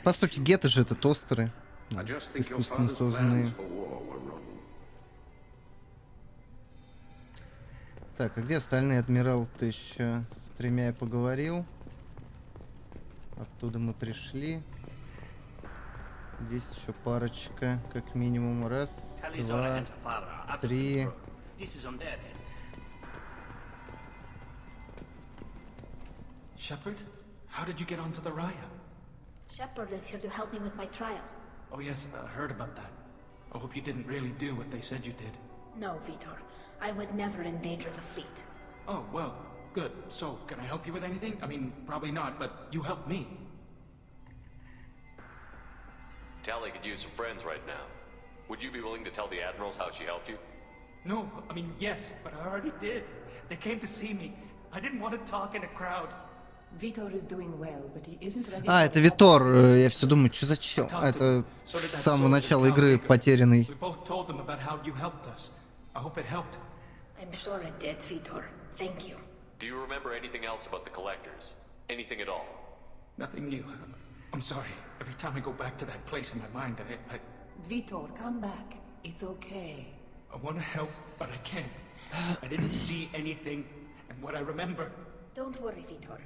По сути, геты же это тостеры. Искусственно созданные. Так, а где остальные? Адмирал-то еще с тремя я поговорил. Оттуда мы пришли. Здесь еще парочка, как минимум. Раз, два, три. Shepard, how did you get onto the Raya? Shepard is here to help me with my trial. Oh yes, I heard about that. I hope you didn't really do what they said you did. No, Vitor. I would never endanger the fleet. Oh, well, good. So, can I help you with anything? I mean, probably not, but you helped me. Tali could use some friends right now. Would you be willing to tell the admirals how she helped you? No, I mean, yes, but I already did. They came to see me. I didn't want to talk in a crowd. Vitor is doing well, but he isn't ready. А, это Витор. Я все думаю, что за чел? Это с самого начала игры потерянный. We both told them about how you helped us. I hope it helped. I'm sure it did, Vitor. Thank you. Do you remember anything else about the collectors? Anything at all? Nothing new. I'm sorry. Every time I go back to that place in my mind, I... Vitor, come back. It's okay. I want to help, but I can't. I didn't see anything, and what I remember... Don't worry, Vitor.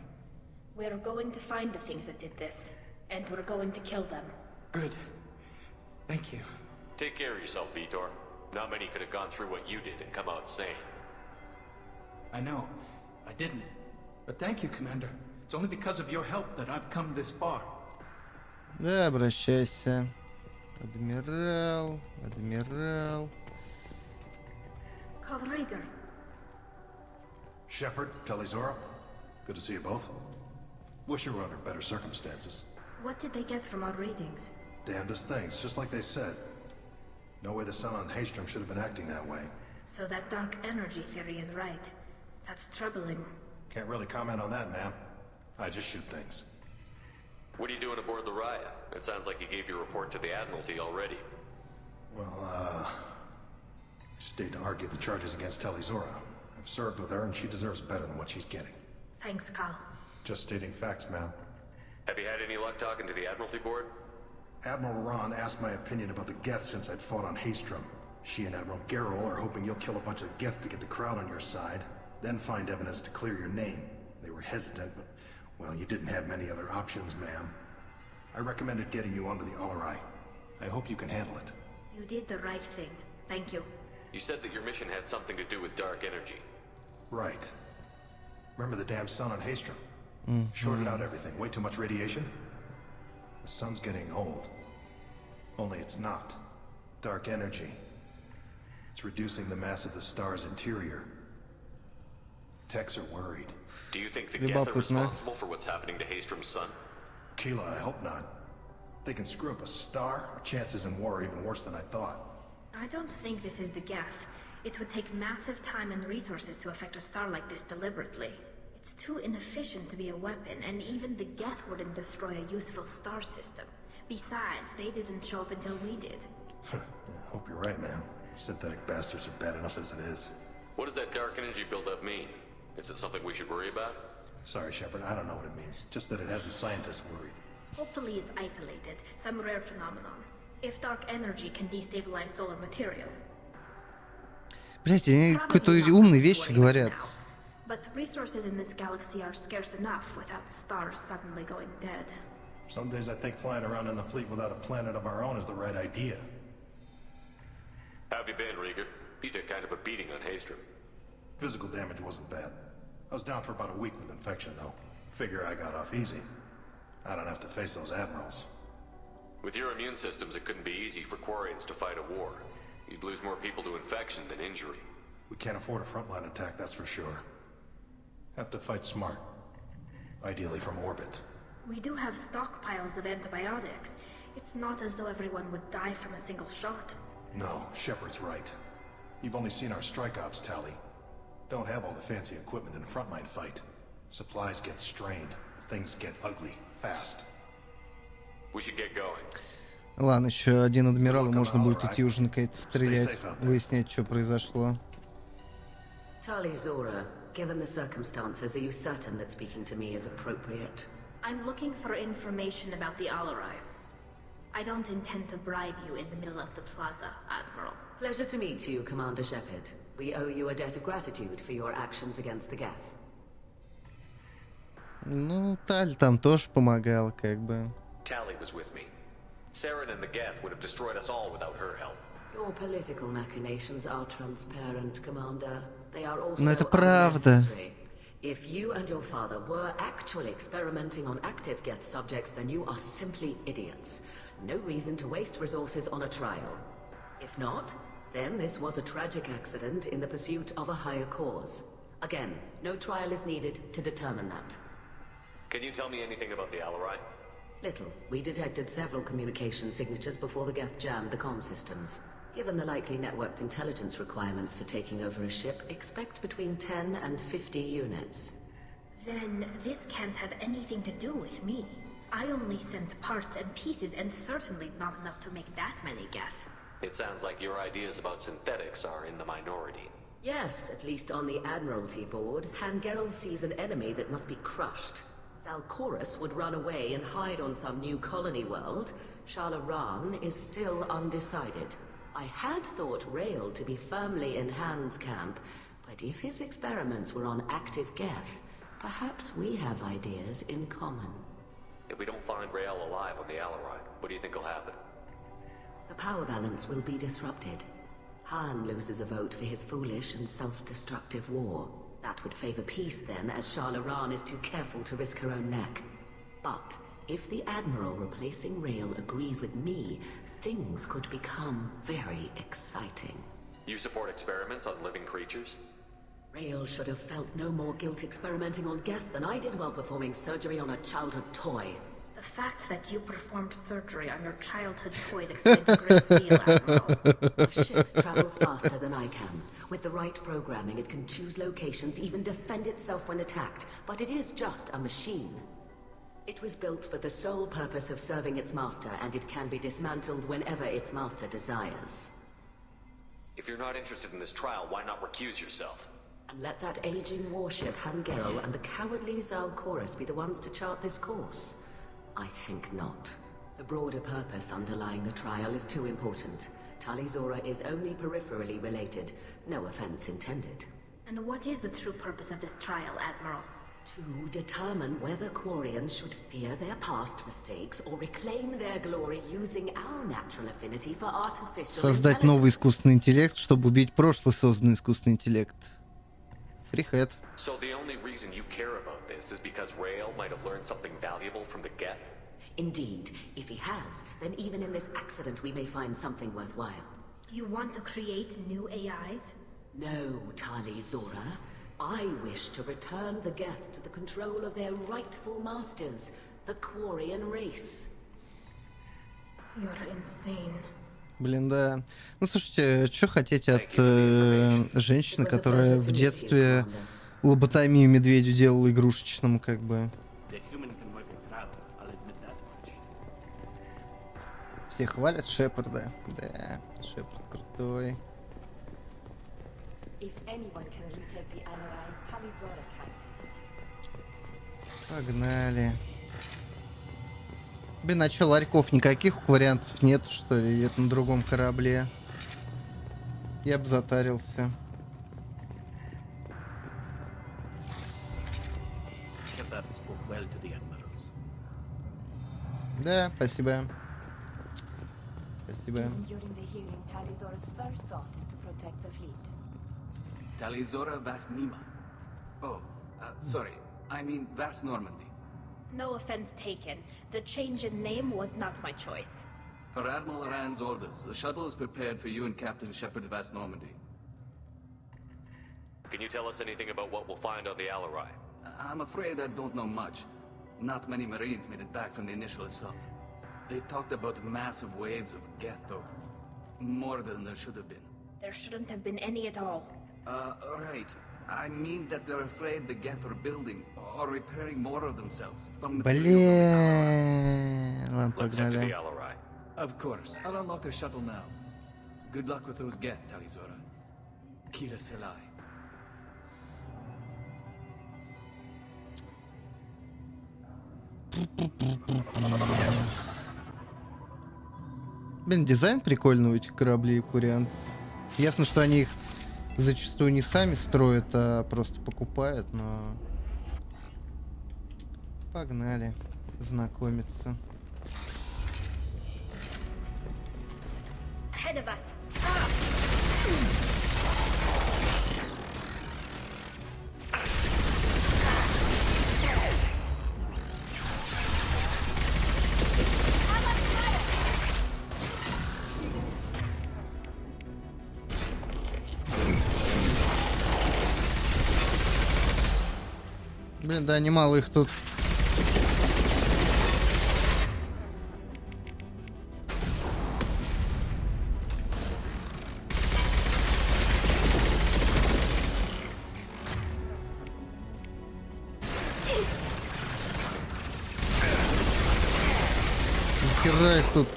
We're going to find the things that did this, and we're going to kill them. Good. Thank you. Take care of yourself, Vitor. Not many could have gone through what you did and come out sane. I know. I didn't. But thank you, Commander. It's only because of your help that I've come this far. Да, обращайся. Адмирал, адмирал. Calriger. Shepard, Tali'Zora. Good to see you both. Wish you were under better circumstances. What did they get from our readings? Damnedest things, just like they said. No way the sun on Haystrom should have been acting that way. So that dark energy theory is right. That's troubling. Can't really comment on that, ma'am. I just shoot things. What are you doing aboard the Raya? It sounds like you gave your report to the Admiralty already. Well, I stayed to argue the charges against Tali'Zora. I've served with her, and she deserves better than what she's getting. Thanks, Cal. Just stating facts, ma'am. Have you had any luck talking to the Admiralty board? Admiral Ron asked my opinion about the Geth since I'd fought on Haystrom. She and Admiral Garrel are hoping you'll kill a bunch of Geth to get the crowd on your side, then find evidence to clear your name. They were hesitant, but, well, you didn't have many other options, ma'am. I recommended getting you onto the Alarai. I hope you can handle it. You did the right thing. Thank you. You said that your mission had something to do with dark energy. Right. Remember the damn sun on Haystrom? Shorted out everything. Way too much radiation? The sun's getting old. Only it's not. Dark energy. It's reducing the mass of the star's interior. Techs are worried. Do you think the Geth are responsible for what's happening to Haystrom's sun? Keela, I hope not. If they can screw up a star, our chances in war are even worse than I thought. I don't think this is the Geth. It would take massive time and resources to affect a star like this deliberately. It's too inefficient to be a weapon, and even the Geth wouldn't destroy a useful star system. Besides, they didn't show up until we did. Yeah, hope you're right, man. Synthetic bastards are bad enough as it is. What does that dark energy buildup mean? Is it something we should worry about? Sorry, Shepard, I don't know what it means. Just that it has the scientists worried. Hopefully it's isolated, some rare phenomenon. If dark energy can destabilize solar material. Блять, они какой-то умные вещи говорят. But resources in this galaxy are scarce enough without stars suddenly going dead. Some days I think flying around in the fleet without a planet of our own is the right idea. How have you been, Rieger? You took kind of a beating on Haystrom. Physical damage wasn't bad. I was down for about a week with infection, though. Figure I got off easy. I don't have to face those admirals. With your immune systems, it couldn't be easy for Quarians to fight a war. You'd lose more people to infection than injury. We can't afford a frontline attack, that's for sure. Have to fight smart. Ideally from orbit. We do have stockpiles of antibiotics. It's not as though everyone would die from a single shot. No, Shepard's right. You've only seen our strike ops tally. Don't have all the fancy equipment in a frontline fight. Supplies get strained. Things get ugly. Fast. We should get going. Ладно, еще один адмирал, и можно будет идти уже наконец стрелять, выяснять, что произошло. Tali Zora, given the circumstances, are you certain that speaking to me is appropriate? I'm looking for information about the Alarai. I don't intend to bribe you in the middle of the plaza, Admiral. Pleasure to meet you, Commander Shepard. We owe you a debt of gratitude for your actions against the Geth. Ну, Таль там тоже помогал, как бы. Tali was with me. Saren and the Geth would have destroyed us all without her help. Your political machinations are transparent, Commander. They are also Но это правда. If you and your father were actually experimenting on active Geth subjects, then you are simply idiots. No reason to waste resources on a trial. If not, then this was a tragic accident in the pursuit of a higher cause. Again, no trial is needed to determine that. Can you tell me anything about the Alarai? Little. We detected several communication signatures before the Geth jammed the comm systems. Given the likely networked intelligence requirements for taking over a ship, expect between 10 and 50 units. Then this can't have anything to do with me. I only sent parts and pieces, and certainly not enough to make that many Geth. It sounds like your ideas about synthetics are in the minority. Yes, at least on the Admiralty board, Hangerel sees an enemy that must be crushed. Zalcorus would run away and hide on some new colony world. Shalaran is still undecided. I had thought Rael to be firmly in Han's camp, but if his experiments were on active Geth, perhaps we have ideas in common. If we don't find Rael alive on the Alarai, what do you think will happen? The power balance will be disrupted. Han loses a vote for his foolish and self-destructive war. That would favor peace then, as Shalaran is too careful to risk her own neck. But if the Admiral replacing Rael agrees with me, things could become very exciting. You support experiments on living creatures? Rael should have felt no more guilt experimenting on Geth than I did while performing surgery on a childhood toy. The fact that you performed surgery on your childhood toys explains a great deal, Admiral. A ship travels faster than I can. With the right programming, it can choose locations, even defend itself when attacked. But it is just a machine. It was built for the sole purpose of serving its master, and it can be dismantled whenever its master desires. If you're not interested in this trial, why not recuse yourself? And let that aging warship, Hangerel, and the cowardly Zalcorus be the ones to chart this course? I think not. The broader purpose underlying the trial is too important. Tali Zora is only peripherally related. No offense intended. And what is the true purpose of this trial, Admiral? To determine whether Quarians should fear their past mistakes or reclaim their glory using our natural affinity for artificial Создать новый искусственный интеллект, чтобы убить прошлый созданный искусственный интеллект. Фрихэт. So the only reason you care about this is because Rael might have learned something valuable from the Geth? Indeed. If he has, then even in this accident we may find something worthwhile. You want to create new AIs? No, Tali Zora. I wish to return the Geth to the control of their rightful masters, the Quarian race. You're insane. Блин, да. Ну, слушайте, что хотите от женщины, которая в детстве лоботомию медведю делала игрушечному, как бы. Все хвалят Шепарда. Да, Шепард крутой. Погнали. Блин, а чё, ларьков никаких вариантов нет, что ли? Это на другом корабле. Я бы затарился. Да, спасибо. Спасибо. During the hearing, Talizora's first thought is to protect the fleet. Talizora Vas Nima. Oh, sorry. I mean Vas Normandy. No offense taken. The change in name was not my choice. Per Admiral Rand's orders, the shuttle is prepared for you and Captain Shepard of Vas Normandy. Can you tell us anything about what we'll find on the Alarai? I'm afraid I don't know much. Not many Marines made it back from the initial assault. They talked about massive waves of Geth, though. More than there should have been. There shouldn't have been any at all. Right. I mean that they're afraid the Geth are building or repairing more of themselves. From Блин, ладно, погнали. Of course. I'll unlock the shuttle now. Good luck with those Geth, Talizora. Kira Selai. Блин, дизайн прикольный у этих кораблей и курианцев. Ясно, что они их зачастую не сами строят, а просто покупают, но... Погнали знакомиться. Ahead of us. Блин, да, немало их тут. Нихера их тут.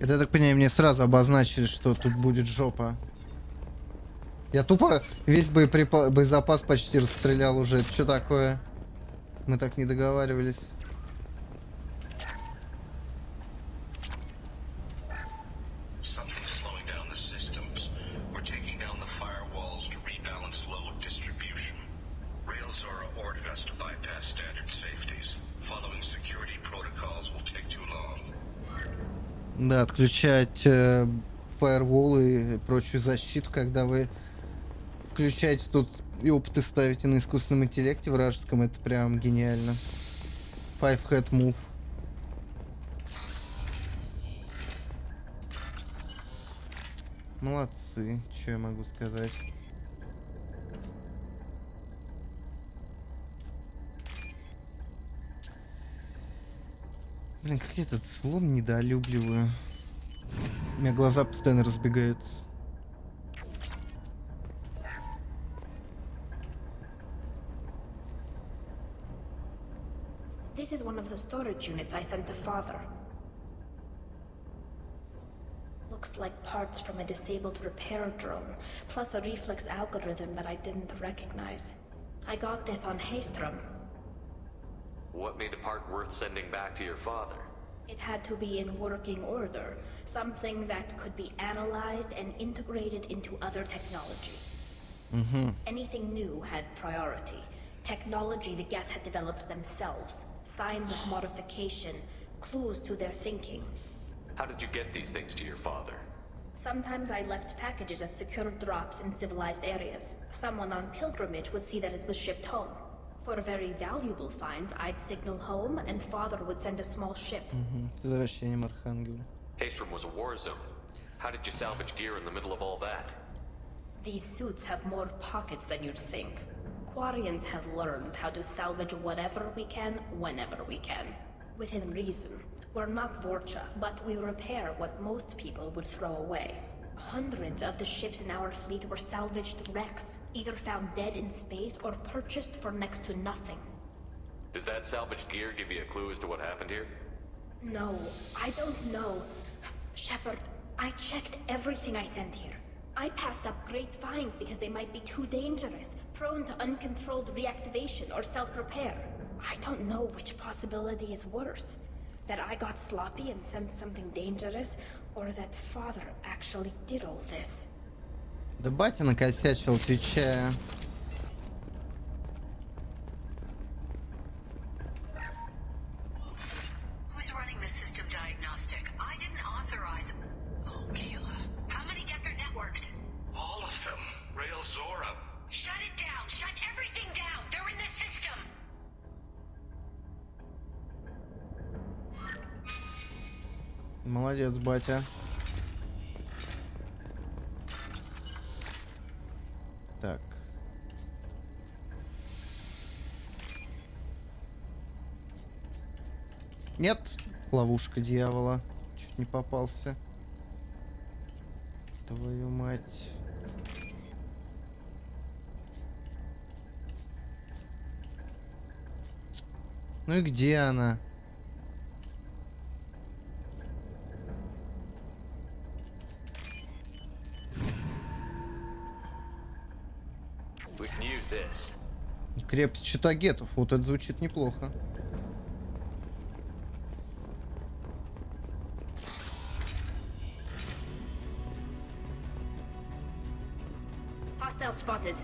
Это, я так понимаю, мне сразу обозначили, что тут будет жопа. Я тупо весь боезапас почти расстрелял уже. Это что такое? Мы так не договаривались. Да, отключать фаерволы и прочую защиту, когда вы включаете тут и опыты ставите на искусственном интеллекте вражеском, это прям гениально. Five head move. Молодцы, что я могу сказать. Блин, как я этот слом недолюбливаю. У меня глаза постоянно разбегаются. This is one of the storage units I sent to Father. Looks like parts from a disabled repair drone, plus a reflex algorithm that I didn't recognize. I got this on Haystrom. What made a part worth sending back to your father? It had to be in working order, something that could be analyzed and integrated into other technology. Anything new had priority. Technology the Geth had developed themselves, signs of modification, clues to their thinking. How did you get these things to your father? Sometimes I left packages at secure drops in civilized areas. Someone on pilgrimage would see that it was shipped home. For very valuable finds, I'd signal home, and Father would send a small ship. Возвращением Архангела. Haystrom was a war zone. How did you salvage gear in the middle of all that? These suits have more pockets than you'd think. Quarians have learned how to salvage whatever we can, whenever we can. Within reason. We're not Vorcha, but we repair what most people would throw away. Hundreds of the ships in our fleet were salvaged wrecks, either found dead in space or purchased for next to nothing. Does that salvaged gear give you a clue as to what happened here? No, I don't know. Shepard, I checked everything I sent here. I passed up great finds because they might be too dangerous, prone to uncontrolled reactivation or self-repair. I don't know which possibility is worse. That I got sloppy and sent something dangerous, or that Father actually did all this. Да батя накосячил, отвечая. Who's running the system diagnostic? I didn't authorize. Oh, Keela. How many Geth are networked? All of them. Rail Zora. Shut it down. Shut everything down. They're in the system. Молодец, батя. Так. Нет, ловушка дьявола. Чуть не попался. Твою мать. Ну и где она? Крепость читагетов. Вот это звучит неплохо. Hostile spotted.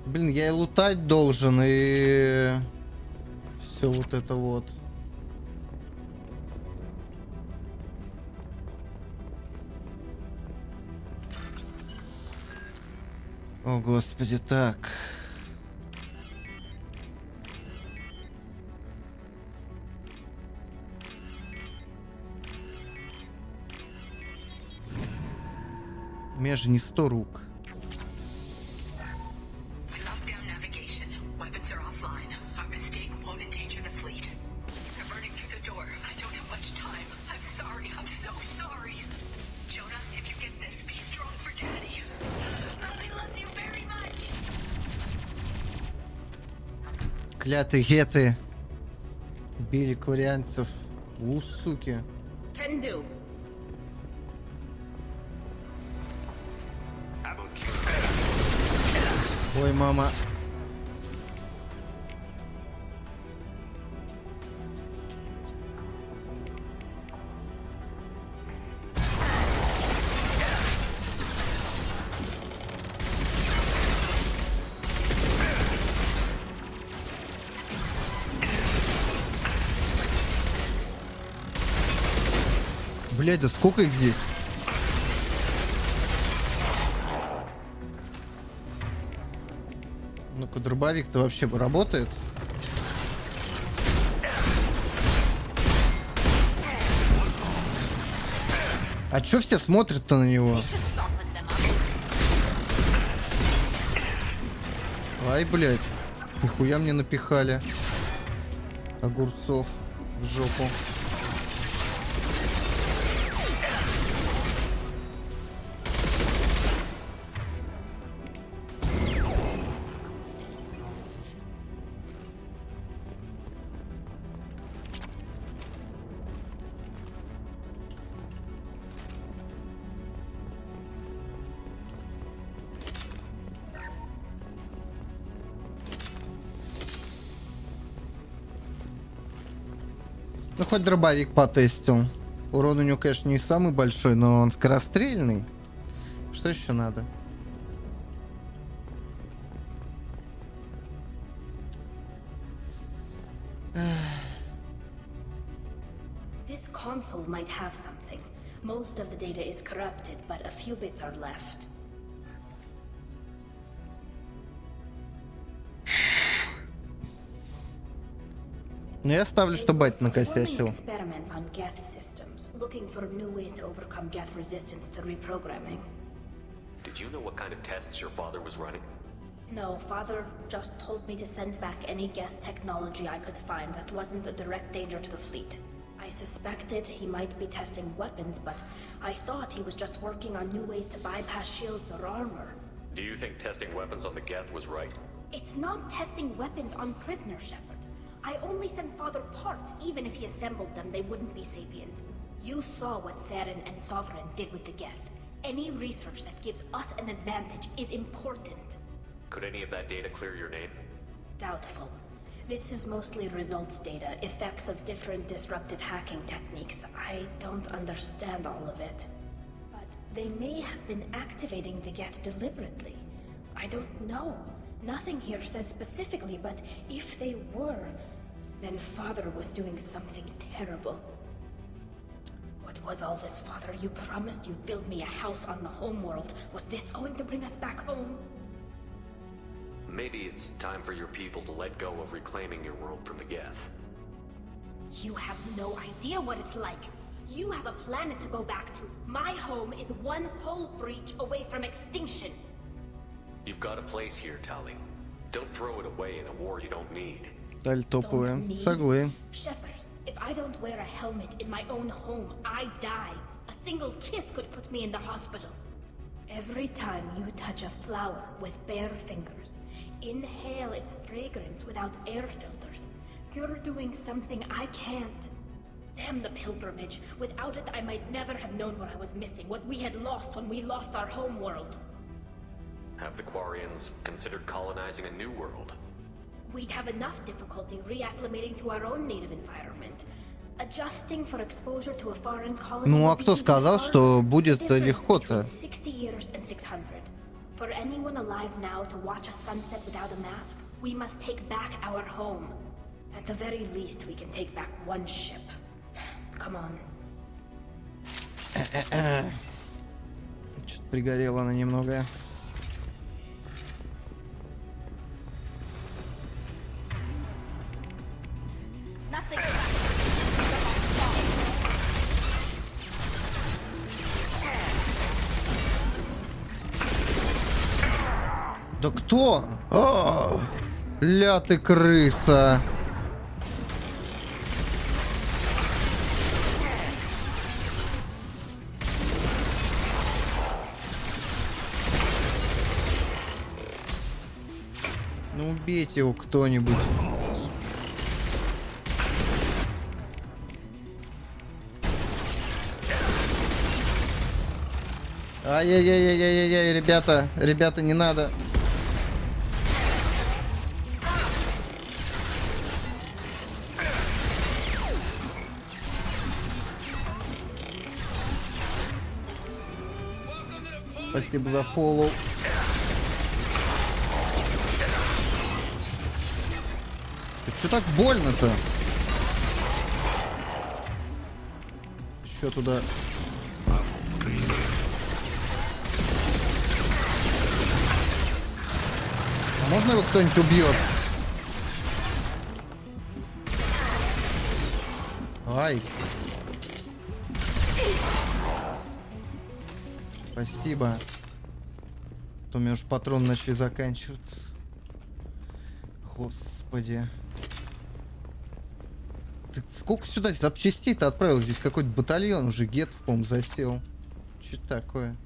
Блин, я и лутать должен, и все вот это вот. О, господи, так. У меня же не 100 рук. Клятые геты. Били кварианцев. Суки. Can do. Ой, мама. Блядь, да сколько их здесь? Ну-ка, дробовик-то вообще работает? А чё все смотрят-то на него? Ай, блядь. Нихуя мне напихали. Огурцов в жопу. Ну, хоть дробовик потестил. Урон у него, конечно, не самый большой, но он скорострельный. Что еще надо? This console might have something. Most of the data is corrupted, but a few bits are left. Ну, я ставлю, что батя накосячил. Experiments on Geth systems, looking for new ways to overcome Geth resistance to reprogramming. Did you know what kind of tests your father was running? No, Father just told me to send back any Geth technology I could find that wasn't a direct danger to the fleet. I suspected he might be testing weapons, but I thought he was just working on new ways to bypass shields or armor. Do you think testing weapons on the Geth was right? It's not testing weapons on prisoners, Shepard. I only sent Father parts. Even if he assembled them, they wouldn't be sapient. You saw what Saren and Sovereign did with the Geth. Any research that gives us an advantage is important. Could any of that data clear your name? Doubtful. This is mostly results data, effects of different disruptive hacking techniques. I don't understand all of it. But they may have been activating the Geth deliberately. I don't know. Nothing here says specifically, but if they were, then Father was doing something terrible. What was all this, Father? You promised you'd build me a house on the homeworld. Was this going to bring us back home? Maybe it's time for your people to let go of reclaiming your world from the Geth. You have no idea what it's like. You have a planet to go back to. My home is one hull breach away from extinction. You've got a place here, Tali. Don't throw it away in a war you don't need. Даль топовые. Соглы. Shepard, if I don't wear a helmet in my own home, I die. A single kiss could put me in the hospital. Every time you touch a flower with bare fingers, inhale its fragrance without air filters, you're doing something I can't. Damn the pilgrimage. Without it, I might never have known what I was missing, what we had lost when we lost our home world. Have the Quarians considered colonizing a new world? We'd have enough difficulty reacclimating to our own native environment. Adjusting for exposure to a foreign colony. Ну а кто сказал, что будет легко-то? 60 years and 600. For anyone alive now to watch a sunset without a mask, we must take back our home. At the very least, we can take back one ship. Come on. Что-то пригорела она немного. Да кто? Ля ты крыса. Ну убейте его кто-нибудь. Ай-яй-яй-яй-яй-яй, ребята, не надо. Спасибо за фоллоу. Что так больно-то? Еще туда. А можно его кто-нибудь убьет? Ай. Спасибо. А то у меня уж патроны начали заканчиваться. Господи. Ты сколько сюда запчастей-то отправил? Здесь какой-то батальон уже гетов, по-моему, засел. Что это такое?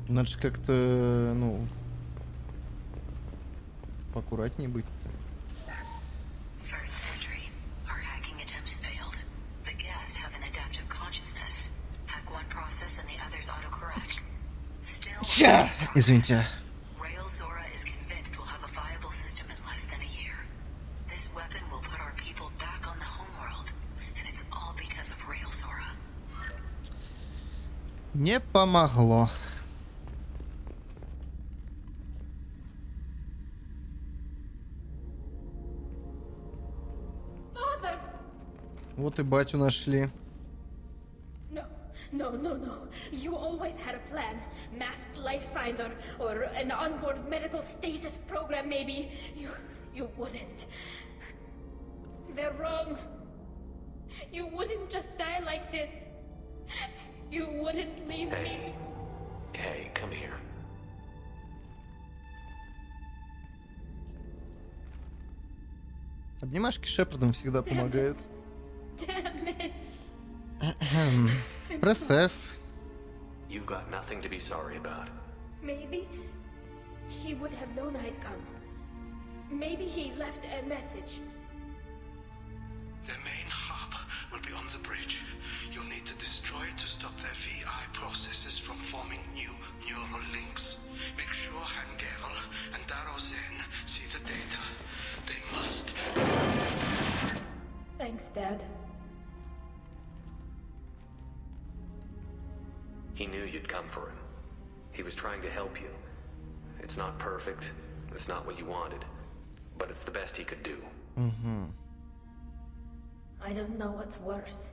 Надо же как-то, ну, поаккуратнее быть-то. Ча! Извините. Не помогло. Father! Вот и батю нашли. No. You always had a plan. Masked life signs or an onboard medical stasis program maybe. You wouldn't. They're wrong. You wouldn't just die like this. You wouldn't leave me. Hey, come here. Обнимашки Шепардом всегда помогают. Пресс F. You've got nothing to be sorry about. Maybe he would have known I'd come. Maybe he left a message. The main hub will be on the bridge. You'll need to destroy it to stop their VI processes from forming new neural links. Make sure Hangerl and Darozen see the data. They must. Thanks, Dad. He knew you'd come for him. He was trying to help you. It's not perfect. It's not what you wanted. But it's the best he could do. Mm-hmm. I don't know what's worse.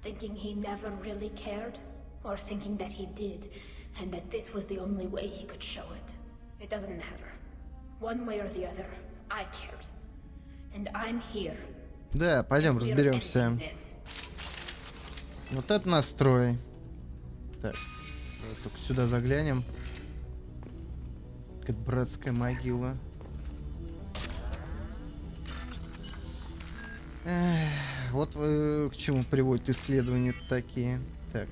Thinking he never really cared, or thinking that he did, and that this was the only way he could show it. It doesn't matter. One way or the other, I cared. And I'm here. Да, пойдем разберемся. Вот это настрой. Так, давай только сюда заглянем. Как братская могила. Вот к чему приводят исследования такие. Так.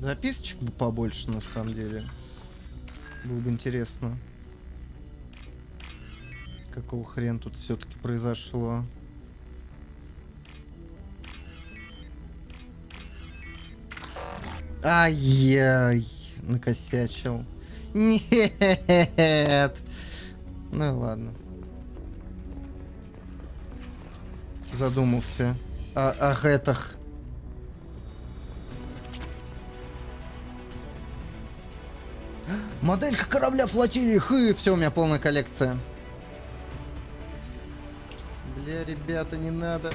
Записочек бы побольше, на самом деле. Было бы интересно. Какого хрена тут все-таки произошло? Ай-яй, накосячил. Нет. Ну ладно. Задумался о гэтах. Моделька корабля флотилии. Хы, все, у меня полная коллекция. Бля, ребята, не надо.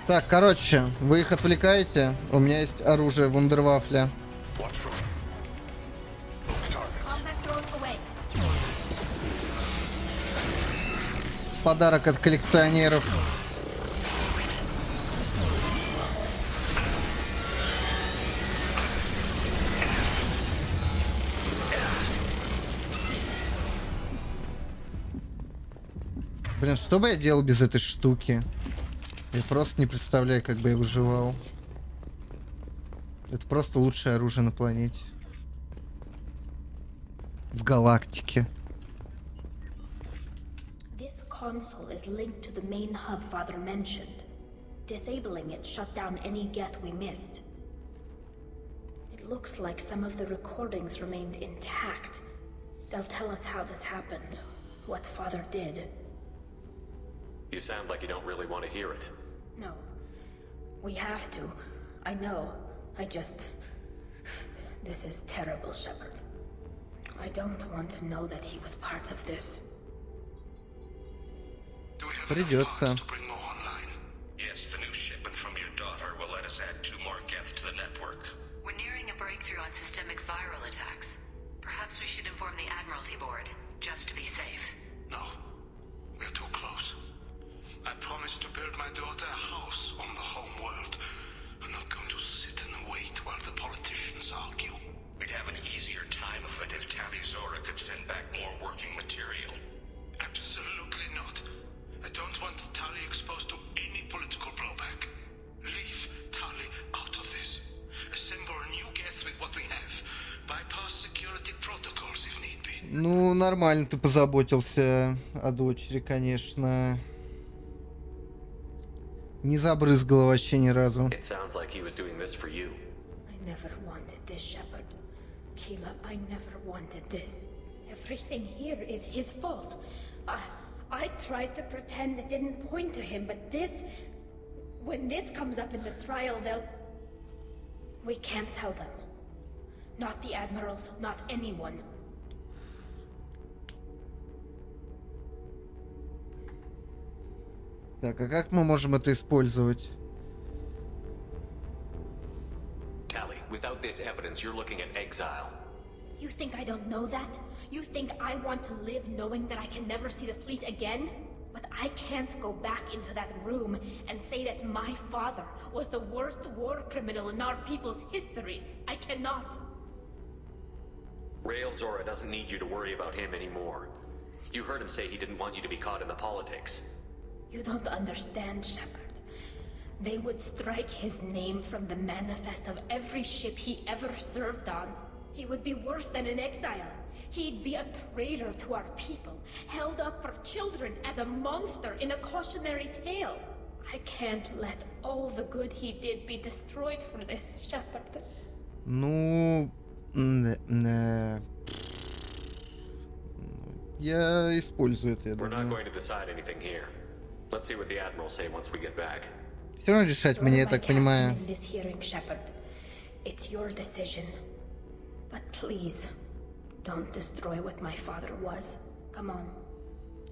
Так, короче, вы их отвлекаете. У меня есть оружие вундервафля. Подарок от коллекционеров. Блин, что бы я делал без этой штуки? Я просто не представляю, как бы я выживал. Это просто лучшее оружие на планете. В галактике. This console is linked to the main hub Father mentioned. Disabling it shut down any geth we missed. It looks like some of the recordings remained intact. They'll tell us how this happened, what Father did. You sound like you don't really want to hear it. No. We have to. I know. I just... This is terrible, Shepard. I don't want to know that he was part of this. Придется. Yes, the new shipment from your daughter will let us add 2 more geth to the network. We're nearing a breakthrough on systemic viral attacks. Perhaps we should inform the Admiralty Board, just to be safe. No. We're too close. I promised to build my daughter a house on the home world. I'm not going to sit and wait while the politicians argue. We'd have an easier time of it if Tali Zora could send back more working material. Absolutely not. I don't want Tali exposed to any political blowback. Leave Tali out of this. Assemble new geth with what we have. Bypass security protocols if need be. Ну, нормально ты позаботился о дочери, конечно. Не забрызгала вообще ни разу. It sounds like he was doing this for you. I never wanted this, Shepard. Keela, I never wanted this. Everything here is his fault. I tried to pretend it didn't point to him, but this... When this comes up in the trial, they'll... We can't tell them. Not the admirals, not anyone. Так, а как мы можем это использовать? Tali, without this evidence, you're looking at exile. You think I don't know that? You think I want to live knowing that I can never see the fleet again? But I can't go back into that room and say that my father was the worst war criminal in our people's history. I cannot. Rael Zora doesn't need you to worry about him anymore. You heard him say he didn't want you to be caught in the politics. You don't understand, Shepard. They would strike his name from the manifest of every ship he ever served on. He would be worse than an exile. He'd be a traitor to our people, held up for children as a monster in a cautionary tale. I can't let all the good he did be destroyed for this, Shepard. Ну, я использую это, я We're not думаю. going to decide anything here. Let's see what the Admiral say once we get back. Все равно решать мне, я так понимаю. In this hearing, Shepard. It's your decision. But please, don't destroy what my father was. Come on.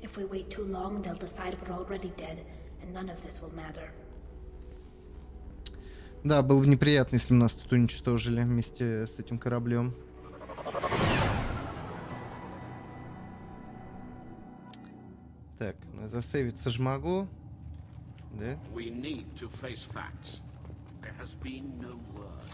If we wait too long, they'll decide we're already dead, and none of this will matter. Да, было бы неприятно, если бы нас тут уничтожили вместе с этим кораблем. Так, засейвиться ж могу. Да? We need to face facts. There has been no word.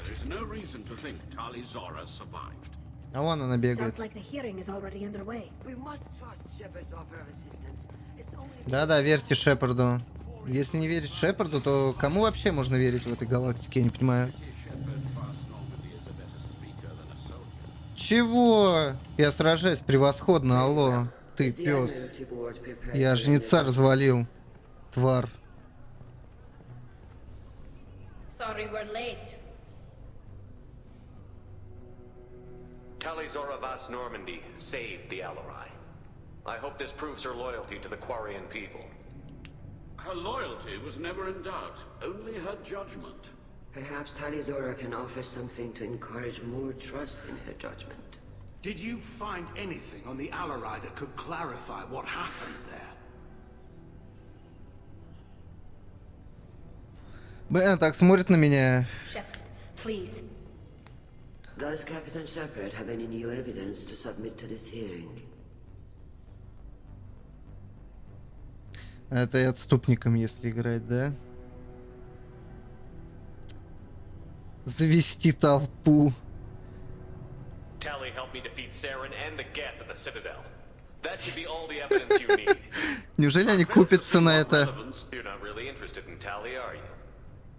There is no reason to think Tali Zora survived. А вон она бегает. Sounds like the hearing is already underway. We must trust Shepard's offer of assistance. It's only... Да-да, верьте Шепарду. Если не верить Шепарду, то кому вообще можно верить в этой галактике, я не понимаю. Чего? Я сражаюсь превосходно, алло. Ты пес. Я жнеца развалил. Тварь. Sorry we're late. Tali Zora Vas Normandy saved the Alarai. I hope this proves her loyalty to the Quarian people. Her loyalty was never in doubt, only her judgment. Perhaps Tali Zora can offer something to encourage more trust in her judgment. Did you find anything on the Alarai that could clarify what happened there? Блин, так смотрит на меня. Shepard, please. Does Captain Shepard have any new evidence to submit to this hearing? Это и отступником, если играть, да? Завести толпу. Tali helped me defeat Saren and the Geth at the Citadel. That should be all the evidence you need. Неужели они купятся на это? You're not really interested in Tali, are you?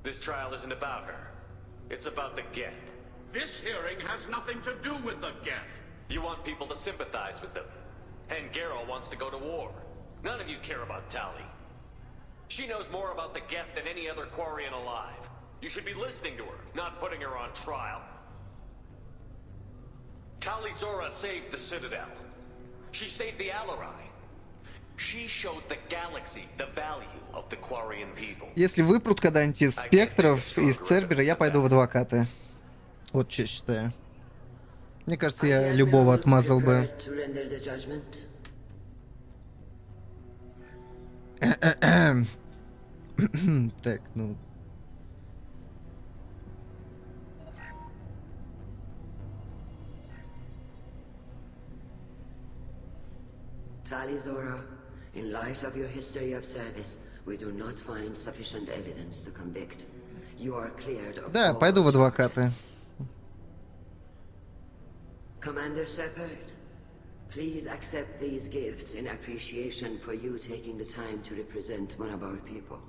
This trial isn't about her. It's about the Geth. This hearing has nothing to do with the Geth. You want people to sympathize with them. And Garrow wants to go to war. None of you care about Tali. She knows more about the Geth than any other Quarian alive. You should be listening to her, not putting her on trial. Tali Zora saved the Citadel. She saved the Alarai. She showed the galaxy the value of the Quarian people. Если выпрут когда-нибудь из спектров, из Цербера, я пойду в адвокаты. Вот что считаю. Мне кажется, я любого отмазал бы. Так, ну... Tali Zora, in light of your history of service, we do not find sufficient evidence to convict. You are cleared of Да, пойду в адвокаты. Commander Shepard, please accept these gifts in appreciation for you taking the time to represent one of our people.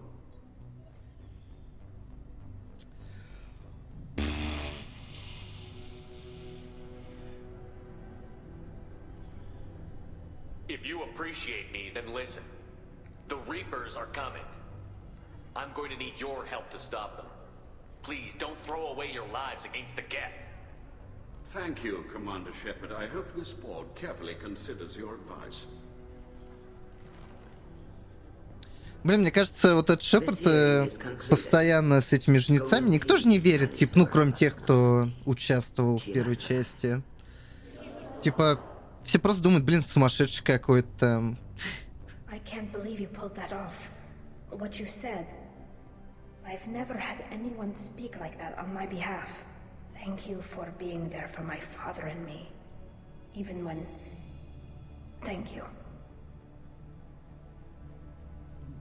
If you appreciate me, then listen. The Reapers are coming. I'm going to need your help to stop them. Please don't throw away your lives against the Geth. Thank you, Commander Shepard. I hope this board carefully considers your advice. Блин, мне кажется, вот этот Шепард постоянно с этими жнецами, никто же не верит, типа, ну, кроме тех, кто участвовал в первой части. Типа, все просто думают, блин, сумасшедший какой-то там. I can't believe you pulled that off. What you said. I've never had anyone speak like that on my behalf. Thank you for being there for my father and me. Even when... Thank you.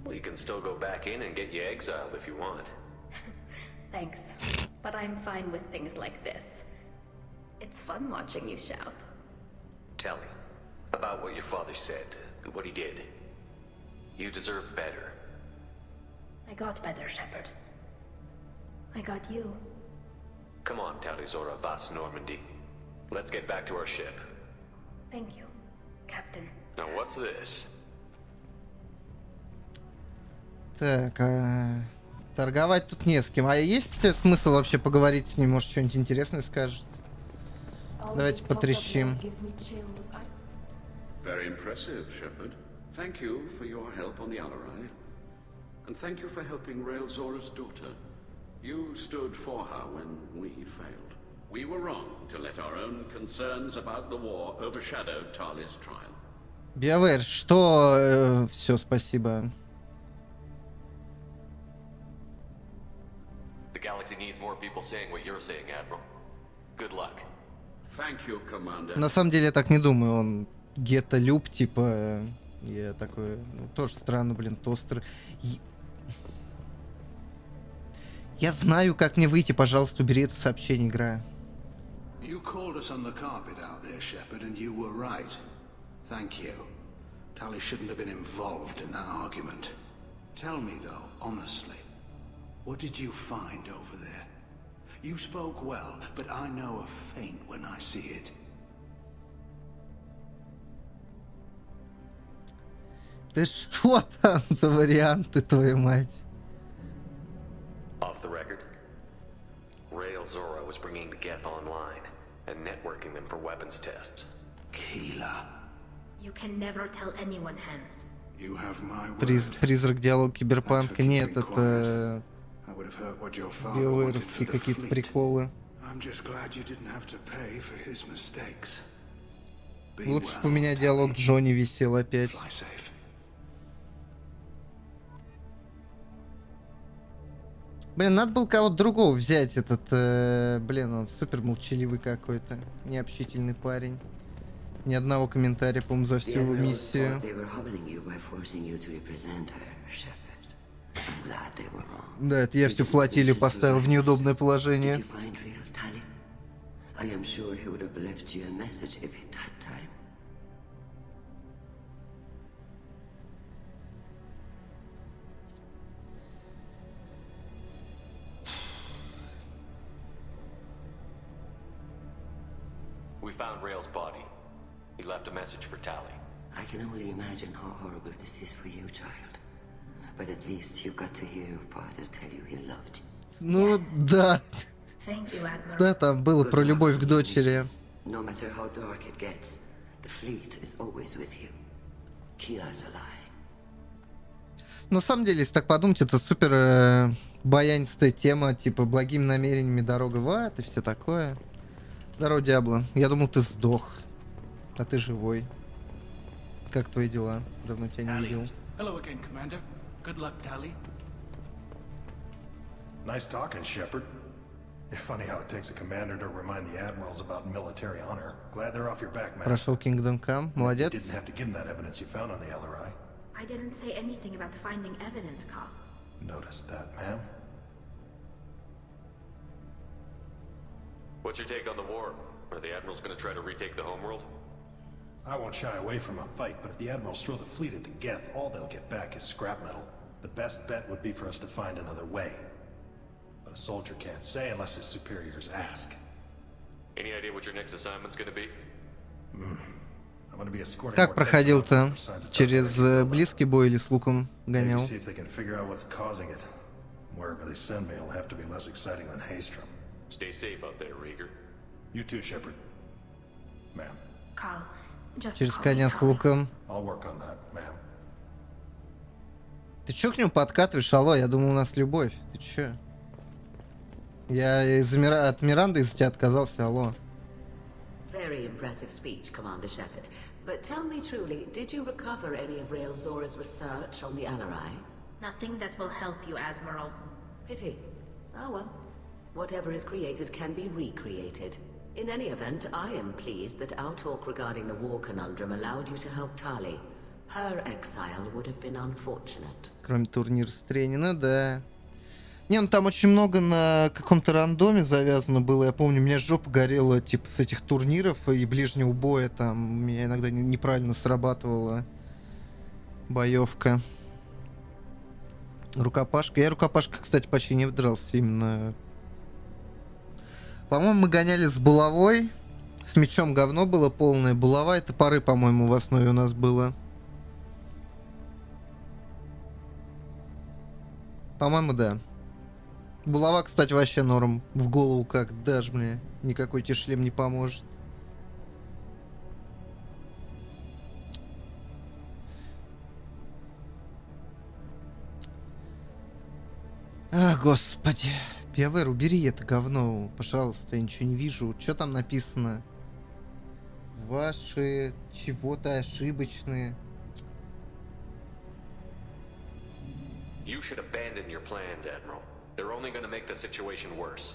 Well, you can still go back in and get you exiled if you want. Thanks, but I'm fine with things like this. It's fun watching you shout. Tell me about what your father said, what he did. You deserve better. I got better, Shepard. I got you. Come on, Talizora Vas Normandy. Let's get back to our ship. Thank you, Captain. Now what's this? Так, торговать тут не с кем. А есть смысл вообще поговорить с ним? Может, что-нибудь интересное скажет? Давайте потрещим. Very impressive, Shepard. Thank you for your help on the Alarai. And thank you for helping Raelzora's daughter. You stood for her when we failed. We were wrong to let our own concerns about the war overshadow Tali's trial. BioWare, что... все, спасибо. The galaxy needs more people saying what you're saying, Admiral. Good luck. Thank you, Commander. На самом деле я так не думаю. Он гетто-люб, типа... Я такой... Ну, тоже странно, блин, тостер. Я знаю, как мне выйти, пожалуйста, убери это сообщение, игра. You called us on the carpet out there, Shepard, and you were right. Thank you. Tali shouldn't have been involved in that argument. Tell me, though, honestly, what did you find over there? You spoke well, but I know a feint when I see it. Да что там за варианты, твою мать? Off the record, Raelzora was bringing the Geth online and networking them for weapons tests. Keela. You can never tell anyone, Hen. You have my word. Призрак диалог киберпанка. Нет, это... BioWare-овские какие-то приколы. Лучше бы у меня диалог Джонни висел опять. Блин, надо было кого-то другого взять. Этот, блин, он супер молчаливый какой-то. Необщительный парень. Ни одного комментария, по-моему, за всю миссию. Да, это я всю флотилию поставил в неудобное положение. We found Rael's body. He left a message for Tali. I can only imagine how horrible this is for you, child. But at least you got to hear your father tell you he loved you. Ну да. Thank you, Admiral. Да, там было про любовь к дочери. No matter how dark it gets, the fleet is always with you. Keela's alive. На самом деле, если так подумать, это супер баянистая тема, типа благими намерениями дорога в ад и все такое. Здорово, Диабло. Я думал, ты сдох. А ты живой. Как твои дела? Давно тебя не видел. Hello again, Commander. Good luck, Tali. Nice talking, Shepard. Funny how it takes a commander to remind the admirals about military honor. Glad they're off your back, man. Прошел Kingdom Come. Молодец. You didn't have to give them that evidence you found on the LRI. I didn't say anything about finding evidence, Carl. Noticed that, ma'am. What's your take on the war? Are the admirals going to try to retake the homeworld? I won't shy away from a fight, but if the admirals throw the fleet at the Geth, all they'll get back is scrap metal. The best bet would be for us to find another way. But a soldier can't say unless his superiors ask. Any idea what your next assignment's going to be? I'm going to be escorting Как проходил-то? Через близкий бой или с луком гонял? See if they can figure out what's causing it. Wherever they send me, it'll have to be less exciting than Haystrom. Stay safe out there, Rieger. You too, Shepard. Ma'am. Carl, just Через call коня me с Carl. луком. I'll work on that, ma'am. Ты чё к нему подкатываешь? Алло, я думал, у нас любовь. Ты чё? Я от Миранды из-за тебя отказался, алло. Very impressive speech, Commander Shepard. But tell me truly, did you recover any of Raelzora's research on the Alarai? Nothing that will help you, Admiral. Pity. Oh well. Whatever is created can be recreated. In any event, I am pleased that our talk regarding the war conundrum allowed you to help Tali. Her exile would have been unfortunate. Кроме турнира с тренина, да. Не, ну там очень много на каком-то рандоме завязано было. Я помню, у меня жопа горела, типа, с этих турниров и ближнего боя. Там у меня иногда неправильно срабатывала боевка. Рукопашка. Я рукопашка, кстати, почти не дрался именно. По-моему, мы гоняли с булавой. С мечом говно было полное. Булава и топоры, по-моему, в основе у нас было. По-моему, да. Булава, кстати, вообще норм. В голову как дашь мне. Никакой тебе шлем не поможет. А, господи. BioWare, убери это говно, пожалуйста, я ничего не вижу. Что там написано? Ваши чего-то ошибочные. You should abandon your plans, Admiral. They're only going to make the situation worse.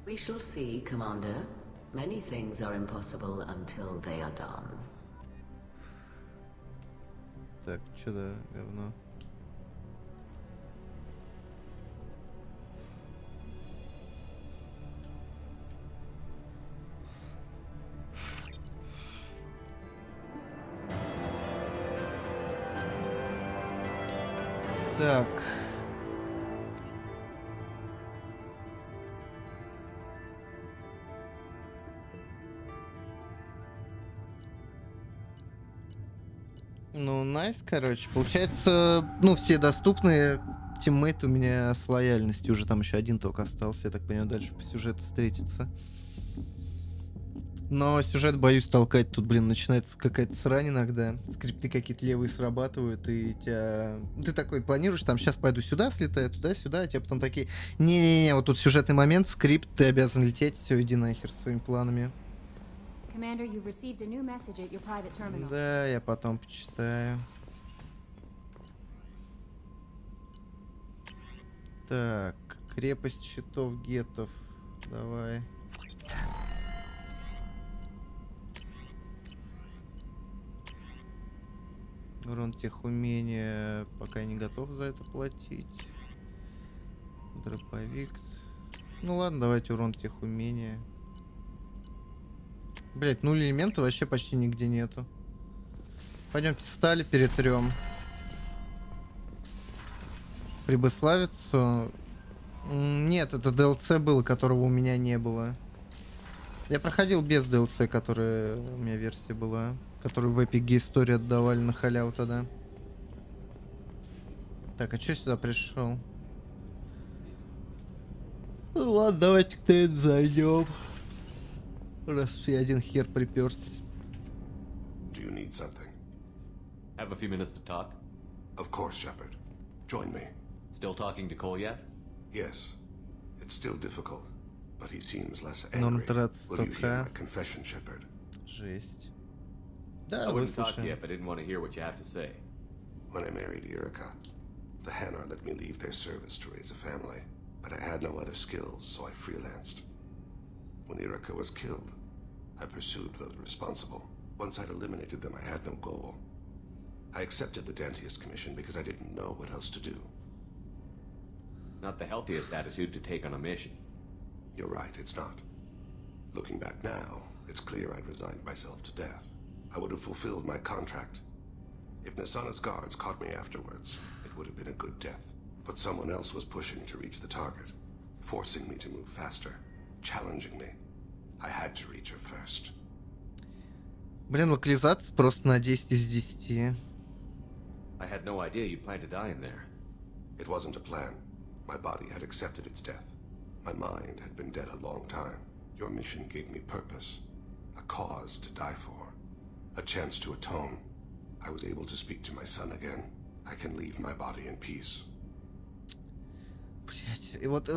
We shall see, Commander. Many things are impossible until they are done. Так, что да, говно. Так. Ну, найс, короче. Получается, ну, все доступные тиммейты у меня с лояльностью. Уже там еще один только остался. Я так понимаю, дальше по сюжету встретиться. Но сюжет, боюсь, толкать тут, блин, начинается какая-то срань иногда. Скрипты какие-то левые срабатывают, и тебя... Ты такой планируешь, там, сейчас пойду сюда, слетаю, туда-сюда, а тебе потом такие... Не-не-не, вот тут сюжетный момент, скрипт, ты обязан лететь, все, иди нахер с своими планами. Commander, you've received a new message at your private terminal. Да, я потом почитаю. Так, крепость щитов геттов. Давай. Урон тех умения, пока я не готов за это платить. Дроповик. Ну ладно, давайте урон тех умения. Блять, нуль элемента вообще почти нигде нету. Пойдемте стали перетрем. Прибыславицу. Нет, это DLC было, которого у меня не было. Я проходил без DLC, которая у меня версия была. Которую в Epic Story отдавали на халяву тогда. Так, а что сюда пришел? Ну ладно, давайте к Тейн зайдем. Раз я один хер приперся. Do you need something? Have a few minutes to talk? Of course, Shepard. Join me. Still talking to Cole yet? Yes. It's still difficult, but he seems less Норм angry. траться Will you hear только. my confession, Shepard? Жесть. I Да, wouldn't talk to you выслушаем. if I didn't want to hear what you have to say. When I married Erica, the Hanar let me leave their service to raise a family, but I had no other skills, so I freelanced. When Erica was killed, I pursued those responsible. Once I'd eliminated them, I had no goal. I accepted the Dantiest commission because I didn't know what else to do. Not the healthiest attitude to take on a mission. You're right, it's not. Looking back now, it's clear I'd resigned myself to death. I would have fulfilled my contract. If Nasana's guards caught me afterwards, it would have been a good death. But someone else was pushing to reach the target, forcing me to move faster, challenging me. I had to reach her first. Блин, локализация просто на 10 из 10. I had no idea you'd plan to die in there. It wasn't a plan. My body had accepted its death. My mind had been dead a long time. Your mission gave me purpose, a cause to die for, a chance to atone. I was able to speak to my son again. I can leave my body in peace. Блять, и вот...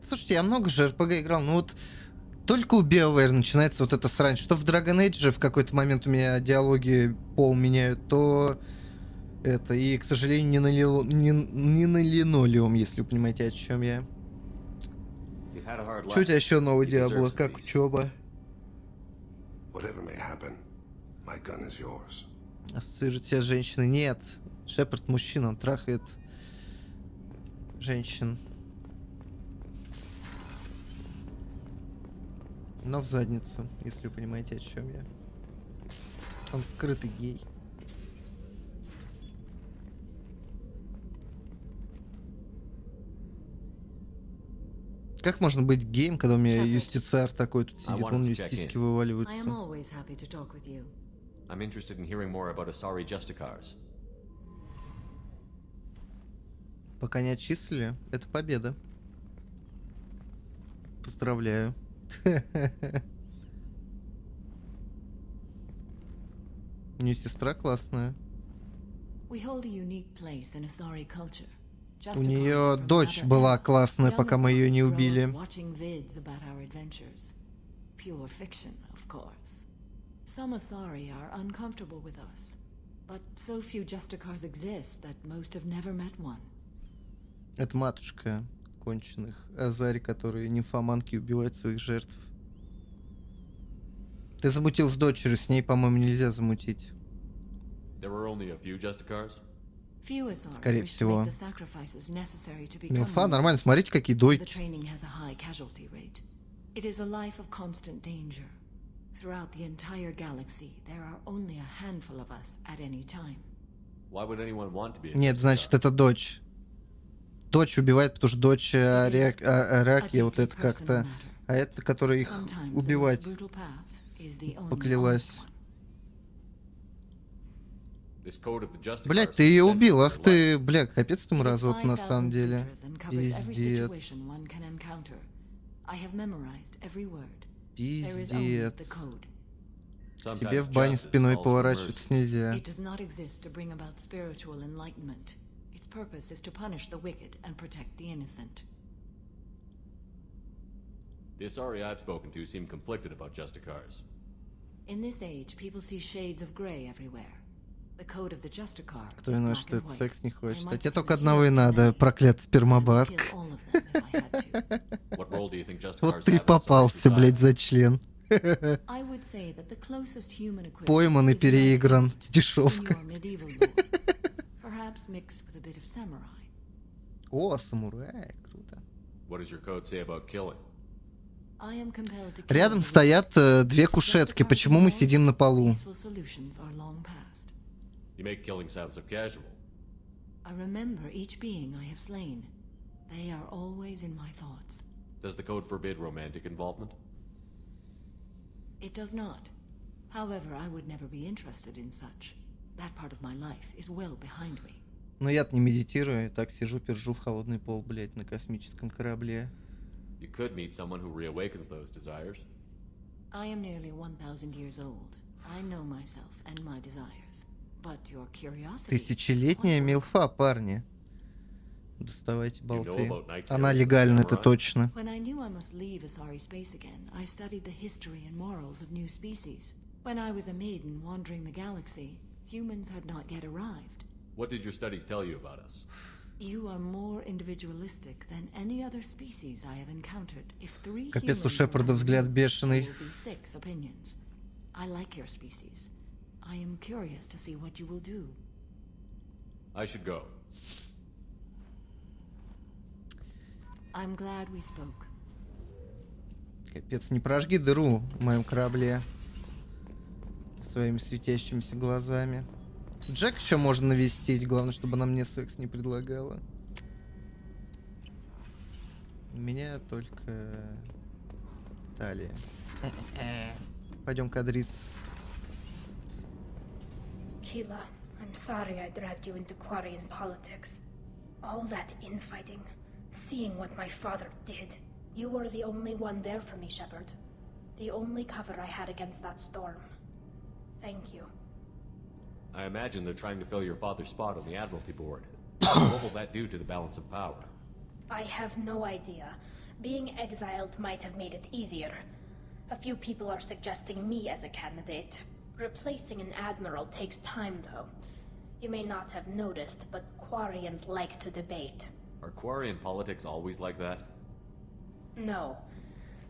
Слушайте, я много же RPG играл, но вот только у BioWare начинается вот эта срань. Что в Dragon Age в какой-то момент у меня диалоги пол меняют, то это... И, к сожалению, не на линолеум, если вы понимаете, о чем я. Что у тебя еще новый Диабло? Как учеба? Whatever may happen, my gun is yours. Ассоциирует себя с женщиной. Нет. Шепард мужчина, он трахает женщин. Но в задницу, если вы понимаете, о чем я. Он скрытый гей. Как можно быть геем, когда у меня юстициар такой тут сидит, вон у него сиськи вываливаются. I'm interested in hearing more about Asari Justicars. Пока не отчислили, это победа. Поздравляю. У нее сестра классная. У нее дочь была классная, пока мы ее не убили. Some Asari are uncomfortable with us, but so few Justicars exist that most have never met one. Это матушка конченых Азари, которые нимфоманки убивают своих жертв. Ты замутил с дочерью, с ней, по-моему, нельзя замутить. Скорее всего. Милфа, нормально, смотрите, какие дойки. Throughout the entire galaxy, there are only a handful of us at any time. Why would anyone want to be a Нет, значит, это дочь. Дочь убивает, потому что дочь Араки, вот это как-то... А это, которая их убивать поклялась. Блять, ты ее убил, ах ты, бля, капец ты мразот на самом деле. Пиздец. Пиздец. Тебе в бане спиной поворачиваться нельзя. The Asari I've spoken to seem conflicted about Justicars. In this age, people see shades of gray everywhere. The code of the Justicar. Кто иной, что это секс не хочет. А тебе только одного и надо, проклятый спермобак. Вот ты попался, блять, за член. Пойман и переигран. Дешевка. О, самурай, круто. Рядом стоят две кушетки. Почему мы сидим на полу? You make killing sound so casual. I remember each being I have slain. They are always in my thoughts. Does the code forbid romantic involvement? It does not. However, I would never be interested in such. That part of my life is well behind me. Но я-то не медитирую, так сижу, пержу в холодный пол, блять, на космическом корабле. You could meet someone who reawakens those desires. I am nearly 1,000 years old. I know myself and my desires. Тысячелетняя милфа, парни. Доставайте болты. Она легальна, это точно. What did your studies tell you about us? You are more individualistic than any other species I have encountered. If 3 Капец, у Шепарда взгляд бешеный. I like your species. I am curious to see what you will do. I should go. I'm glad we spoke. Капец, не прожги дыру в моем корабле своими светящимися глазами. Джек еще можно навестить, главное, чтобы она мне секс не предлагала. У меня только талия. Пойдем кадриться. Keela, I'm sorry I dragged you into Quarian politics. All that infighting, seeing what my father did. You were the only one there for me, Shepard. The only cover I had against that storm. Thank you. I imagine they're trying to fill your father's spot on the Admiralty Board. What will that do to the balance of power? I have no idea. Being exiled might have made it easier. A few people are suggesting me as a candidate. Replacing an admiral takes time, though. You may not have noticed, but Quarians like to debate. Are Quarian politics always like that? No.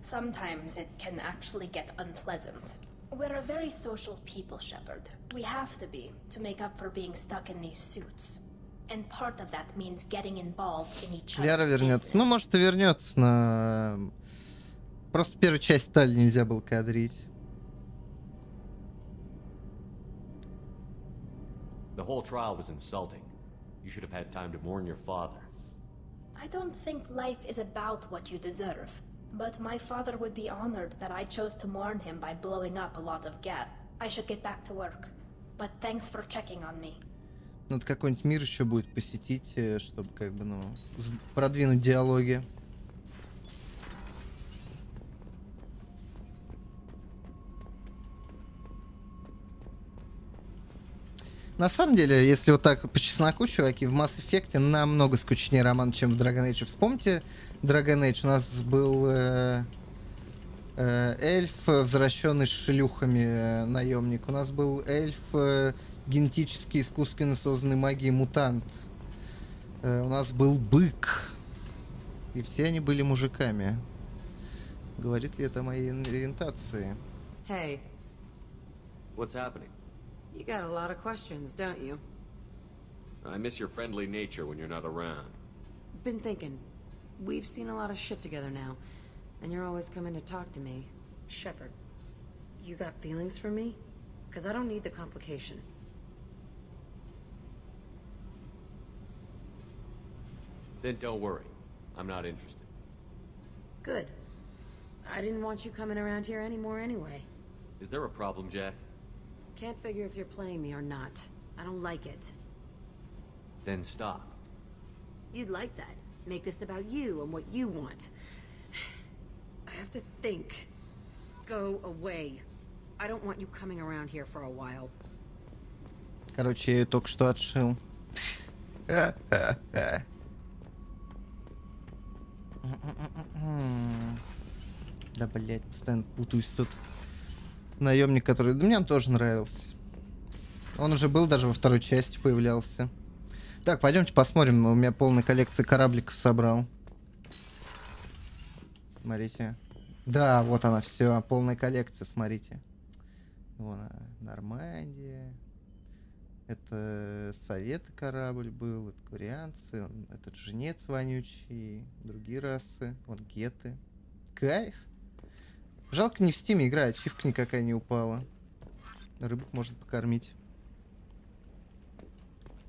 Sometimes it can actually get unpleasant. We're a very social people, Shepard. We have to be, to make up for being stuck in these suits. And part of that means getting involved in each other's Лера вернется. business. Ну, может, и вернется на... Просто первую часть стали нельзя было кадрить. The whole trial was insulting. You should have had time to mourn your father. I don't think life is about what you deserve. But my father would be honored that I chose to mourn him by blowing up a lot of gas. I should get back to work. But thanks for checking on me. Надо какой-нибудь мир еще будет посетить, чтобы как бы, ну, продвинуть диалоги. На самом деле, если вот так по чесноку, чуваки, в Mass Effect намного скучнее роман, чем в Dragon Age. Вспомните, Dragon Age у нас был эльф, возвращенный с шлюхами, наемник. У нас был эльф, генетически искусственно созданный магией мутант. У нас был бык. И все они были мужиками. Говорит ли это о моей ориентации? Hey. What's happening? You got a lot of questions, don't you? I miss your friendly nature when you're not around. Been thinking. We've seen a lot of shit together now, and you're always coming to talk to me. Shepard, you got feelings for me? Because I don't need the complication. Then don't worry. I'm not interested. Good. I didn't want you coming around here anymore anyway. Is there a problem, Jack? Can't figure if you're playing me or not. I don't like it. Then stop. You'd like that. Make this about you and what you want. I have to think. Go away. I don't want you coming around here for a while. Короче, я ее только что отшил. Да, блять, постоянно путаюсь тут. Наемник, который... Да мне он тоже нравился. Он уже был, даже во второй части появлялся. Так, пойдемте посмотрим. У меня полная коллекция корабликов собрал. Смотрите. Да, вот она, все. Полная коллекция, смотрите. Вон она, Нормандия. Это Советы корабль был. Это Курианцы. Этот Женец вонючий. Другие расы. Вот Геты. Кайф. Жалко, не в Стиме игра, ачивка никакая не упала. Рыбок можно покормить.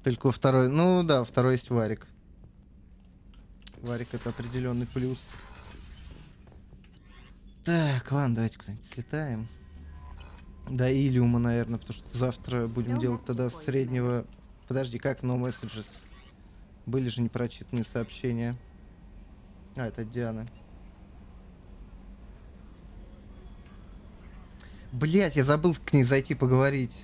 Только во второй... Ну да, второй есть Варик. Варик это определенный плюс. Так, ладно, давайте куда-нибудь слетаем. До Илиума, наверное, потому что завтра будем делать тогда среднего... Подожди, как No Messages? Были же непрочитанные сообщения. А, это Диана. Блять, я забыл к ней зайти поговорить.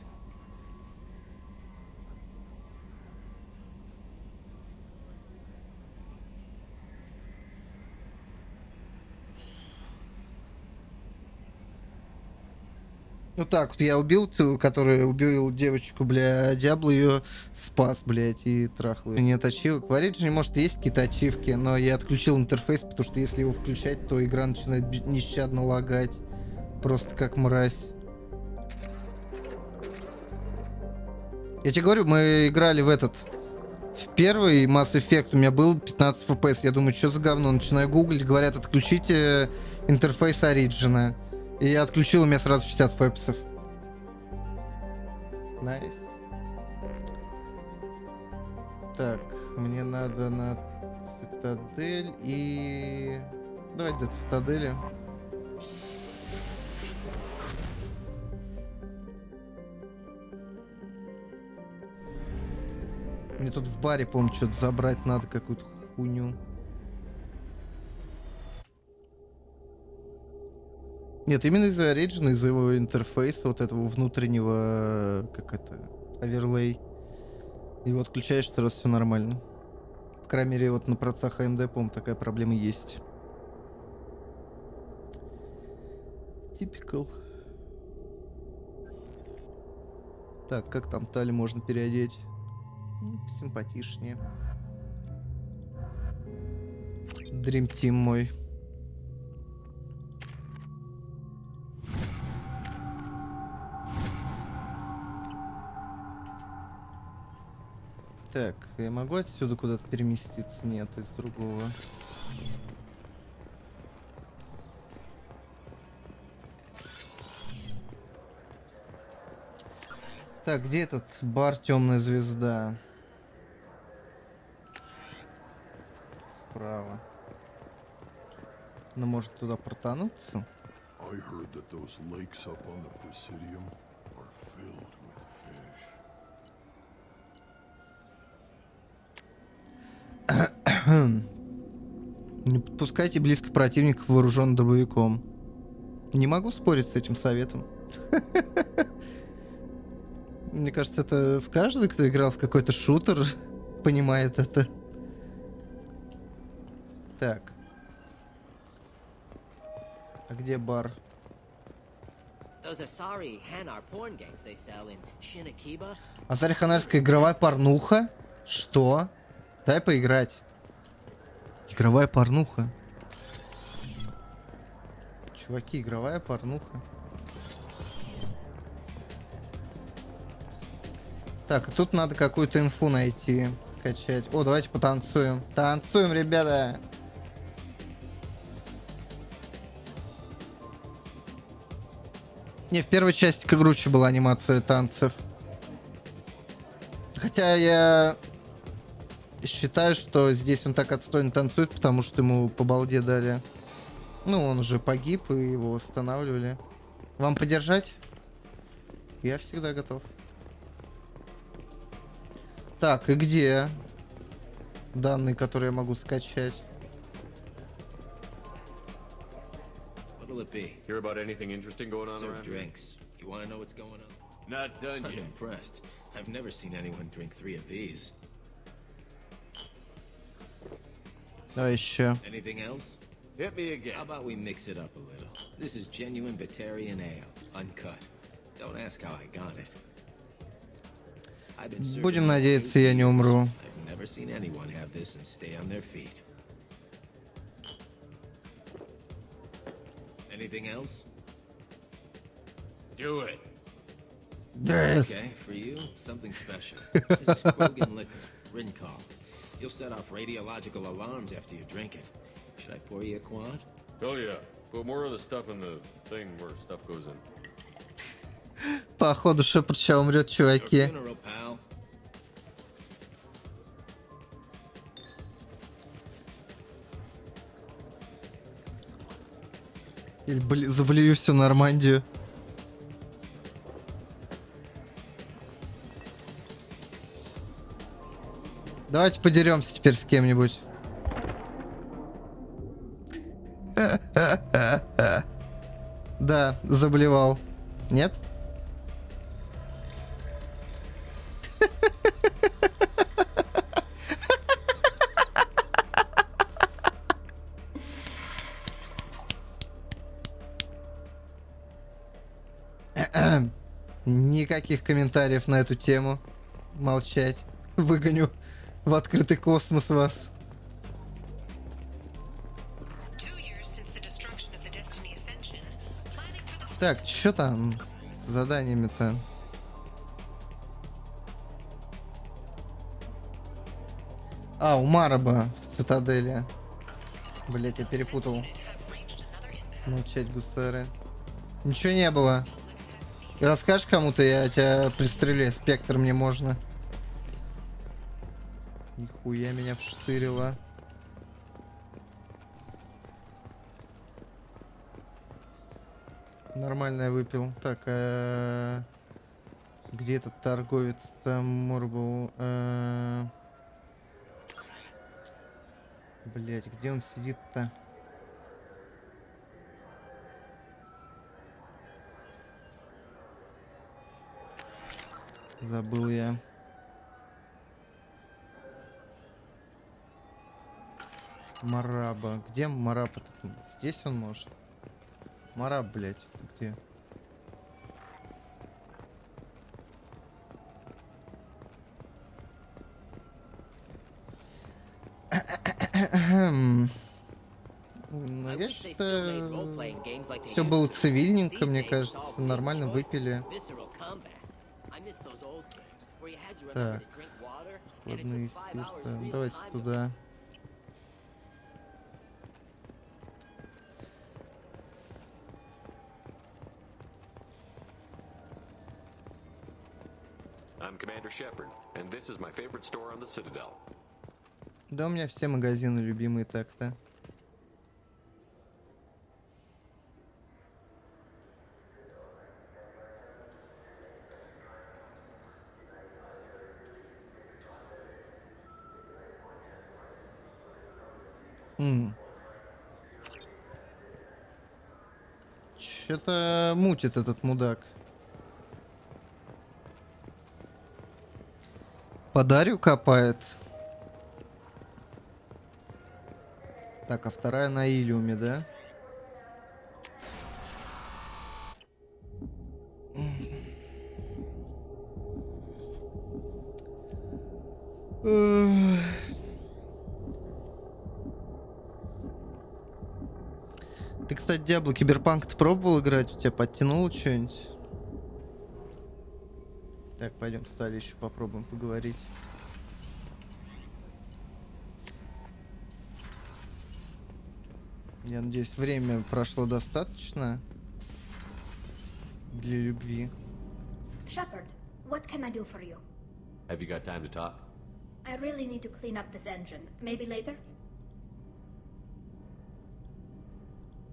Ну так, вот я убил ту, которая убил девочку, бля, Диабло ее спас, блядь, и трахал ее. Нет ачивок. В Origin, может, есть какие-то ачивки, но я отключил интерфейс, потому что если его включать, то игра начинает нещадно лагать. Просто как мразь. Я тебе говорю, мы играли в этот... В первый Mass Effect у меня был 15 FPS. Я думаю, что за говно? Начинаю гуглить, говорят, отключите интерфейс Origin. И я отключил, у меня сразу 60 FPS. Найс. Так, мне надо на Цитадель и... Давайте до Цитадели. Мне тут в баре, по-моему, что-то забрать надо, какую-то хуйню. Нет, именно из-за Origin, из-за его интерфейса, вот этого внутреннего, как это, оверлей. Его отключаешь, сразу все нормально. По крайней мере, вот на процессах AMD, по-моему, такая проблема есть. Typical. Так, как там Тали можно переодеть? Симпатичнее. Dream Team мой. Так, я могу отсюда куда-то переместиться? Нет, из другого. Так, где этот бар «Темная звезда»? Справа. Ну, может, туда протонуться? I heard that those lakes up on the Presidium are filled with fish. Не подпускайте близко противников, вооруженным дробовиком. Не могу спорить с этим советом. Мне кажется, это в каждый, кто играл в какой-то шутер, понимает это. Так. А где бар? Азарь Ханарская игровая порнуха? Что? Дай поиграть. Игровая порнуха. Чуваки, игровая порнуха. Так, тут надо какую-то инфу найти, скачать. О, давайте потанцуем. Танцуем, ребята! Не, в первой части круче была анимация танцев. Хотя я считаю, что здесь он так отстойно танцует, потому что ему по балде дали. Ну, он уже погиб, и его восстанавливали. Вам поддержать? Я всегда готов. Так, и где данные, которые я могу скачать? What'll it be? Hear about anything interesting going on Serve around here? drinks. You want to know what's going on? Not done I'm yet. impressed. I've never seen anyone drink 3 of these. Давай еще. Anything else? Hit me again. How about we mix it up a little? This is genuine Batarian ale, uncut. Don't ask how I got it. I've been serving Будем надеяться, я не умру. I've never seen anyone have this and stay on their feet. Anything else? Do it. Yes. Okay, for you, something special. This is Krogan liquor, Rincol. You'll set off radiological alarms after you drink it. Should I pour you a quad? Oh yeah. Put more of the stuff in the thing where stuff goes in. Походу, Шепард сейчас умрет, чуваки. Funeral, pal. Или заблюю всю Нормандию. Давайте подеремся теперь с кем-нибудь. Да, заблевал. Нет? Никаких комментариев на эту тему. Молчать. Выгоню в открытый космос вас. Так, что там с заданиями-то? А, у Мараба в цитадели. Блять, я перепутал. Молчать, гусары. Ничего не было. И расскажешь кому-то, я тебя пристрелю. Спектр мне можно. Нихуя меня вштырило. Нормально я выпил. Так, где этот торговец там Морбл? Блять, где он сидит-то? Забыл я. Мараба. Где Мараб этот? Здесь он может? Мараб, блять, ты где? Ну, я считаю, все было цивильненько, мне кажется, нормально выпили. Так. Ладно, давайте туда. I'm Commander Shepard, and this is my favorite store on the Citadel. Да, у меня все магазины любимые так-то. Что-то мутит этот мудак. Подарю копает. Так, а вторая на Илиуме, да? Ты, кстати, Диабло Киберпанк ты пробовал играть? У тебя подтянуло что-нибудь? Так, пойдем с Тали еще попробуем поговорить. Я надеюсь, время прошло достаточно для любви. Shepard, what can I do for you? Have you got time to talk? I really need to clean up this engine. Maybe later?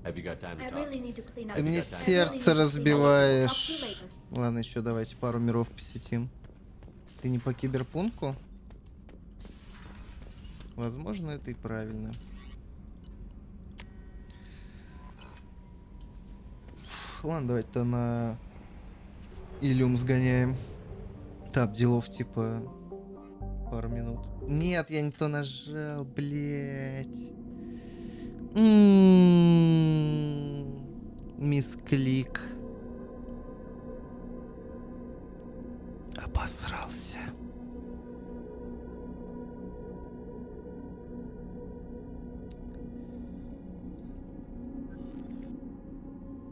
Have you got time to I talk? really need to clean up Ты мне this engine. сердце разбиваешь. Ладно, еще давайте пару миров посетим. Ты не по киберпунку? Возможно, это и правильно. Ладно, давайте-то на Илиум сгоняем. Так, делов типа пару минут. Нет, я не то нажал, блять. Мисклик. Обосрался.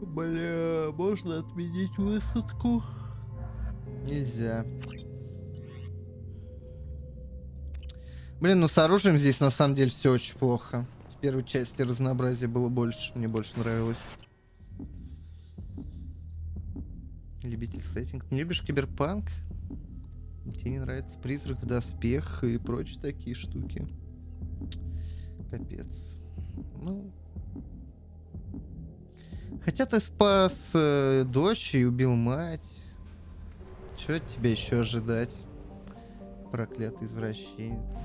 Бля, можно отменить высадку? Нельзя. Блин, ну с оружием здесь на самом деле все очень плохо. В первой части разнообразия было больше. Мне больше нравилось. Любитель сеттинг. Не любишь киберпанк? Тебе не нравится призрак в доспех и прочие такие штуки. Капец. Ну... Хотя ты спас дочь и убил мать. Чего от тебя еще ожидать? Проклятый извращенец.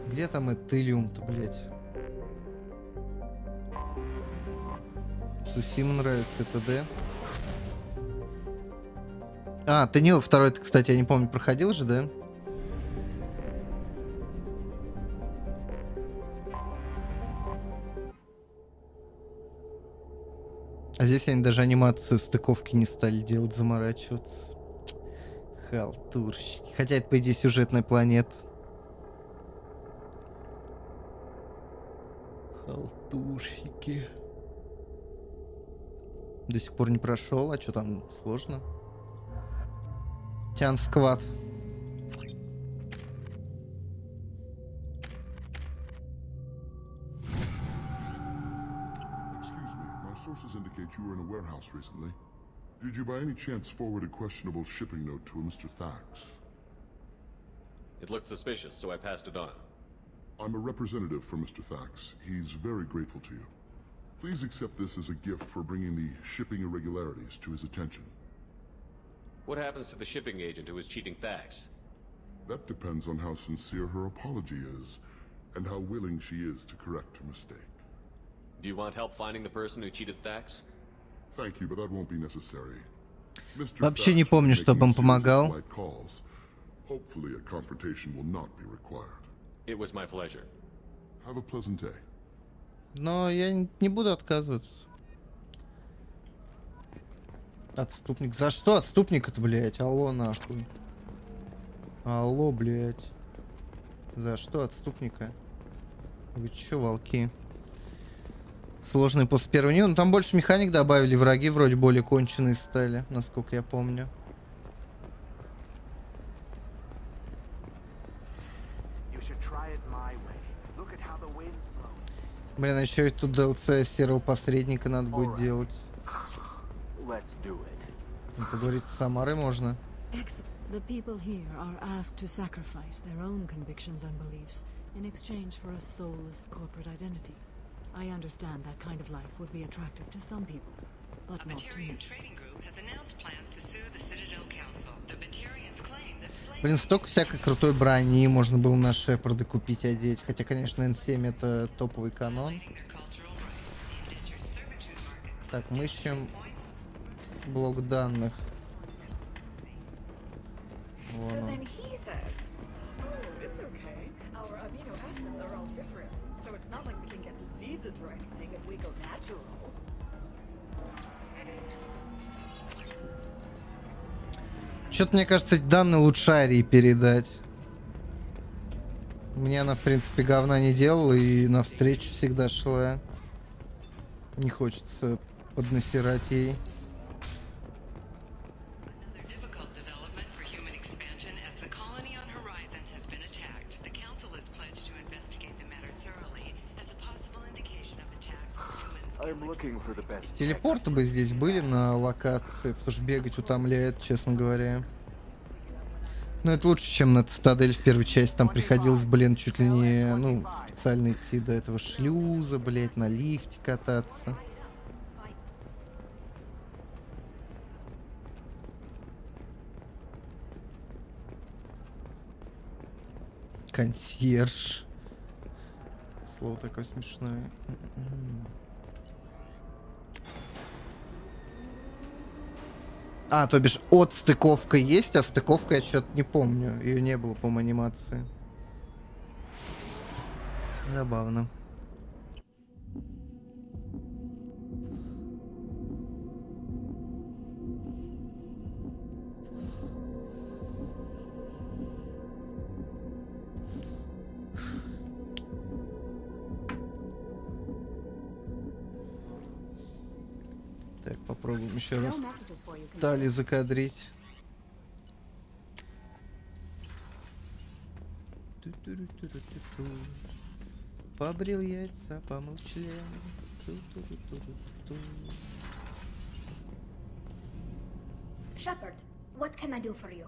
Где там этот Илиум-то, блядь? Сусиму нравится это, да? А, ты не второй, кстати, я не помню, проходил же, да? А здесь они даже анимацию стыковки не стали делать, заморачиваться. Халтурщики. Хотя это, по идее, сюжетная планета. Халтурщики. До сих пор не прошел, а что там сложно? Тян сквад. Sources indicate you were in a warehouse recently. Did you by any chance forward a questionable shipping note to a Mr. Thax? It looked suspicious, so I passed it on. I'm a representative for Mr. Thax. He's very grateful to you. Please accept this as a gift for bringing the shipping irregularities to his attention. What happens to the shipping agent who was cheating Thax? That depends on how sincere her apology is, and how willing she is to correct her mistake. Do you want help finding the person who cheated Thax? Thank you, but that won't be necessary. Вообще не помню, чтобы он помогал. Hopefully a confrontation will not be required. It was my pleasure. Have a pleasant day. Но я не буду отказываться. Отступник. За что отступник-то, блядь? Алло, нахуй. Алло, блядь. За что отступника? Вы чё, волки? Сложный после первого нее. Ну там больше механик добавили, враги вроде более конченые стали, насколько я помню. Блин, а еще и тут DLC серого посредника надо будет делать. Ну, поговорить с Самарой можно. The people here are asked to sacrifice their own convictions and beliefs in exchange for a soulless corporate identity. I understand that kind of life would be attractive to some people, but not to me. Блин, столько всякой крутой брони можно было на Шепарда купить, одеть. Хотя, конечно, N7 это топовый канон. Так, мы ищем блок данных. Вон он. Что-то, мне кажется, эти данные лучше Арии передать. Мне она, в принципе, говна не делала и навстречу всегда шла. Не хочется поднасирать ей. Телепорты бы здесь были на локации, потому что бегать утомляет, честно говоря. Но это лучше, чем на Цитадель в первой части. Там приходилось, блин, чуть ли не, ну, специально идти до этого шлюза, блять, на лифте кататься. Консьерж. Слово такое смешное. А, то бишь отстыковка есть, а стыковка я что-то не помню. Ее не было, по-моему, анимации. Забавно. Так, попробуем еще раз Тали закадрить. Побрил яйца, помолчали. Shepard, what can I do for you?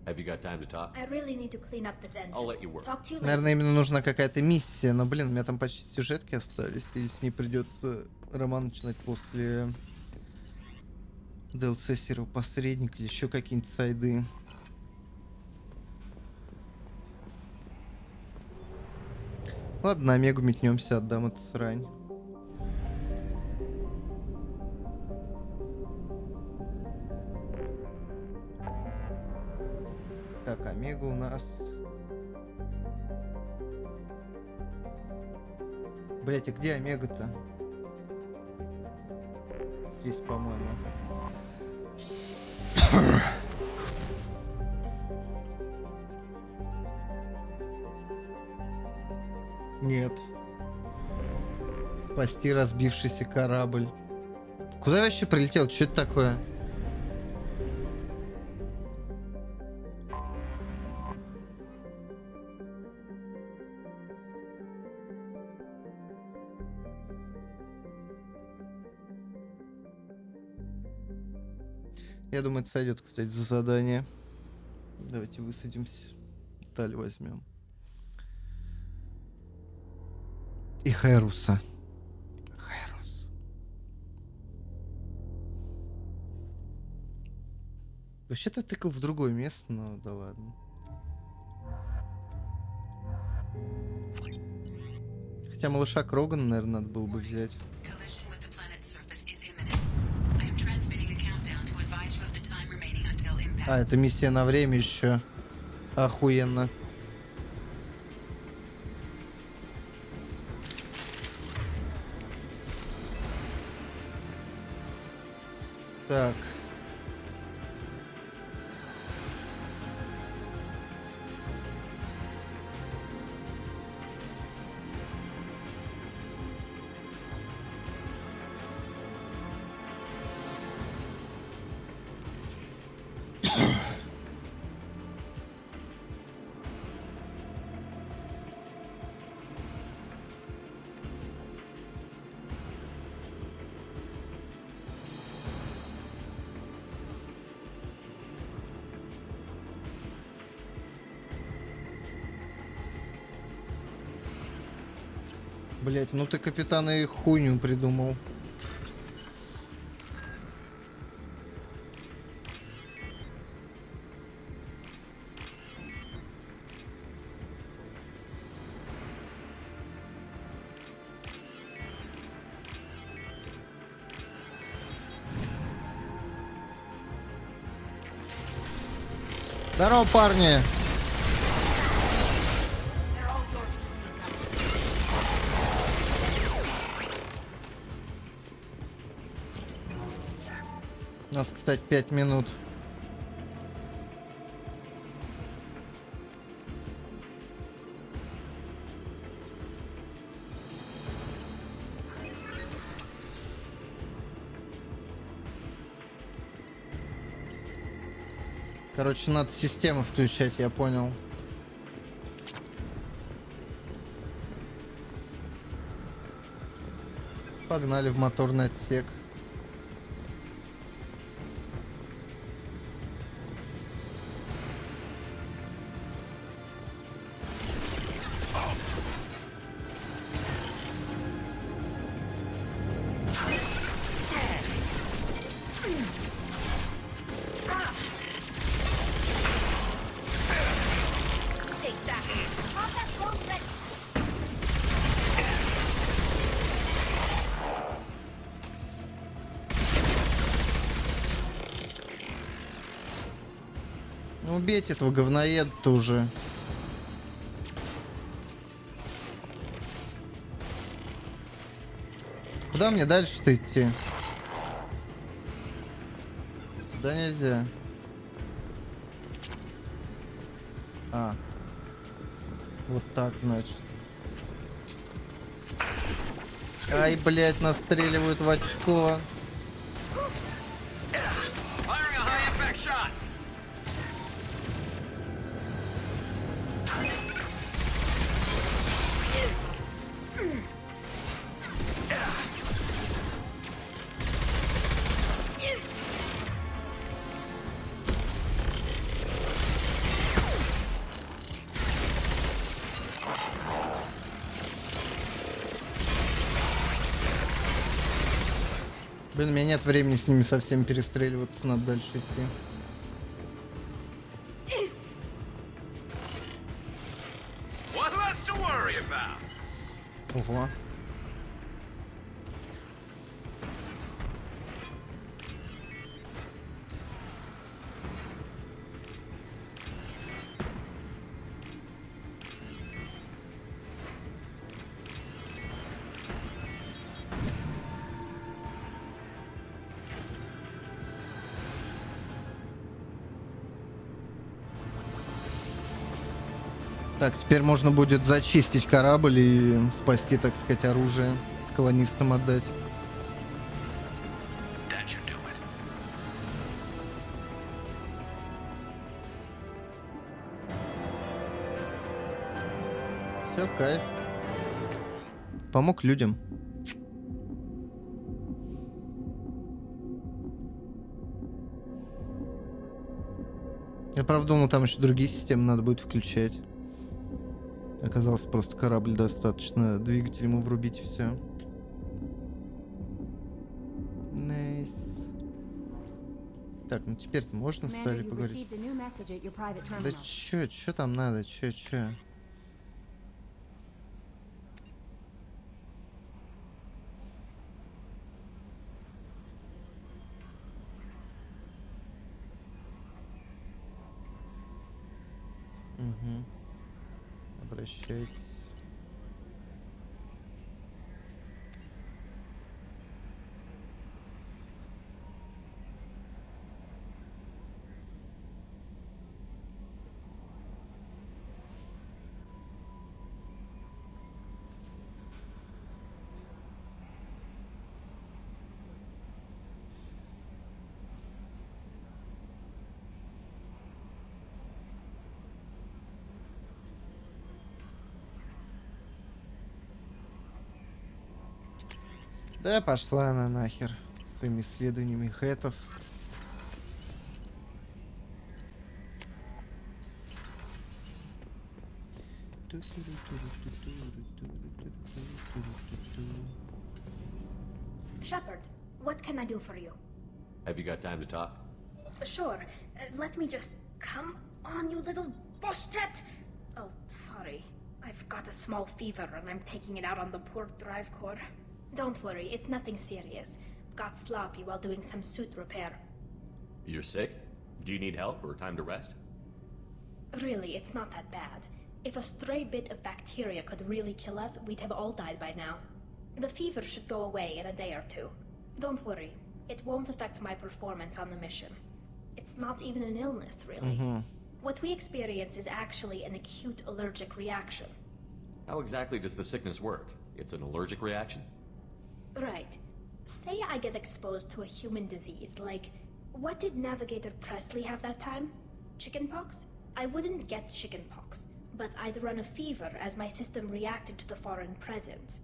Have you got time to talk? I really need to clean up this engine. I'll let you work. Talk to you later. Наверное, именно нужна какая-то миссия, но, блин, у меня там почти сюжетки остались, или с ней придется роман начинать после DLC серого посредника или еще какие-нибудь сайды. Ладно, на Омегу метнемся, отдам эту срань. Так, Омега у нас... Блять, а где Омега-то? Здесь, по-моему. Нет. Спасти разбившийся корабль. Куда я вообще прилетел? Что это такое? Я думаю, это сойдет, кстати, за задание. Давайте высадимся. Таль возьмем. И Хайруса. Хайрус. Вообще-то тыкал в другое место, но да ладно. Хотя малыша Крогана, наверное, надо было бы взять. А, это миссия на время еще. Охуенно. Так. Блять, ну ты, капитан, и хуйню придумал. Здорово, парни! У нас, кстати, 5 минут. Короче, надо систему включать, я понял. Погнали в моторный отсек. Ну, убейте этого говноеда-то уже. Куда мне дальше-то идти? Сюда нельзя. А. Вот так, значит. Ай, блядь, настреливают в очко. Блин, у меня нет времени с ними совсем перестреливаться, надо дальше идти. Ого. Так, теперь можно будет зачистить корабль и спасти, так сказать, оружие, колонистам отдать. Все, кайф. Помог людям. Я правда думал, там еще другие системы надо будет включать. Оказалось, просто корабль достаточно, двигатель ему врубить и все. Найс. Так, ну теперь-то можно стали поговорить. Да чё там надо, чё? Угу. Обращайтесь. Да пошла она нахер своими исследованиями хэтов. Shepard, what can I do for you? Have you got time to talk? Sure. Let me just... Come on, you little boshtet! Oh, sorry. I've got a small fever and I'm taking it out on the poor drive core. Don't worry, it's nothing serious. Got sloppy while doing some suit repair. You're sick? Do you need help or time to rest? Really, it's not that bad. If a stray bit of bacteria could really kill us, we'd have all died by now. The fever should go away in a day or two. Don't worry, it won't affect my performance on the mission. It's not even an illness, really. What we experience is actually an acute allergic reaction. How exactly does the sickness work? It's an allergic reaction? Right. Say I get exposed to a human disease, like... What did Navigator Presley have that time? Chickenpox? I wouldn't get chickenpox, but I'd run a fever as my system reacted to the foreign presence.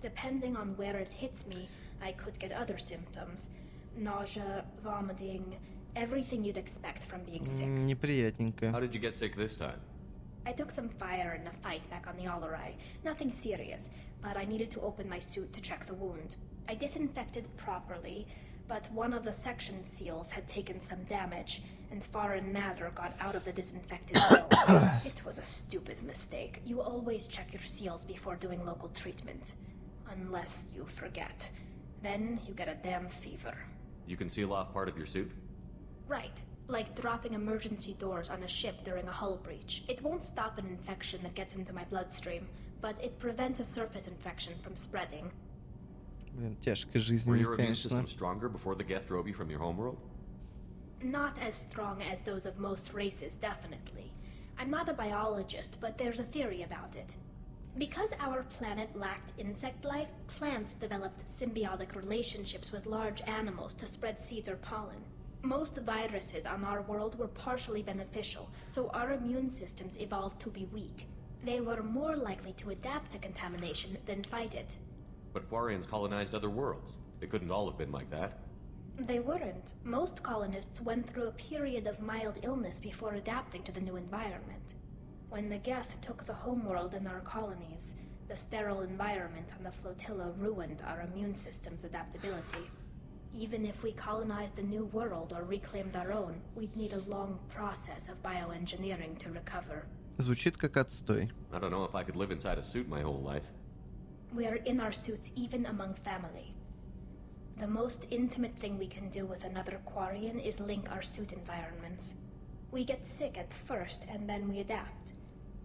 Depending on where it hits me, I could get other symptoms. Nausea, vomiting, everything you'd expect from being sick. Неприятненько. How did you get sick this time? I took some fire in a fight back on the Allerai. Nothing serious, but I needed to open my suit to check the wound. I disinfected properly, but one of the section seals had taken some damage, and foreign matter got out of the disinfected zone. It was a stupid mistake. You always check your seals before doing local treatment. Unless you forget. Then you get a damn fever. You can seal off part of your suit? Right. Like dropping emergency doors on a ship during a hull breach. It won't stop an infection that gets into my bloodstream, but it prevents a surface infection from spreading. Блин, тяжкая жизнь, Were your immune конечно. system stronger before the Geth drove you from your homeworld? Not as strong as those of most races, definitely. I'm not a biologist, but there's a theory about it. Because our planet lacked insect life, plants developed symbiotic relationships with large animals to spread seeds or pollen. Most viruses on our world were partially beneficial, so our immune systems evolved to be weak. They were more likely to adapt to contamination than fight it. But Quarians colonized other worlds. They couldn't all have been like that. They weren't. Most colonists went through a period of mild illness before adapting to the new environment. When the Geth took the homeworld in our colonies, the sterile environment on the flotilla ruined our immune system's adaptability. Even if we colonized a new world or reclaimed our own, we'd need a long process of bioengineering to recover. Звучит как отстой. I don't know if I could live inside a suit my whole life. We are in our suits even among family. The most intimate thing we can do with another Quarian is link our suit environments. We get sick at first and then we adapt.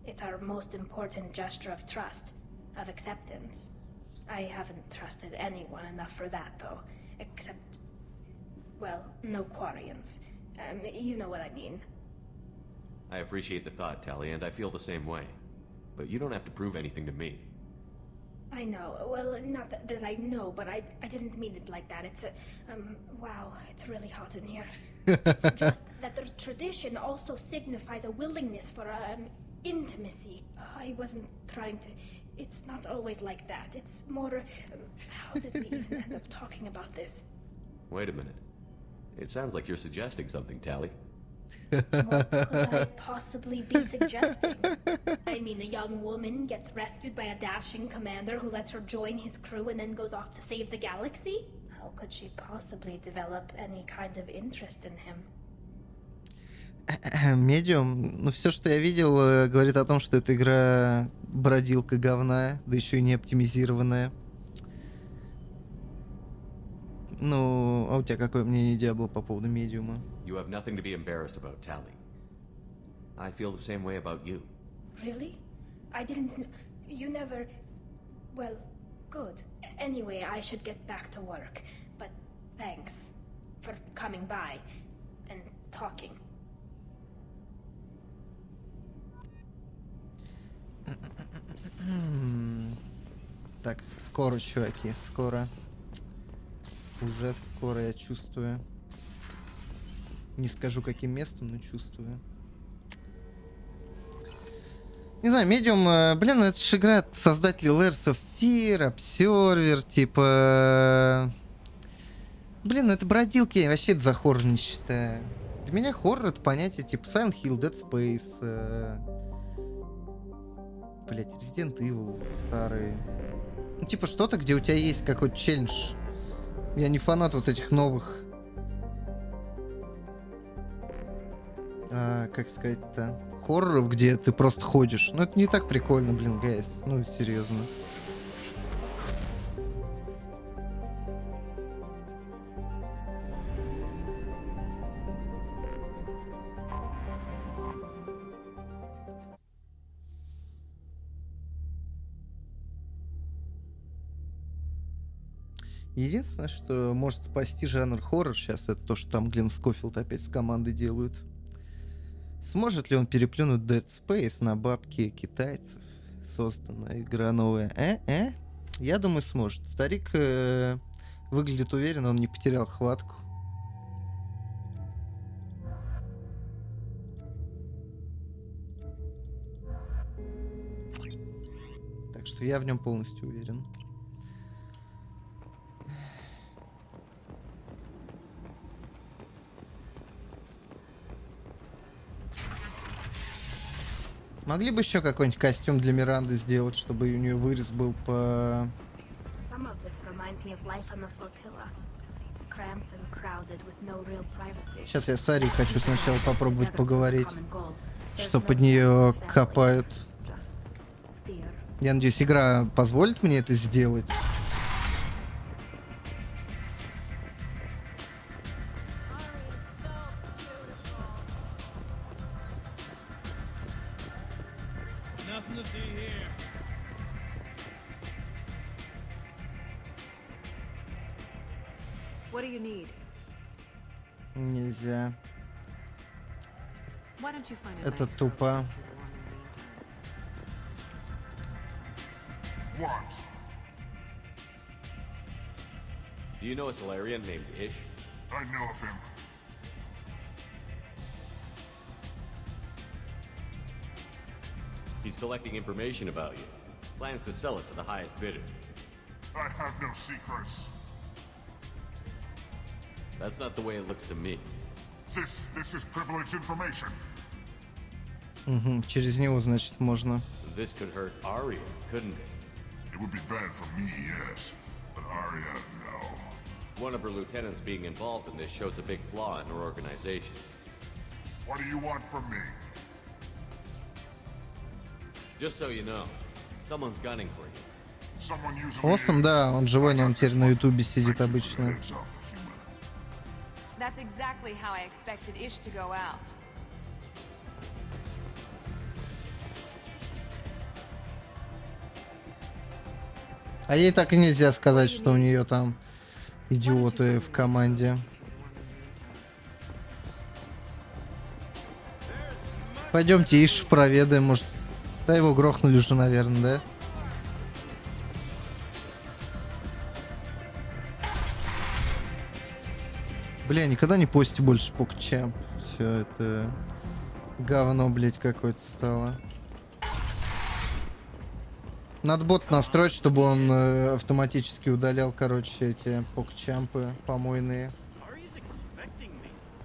It's our most important gesture of trust, of acceptance. I haven't trusted anyone enough for that, though. Except... well, no Quarians. You know what I mean. I appreciate the thought, Tally, and I feel the same way. But you don't have to prove anything to me. I know. Well, not that I know, but I didn't mean it like that. It's a... wow, it's really hot in here. It's just that the tradition also signifies a willingness for, intimacy. I wasn't trying to... It's not always like that. It's more... how did we even end up talking about this? Wait a minute. It sounds like you're suggesting something, Tally. What could I possibly be suggesting? I mean, a young woman gets rescued by a dashing commander who lets her join his crew and then goes off to save the galaxy? How could she possibly develop any kind of interest in him? Медиум, ну все, что я видел, говорит о том, что эта игра бродилка говна, да еще и не оптимизированная. Ну, а у тебя какое мнение, Диабло, по поводу медиума? You have nothing to be embarrassed about, Tally. I feel the same way about you. Really? I didn't know... You never... Well, good. Anyway, I should get back to work. But thanks for coming by and talking. Так, скоро, чуваки, скоро. Уже скоро, я чувствую. Не скажу, каким местом, но чувствую. Не знаю, Medium, блин, ну это же игра от создателей Layers of Fear, Observer, типа... Блин, ну это бродилки, я вообще это за хоррор не считаю. Для меня хоррор — это понятие типа Silent Hill, Dead Space. блять, Resident Evil старые. Ну, типа что-то, где у тебя есть какой-то челлендж. Я не фанат вот этих новых... как сказать-то? Хорроров, где ты просто ходишь. Ну, это не так прикольно, блин, гайс. Ну, серьезно. Единственное, что может спасти жанр хоррор сейчас, это то, что там Глен Скофилд опять с командой делают. Сможет ли он переплюнуть Dead Space на бабки китайцев? Созданная игра новая. Я думаю, сможет. Старик выглядит уверенно, он не потерял хватку. Так что я в нем полностью уверен. Могли бы еще какой-нибудь костюм для Миранды сделать, чтобы у нее вырез был по... Сейчас я с Ари хочу сначала попробовать поговорить, что под нее копают. Я надеюсь, игра позволит мне это сделать. Нельзя. Это тупо. Do you know a Solarian named Ish? I know of him. He's collecting information about you. Plans to sell it to the highest bidder. I have no secrets. That's not the way it looks to me. This is privileged information. Через него, значит, можно. This could hurt Arya, couldn't it? It would be bad for me, yes. But Arya, no. One of her lieutenants being involved in this shows a big flaw in her organization. What do you want from me? Just so you know, someone's gunning for you. Someone using Осом, да, он живой, но он теперь на Ютубе сидит обычно. That's exactly how I expected Ish to go out. А ей так и нельзя сказать, что у нее там идиоты в команде. Пойдемте Иш проведаем, может. Да его грохнули уже, наверное, да? Бля, никогда не пости больше покчамп. Все это говно, блять, какое-то стало. Надо бот настроить, чтобы он автоматически удалял, короче, эти покчампы помойные.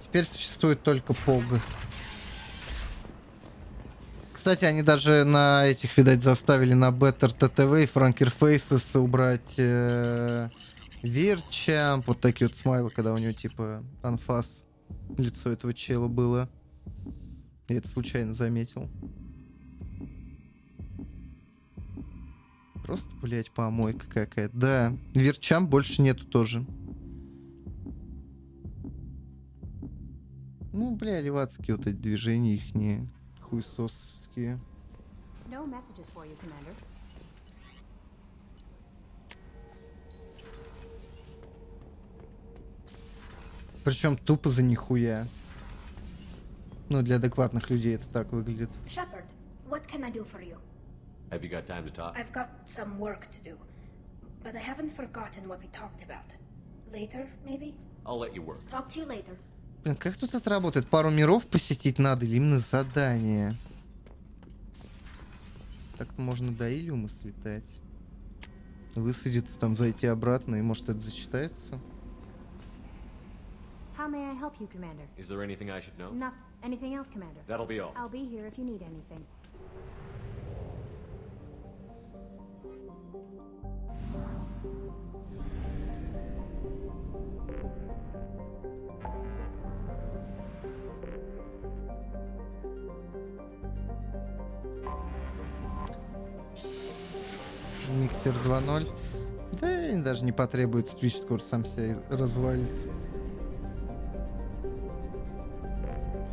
Теперь существует только пог. Кстати, они даже на этих, видать, заставили на Better TTV и Franker Faces убрать Вирчамп, вот такие вот смайлы, когда у него типа анфас лицо этого чела было. Я это случайно заметил. Просто, блять, помойка какая-то. Да, Вирчамп больше нету тоже. Ну, бля, левацкие вот эти движения ихние. Хуесосовские. No messages for you, Commander. Причем тупо за нихуя. Ну, для адекватных людей это так выглядит. Shepard, what can I do for you? Have you got time to talk? I've got some work to do, but I haven't forgotten what we talked about. Later, maybe? I'll let you work. Talk to you later. Блин, как тут это работает? Пару миров посетить надо или именно задание? Так-то можно до Илиума слетать. Высадиться там, зайти обратно, и может это зачитается? How may I help you, Commander? Is there anything I should know? Not anything else, Commander. That'll be all. I'll be here if you need anything. Миксер 2.0. Да, и даже не потребуется, Twitch скоро сам себя развалит.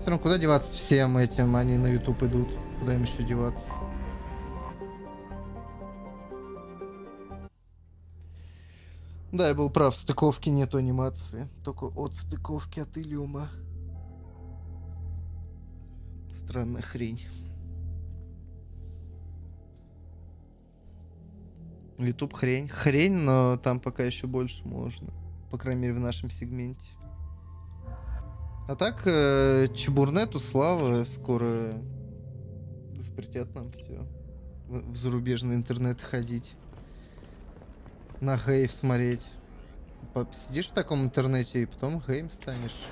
Все равно куда деваться всем этим? Они на YouTube идут. Куда им еще деваться? Да, я был прав, в стыковке нету анимации. Только от стыковки от Илиума. Странная хрень. YouTube хрень. Хрень, но там пока еще больше можно. По крайней мере, в нашем сегменте. А так, Чебурнету слава, скоро запретят нам все. В зарубежный интернет ходить. На хейв смотреть. Сидишь в таком интернете и потом хейм станешь.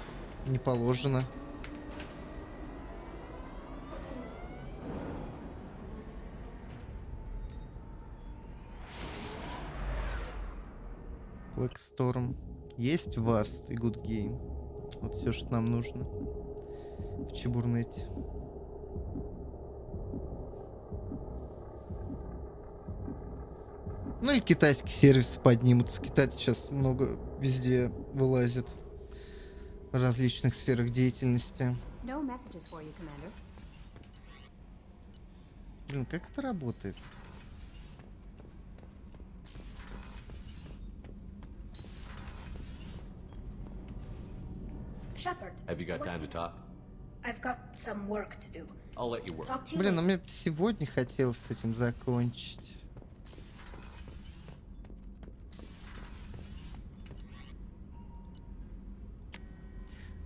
Не положено. Black Storm. Есть у вас и Good Game. Вот все, что нам нужно. В Чебурнете. Ну или китайские сервисы поднимутся. Китайцы сейчас много везде вылазит. В различных сферах деятельности. No messages for you, Commander. Блин, как это работает? Shepard. Have you got time to talk? I've got some work to do. I'll let you work. Talk to you Блин, later. а мне сегодня хотелось с этим закончить.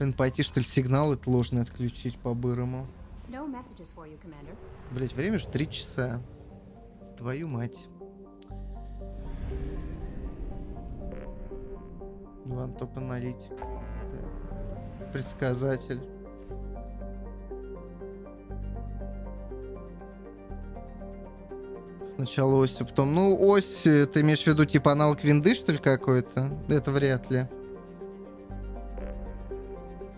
Блин, пойти что ли сигнал это ложный отключить по-бырому. No messages for you, Commander. Блять, время же 3 часа. Твою мать. Ван топ аналитик. Да. Предсказатель. Сначала ось, а потом... Ну, ось, ты имеешь в виду типа аналог винды, что ли, какой-то? Это вряд ли.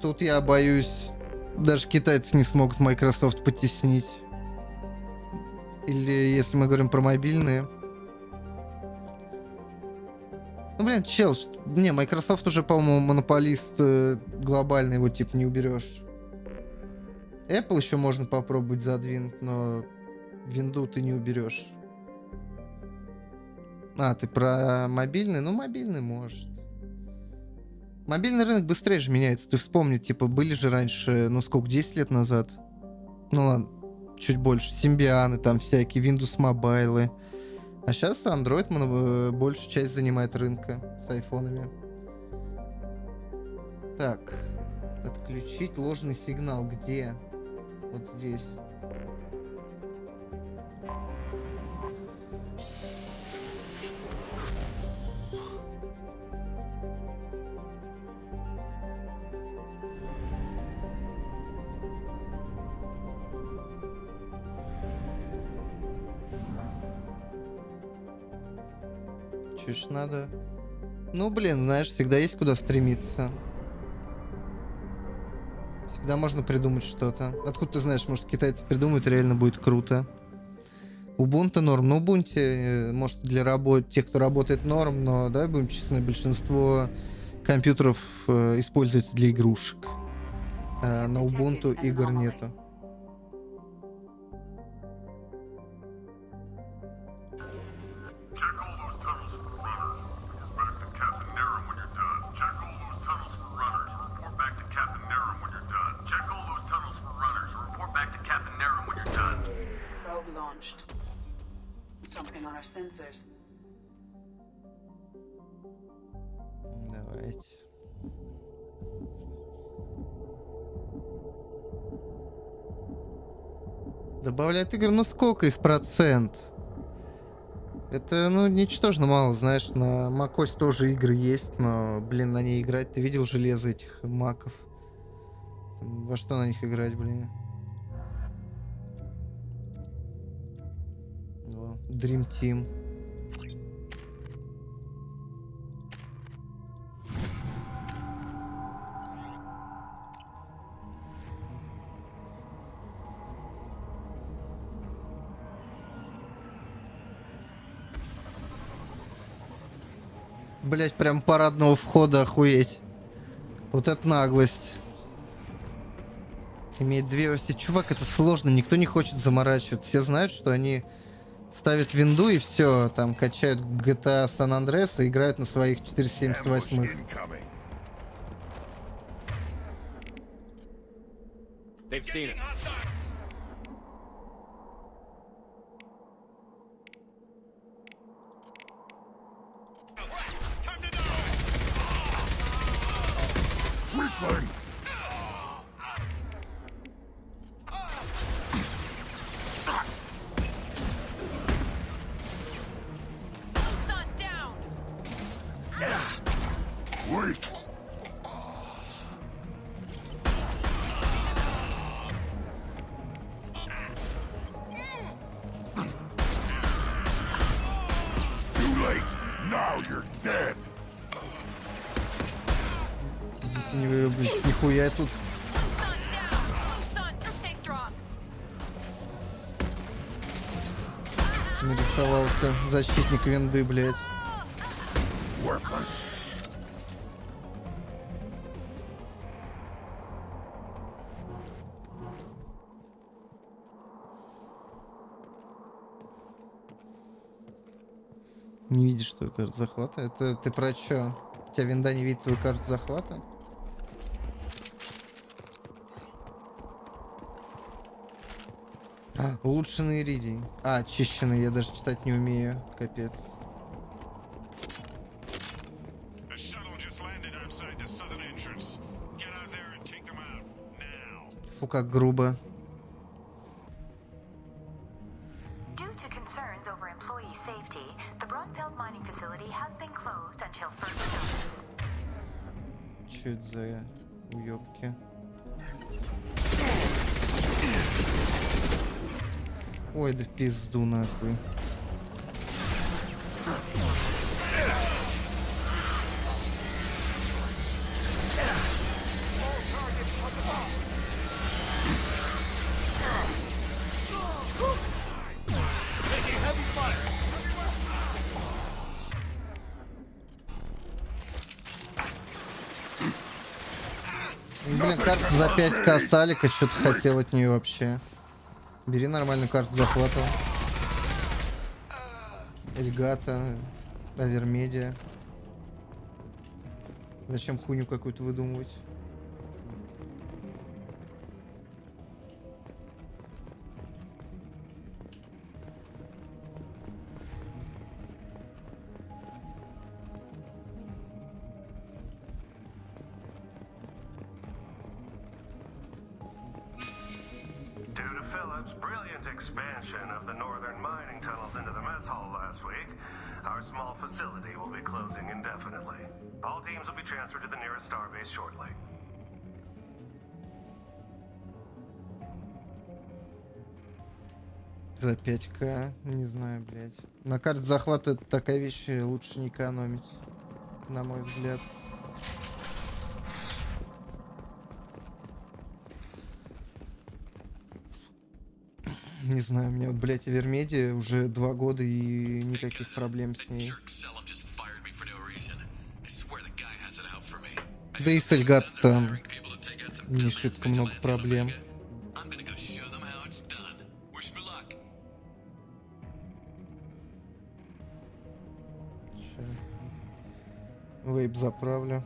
Тут я боюсь, даже китайцы не смогут Microsoft потеснить. Или если мы говорим про мобильные. Ну, блин, чел, не, Microsoft уже, по-моему, монополист глобальный, его типа не уберешь. Apple еще можно попробовать задвинуть, но винду ты не уберешь. А, ты про мобильный? Ну, мобильный может. Мобильный рынок быстрее же меняется. Ты вспомни, типа, были же раньше, ну сколько, 10 лет назад? Ну ладно, чуть больше. Симбианы там всякие, Windows мобайлы. А сейчас Android большую часть занимает рынка с айфонами. Так. Отключить ложный сигнал. Где? Вот здесь. Че ж надо? Ну, блин, знаешь, всегда есть куда стремиться. Всегда можно придумать что-то. Откуда ты знаешь, может, китайцы придумают, реально будет круто. Ubuntu норм. Ну, Ubuntu, может, для тех, кто работает норм, но, да, будем честны, большинство компьютеров используется для игрушек. А на Ubuntu игр нету. Something on our sensors. Давайте. Добавляют игры, ну сколько их процент? Это, ну, ничтожно мало, знаешь, на macOS тоже игры есть, но, блин, на ней играть, ты видел железо этих маков? Во что на них играть, блин? Dream Team. блядь, прям парадного входа, охуеть. Вот это наглость. Имеет две оси. Чувак, это сложно, никто не хочет заморачиваться. Все знают, что они ставят винду и все, там качают GTA San Andreas и играют на своих 478-х. They've seen us. Weakling! Wait! Too late! Now you're dead! Идите, не выебывайтесь, нихуя я тут. Нарисовался защитник винды, блядь. Worthless. Не видишь твою карту захвата? Это ты про чё? У тебя винда не видит твою карту захвата? Улучшенный иридий. Очищенный, я даже читать не умею. Капец. Фу, как грубо. Чё это за уёбки? Ой, да в пизду нахуй. Блин, карта за 5к Салика, что-то хотел от нее вообще. Бери нормальную карту захвата. Эльгата, Авермедиа. Зачем хуйню какую-то выдумывать? Expansion of the northern mining tunnels into the mess hall last week, our small facility will be closing indefinitely. All teams will be transferred to the nearest starbase shortly. За 5к, не знаю, блядь. На карте захвата такая вещь лучше не экономить, на мой взгляд. Не знаю, у меня вот, блядь, Авермедиа уже 2 года и никаких проблем с ней. Да и с Эльгат там не шибко много проблем. Вейп заправлю.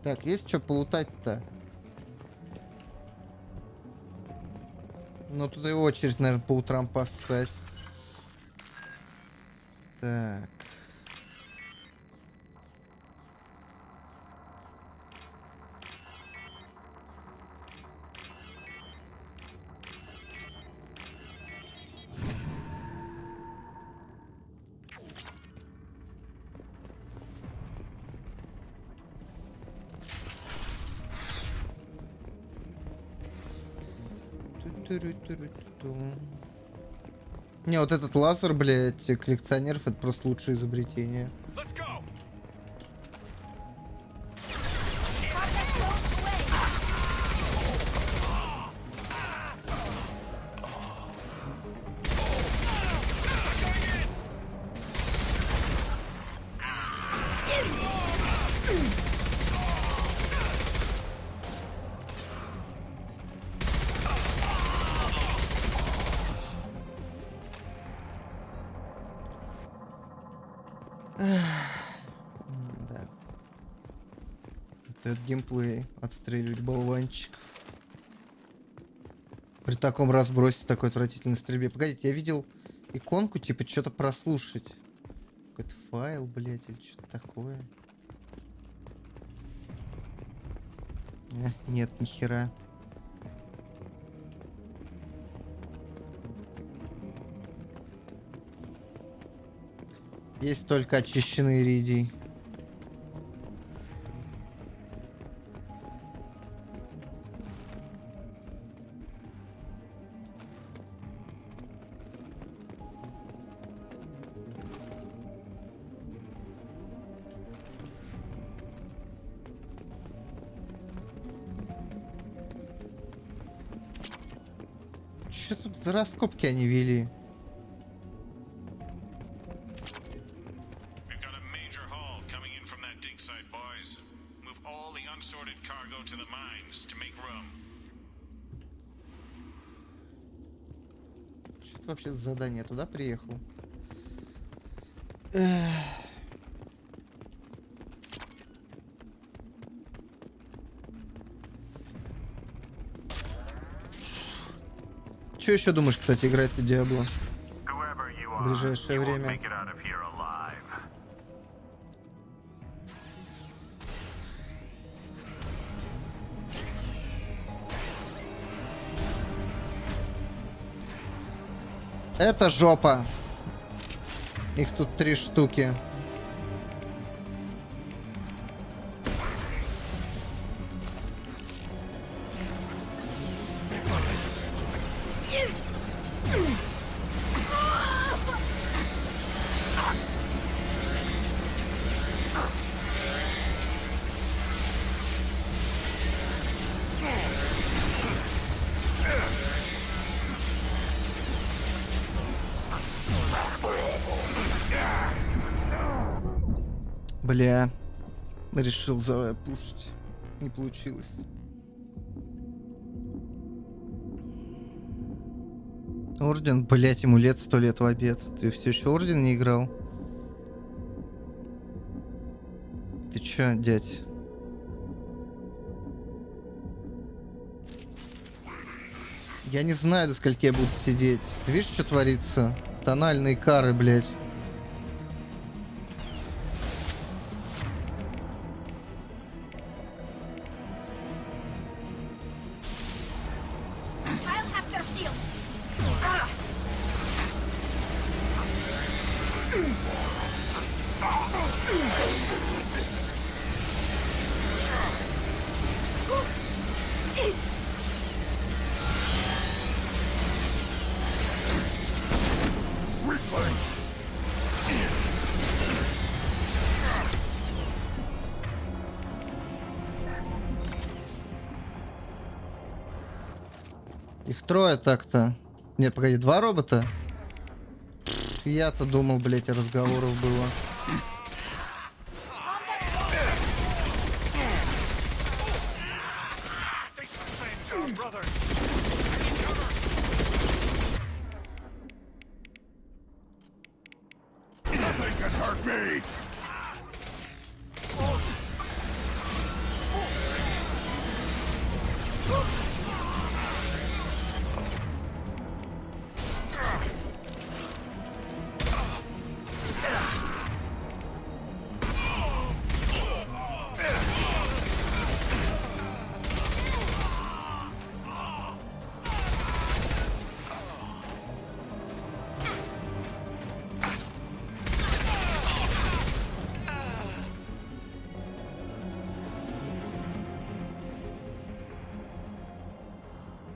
Так, есть что полутать-то? Ну, тут и очередь, наверное, по утрам поссать. Так. Не, вот этот лазер, блядь, коллекционеров, это просто лучшее изобретение. Да. Этот геймплей. Отстреливать болванчиков. При таком разбросе, такой отвратительной стрельбе. Погодите, я видел иконку, типа, что-то прослушать. Какой-то файл, блядь, или что-то такое. Нет, нихера. Есть только очищенный иридий. Что тут за раскопки они вели? Что вообще за задание? Я туда приехал. Что еще думаешь, кстати, играть в Диабло в ближайшее время? Это жопа. Их тут 3 штуки. Бля, решил запушить. Не получилось. Орден, блять, ему лет 100 лет в обед. Ты все еще Орден не играл? Ты чё, дядь? Я не знаю, до скольки я буду сидеть. Ты видишь, что творится? Тональные кары, блять. Их 3 так-то. Нет, погоди, 2 робота? Я-то думал, блять, разговоров было.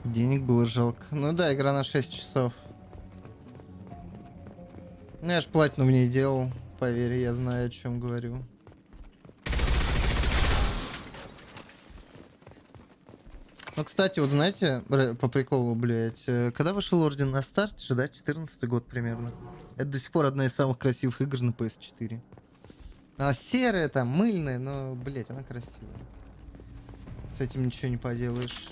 Денег было жалко. Ну да, игра на 6 часов. Ну, я ж платину в ней делал, поверь, я знаю, о чем говорю. Ну, кстати, вот знаете, по приколу, блядь, когда вышел Орден на старт, же, да, 14-й год примерно. Это до сих пор одна из самых красивых игр на PS4. Она серая, там, мыльная, но, блядь, она красивая. С этим ничего не поделаешь.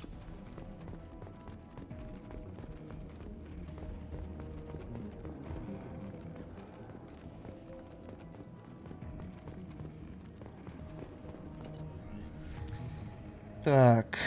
Так.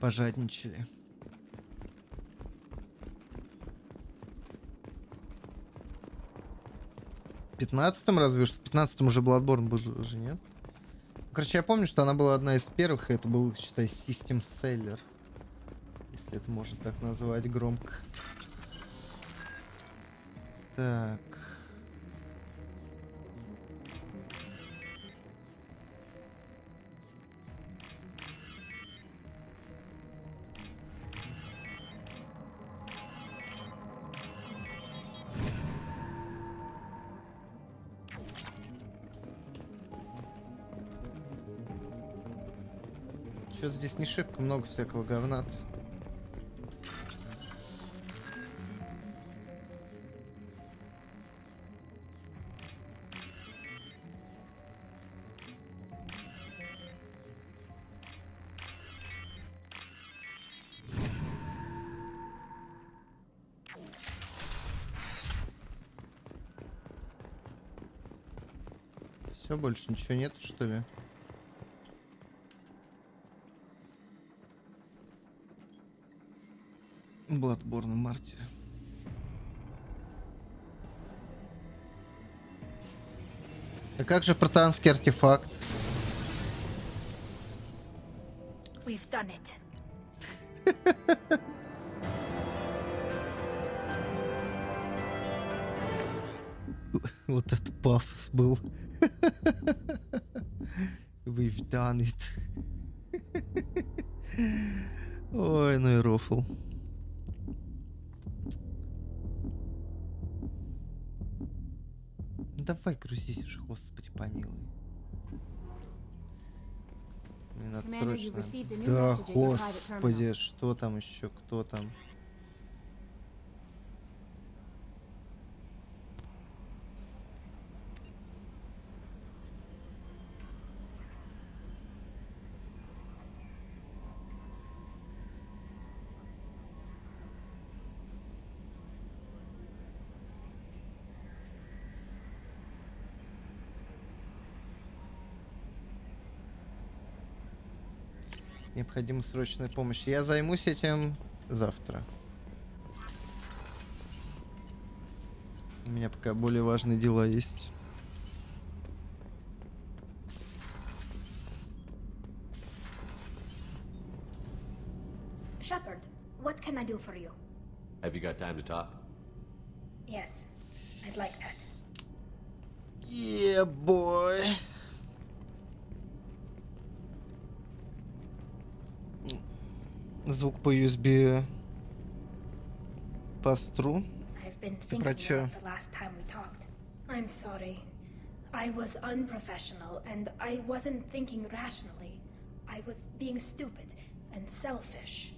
Пожадничали. В 15-м разве что? В 15-м уже Bloodborne был же, нет? Короче, я помню, что она была одна из первых, и это был, считай, System Seller. Если это можно так назвать громко. Так. Что здесь не шибко много всякого говна-то. Все, больше ничего нет, что ли? Bloodborne в марте. А как же протанский артефакт? We've done it. Вот это пафос был. We've done it. Ой, ну и рофл. Давай грузись уже, господи, помилуй. Мне надо срочно. Да, господи, что там еще, кто там? Необходима срочная помощь. Я займусь этим завтра. У меня пока более важные дела есть. Shepard, what can I do for you? Have you got time to talk? Yes, I'd like that. Yeah, boy. Звук по USB pass-through. I've been thinking about the last time we talked. I'm sorry. I was unprofessional and I wasn't thinking rationally. I was being stupid and selfish.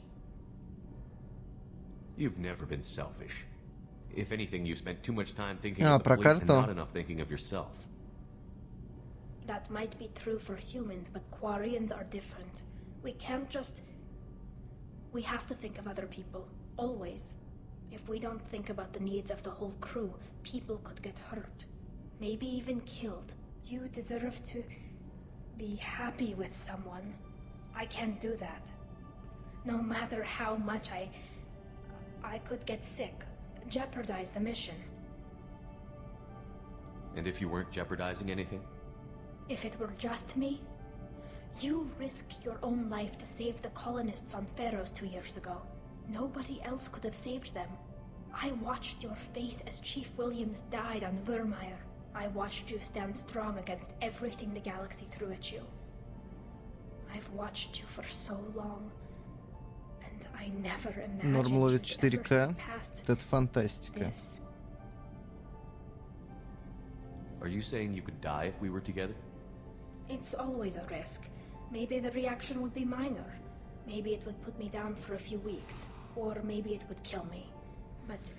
You've never been selfish. If anything, you spent too much time thinking of the fleet and not enough thinking of yourself. That might be true for humans, but Quarians are different. We can't just... We have to think of other people, always. If we don't think about the needs of the whole crew, people could get hurt. Maybe even killed. You deserve to be happy with someone. I can't do that. No matter how much I could get sick, jeopardize the mission. And if you weren't jeopardizing anything? If it were just me, you risked your own life to save the colonists on Pharaohs 2 years ago. Nobody else could have saved them. I watched your face as Chief Williams died on Vermeer. I watched you stand strong against everything the galaxy threw at you. I've watched you for so long, and I never imagined Норм ловит you'd ever 4К. surpassed Это фантастика. this. Are you saying you could die if we were together? It's always a risk. Maybe the reaction would be minor. Maybe it would put me down for a few weeks, or maybe it would kill me. But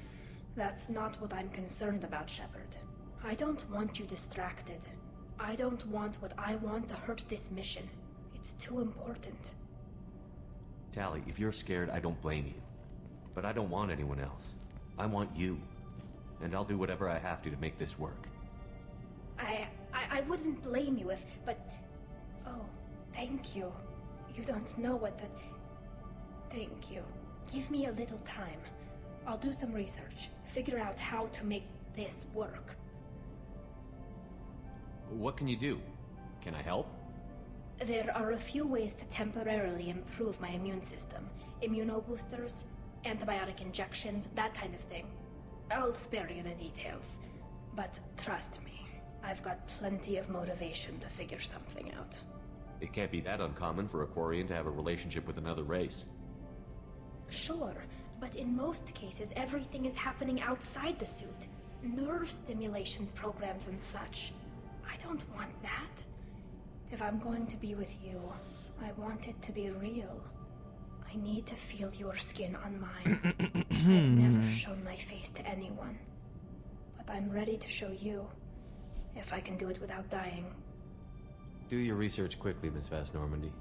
that's not what I'm concerned about, Shepard. I don't want you distracted. I don't want what I want to hurt this mission. It's too important. Tally, if you're scared, I don't blame you. But I don't want anyone else. I want you. And I'll do whatever I have to make this work. I wouldn't blame you if, but... Oh, thank you. You don't know what that... Thank you. Give me a little time. I'll do some research. Figure out how to make this work. What can you do? Can I help? There are a few ways to temporarily improve my immune system. Immunoboosters, antibiotic injections, that kind of thing. I'll spare you the details. But trust me, I've got plenty of motivation to figure something out. It can't be that uncommon for a Quarian to have a relationship with another race. Sure, but in most cases everything is happening outside the suit. Nerve stimulation programs and such. I don't want that. If I'm going to be with you, I want it to be real. I need to feel your skin on mine. I've never shown my face to anyone. But I'm ready to show you, if I can do it without dying. Do your research quickly, Miss Vast Normandy.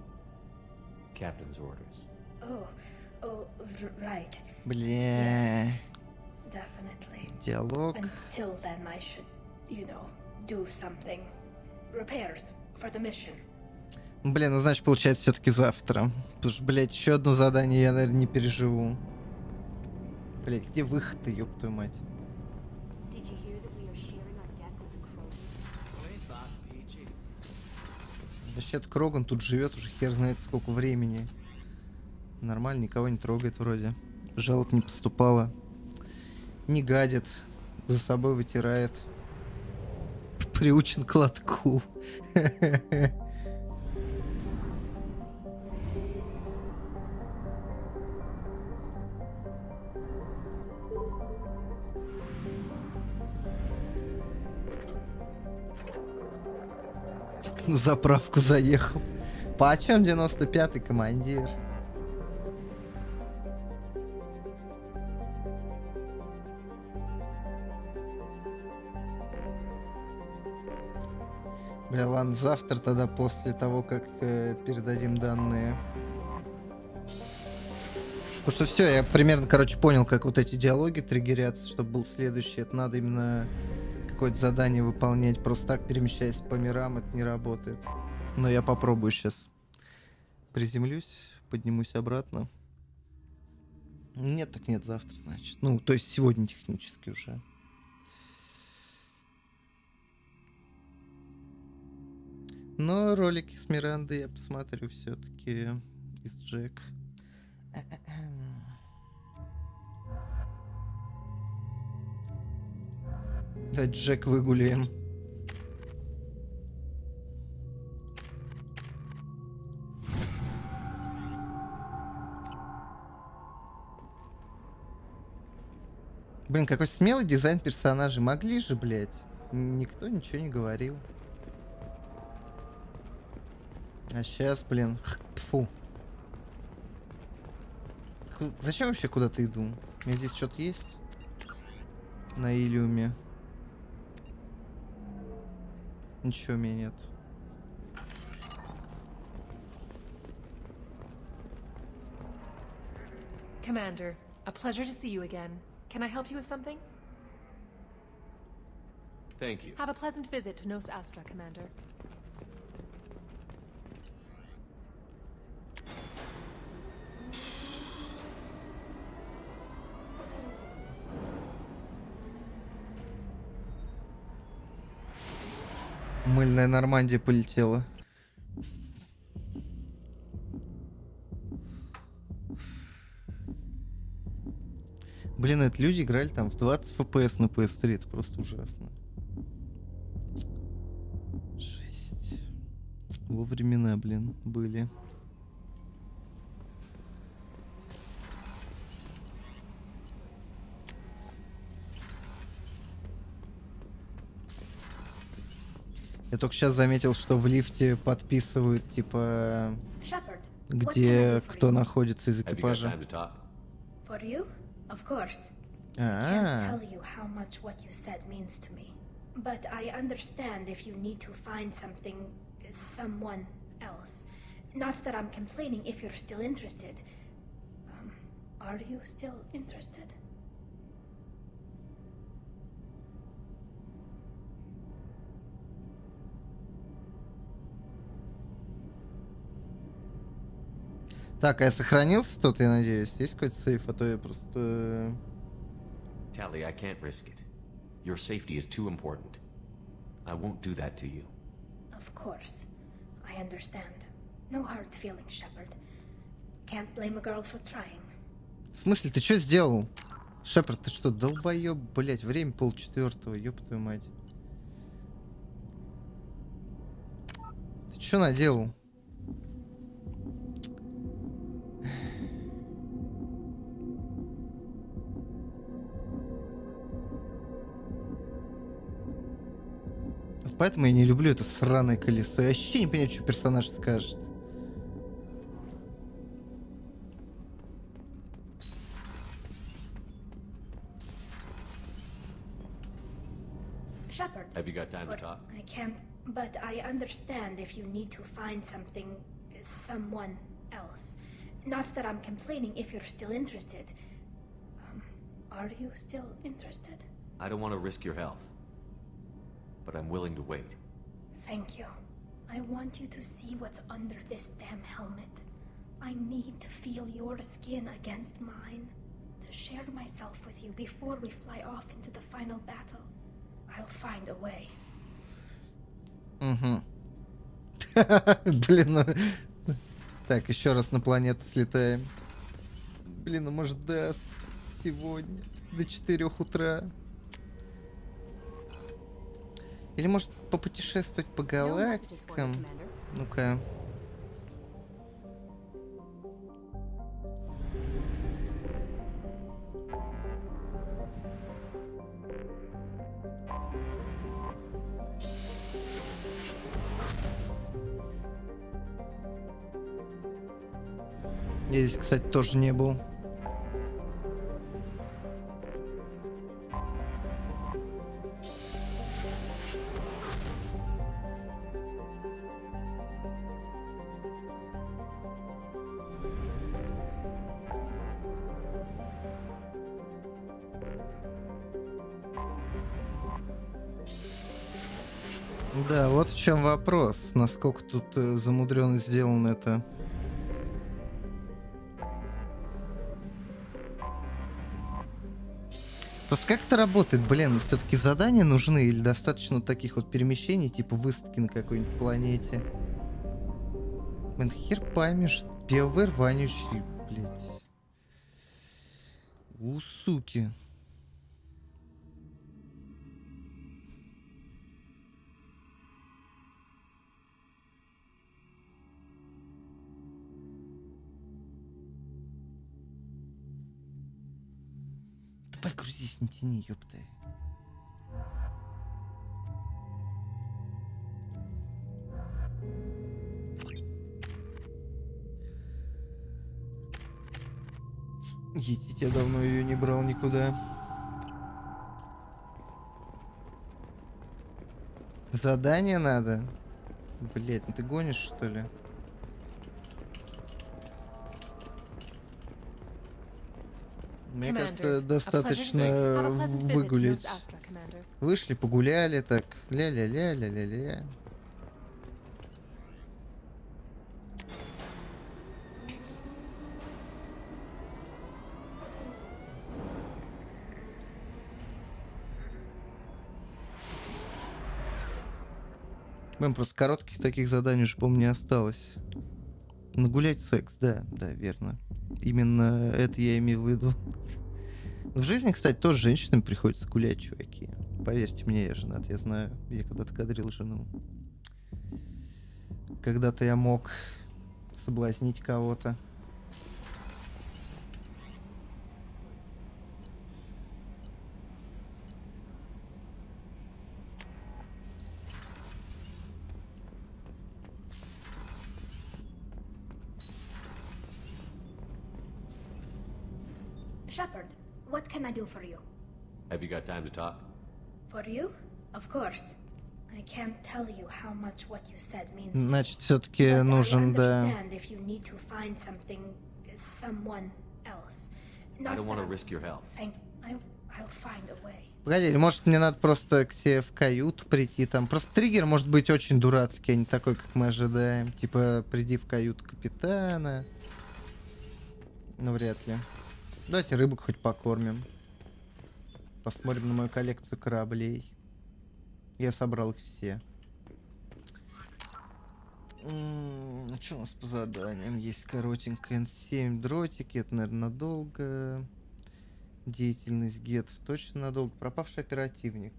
Captain's orders. Right. Бля. Yes, definitely. Диалог. Until then, I should, do something. Repairs for the mission. Блин, ну значит, получается все-таки завтра. Потому что, блядь, еще одно задание я, наверное, не переживу. Блядь, где выход-то, ёб твою мать? Вообще-то Кроган тут живет уже хер знает сколько времени. Нормально, никого не трогает вроде. Жалоб не поступало. Не гадит. За собой вытирает. Приучен к лотку. На заправку заехал. Почем 95-й, командир? Бля, ладно, завтра тогда после того, как передадим данные. Потому что все, я примерно, короче, понял, как вот эти диалоги триггерятся, чтобы был следующий. Это надо именно какое-то задание выполнять. Просто так, перемещаясь по мирам, это не работает. Но я попробую сейчас. Приземлюсь, поднимусь обратно. Нет, так нет, завтра, значит. Ну, то есть сегодня технически уже. Но ролики с Мирандой я посмотрю все-таки. И с Джек. Да, Джек выгуляем. Блин, какой смелый дизайн персонажей. Могли же, блядь. Никто ничего не говорил. А сейчас, блин, фу. Зачем вообще куда-то иду? У меня здесь что-то есть? На Илиуме. Ничего у меня нет. Commander, a pleasure to see you again. Can I help you with something? Thank you. Have a pleasant visit to Nos Astra, Commander. Мыльная Нормандия полетела. Блин, это люди играли там в 20 FPS на PS3, это просто ужасно. Жесть. Во времена, блин, были. Я только сейчас заметил, что в лифте подписывают, типа, где кто находится из экипажа. For you? Of course. I can't tell you how much what you said means to me. But I understand if you need to find someone else. Not that I'm complaining if you're still interested. Are you still interested? Так, а я сохранился тут, я надеюсь? Есть какой-то сейф, а то я просто... Tally, I can't risk it. Your safety is too important. I won't do that to you. Of course. I understand. No hard feelings, Shepard. Can't blame a girl for trying. В смысле, ты что сделал? Шепард, ты что, долбоёб, блять, время 3:30, ёб твою мать. Ты что наделал? Поэтому я не люблю это сраное колесо. Я вообще не понимаю, что персонаж скажет. Shepard. Have you got time to talk? I can't, but I understand if you need to find someone else. Not that I'm complaining if you're still interested. Are you still interested? I don't want to risk your health. But I'm willing to wait. Thank you. I want you to see what's under this damn helmet. I need to feel your skin against mine. To share myself with you before we fly off into the final battle. I'll find a way. Угу. Блин, ну... Так, еще раз на планету слетаем. Блин, ну может даст сегодня до 4 утра. Или может попутешествовать по галактикам? Ну-ка. Я здесь, кстати, тоже не был. Да, вот в чем вопрос, насколько тут замудренно сделано это. Просто как это работает, блин, все-таки задания нужны или достаточно таких вот перемещений, типа высадки на какой-нибудь планете? Блин, хер поймешь, BioWare вонючий, блядь. У, суки. Давай грузись, не тяни, ёпты. Едить, я давно ее не брал никуда. Задание надо? Блять, ну ты гонишь, что ли? Мне кажется, достаточно выгулять. Вышли, погуляли, так. Ля-ля-ля-ля-ля-ля. Блин, просто коротких таких заданий уже, по-моему, не осталось. Нагулять секс, да, верно. Именно это я имел в виду. В жизни, кстати, тоже женщинам приходится гулять, чуваки. Поверьте мне, я женат, я знаю. Я когда-то кадрил жену. Когда-то я мог соблазнить кого-то. Shepard, what can I do for you? Have you got time to talk? For you? Of course. I can't tell you how much what you said means. Значит, все-таки нужен, да. If you need to find something, someone else. I don't want to risk your health. I'll find a way. Погоди, может мне надо просто к тебе в каюту прийти там. Просто триггер может быть очень дурацкий, а не такой, как мы ожидаем. Типа, приди в каюту капитана. Ну, вряд ли. Давайте рыбок хоть покормим. Посмотрим на мою коллекцию кораблей. Я собрал их все. Что у нас по заданиям? Есть коротенькая N7 дротики. Это, наверное, надолго. Деятельность гетов точно надолго. Пропавший оперативник.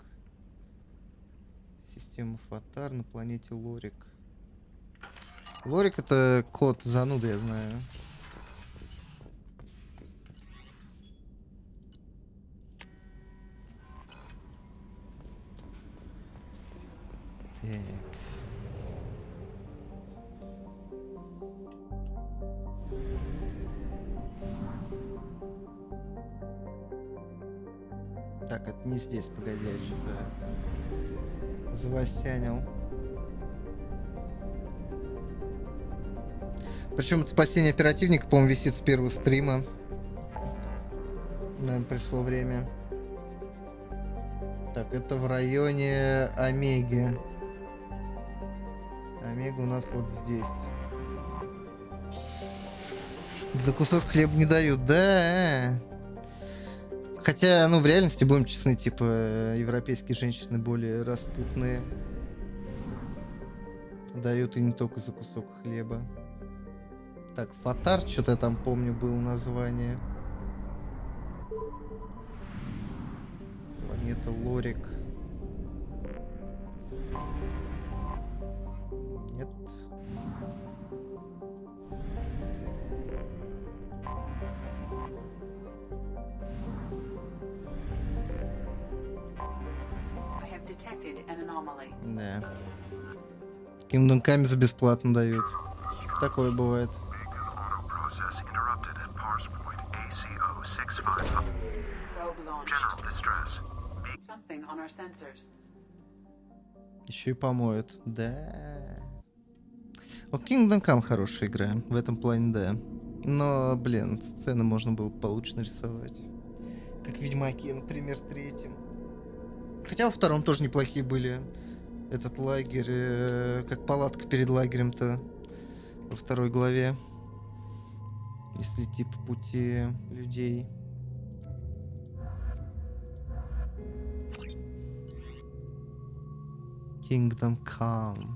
Система Фатар на планете Лорик. Лорик — это код зануды, я знаю. Так, это не здесь, погоди, я что-то завостянил. Причем это спасение оперативника, по-моему, висит с первого стрима. Наверное, пришло время. Так, это в районе Омеги. Омега у нас вот здесь. За кусок хлеба не дают, да? Хотя, ну, в реальности, будем честны, типа, европейские женщины более распутные. Дают и не только за кусок хлеба. Так, Фатар, что-то я там помню, было название. Планета Лорик. Нет. Да. Kingdom Come за бесплатно дают. Такое бывает. Еще и помоют. Да. О, Kingdom Come хорошая игра. В этом плане, да. Но, блин, сцены можно было получше нарисовать. Как в Ведьмаке, например, третьем. Хотя во втором тоже неплохие были. Этот лагерь, как палатка перед лагерем-то во второй главе. Если идти по пути людей. Kingdom Come.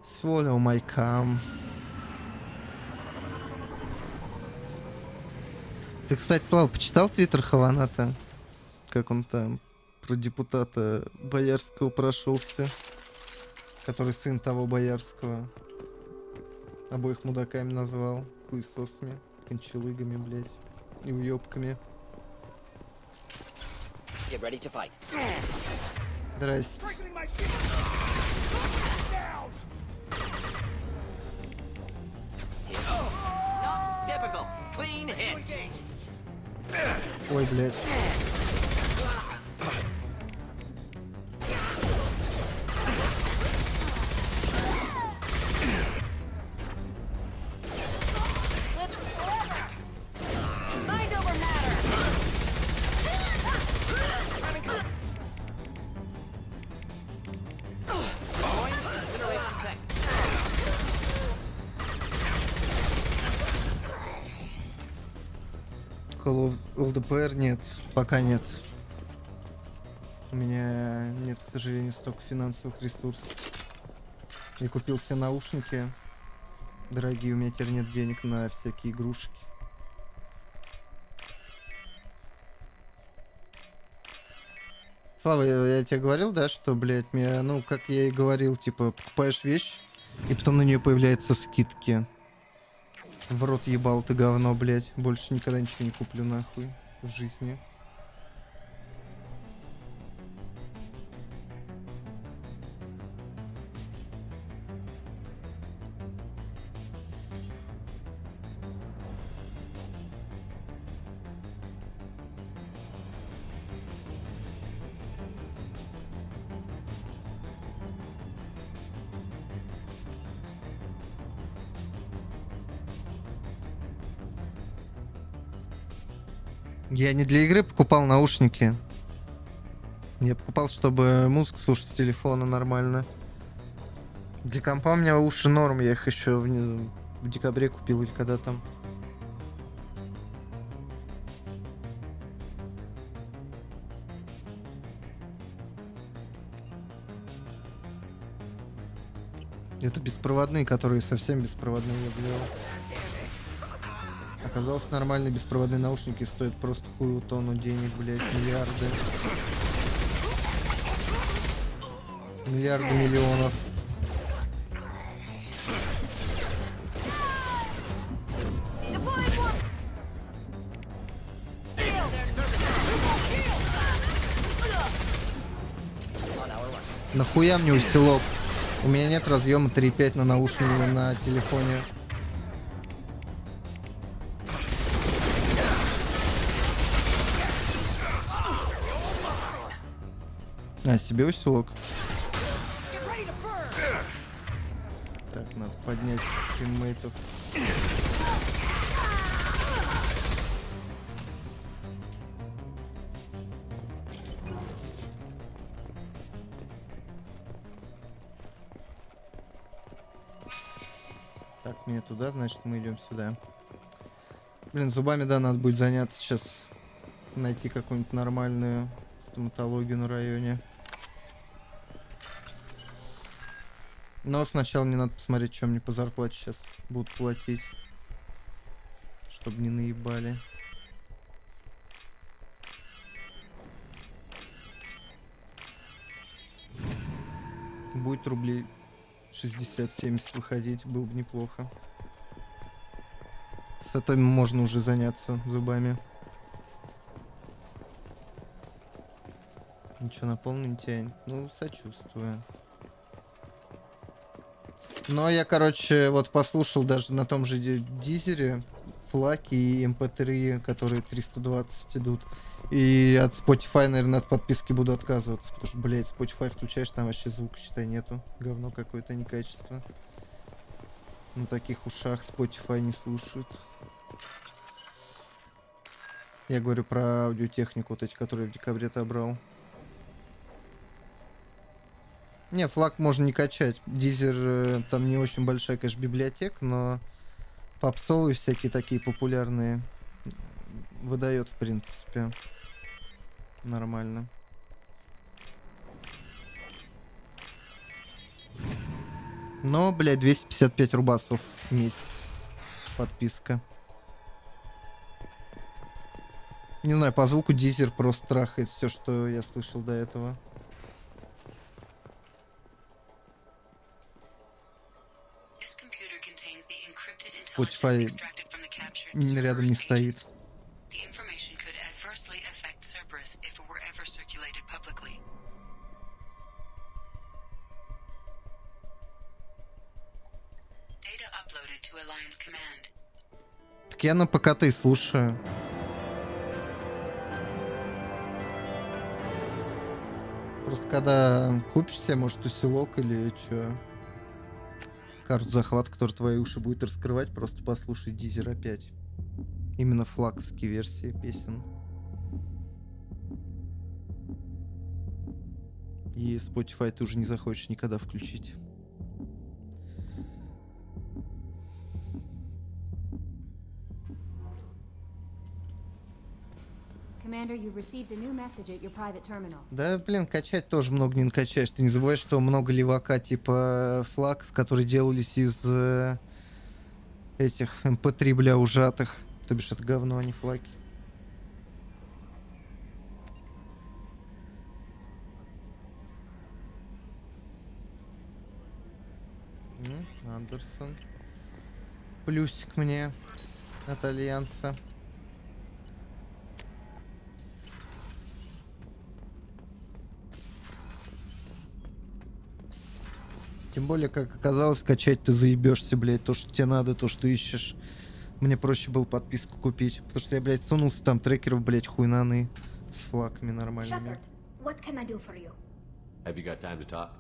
Swallow my cum. Ты, кстати, Слава, почитал твиттер Хаваната? Как он там про депутата Боярского прошелся, который сын того Боярского. Обоих мудаками назвал, хуесосами, кончелыгами, блять, и уёбками. Здрасте. Ой, блядь. ЛДПР нет, пока нет. У меня нет, к сожалению, столько финансовых ресурсов. Я купил себе наушники дорогие, у меня теперь нет денег на всякие игрушки. Слава, я тебе говорил, да, что, блядь, мне, ну, как я и говорил, типа, покупаешь вещь, и потом на нее появляются скидки. В рот ебал ты говно, блядь. Больше никогда ничего не куплю, нахуй, в жизни. Я не для игры покупал наушники. Я покупал, чтобы музыку слушать с телефона нормально. Для компа у меня уши норм, я их еще в декабре купил или когда там. Это беспроводные, которые совсем беспроводные я взял. Оказалось, нормальные беспроводные наушники стоят просто хуевую тонну денег, блять, миллиарды. Миллиарды миллионов. Нахуя мне усилок? У меня нет разъема 3.5 на наушники на телефоне. А, себе усилок. Так, надо поднять тиммейтов. Так, мне туда, значит, мы идем сюда. Блин, зубами, да, надо будет заняться сейчас. Найти какую-нибудь нормальную стоматологию на районе. Но сначала мне надо посмотреть, что мне по зарплате сейчас будут платить. Чтобы не наебали. Будет рублей 60-70 выходить, было бы неплохо. С этим можно уже заняться зубами. Ничего на полный не тянет. Ну, сочувствую. Но я, короче, вот послушал даже на том же дизере флаки и MP3, которые 320 идут. И от Spotify, наверное, от подписки буду отказываться. Потому что, блядь, Spotify включаешь, там вообще звука, считай, нету. Говно какое-то, некачество. На таких ушах Spotify не слушают. Я говорю про аудиотехнику, вот эти, которые в декабре отобрал. Не, флаг можно не качать. Дизер, там не очень большая, конечно, библиотека, но попсовые всякие такие популярные выдает, в принципе, нормально. Но, блядь, 255 рубасов в месяц подписка. Не знаю, по звуку дизер просто трахает все, что я слышал до этого. Spotify рядом не стоит. Так я на ПК-то и слушаю. Просто когда купишь себе, может, усилок или что, карту захват, который твои уши будет раскрывать, просто послушай дизер опять. Именно флаговские версии песен. И Spotify ты уже не захочешь никогда включить. Commander, you've received a new message at your private terminal. Да, блин, качать тоже много не накачаешь. Ты не забывай, что много левака типа флагов, которые делались из этих МП3, бля, ужатых. То бишь это говно, а не флаги. Андерсон. Плюсик мне от Альянса. Тем более, как оказалось, качать ты заебешься, блядь. То, что тебе надо, то, что ищешь. Мне проще было подписку купить. Потому что я, блядь, сунулся там трекеров, блядь, хуйнаны. С флагами нормальными. Shepard, what can I do for you? Have you got time to talk?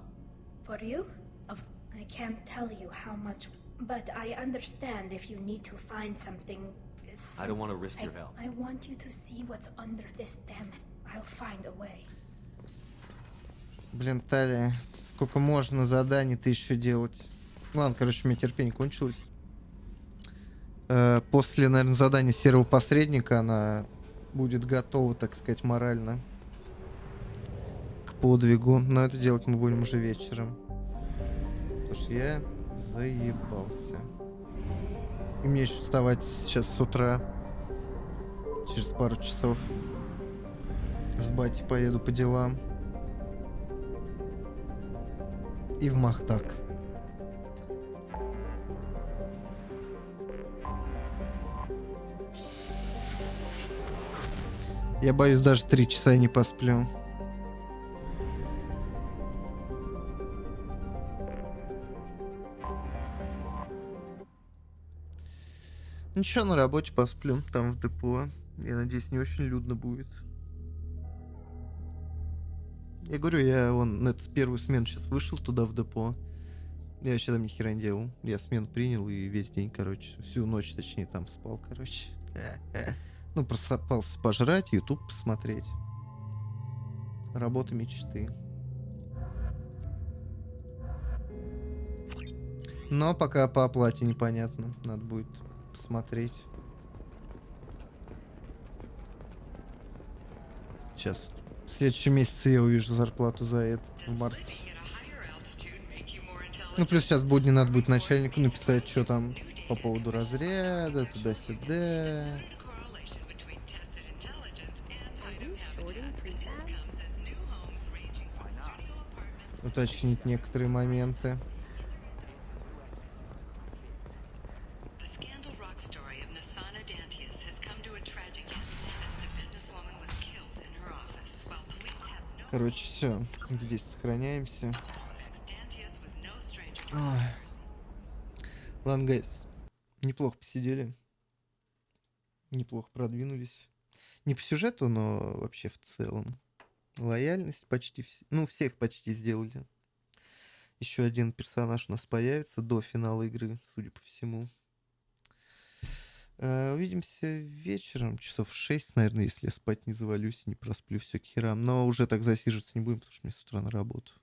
For you? I can't tell you how much, but I understand if you need to find something. I don't want to risk your help. I want you to see what's under this dam. I'll find a way. Блин, Талия, сколько можно заданий-то еще делать? Ладно, короче, у меня терпение кончилось. После, наверное, задания серого посредника она будет готова, так сказать, морально к подвигу. Но это делать мы будем уже вечером. Потому что я заебался. И мне еще вставать сейчас с утра. Через пару часов. С батей поеду по делам. И в Махтак. Я боюсь, даже 3 часа не посплю. Ничего, на работе посплю, там в депо. Я надеюсь, не очень людно будет. Я говорю, я вон на эту первую смену сейчас вышел туда в депо. Я вообще там ни хера не делал. Я смену принял и весь день, короче, всю ночь, точнее, там спал, короче. Ну, просыпался пожрать, YouTube посмотреть. Работа мечты. Но пока по оплате непонятно. Надо будет посмотреть. Сейчас. В следующем месяце я увижу зарплату за это в марте. Ну, плюс сейчас будни надо будет начальнику написать, что там по поводу разряда, туда-сюда. Уточнить некоторые моменты. Короче, все. Здесь сохраняемся. Ой. Ладно, гайс. Неплохо посидели. Неплохо продвинулись. Не по сюжету, но вообще в целом. Лояльность почти... Ну, всех почти сделали. Еще один персонаж у нас появится до финала игры, судя по всему. Увидимся вечером, часов в 6, наверное, если я спать не завалюсь, не просплю все к херам. Но уже так засиживаться не будем, потому что мне с утра на работу.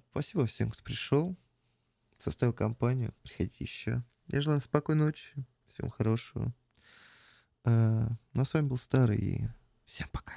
Спасибо всем, кто пришел, составил компанию. Приходите еще. Я желаю вам спокойной ночи, всем хорошего. Ну, а с вами был Старый, и всем пока.